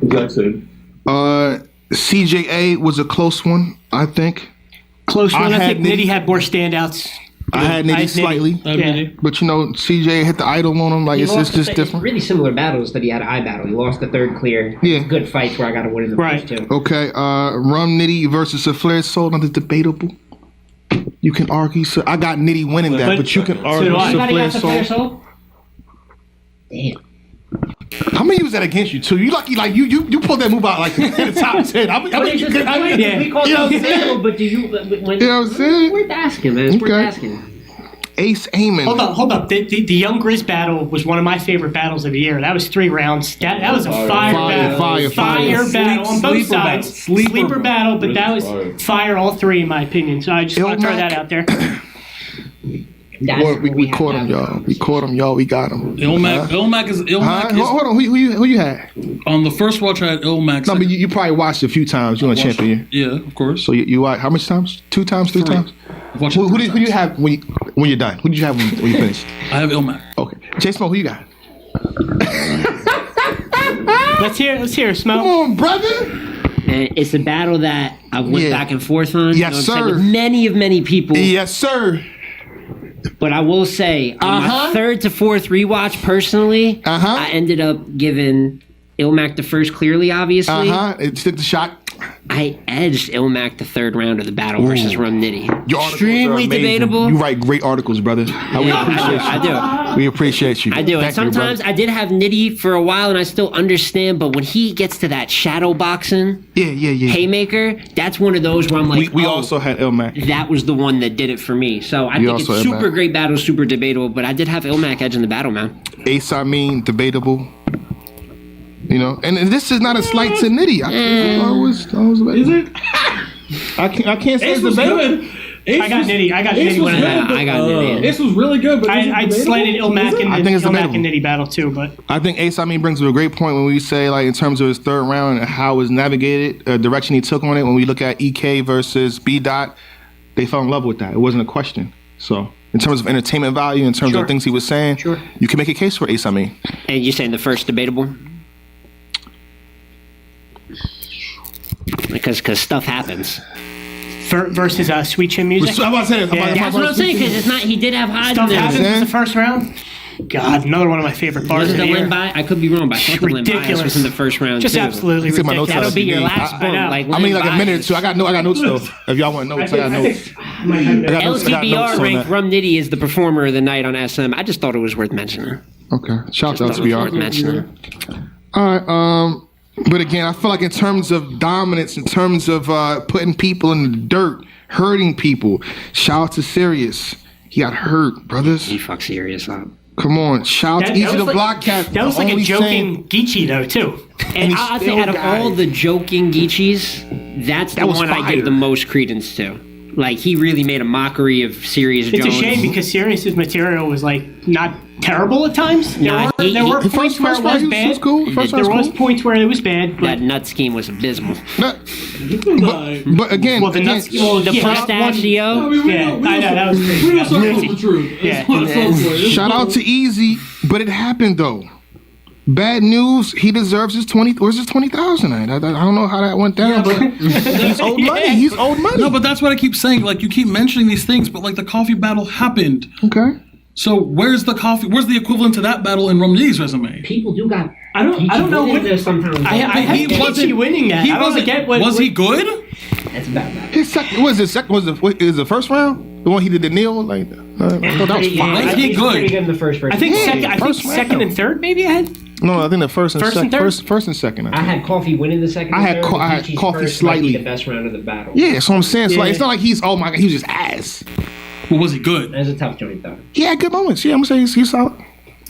Exactly. CJA was a close one, I think. Close one. I think Nitty had more standouts. I had Nitty slightly, but you know, CJ hit the idol on him. Like it's just different. Really similar battles that he had eye battle. He lost the third clear. Yeah, good fights where I got to win in the first two. Okay, Rum Nitty versus a Flair Soul. Nothing debatable. You can argue. So I got Nitty winning that, but you can argue. Flair Soul. Damn. How many was that against you too? You lucky, like you pulled that move out like in the top 10. We call it battle, but do you? You know what I'm saying? It's worth asking, man. It's worth asking. Ace Amon. Hold up. The Young Grizz battle was one of my favorite battles of the year. That was 3 rounds. That was a fire battle. Fire battle on both sides. Sleeper battle, but that was fire all three in my opinion. So I just want to throw that out there. We caught him, y'all. We caught him, y'all. We got him. Ilmac is. Hold on. Who you had? On the first watch, I had Ilmac. No, but you probably watched a few times. You want to champion? Yeah, of course. So you watched how much times? 2 times? 3 times? Who do you have when you're done? Who did you have when you finish? I have Ilmac. Okay. J Smoke, who you got? Let's hear it, Smoke. Come on, brother. And it's a battle that I went back and forth on. Yes, sir. With many people. Yes, sir. But I will say, on my 3rd to 4th rewatch, personally, I ended up giving Ilmac the first clearly, obviously. It took the shot. I edged Ilmac the 3rd round of the battle versus Rum Nitty. Your Extremely debatable. You write great articles, brother. We appreciate you. I do. We appreciate you. I do. And sometimes I did have Nitty for a while, and I still understand. But when he gets to that shadow boxing, haymaker, that's one of those where I'm like, we also had Ilmac. That was the one that did it for me. So I think it's super great battle, super debatable. But I did have Ilmac edge in the battle, man. Ace, I mean, debatable. You know, and this is not a slight to Nitty. I was Is it? I can't say it's debatable. I got Nitty. I got Nitty. I got Nitty. Ace was really good, but I slated Ilmac in the Ilmac and Nitty battle too. But I think Ace, I mean, brings up a great point when we say, like, in terms of his 3rd round and how it was navigated, direction he took on it. When we look at EK versus B Dot, they fell in love with that. It wasn't a question. So in terms of entertainment value, in terms of things he was saying, you can make a case for Ace, I mean. And you're saying the first debatable? Because stuff happens. Versus Sweet Chin Music. That's what I'm saying. Because it's not. He did have highs. Stuff happens in the first round. God, another one of my favorite parts of the year. I could be wrong, but I thought the Limbias was in the first round. Just absolutely ridiculous. That'll be your last one. I mean, like a minute or two. I got notes though. If y'all want notes, I got notes. LTBR ranked Rum Nitty as the performer of the night on SM. I just thought it was worth mentioning. Okay, shout out to LTBR. Worth mentioning. All right. But again, I feel like in terms of dominance, in terms of putting people in the dirt, hurting people, shout out to Sirius. He got hurt, brothers. He fucked Sirius up. Come on, shout out to Easy the Block Cat. That was like a joking Geechee though, too. And I'll say out of all the joking Geechees, that's the one I give the most credence to. Like, he really made a mockery of Sirius Jones. It's a shame because Sirius's material was like not terrible at times. There were points where it was bad. There was points where it was bad. That nut scheme was abysmal. But again, the nut scheme, the pistachio. Yeah, I know that was crazy. Real circles of the truth. Yeah. Shout out to Easy, but it happened though. Bad news. He deserves his 20,000. I don't know how that went down, but he's owed money. He's owed money. No, but that's what I keep saying. Like, you keep mentioning these things, but like the coffee battle happened. Okay. So where's the coffee? Where's the equivalent to that battle in Rum Nitty's resume? People do got. I don't know what. Sometimes he wasn't winning that. I don't get what. Was he good? That's bad. His second was the first round. The one he did the kneel like. I thought that was fine. Was he good? Pretty good in the first. I think second and third maybe I had. No, I think the first and second. I had Coffee winning the second. I had Coffee slightly the best round of the battle. Yeah, that's what I'm saying. So like, it's not like he's oh my god, he was just ass. Well, was he good? That was a tough joint though. He had good moments. Yeah, I'm gonna say he's solid.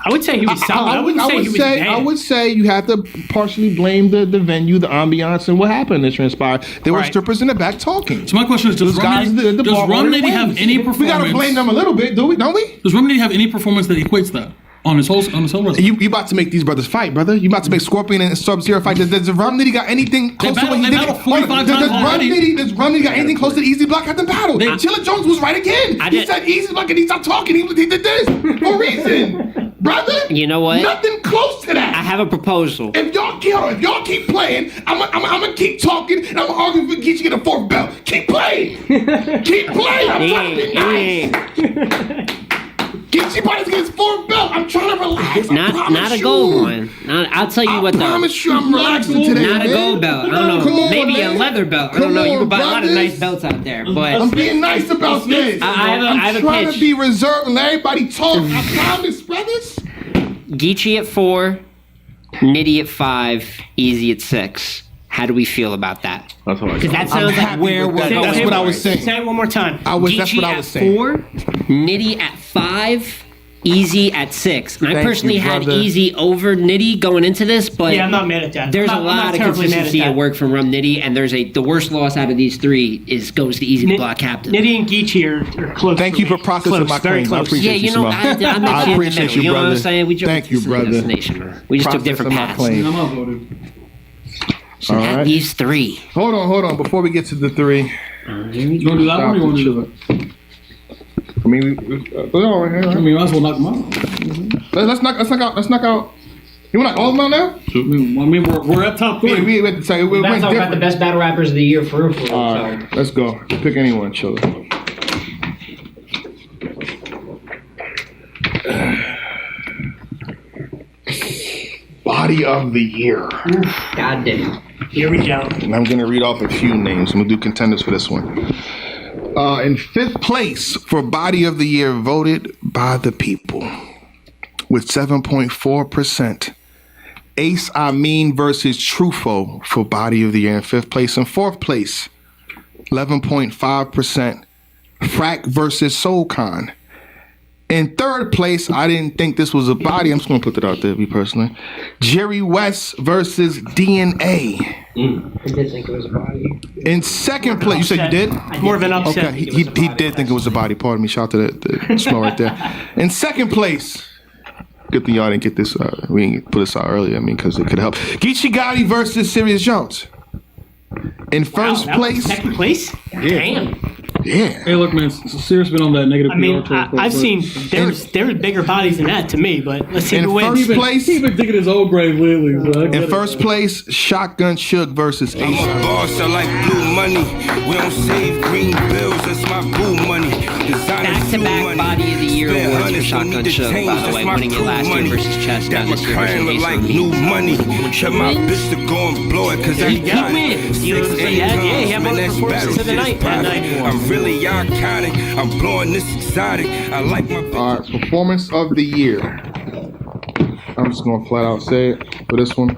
I would say he was solid. I wouldn't say he was bad. I would say you have to partially blame the venue, the ambiance, and what happened that transpired. There were strippers in the back talking. So my question is, does Rum Nitty have any performance? We gotta blame them a little bit, don't we? Does Rum Nitty have any performance that equates that On his whole resume. You about to make these brothers fight, brother. You about to make Scorpion and Sub-Zero fight. Does Rum Nitty got anything close to what he did? Does Rum Nitty got anything close to the Easy Block at the battle? Chilla Jones was right again. He said Easy Block and he stopped talking. He did this for a reason. Brother, you know what? Nothing close to that. I have a proposal. If y'all keep playing, I'm gonna keep talking and I'm gonna argue for Geechee get a 4th belt. Keep playing. Keep playing. I'm trying to be nice. Geechee probably get his 4th belt. I'm trying to relax. Not a gold one. I'll tell you what though. I promise you I'm relaxing today. Not a gold belt. I don't know. Maybe a leather belt. I don't know. You can buy a lot of nice belts out there. But I'm being nice about this. I have a pitch. I'm trying to be reserved and let everybody talk. I promise, brothers. Geechee at 4, Nitty at 5, Easy at 6. How do we feel about that? That's what I Because that sounds like where we're going. That's what I was saying. Say it one more time. That's what I was saying. Geechee at 4, Nitty at 5, Easy at 6. And I personally had Easy over Nitty going into this, but yeah, I'm not mad at that. There's a lot of consistency at work from Rum Nitty, and there's the worst loss out of these 3 goes to Easy the Block Captain. Nitty and Geechee are close. Thank you for processing my claims. I appreciate you, Simone. I appreciate you, brother. You know what I'm saying? Thank you, brother. We just took different paths. So all that right. leaves 3. Hold on. Before we get to the 3. You want to do that one or you want to do that? I mean, we might as well knock them out. Let's knock out. You want to knock all of them out now? I mean, we're at top 3. We That's talking about the best battle rappers of the year for real. All right, let's go. Pick anyone, Chilla. Body of the year. God damn. Here we go. And I'm going to read off a few names. I'm going to do contenders for this one. In 5th place for Body of the Year, voted by the people with 7.4%. Ace Amin versus Truffaut for Body of the Year in 5th place. In 4th place, 11.5%. Frack versus Soulcon. In 3rd place, I didn't think this was a body. I'm just going to put it out there, me personally. Jerry West versus DNA. I did think it was a body. In 2nd place, you said you did? More of an upset. Okay, he did think it was a body. Pardon me. Shout out to the smell right there. In 2nd place, good thing y'all didn't get this. We didn't put this out earlier. I mean, because it could help. Geechee Gotti versus Serious Jones. In 1st place. 2nd place? Yeah. Damn. Yeah. Hey, look, man. Serious been on that negative. I mean, I've seen there's bigger bodies than that to me, but let's see who wins. In 1st place, he's been digging his old grave lately. So in 1st place, Shotgun Shook versus Ace. I'm a boss, I like blue money. We don't save green bills, that's my boo money. Back-to-back Body of the Year awards for Shotgun Shook, by the way, winning it last year versus Chess. Got my crown look like new money. Tell my bitch to go and blow it, cause I got it. 6 yeah, man, that's performances of the night that night. I'm really iconic. I'm blowing this exotic. I like my. All right, performance of the year. I'm just gonna flat out say it for this one.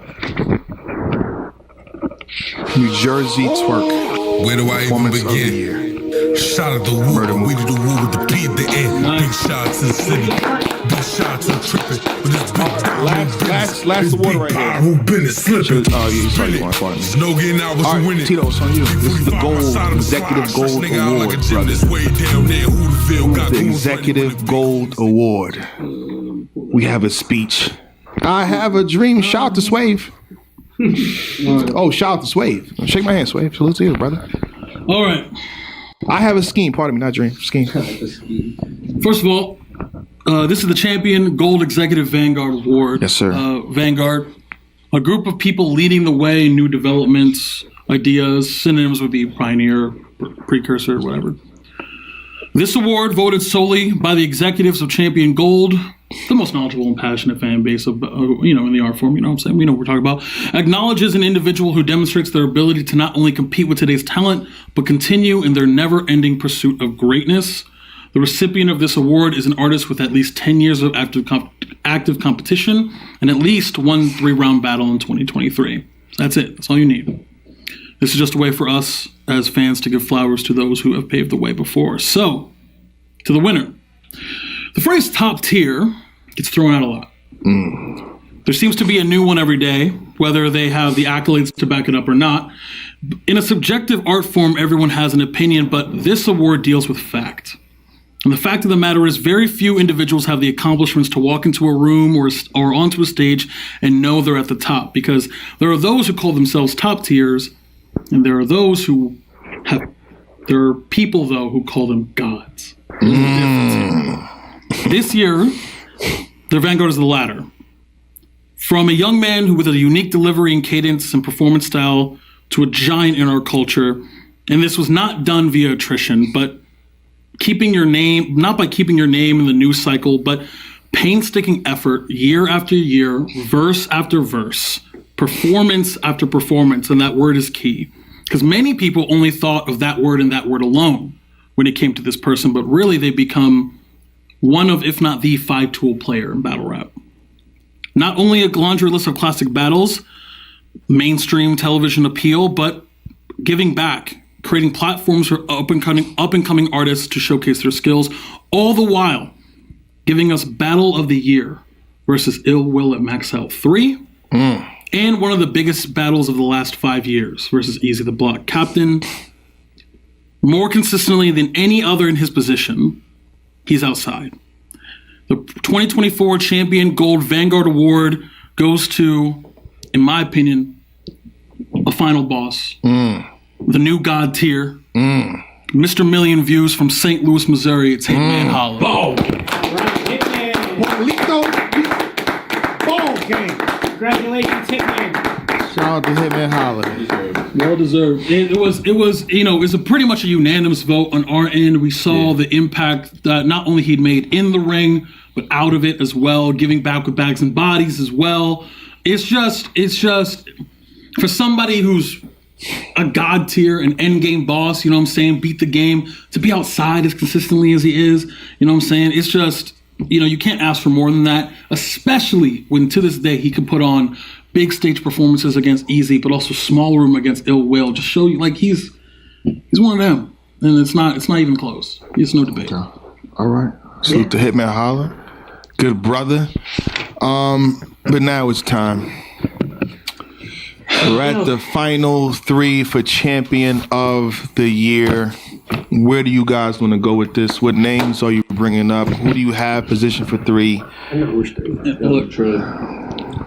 New Jersey Twerk. Where do I even begin? Shout out the Woo, we do the Woo with the P at the end. Big shout out to the city. Big shout out to the trippin'. With this big time. Last award right here. Who been it slipping? Oh, yeah, sorry, you want to There's no getting out what you winning. Tito, it's on you. This is the Gold Executive Gold Award, brother. The Executive Gold Award. We have a speech. I have a dream. Shout out to Swave. Oh, shout out to Swave. Shake my hand, Swave. Salute to you, brother. All right. I have a scheme. Pardon me, not dream. Scheme. First of all, this is the Champion Gold Executive Vanguard Award. Yes, sir. Vanguard, a group of people leading the way in new developments, ideas. Synonyms would be pioneer, precursor, whatever. This award, voted solely by the executives of Champion Gold, the most knowledgeable and passionate fan base of, in the art form, you know what I'm saying? We know what we're talking about. Acknowledges an individual who demonstrates their ability to not only compete with today's talent, but continue in their never-ending pursuit of greatness. The recipient of this award is an artist with at least 10 years of active competition and at least one 3-round battle in 2023. That's it. That's all you need. This is just a way for us as fans to give flowers to those who have paved the way before. So, to the winner. The phrase top tier gets thrown out a lot. There seems to be a new one every day, whether they have the accolades to back it up or not. In a subjective art form, everyone has an opinion, but this award deals with fact. And the fact of the matter is, very few individuals have the accomplishments to walk into a room or onto a stage and know they're at the top, because there are those who call themselves top tiers, and there are those who there are people, though, who call them gods. There's a difference here. This year, their vanguard is the latter. From a young man who with a unique delivery and cadence and performance style to a giant in our culture, and this was not done via attrition, but keeping your name, not by keeping your name in the news cycle, but painstaking effort year after year, verse after verse, performance after performance, and that word is key. Because many people only thought of that word and that word alone when it came to this person, but really they become one of, if not the 5-tool player in battle rap. Not only a laundry list of classic battles, mainstream television appeal, but giving back, creating platforms for up-and-coming artists to showcase their skills, all the while giving us Battle of the Year versus Ill Will at Max Health 3, and one of the biggest battles of the last 5 years versus Easy the Block Captain. More consistently than any other in his position, he's outside. The 2024 Champion Gold Vanguard Award goes to, in my opinion, a final boss. The new God tier. Mr. Million Views from St. Louis, Missouri. It's Hitman Holla. Ball game. Congratulations, Hitman. Shout out to Hitman Holla. Well deserved. It was a pretty much a unanimous vote on our end. We saw the impact that not only he'd made in the ring, but out of it as well, giving back with Bags and Bodies as well. It's just for somebody who's a god tier, an end game boss, you know what I'm saying, beat the game, to be outside as consistently as he is, you know what I'm saying, it's just, you can't ask for more than that, especially when to this day he can put on big stage performances against Easy, but also small room against Ill Will. Just show you, like, he's one of them, and it's not even close. It's no debate. All right. Salute to Hitman Holla. Good brother. But now it's time. We're at the final 3 for Champion of the Year. Where do you guys want to go with this? What names are you bringing up? Who do you have positioned for 3? I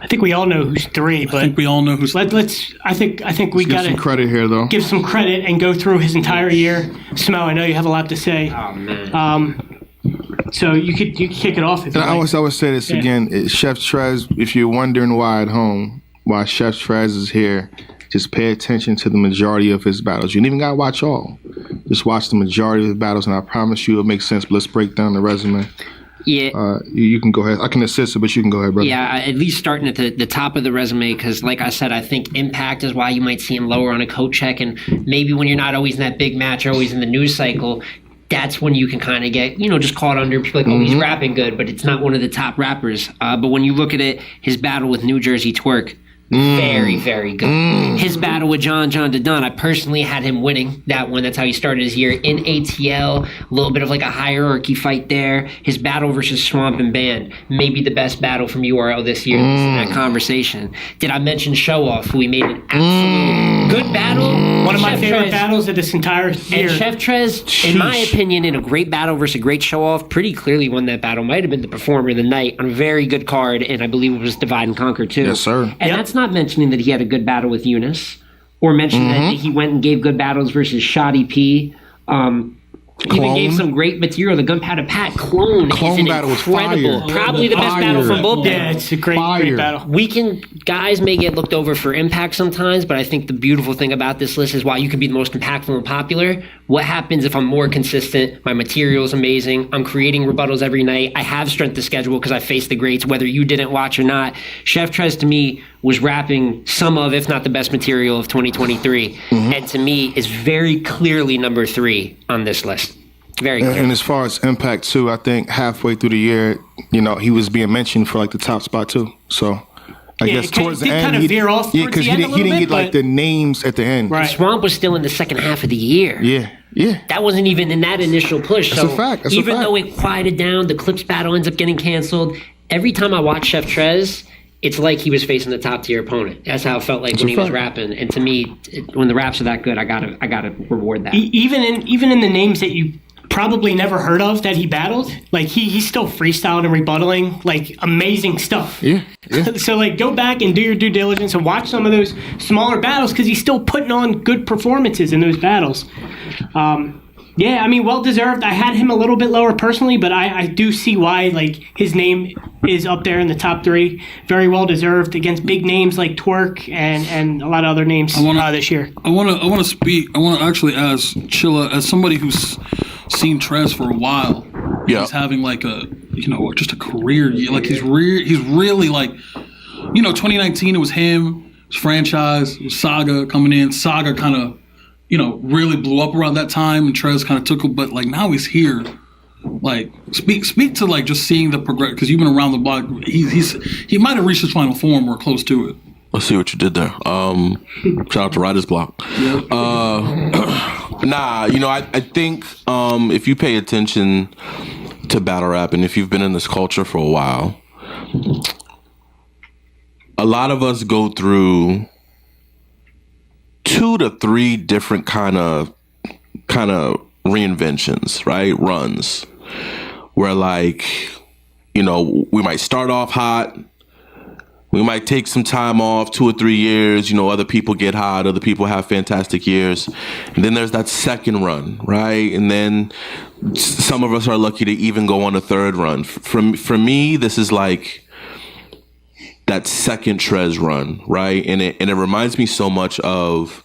think we all know who's 3, but I think we all know who's. Let's. I think we got to give some credit here, though. Give some credit and go through his entire year. Smell, I know you have a lot to say. Oh man. So you could kick it off if you like. I would say this again. Chef Trez, if you're wondering why at home, why Chef Trez is here, just pay attention to the majority of his battles. You don't even got to watch all. Just watch the majority of the battles, and I promise you it'll make sense. But let's break down the resume. Yeah. You can go ahead. I can assist it, but you can go ahead, brother. Yeah, at least starting at the top of the resume, because like I said, I think impact is why you might see him lower on a coat check, and maybe when you're not always in that big match or always in the news cycle, that's when you can kind of get, just caught under people like, oh, he's rapping good, but it's not one of the top rappers. But when you look at it, his battle with New Jersey Twerk, very, very good. His battle with John Dodon, I personally had him winning that one. That's how he started his year in ATL. A little bit of like a hierarchy fight there. His battle versus Swamp and Band, maybe the best battle from URL this year. In that conversation. Did I mention Show Off, who we made an absolute good battle? One of my favorite battles of this entire year. And Chef Trez, in my opinion, in a great battle versus a great Show Off, pretty clearly won that battle. Might have been the performer of the night on a very good card, and I believe it was Divide and Conquer too. Yes, sir. And that's not mentioning that he had a good battle with Eunice, or mentioning that he went and gave good battles versus Shoddy P. Even gave some great material. The Gunpowder Pat Clone is an incredible, probably the best battle from both. Yeah, it's a great battle. Guys may get looked over for impact sometimes, but I think the beautiful thing about this list is while you can be the most impactful and popular, what happens if I'm more consistent? My material is amazing. I'm creating rebuttals every night. I have strength of schedule because I face the greats, whether you didn't watch or not. Chef Trez, to me, was rapping some of, if not the best material of 2023. And to me, is very clearly number 3 on this list. Very clear. And as far as impact, too, I think halfway through the year, he was being mentioned for, like, the top spot, too. So I guess towards the end, he veer off because he didn't get, like, the names at the end. Right. Swamp was still in the second half of the year. Yeah. That wasn't even in that initial push. That's a fact. Even though it quieted down, the Clips battle ends up getting canceled. Every time I watch Chef Trez, it's like he was facing the top tier opponent. That's how it felt like when he was rapping. And to me, when the raps are that good, I gotta reward that. Even in the names that you probably never heard of that he battled. Like he's still freestyling and rebuttaling, like amazing stuff. Yeah. So like go back and do your due diligence and watch some of those smaller battles because he's still putting on good performances in those battles. Yeah, I mean, well deserved. I had him a little bit lower personally, but I do see why. Like his name is up there in the top 3, very well deserved against big names like Twerk and a lot of other names this year. I want to speak. I want to actually ask Chilla, as somebody who's seen Trez for a while. Yeah, he's having like a just a career. Like he's really like 2019. It was him, his franchise, it was Saga coming in. Saga kind of really blew up around that time, and Trez kind of took it. But like now he's here. Like speak to like just seeing the progression, because you've been around the block. He might have reached his final form or close to it. Let's see what you did there. Shout out to Riders Block. Yep. I think if you pay attention to battle rap, and if you've been in this culture for a while, a lot of us go through 2 to 3 different kind of reinventions, right? Runs where we might start off hot. We might take some time off, 2 or 3 years. Other people get hot. Other people have fantastic years. And then there's that second run, right? And then some of us are lucky to even go on a third run. For me, this is like that second Trez run, right? And it reminds me so much of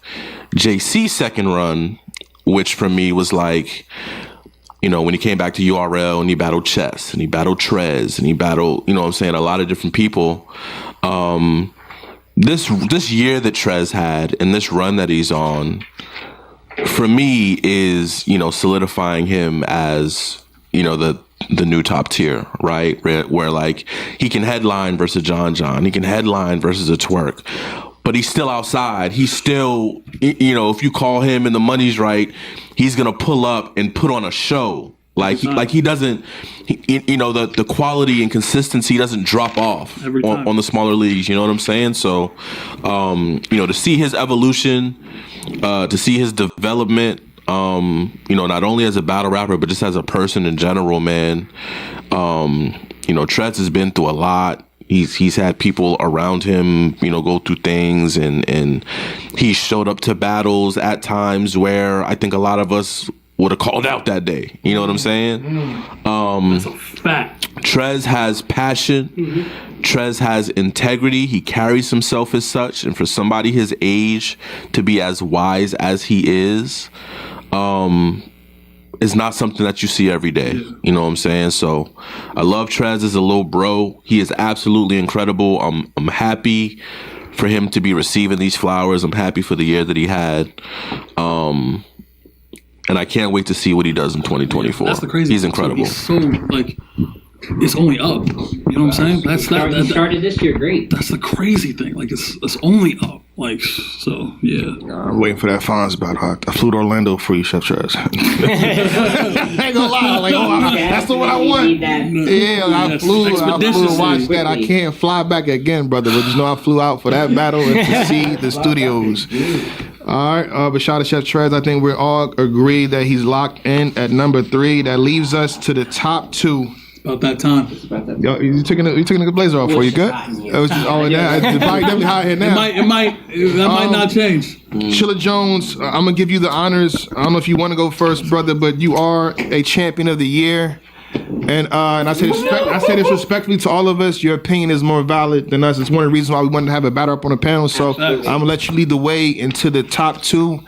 JC's second run, which for me was like, when he came back to URL and he battled Chess and he battled Trez and he battled, a lot of different people. This year that Trez had and this run that he's on, for me is, solidifying him as, the new top tier, right? Where like he can headline versus John, he can headline versus a Twerk, but he's still outside. He's still, if you call him and the money's right, he's gonna pull up and put on a show. He doesn't, the quality and consistency doesn't drop off on the smaller leagues. You know what I'm saying? So, to see his evolution, to see his development, not only as a battle rapper, but just as a person in general, man. Trez has been through a lot. He's had people around him, go through things, and he showed up to battles at times where I think a lot of us would have called out that day. You know what I'm saying? That's a fact. Trez has passion. Mm-hmm. Trez has integrity. He carries himself as such, and for somebody his age to be as wise as he is not something that you see every day. You know what I'm saying? So I love Trez as a little bro. He is absolutely incredible. I'm happy for him to be receiving these flowers. I'm happy for the year that he had. And I can't wait to see what he does in 2024. That's the crazy. He's incredible. He's so it's only up. You know what I'm saying? He started this year great. That's the crazy thing. Like it's only up. So yeah. I'm waiting for that Fonz battle. I flew to Orlando for you, Chef Trez. I ain't gonna lie. That's the one I want. Yeah, I flew to watch that. I can't fly back again, brother. But just know I flew out for that battle and to see the studios. All right, but shout out to Chef Trez. I think we're all agreed that he's locked in at number 3. That leaves us to the top 2. About that time. Yo, you taking the blazer off for you? Good. It was just all in that. It's probably definitely hot here now. It might not change. Chilla Jones, I'm gonna give you the honors. I don't know if you want to go first, brother, but you are a champion of the year. And I say this respectfully to all of us. Your opinion is more valid than us. It's one of the reasons why we wanted to have a battle up on the panel. So I'm gonna let you lead the way into the top 2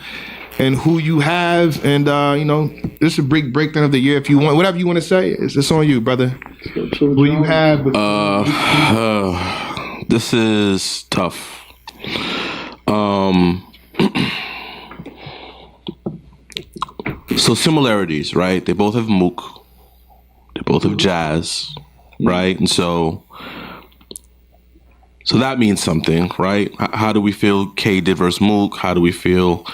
and who you have. And this is a big breakdown of the year. If you want, whatever you want to say, it's on you, brother. Who you have? This is tough. So similarities, right? They both have Mook. They both have Jazz, right? And so that means something, right? How do we feel K did versus Mook? How do we feel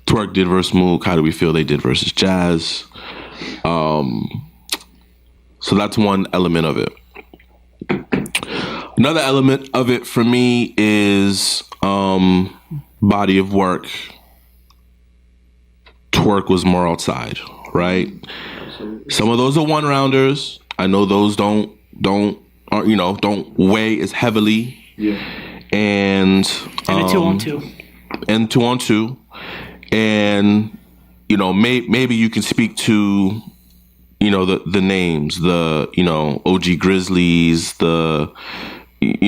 Twerk did versus Mook? How do we feel they did versus Jazz? So that's one element of it. Another element of it for me is body of work. Twerk was more outside, right? Some of those are 1-rounders. I know those don't weigh as heavily. Yeah. And a 2-on-2. And 2-on-2. And maybe you can speak to the names, OG Grizzlies, if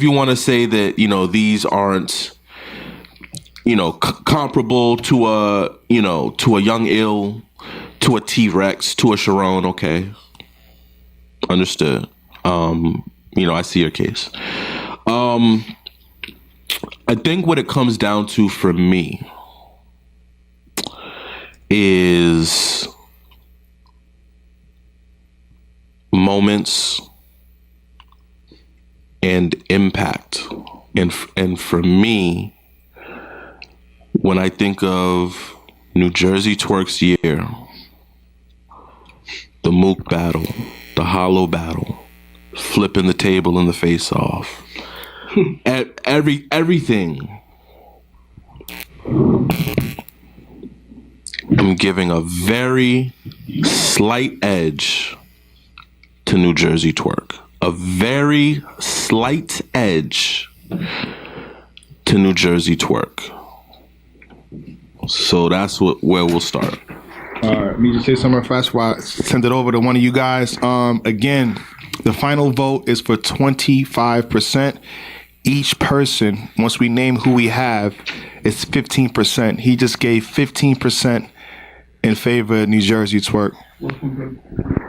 you want to say that these aren't comparable to a Young Ill, to a T-Rex, to a Sharon, okay, understood. I see your case. I think what it comes down to for me is moments and impact. And for me, when I think of New Jersey Twerk's year, the Mook battle, the Hollow battle, flipping the table in the face-off, everything, I'm giving a very slight edge to New Jersey Twerk. A very slight edge to New Jersey Twerk. So that's where we'll start. All right, let me just say something fast while I send it over to one of you guys. Again, the final vote is for 25%. Each person, once we name who we have, it's 15%. He just gave 15% in favor of New Jersey Twerk. And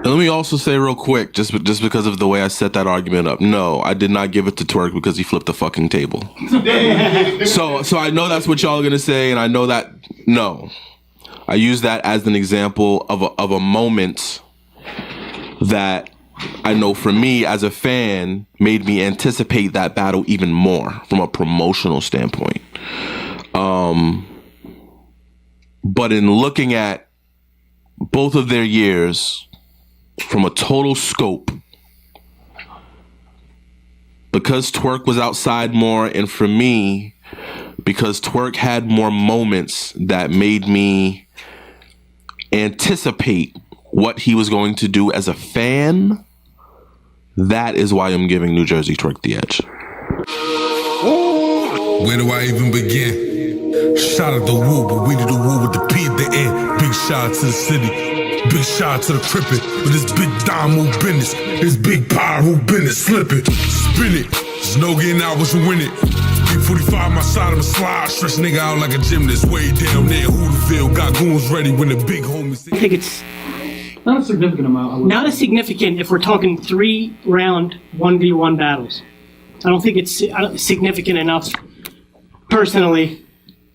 let me also say real quick, just because of the way I set that argument up, no, I did not give it to Twerk because he flipped the fucking table. So I know that's what y'all are gonna say, and I know that no, I use that as an example of a moment that I know for me as a fan made me anticipate that battle even more from a promotional standpoint. But in looking at both of their years from a total scope, because Twerk was outside more, and for me, because Twerk had more moments that made me anticipate what he was going to do as a fan, that is why I'm giving New Jersey Twerk the edge. Where do I even begin? Shout out the Woo, but we do the Woo with the P at the end. Big shout out to the city, big shout out to the Crippin'. With this big dime who business, this big power who business, slip it, spin it. There's no getting out once you win it. Big 45 my side of a slide, stretch nigga out like a gymnast. Way down there, Hooterville, got goons ready when the big homies. I think it's not a significant amount. Not as significant if we're talking 3-round 1v1 battles. I don't think it's significant enough, personally,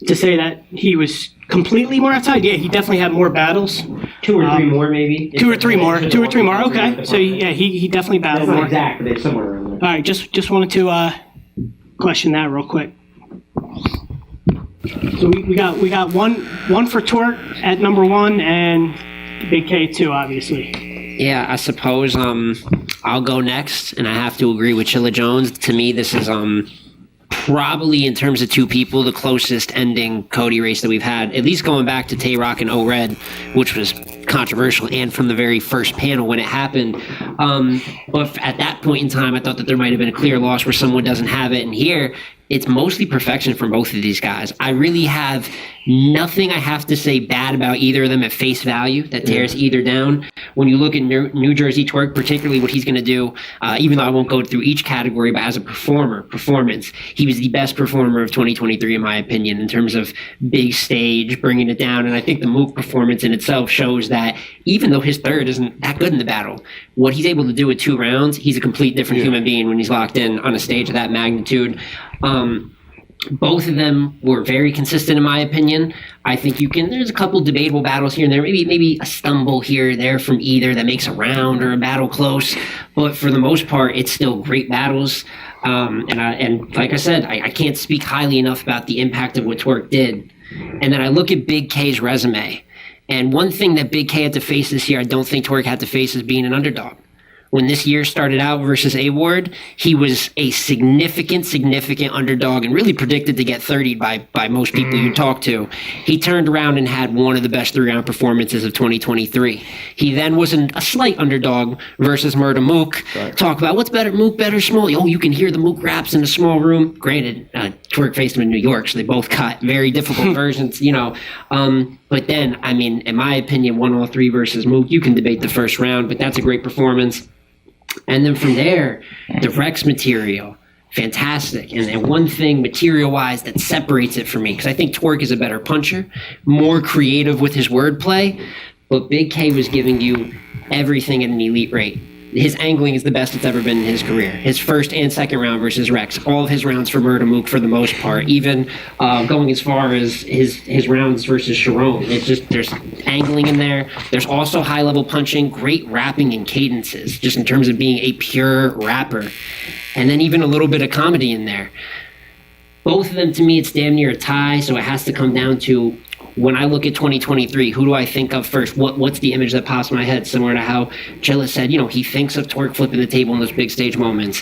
to say that he was completely more outside. Yeah, he definitely had more battles. 2 or 3 more, maybe. 2 or 3 more. 2 or 3 more. Okay, so yeah, he definitely battled more. Exact, but they're somewhere around there. All right, just wanted to question that real quick. So we got one for Twerk at number 1 and Big K 2, obviously. Yeah, I suppose I'll go next, and I have to agree with Chilla Jones. To me, this is probably, in terms of 2 people, the closest ending Cody race that we've had, at least going back to Tay-Rock and O-Red, which was controversial, and from the very first panel when it happened. But at that point in time, I thought that there might have been a clear loss where someone doesn't have it, and here, it's mostly perfection from both of these guys. I really have nothing I have to say bad about either of them at face value that tears either down. When you look at New Jersey Twerk, particularly what he's going to do, even though I won't go through each category, but as a performance, he was the best performer of 2023, in my opinion, in terms of big stage, bringing it down. And I think the Mook performance in itself shows that even though his third isn't that good in the battle, what he's able to do with 2 rounds, he's a complete different human being when he's locked in on a stage of that magnitude. Both of them were very consistent, in my opinion. I think there's a couple debatable battles here and there, maybe a stumble here or there from either that makes a round or a battle close, but for the most part, it's still great battles. And like I said, I can't speak highly enough about the impact of what Twerk did. And then I look at Big K's resume, and one thing that Big K had to face this year, I don't think Twerk had to face, is being an underdog. when this year started out versus A-Ward, he was a significant underdog and really predicted to get 30'd by most people you talk to. He turned around and had one of the best 3-round performances of 2023. He then was a slight underdog versus Murda Mook. Right. Talk about what's better, Mook better, small. Oh, you can hear the Mook raps in a small room. Granted, Twerk faced him in New York, so they both cut very difficult versions, you know. But then, I mean, in my opinion, 1-3 versus Mook, you can debate the first round, but that's a great performance. And then from there, the Rex material, fantastic. And one thing material-wise that separates it for me, because I think Twerk is a better puncher, more creative with his wordplay, but Big K was giving you everything at an elite rate. His angling is the best it's ever been in his career. His first and second round versus Rex, all of his rounds for Murda Mook for the most part, even going as far as his rounds versus Sharon. It's just, there's angling in there. There's also high-level punching, great rapping and cadences, just in terms of being a pure rapper. And then even a little bit of comedy in there. Both of them, to me, it's damn near a tie, so it has to come down to, when I look at 2023, who do I think of first? What's the image that pops in my head? Similar to how Chilla said, you know, he thinks of Twerk flipping the table in those big stage moments.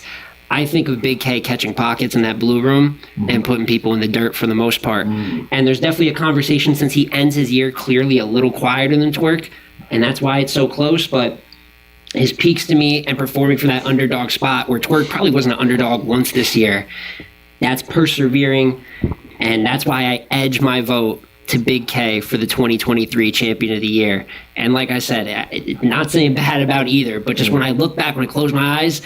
I think of Big K catching pockets in that blue room and putting people in the dirt for the most part. And there's definitely a conversation, since he ends his year clearly a little quieter than Twerk, and that's why it's so close. But his peaks to me and performing for that underdog spot, where Twerk probably wasn't an underdog once this year, that's persevering, and that's why I edge my vote to Big K for the 2023 Champion of the Year. And like I said, not saying bad about either, but just when I look back, when I close my eyes,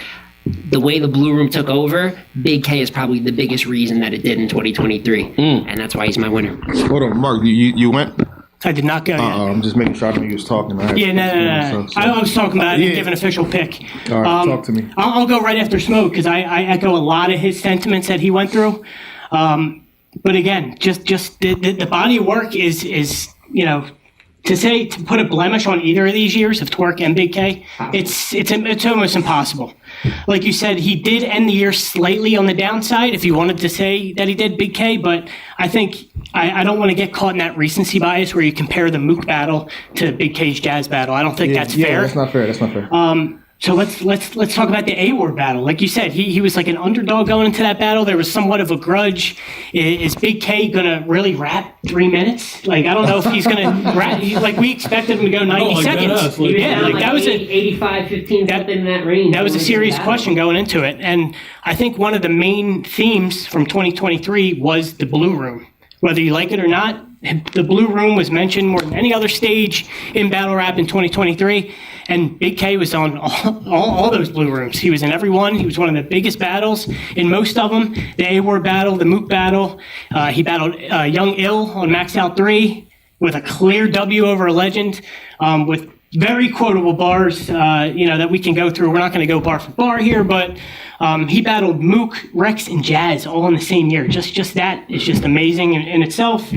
the way the blue room took over, Big K is probably the biggest reason that it did in 2023. And that's why he's my winner. Hold on, Mark, you went? I did not go yet. I'm just making sure I knew you was talking. No. I was talking about it. I didn't give an official pick. All right, talk to me. I'll go right after Smoke, because I echo a lot of his sentiments that he went through. But again, just the body of work is, you know, to put a blemish on either of these years of Twerk and Big K, it's almost impossible. Like you said, he did end the year slightly on the downside, if you wanted to say that he did, Big K, but I think I don't want to get caught in that recency bias where you compare the Mook battle to Big K's Jazz battle. I don't think that's fair. Yeah, that's not fair. So let's talk about the A-Ward battle. Like you said, he was like an underdog going into that battle. There was somewhat of a grudge. Is Big K gonna really rap 3 minutes? Like, I don't know if he's gonna rap. Like, we expected him to go 90 seconds. That was 85, 15, something in that range. That was a serious question going into it. And I think one of the main themes from 2023 was the Blue Room. Whether you like it or not, the Blue Room was mentioned more than any other stage in battle rap in 2023. And Big K was on all those Blue Rooms. He was in every one. He was one of the biggest battles in most of them. The A-Ward battle, the Mook battle. He battled Young Ill on Max Out 3 with a clear W over a legend, with very quotable bars, that we can go through. We're not going to go bar for bar here, but he battled Mook, Rex, and Jazz all in the same year. Just that is just amazing in itself.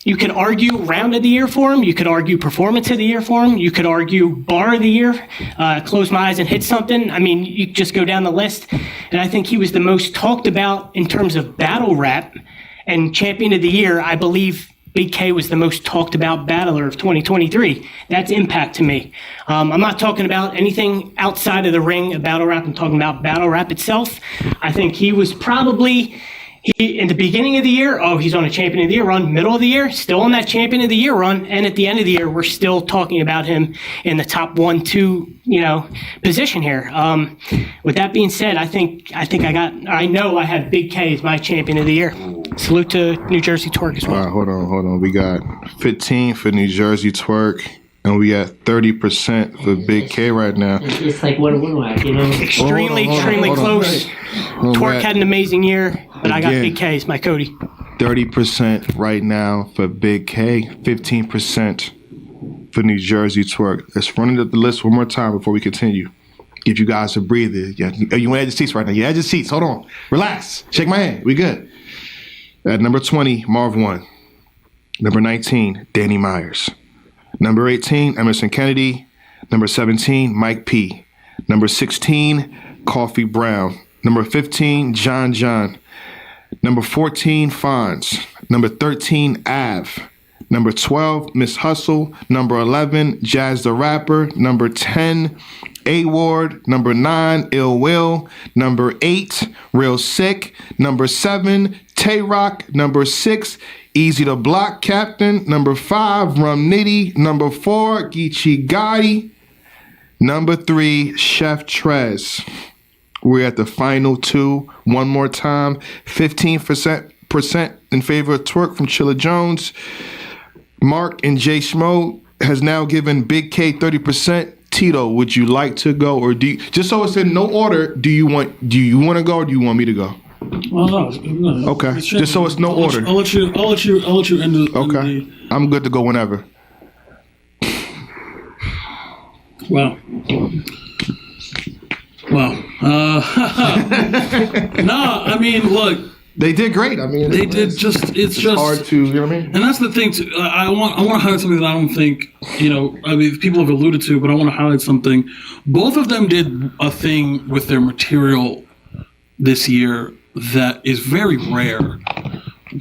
You could argue round of the year for him. You could argue performance of the year for him. You could argue bar of the year, close my eyes and hit something. I mean, you just go down the list. And I think he was the most talked about in terms of battle rap. And Champion of the Year, I believe Big K was the most talked about battler of 2023. That's impact to me. I'm not talking about anything outside of the ring of battle rap. I'm talking about battle rap itself. I think he was probably... in the beginning of the year, he's on a Champion of the Year run. Middle of the year, still on that Champion of the Year run. And at the end of the year, we're still talking about him in the top 1-2, position here. With that being said, I know I have Big K as my Champion of the Year. Salute to New Jersey Twerk as well. All right, hold on. We got 15 for New Jersey Twerk. And we got 30% for Big K right now. It's like what a win whack, Extremely close. Twerk had an amazing year, but I got Big K as my Cody. 30% right now for Big K, 15% for New Jersey Twerk. Let's run the list one more time before we continue. Give you guys a breather. You want to add your seats right now? You add your seats. Hold on. Relax. Shake my hand. We good. At number 20, Marv 1. Number 19, Danny Myers. Number 18, Emerson Kennedy. Number 17, Mike P. Number 16, Coffee Brown. Number 15, John. Number 14, Fonz. Number 13, Av. Number 12, Miss Hustle. Number 11, Jazz the Rapper. Number 10, A Ward. Number 9, Ill Will. Number 8, Real Sick. Number 7, Tay Rock. Number 6, Easy to Block Captain. Number 5, Rum Nitty. Number 4, Geechee Gotti. Number 3, Chef Trez. We're at the final 2. One more time. 15% in favor of Twerk from Chilla Jones. Mark and Jay Schmo has now given Big K 30%. Tito, would you like to go, or do you, just so it's in no order? Do you want to go, or do you want me to go? Well, no. Okay, just so it's no order. I'll let you end the. Okay, I'm good to go whenever. Wow. Nah, I mean, look. They did great. I mean, they did just. It's just hard to, you know what I mean? And that's the thing. Too. I want to highlight something that I don't think, I mean, people have alluded to, but I want to highlight something. Both of them did a thing with their material this year that is very rare,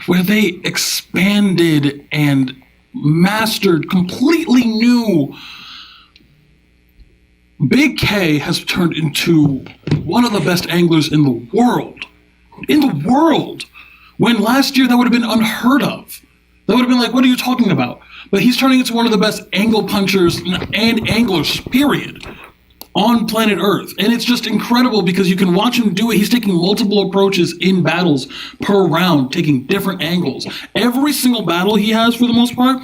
where they expanded and mastered completely new. Big K has turned into one of the best anglers in the world. When last year that would have been unheard of. That would have been like, what are you talking about? But he's turning into one of the best angle punchers and anglers, period, on planet Earth. And it's just incredible because you can watch him do it. He's taking multiple approaches in battles per round, taking different angles. Every single battle he has, for the most part,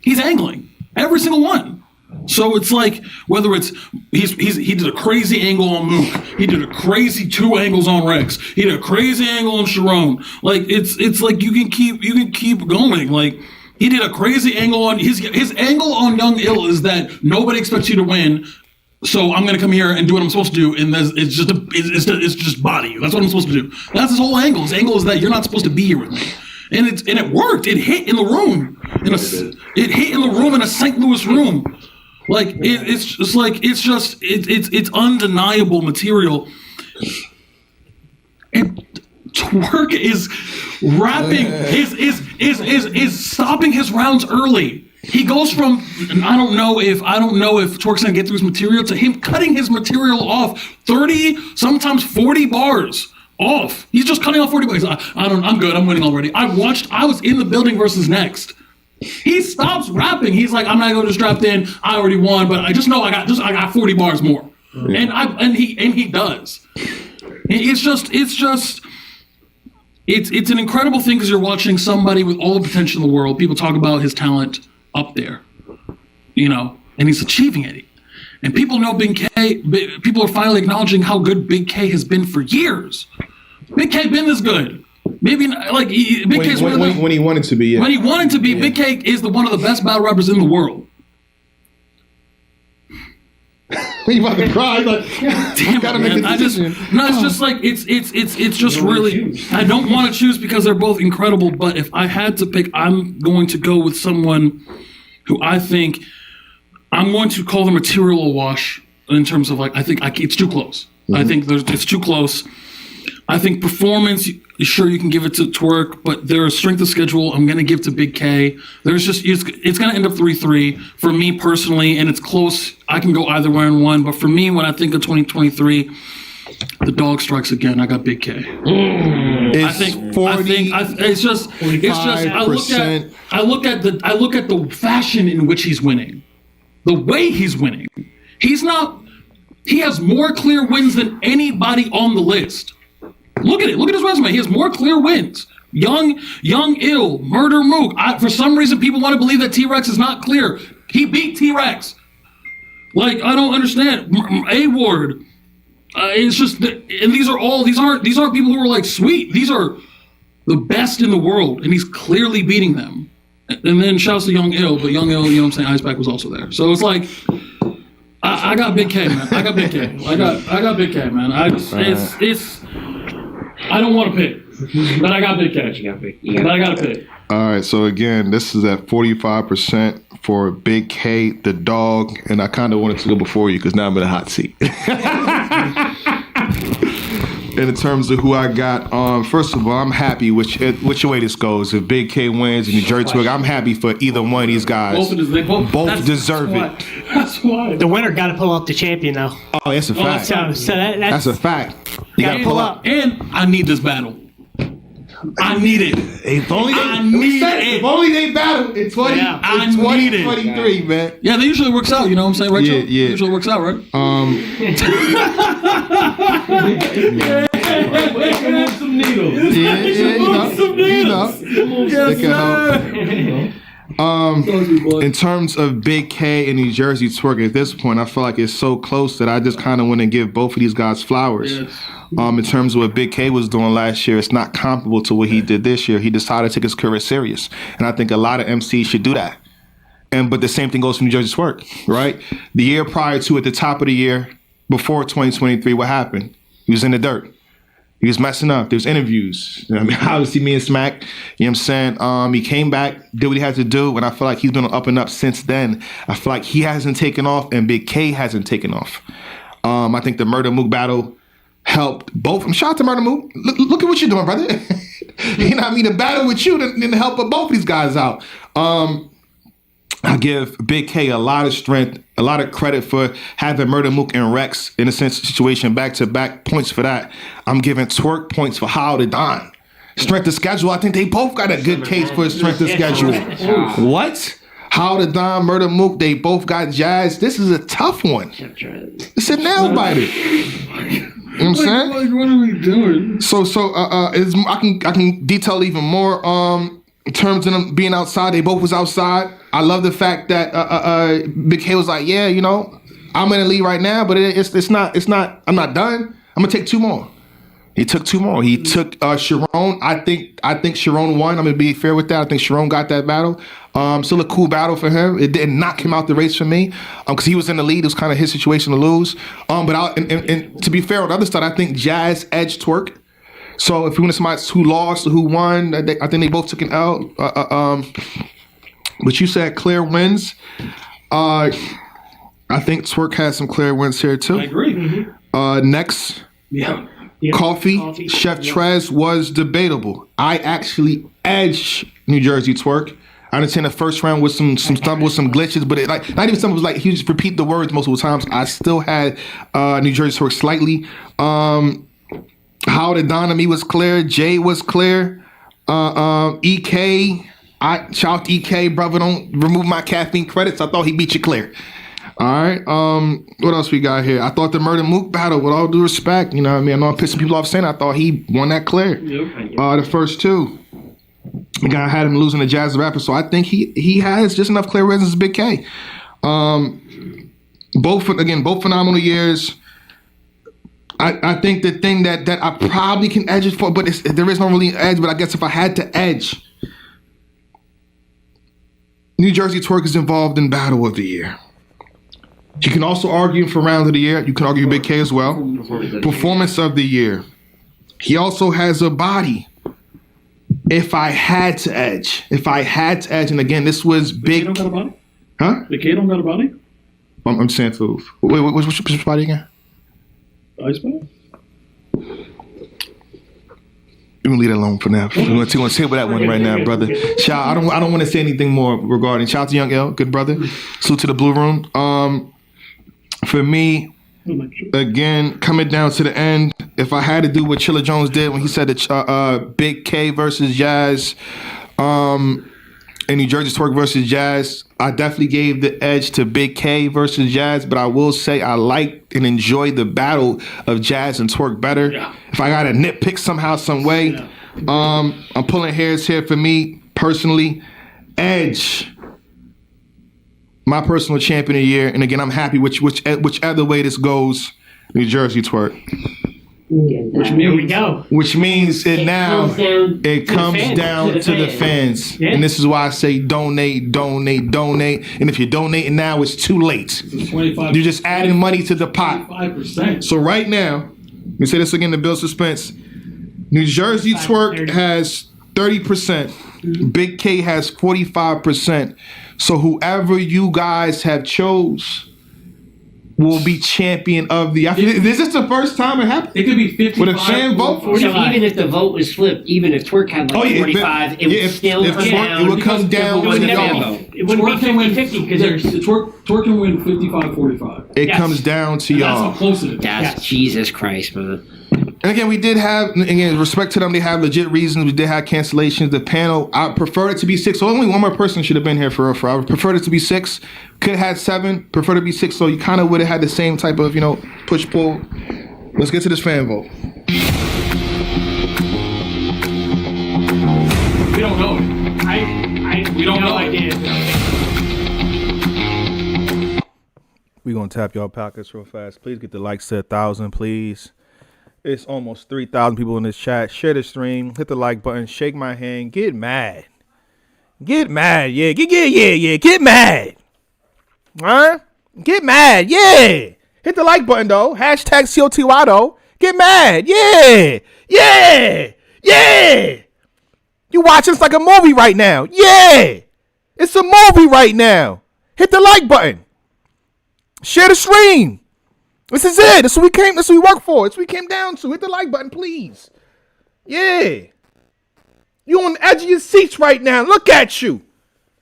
he's angling. Every single one. So it's like, whether it's he did a crazy angle on Mook, he did a crazy 2 angles on Rex, he did a crazy angle on Sharon. Like it's like you can keep going. Like he did a crazy angle on his angle on Young Ill is that nobody expects you to win, so I'm gonna come here and do what I'm supposed to do, and it's just body you. That's what I'm supposed to do. That's his whole angle. His angle is that you're not supposed to be here with me. And it worked. It hit in the room. It hit in the room in a St. Louis room. Like it's undeniable material. And Twerk is rapping, is stopping his rounds early. He goes from I don't know if Twerk's gonna get through his material to him cutting his material off 30, sometimes 40 bars off. He's just cutting off 40 bars. I'm good. I'm winning already. I was in the building versus Next. He stops rapping. He's like, I'm not going to strapped in. I already won, but I just know I got 40 bars more. Yeah. And he does. It's an incredible thing because you're watching somebody with all the potential in the world. People talk about his talent up there, and he's achieving it. And people know Big K. People are finally acknowledging how good Big K has been for years. Big K been this good. Maybe like Big K when he wanted to be. Yeah. When he wanted to be, yeah. Big K is one of the best battle rappers in the world. You about to cry? Like, damn, gotta make a decision. It's just like it's just really. I don't want to choose because they're both incredible. But if I had to pick, I'm going to go with someone who I think I'm going to call the material a wash in terms of I think it's too close. Mm-hmm. I think it's too close. I think performance, sure you can give it to Twerk, but their strength of schedule, I'm going to give to Big K. It's going to end up 3-3 for me personally, and it's close. I can go either way in one, but for me, when I think of 2023, the dog strikes again. I got Big K. I look at the fashion in which he's winning, the way he's winning. He has more clear wins than anybody on the list. Look at it. Look at his resume. He has more clear wins. Young Ill, Murder Mook. For some reason, people want to believe that T-Rex is not clear. He beat T-Rex. I don't understand. A Ward. It's just, and these aren't people who are sweet. These are the best in the world, and he's clearly beating them. And then shouts to Young Ill, but Young Ill, Icepack was also there. So it's like, I got Big K, man. I got Big K. I got Big K, man. I don't want to pick, but I got Big K. But I got to pick. All right, so again, this is at 45% for Big K, the dog, and I kind of wanted to go before you because now I'm in a hot seat. in terms of who I got, first of all, I'm happy which way this goes. If Big K wins and New Jersey Twerk, I'm happy for either one of these guys. Both deserve it. That's why. The winner got to pull up the champion, though. Oh, that's a fact. That's a fact. You got to pull up. And I need this battle. I need it. If only they battle in 2023, man. Yeah, that usually works out. You know what I'm saying, right? Yeah, Joe? yeah. Usually works out, right? Some needles. In terms of Big K and New Jersey Twerk, at this point, I feel like it's so close that I just kind of want to give both of these guys flowers. Yes. In terms of what Big K was doing last year, it's not comparable to what he did this year. He decided to take his career serious, and I think a lot of MCs should do that. But the same thing goes for New Jersey Twerk, right? The year prior to, at the top of the year, before 2023, what happened? He was in the dirt. He was messing up. There's interviews. I mean, obviously me and Smack, you know what I'm saying? He came back, did what he had to do, and I feel like he's been up and up since then. I feel like he hasn't taken off and Big K hasn't taken off. I think the Murder Mook battle helped both. Shout out to Murder Mook. Look at what you're doing, brother. You know what I mean? The battle with you didn't help both these guys out. I give Big K a lot of strength, a lot of credit for having Murder Mook and Rex in a sense situation back-to-back points for that. I'm giving Twerk points for How to Don. Strength of schedule, I think they both got a good case for strength of schedule. What? How to Don, Murder Mook, they both got Jazz. This is a tough one. It's a nail biter. You know what I'm saying? Like, what are we doing? I can detail even more. In terms of them being outside, they both was outside. I love the fact that Big K was like, yeah, you know, I'm in the lead right now, but it's not. I'm not done. I'm gonna take two more. He took two more. He took Sharon. I think Sharon won. I'm gonna be fair with that. I think Sharon got that battle. Still a cool battle for him. It didn't knock him out the race for me, because he was in the lead. It was kind of his situation to lose. But to be fair on the other side, I think Jazz edged Twerk. So if you want to somebody who lost or who won, I think they both took an L. But you said clear wins. I think Twerk has some clear wins here too. I agree. Next, Coffee. Chef Trez was debatable. I actually edged New Jersey Twerk. I understand the first round was some stumbles, some glitches, but not even stumbles. Like he just repeat the words multiple times. I still had New Jersey Twerk slightly. How the Donami was clear. Jay was clear. EK. I shout EK, brother. Don't remove my caffeine credits. I thought he beat you clear. All right. What else we got here? I thought the Murder Mook battle, with all due respect, you know what I mean? I know I'm pissing people off saying I thought he won that clear. The first two. The guy had him losing to Jazz the Rapper, so I think he has just enough clear wins as Big K. Both phenomenal years. I think the thing that I probably can edge it for, but there is no really edge, but I guess if I had to edge, New Jersey Twerk is involved in Battle of the Year. You can also argue for Round of the Year. You can argue Big K as well. Performance of the Year. He also has a body. If I had to edge, and again, this was Big. Big K don't got a body? Huh? Big K don't got a body? I'm saying for. Wait, what's your body again? Iceman? You can leave it alone for now. We're going to table that one right now, brother. Shout, I don't want to say anything more regarding. Shout out to Young L, good brother. Salute to the Blue Room. For me, again, coming down to the end, if I had to do what Chilla Jones did when he said that Big K versus Jazz, and New Jersey Twerk versus Jazz, I definitely gave the edge to Big K versus Jazz, but I will say I liked and enjoyed the battle of Jazz and Twerk better. Yeah. If I got to nitpick somehow, some way, I'm pulling hairs here for me personally. Edge, my personal champion of the year, and again, I'm happy whichever way this goes, New Jersey Twerk. Which means it comes down to the fans. Yeah. And this is why I say donate. And if you're donating now, it's too late. You're just adding money to the pot. 25%. So right now, let me say this again to build suspense. New Jersey Twerk has 30%. Big K has 45%. So whoever you guys have chose, will be champion of the. Is this the first time it happened? It could be 55 with a fan vote. So even if the vote was flipped, even if Twerk had like 45, it would still come down. It would come down with the vote. It wouldn't be 50-50 because Twerk can win 55-45. It comes down to y'all. That's how close it is. That's Jesus Christ, man. And again, we did have, again, respect to them, they have legit reasons. We did have cancellations. The panel, I preferred it to be 6. So only one more person should have been here for real. I would prefer it to be 6. Could have had 7. Prefer to be 6. So you kind of would have had the same type of, push-pull. Let's get to this fan vote. We don't know it. We don't know idea. We're going to tap y'all pockets real fast. Please get the likes to 1,000, please. It's almost 3,000 people in this chat. Share the stream. Hit the like button. Shake my hand. Get mad. Get mad. Yeah. Get mad. Huh? Get mad. Yeah. Hit the like button, though. Hashtag COTY, though. Get mad. Yeah. You watching this like a movie right now. Yeah. It's a movie right now. Hit the like button. Share the stream. This is it. This is what we work for. This is what we came down to. Hit the like button, please. Yeah. You on the edge of your seats right now. Look at you.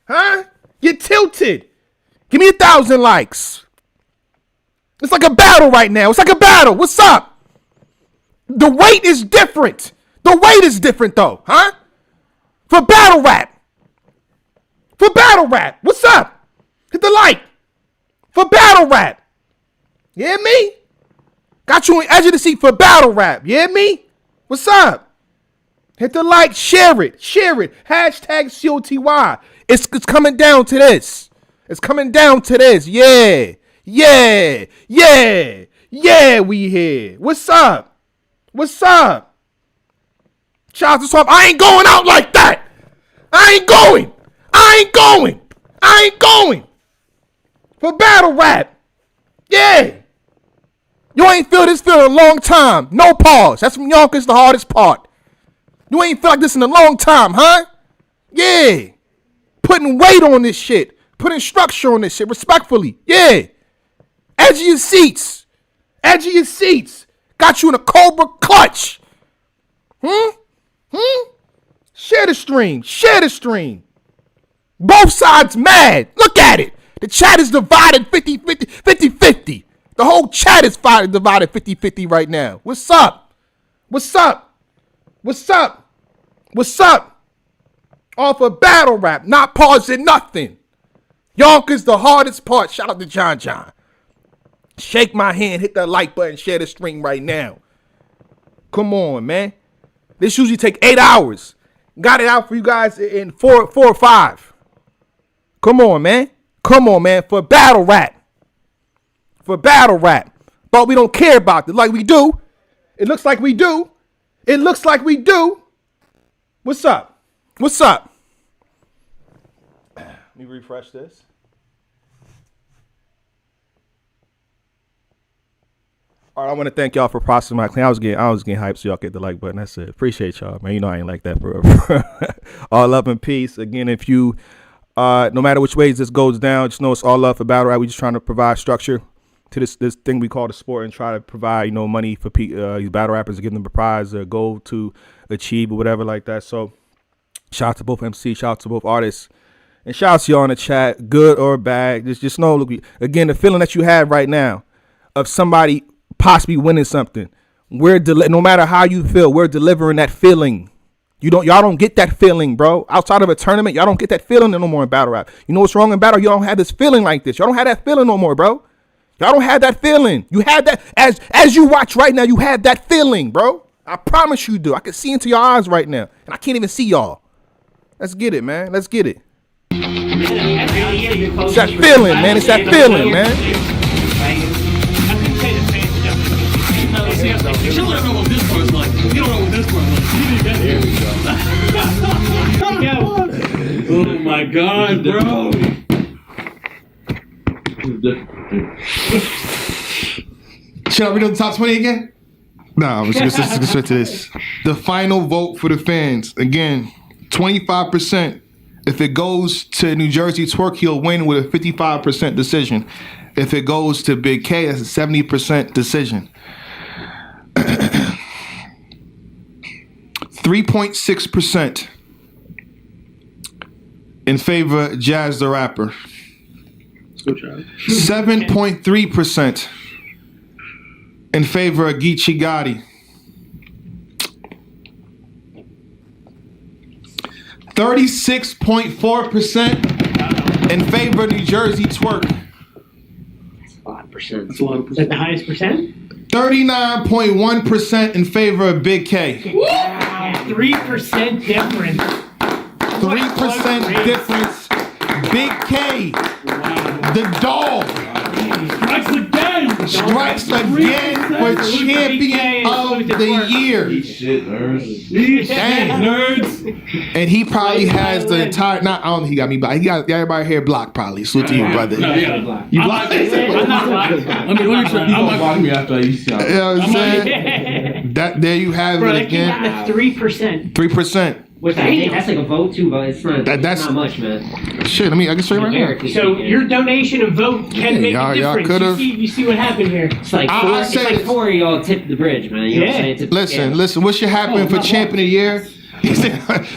Huh? You're tilted. Give me 1,000 likes. It's like a battle right now. It's like a battle. What's up? The weight is different. The weight is different, though. Huh? For battle rap. What's up? Hit the like. For battle rap. You hear me? Got you on the edge of the seat for battle rap. You hear me? What's up? Hit the like, share it. Hashtag COTY. It's coming down to this. Yeah, we here. What's up? Shout out to Swamp. I ain't going out like that. I ain't going. For battle rap. Yeah. You ain't feel this in a long time. No pause. That's from Yonkers, the hardest part. You ain't felt like this in a long time, huh? Yeah. Putting weight on this shit. Putting structure on this shit, respectfully. Yeah. Edge of your seats. Got you in a Cobra clutch. Share the stream. Both sides mad. Look at it. The chat is divided 50-50. The whole chat is divided 50-50 right now. What's up? Off of battle rap, not pausing nothing. Yonkers the hardest part. Shout out to John. Shake my hand, hit that like button, share the stream right now. Come on, man. This usually take 8 hours. Got it out for you guys in 4 or 5. Come on, man. For battle rap. But we don't care about it like we do. It looks like we do. What's up? Let me refresh this. All right, I want to thank y'all for processing my claim. I was getting hyped, so y'all get the like button. That's it. Appreciate y'all, man. You know I ain't like that for all love and peace. Again, if you, no matter which ways this goes down, just know it's all love for battle rap. We just trying to provide structure to this thing we call the sport and try to provide, money for these battle rappers to give them a prize, a goal to achieve or whatever like that. So shout out to both MCs, shout out to both artists, and shout out to y'all in the chat, good or bad. Just know, look, again, the feeling that you have right now of somebody possibly winning something, no matter how you feel, we're delivering that feeling. Y'all don't get that feeling, bro. Outside of a tournament, y'all don't get that feeling no more in battle rap. You know what's wrong in battle? You don't have this feeling like this. Y'all don't have that feeling no more, bro. Y'all don't have that feeling. You had that as you watch right now. You have that feeling, bro. I promise you do. I can see into your eyes right now, and I can't even see y'all. Let's get it, man. It's that feeling, man. It's that feeling, man. You don't know what this part's like. You don't know what this part's like. Here we go. Oh my God, bro. Should I read the top 20 again? Nah, let's get straight to this. The final vote for the fans. Again, 25%. If it goes to New Jersey Twerk, he'll win with a 55% decision. If it goes to Big K, that's a 70% decision. 3.6% in favor of Jazz the Rapper. 7.3% in favor of Geechee Gotti. 36.4% in favor of New Jersey Twerk. 5%. That's a lot of Is that the highest percent? 39.1% in favor of Big K. 3% difference. 3% difference. Big K, the dog, strikes again for champion of the year. Dang. And he probably has the entire. I don't think he got me, but he got everybody here blocked probably. Salute to you, brother. You blocked? I'm not blocked. I'm block me after you see. You know what I'm saying? That there you have it again. 3%. 3%. Which I think that's like a vote too, but it's not. That's not much, man. Shit, I can show you right now. So your donation and vote can make a difference. You see what happened here. It's like four of y'all tipped the bridge, man. You know what I'm saying? Listen. What should happen for champion of the year?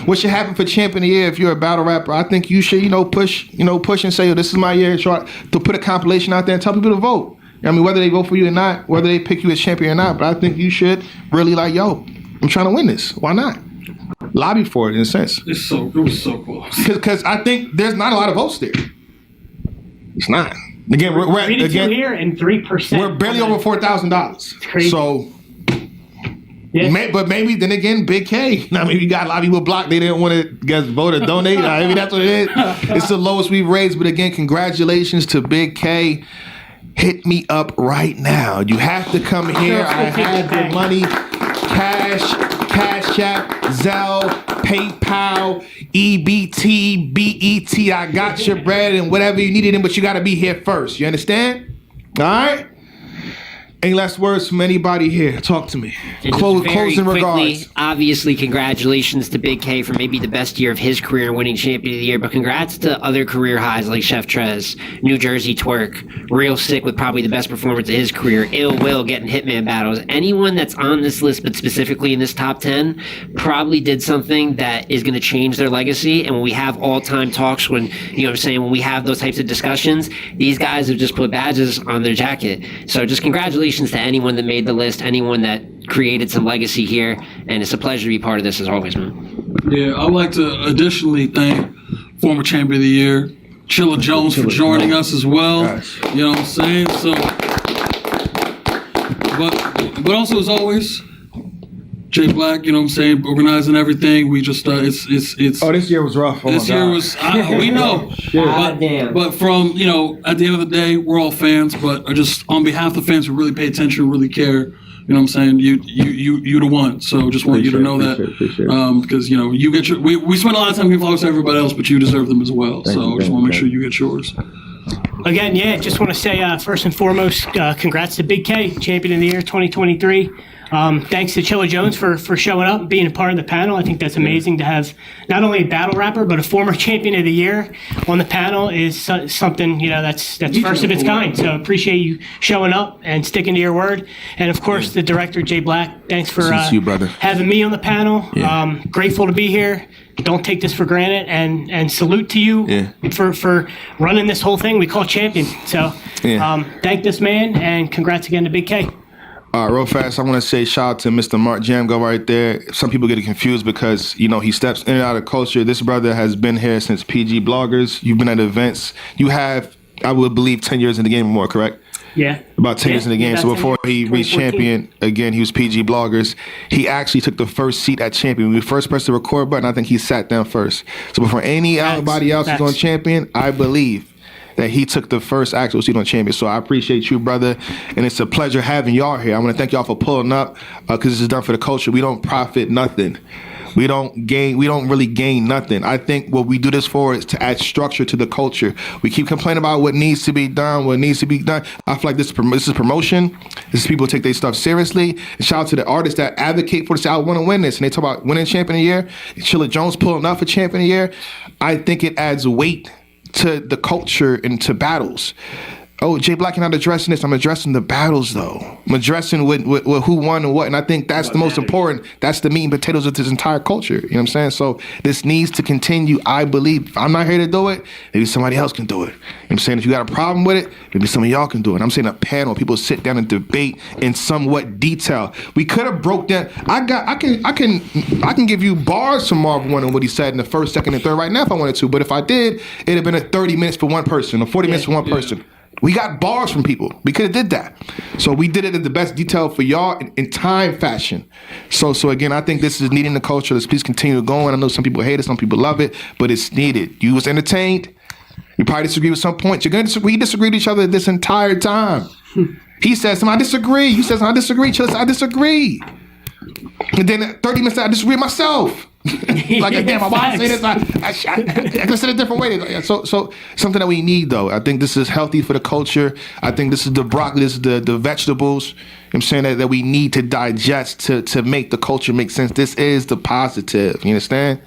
What should happen for champion of the year if you're a battle rapper? I think you should, push and say, this is my year. Try to put a compilation out there and tell people to vote. I mean, whether they vote for you or not, whether they pick you as champion or not, but I think you should really I'm trying to win this. Why not? Lobby for it in a sense. It was so close. Because I think there's not a lot of votes there. It's not. Again, we're 3-2 here and 3%. We're barely over $4,000. So, but maybe then again, Big K. I mean, you got a lot of people blocked. They didn't want to vote or donate. I mean, that's what it is. It's the lowest we've raised. But again, congratulations to Big K. Hit me up right now. You have to come here. I have the money, Cash App, Zelle, PayPal, EBT, BET. I got your bread and whatever you needed, but you got to be here first. You understand? All right? Any last words from anybody here? Talk to me. Closing regards. Obviously, congratulations to Big K for maybe the best year of his career, winning champion of the year. But congrats to other career highs like Chef Trez, New Jersey Twerk, Real Sick with probably the best performance of his career, Ill Will getting Hitman battles. Anyone that's on this list, but specifically in this top 10, probably did something that is going to change their legacy. And when we have all-time talks, when when we have those types of discussions, these guys have just put badges on their jacket. So just congratulations to anyone that made the list, anyone that created some legacy here, and it's a pleasure to be part of this as always, man. Yeah, I'd like to additionally thank former champion of the year, Chilla Jones, for joining us as well. You know what I'm saying? So, but also as always, Jay Black, you know what I'm saying, organizing everything. We just it's oh, this year was rough. This year was we know. But from at the end of the day, we're all fans, but just on behalf of the fans who really pay attention, really care, you know what I'm saying, you the one. So just want you to know that. Because you get your we spend a lot of time giving flowers to everybody else, but you deserve them as well. So just want to make sure you get yours. Again, just want to say first and foremost, congrats to Big K, champion of the year 2023. Thanks to Chilla Jones for showing up and being a part of the panel. I think that's amazing to have not only a battle rapper, but a former champion of the year on the panel is something, that's first of its kind. So appreciate you showing up and sticking to your word. And of course, the director, Jay Black, thanks for having me on the panel. Grateful to be here. Don't take this for granted, and salute to you for running this whole thing we call champion. So thank this man, and congrats again to Big K. All right, real fast, I want to say shout out to Mr. Mark Jamgo right there. Some people get confused because, he steps in and out of culture. This brother has been here since PG Bloggers. You've been at events. You have, I would believe, 10 years in the game or more, correct? Yeah. About 10 years in the game. So before he reached champion, again, he was PG Bloggers. He actually took the first seat at champion. We first pressed the record button, I think he sat down first. So before anybody else was on champion, I believe that he took the first actual seat on champion. So I appreciate you, brother. And it's a pleasure having y'all here. I want to thank y'all for pulling up because this is done for the culture. We don't profit nothing. We don't really gain nothing. I think what we do this for is to add structure to the culture. We keep complaining about what needs to be done. I feel like this is promotion. This is people take their stuff seriously. And shout out to the artists that advocate for this. I want to win this. And they talk about winning champion of the year. Chilla Jones pulling up for champion of the year. I think it adds weight to the culture and to battles. oh, Jay Black, you're not addressing this. I'm addressing the battles, though. I'm addressing with who won and what. And I think that's the most important. That's the meat and potatoes of this entire culture. You know what I'm saying? So this needs to continue, I believe. If I'm not here to do it, maybe somebody else can do it. You know what I'm saying? If you got a problem with it, maybe some of y'all can do it. I'm saying a panel, people sit down and debate in somewhat detail. We could have broke down. I can give you bars from Marv Won and what he said in the first, second, and third right now if I wanted to. But if I did, it'd have been a 30 minutes for one person or 40 minutes for one person. We got bars from people. We could have did that. So we did it in the best detail for y'all in time fashion. So again, I think this is needed in the culture. Let's please continue going. I know some people hate it, some people love it, but it's needed. You was entertained. You probably disagree with some points. You're going to disagree. We disagreed with each other this entire time. He says, I disagree. You says, I disagree. Chilla, I disagree. And then 30 minutes I disagree with myself. Like, again, my wife say this, I can say it a different way. So something that we need, though. I think this is healthy for the culture. I think this is the broccoli, this is the vegetables. You know what I'm saying that we need to digest to make the culture make sense. This is the positive. You understand?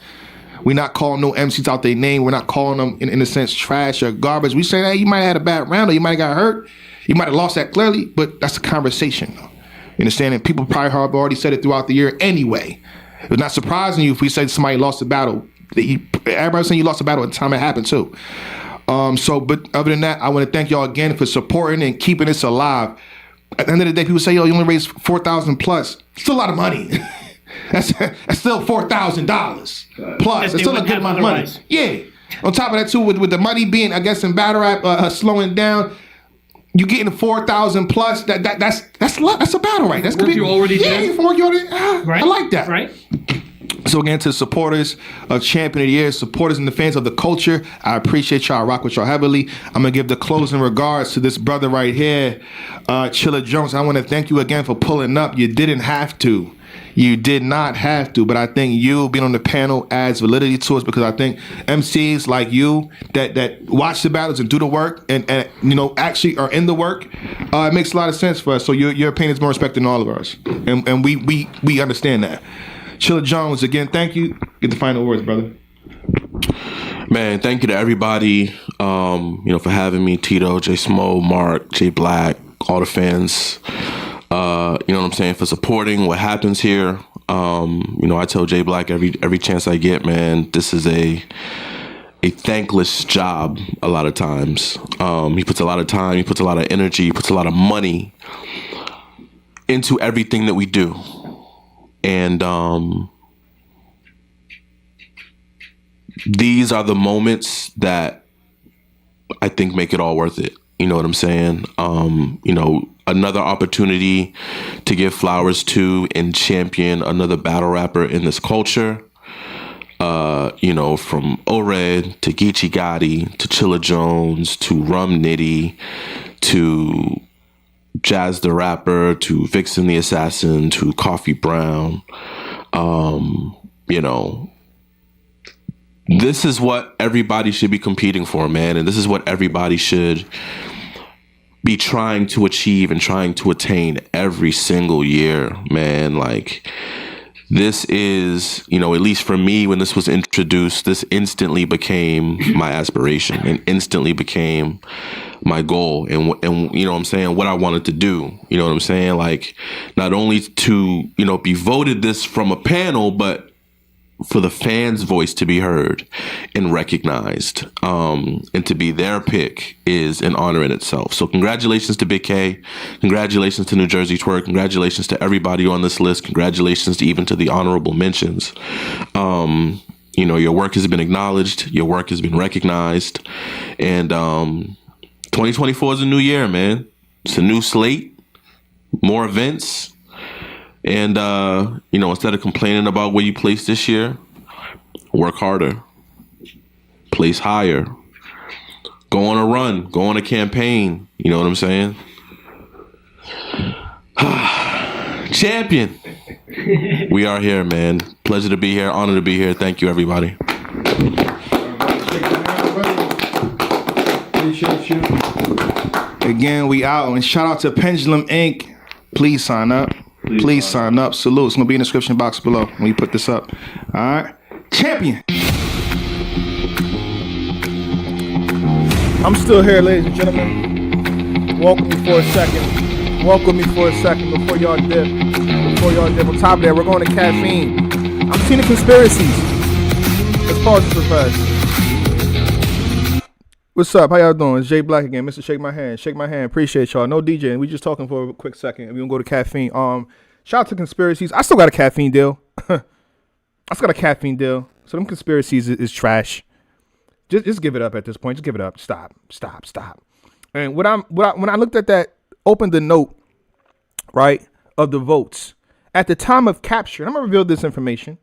We're not calling no MCs out their name. We're not calling them, in a sense, trash or garbage. We saying, hey, you might have had a bad round or you might have got hurt. You might have lost that clearly, but that's a conversation, though. You understand? And people probably have already said it throughout the year anyway. It's not surprising you if we say somebody lost a battle. Everybody's saying you lost a battle at the time it happened too. But other than that, I want to thank y'all again for supporting and keeping this alive. At the end of the day, people say, yo, you only raised $4,000 plus. Still a lot of money. That's still $4,000 plus. It's still a good amount of money. Yeah. On top of that too, with the money being, I guess, in battle rap slowing down, you getting 4,000 plus. That's a battle, right? That's work you already did. Work you already. Right. I like that. Right. So again, to supporters of Champion of the Year, supporters and the fans of the culture, I appreciate y'all. I rock with y'all heavily. I'm gonna give the closing regards to this brother right here, Chilla Jones. I want to thank you again for pulling up. You didn't have to. You did not have to, but I think you being on the panel adds validity to us because I think MCs like you that watch the battles and do the work and actually are in the work, it makes a lot of sense for us. So your opinion is more respected than all of ours, and we understand that. Chilla Jones, again, thank you. Get the final words, brother. Man, thank you to everybody, for having me. Tito, J Smo, Mark, J Black, all the fans. You know what I'm saying, for supporting what happens here. I tell J Black every chance I get, man, this is a thankless job a lot of times. He puts a lot of time, he puts a lot of energy, he puts a lot of money into everything that we do. And these are the moments that I think make it all worth it. You know what I'm saying? Another opportunity to give flowers to and champion another battle rapper in this culture. From O-Red to Geechee Gotti to Chilla Jones to Rum Nitty to Jazz the Rapper to Vixen the Assassin to Coffee Brown. This is what everybody should be competing for, man. And this is what everybody should be trying to achieve and trying to attain every single year, man. Like, this is, at least for me, when this was introduced, this instantly became my aspiration and instantly became my goal and you know what I'm saying, what I wanted to do. You know what I'm saying? Like, not only to, be voted this from a panel, but for the fans' voice to be heard and recognized, and to be their pick is an honor in itself. So congratulations to Big K, congratulations to New Jersey Twerk, congratulations to everybody on this list, congratulations to even to the honorable mentions. Your work has been acknowledged, your work has been recognized, and 2024 is a new year, man. It's a new slate, more events. And, instead of complaining about where you placed this year, work harder, place higher, go on a run, go on a campaign. You know what I'm saying? Champion. We are here, man. Pleasure to be here. Honor to be here. Thank you, everybody. Appreciate you. Again, we out. And shout out to Pendulum Inc. Please sign up. Please sign up. Salute. It's going to be in the description box below when you put this up. All right. Champion. I'm still here, ladies and gentlemen. welcome me for a second. Welcome me for a second before y'all dip. On top of that, we're going to caffeine. I'm seeing the conspiracies. Let's pause this real fast. What's up? How y'all doing? It's Jay Black again. Mr. Shake My Hand. Shake my hand. Appreciate y'all. No DJing. We just talking for a quick second. We're gonna go to caffeine. Shout out to conspiracies. I still got a caffeine deal. So them conspiracies is trash. Just give it up at this point. Just give it up. Stop. And when I looked at that, opened the note, right, of the votes at the time of capture, and I'm gonna reveal this information.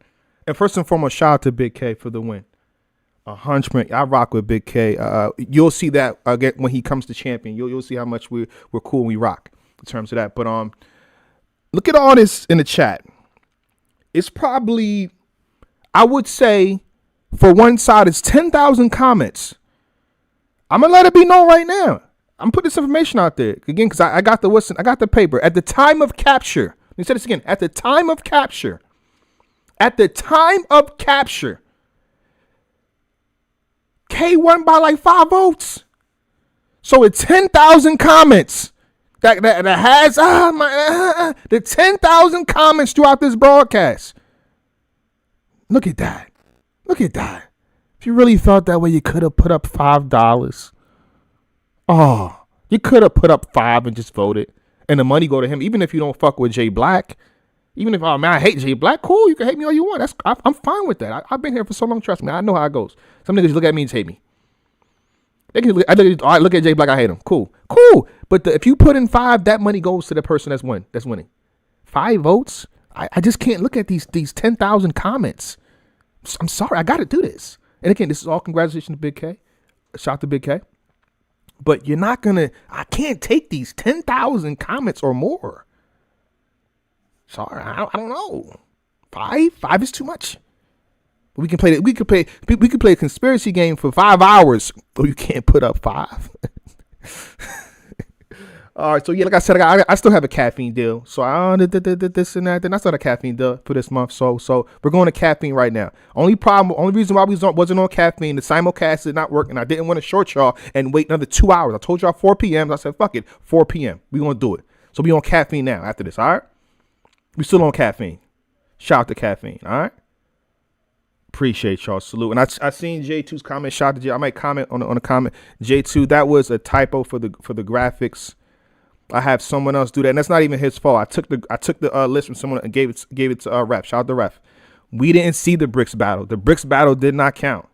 And first and foremost, shout out to Big K for the win. 100%. I rock with Big K. You'll see that again when he comes to champion. You'll see how much we're cool and we rock in terms of that. But look at all this in the chat. It's probably, I would say, for one side, it's 10,000 comments. I'm gonna let it be known right now. I'm putting this information out there again because I got the paper at the time of capture. Let me say this again. At the time of capture. K won by like 5 votes. So it's 10,000 comments that has the 10,000 comments throughout this broadcast. Look at that. If you really felt that way, you could have put up $5. Oh, you could have put up 5 and just voted, and the money go to him. Even if you don't fuck with Jay Black, even if I hate Jay Black, cool. You can hate me all you want. I'm fine with that. I've been here for so long. Trust me, I know how it goes. Some niggas look at me and hate me. I look at Jay Black, I hate him. Cool. But if you put in 5, that money goes to the person that's winning. 5 votes. I just can't look at these 10,000 comments. I'm sorry, I got to do this. And again, this is all congratulations to Big K. Shout out to Big K. But you're not gonna. I can't take these 10,000 comments or more. Sorry, I don't know. 5 is too much. We can play. We could play a conspiracy game for 5 hours, but you can't put up 5. All right, so yeah, like I said, I still have a caffeine deal. So I did this and that. Then that's not a caffeine deal for this month. So we're going to caffeine right now. Only reason why we wasn't on caffeine, the simulcast did not work, and I didn't want to short y'all and wait another 2 hours. I told y'all 4 p.m. I said, fuck it, 4 p.m. We gonna do it. So we on caffeine now after this. All right, we still on caffeine. Shout out to caffeine. All right. Appreciate y'all. Salute. And I seen J2's comment. Shout out to J. I might comment on a comment. J2, that was a typo for the graphics. I have someone else do that, and that's not even his fault. I took the list from someone and gave it to Ref. Shout out to Ref. We didn't see the bricks battle. The bricks battle did not count.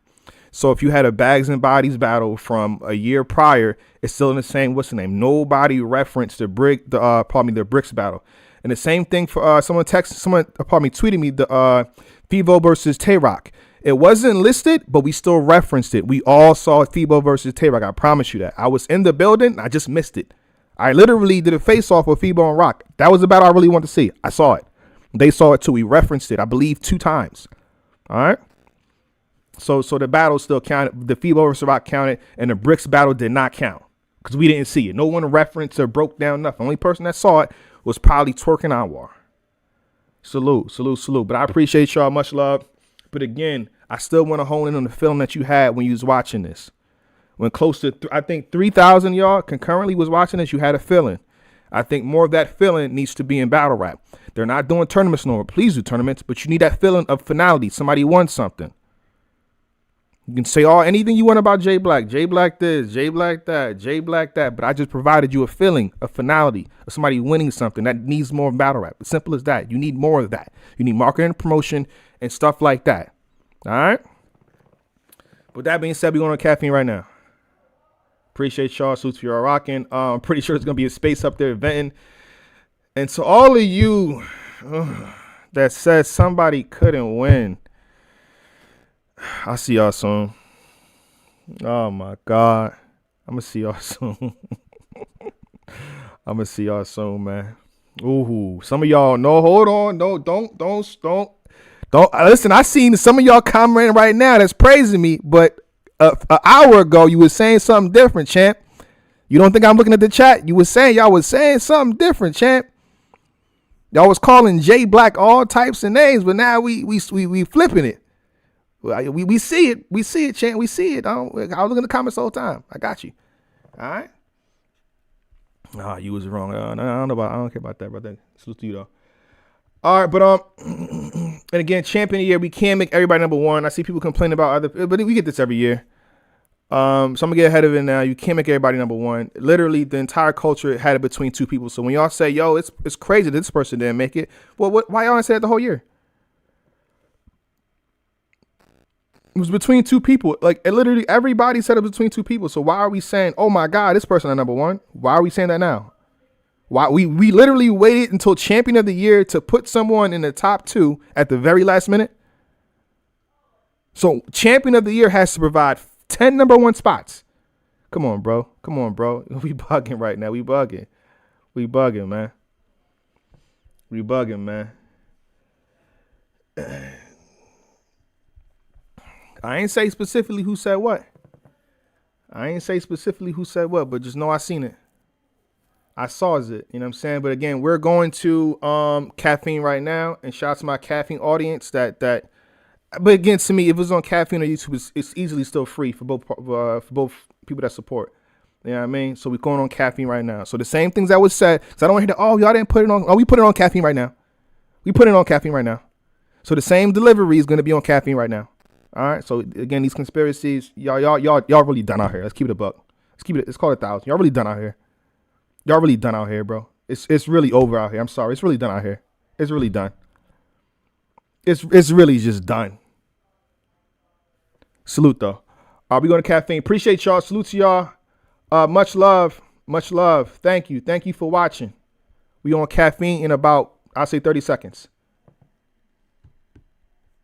So if you had a bags and bodies battle from a year prior, it's still in the same. What's the name? Nobody referenced the bricks battle. And the same thing for someone tweeted me the Fibo versus Tay-Rock. It wasn't listed, but we still referenced it. We all saw Fibo versus Tay-Rock. I promise you that. I was in the building. I just missed it. I literally did a face-off with Fibo and Rock. That was the battle I really wanted to see. I saw it. They saw it too. We referenced it, I believe, 2 times. All right? So the battle still counted. The Fibo versus Rock counted, and the bricks battle did not count because we didn't see it. No one referenced or broke down nothing. The only person that saw it was probably Twerking Anwar. Salute. But I appreciate y'all. Much love. But again, I still want to hone in on the feeling that you had when you was watching this. When close to, I think 3,000 y'all concurrently was watching this, you had a feeling. I think more of that feeling needs to be in battle rap. They're not doing tournaments no more. Please do tournaments, but you need that feeling of finality. Somebody won something. You can say anything you want about Jay Black. Jay Black this, Jay Black that, Jay Black that. But I just provided you a feeling of finality of somebody winning something that needs more battle rap. As simple as that. You need more of that. You need marketing and promotion and stuff like that. All right? With that being said, we're going to caffeine right now. Appreciate y'all. Suits for y'all rocking. I'm pretty sure it's going to be a space up there venting. And to all of you that said somebody couldn't win, I'll see y'all soon. Oh, my God. I'm going to see y'all soon. I'm going to see y'all soon, man. Ooh, some of y'all, no, hold on. No, don't. Listen, I seen some of y'all commenting right now that's praising me, but an hour ago, you was saying something different, champ. You don't think I'm looking at the chat? Y'all was saying something different, champ. Y'all was calling Jay Black all types of names, but now we flipping it. We see it. We see it, champ. We see it. I was looking at the comments the whole time. I got you. All right. Nah, you was wrong. I don't care about that, brother. Salute to you though. All right, but and again, champion of the year, we can't make everybody number one. I see people complaining about other, but we get this every year. So I'm gonna get ahead of it now. You can't make everybody number one. Literally, the entire culture had it between two people. So when y'all say, "Yo, it's crazy that this person didn't make it," well, why y'all didn't say that the whole year? It was between two people. Like, literally everybody said it was between two people. So why are we saying, "Oh my God, this person is number one"? Why are we saying that now? Why we literally waited until champion of the year to put someone in the top 2 at the very last minute? So champion of the year has to provide 10 number 1 spots. Come on, bro. We bugging right now. We bugging, man. We bugging, man. I ain't say specifically who said what. But just know I seen it. I saw it, you know what I'm saying? But again, we're going to Caffeine right now, and shout out to my Caffeine audience that but again, to me, if it was on Caffeine or YouTube, it's easily still free for both people that support. You know what I mean? So we're going on Caffeine right now. So the same things that was said, because I don't want to hear that, y'all didn't put it on. Oh, we put it on Caffeine right now. We put it on Caffeine right now. So the same delivery is going to be on Caffeine right now. All right. So again, these conspiracies, y'all really done out here. Let's keep it a buck. Let's call it 1,000. Y'all really done out here. Y'all really done out here, bro. It's really over out here. I'm sorry. It's really done out here. It's really done. It's really just done. Salute though. We going to Caffeine. Appreciate y'all. Salute to y'all. Much love. Thank you for watching. We on Caffeine in about, I'll say 30 seconds.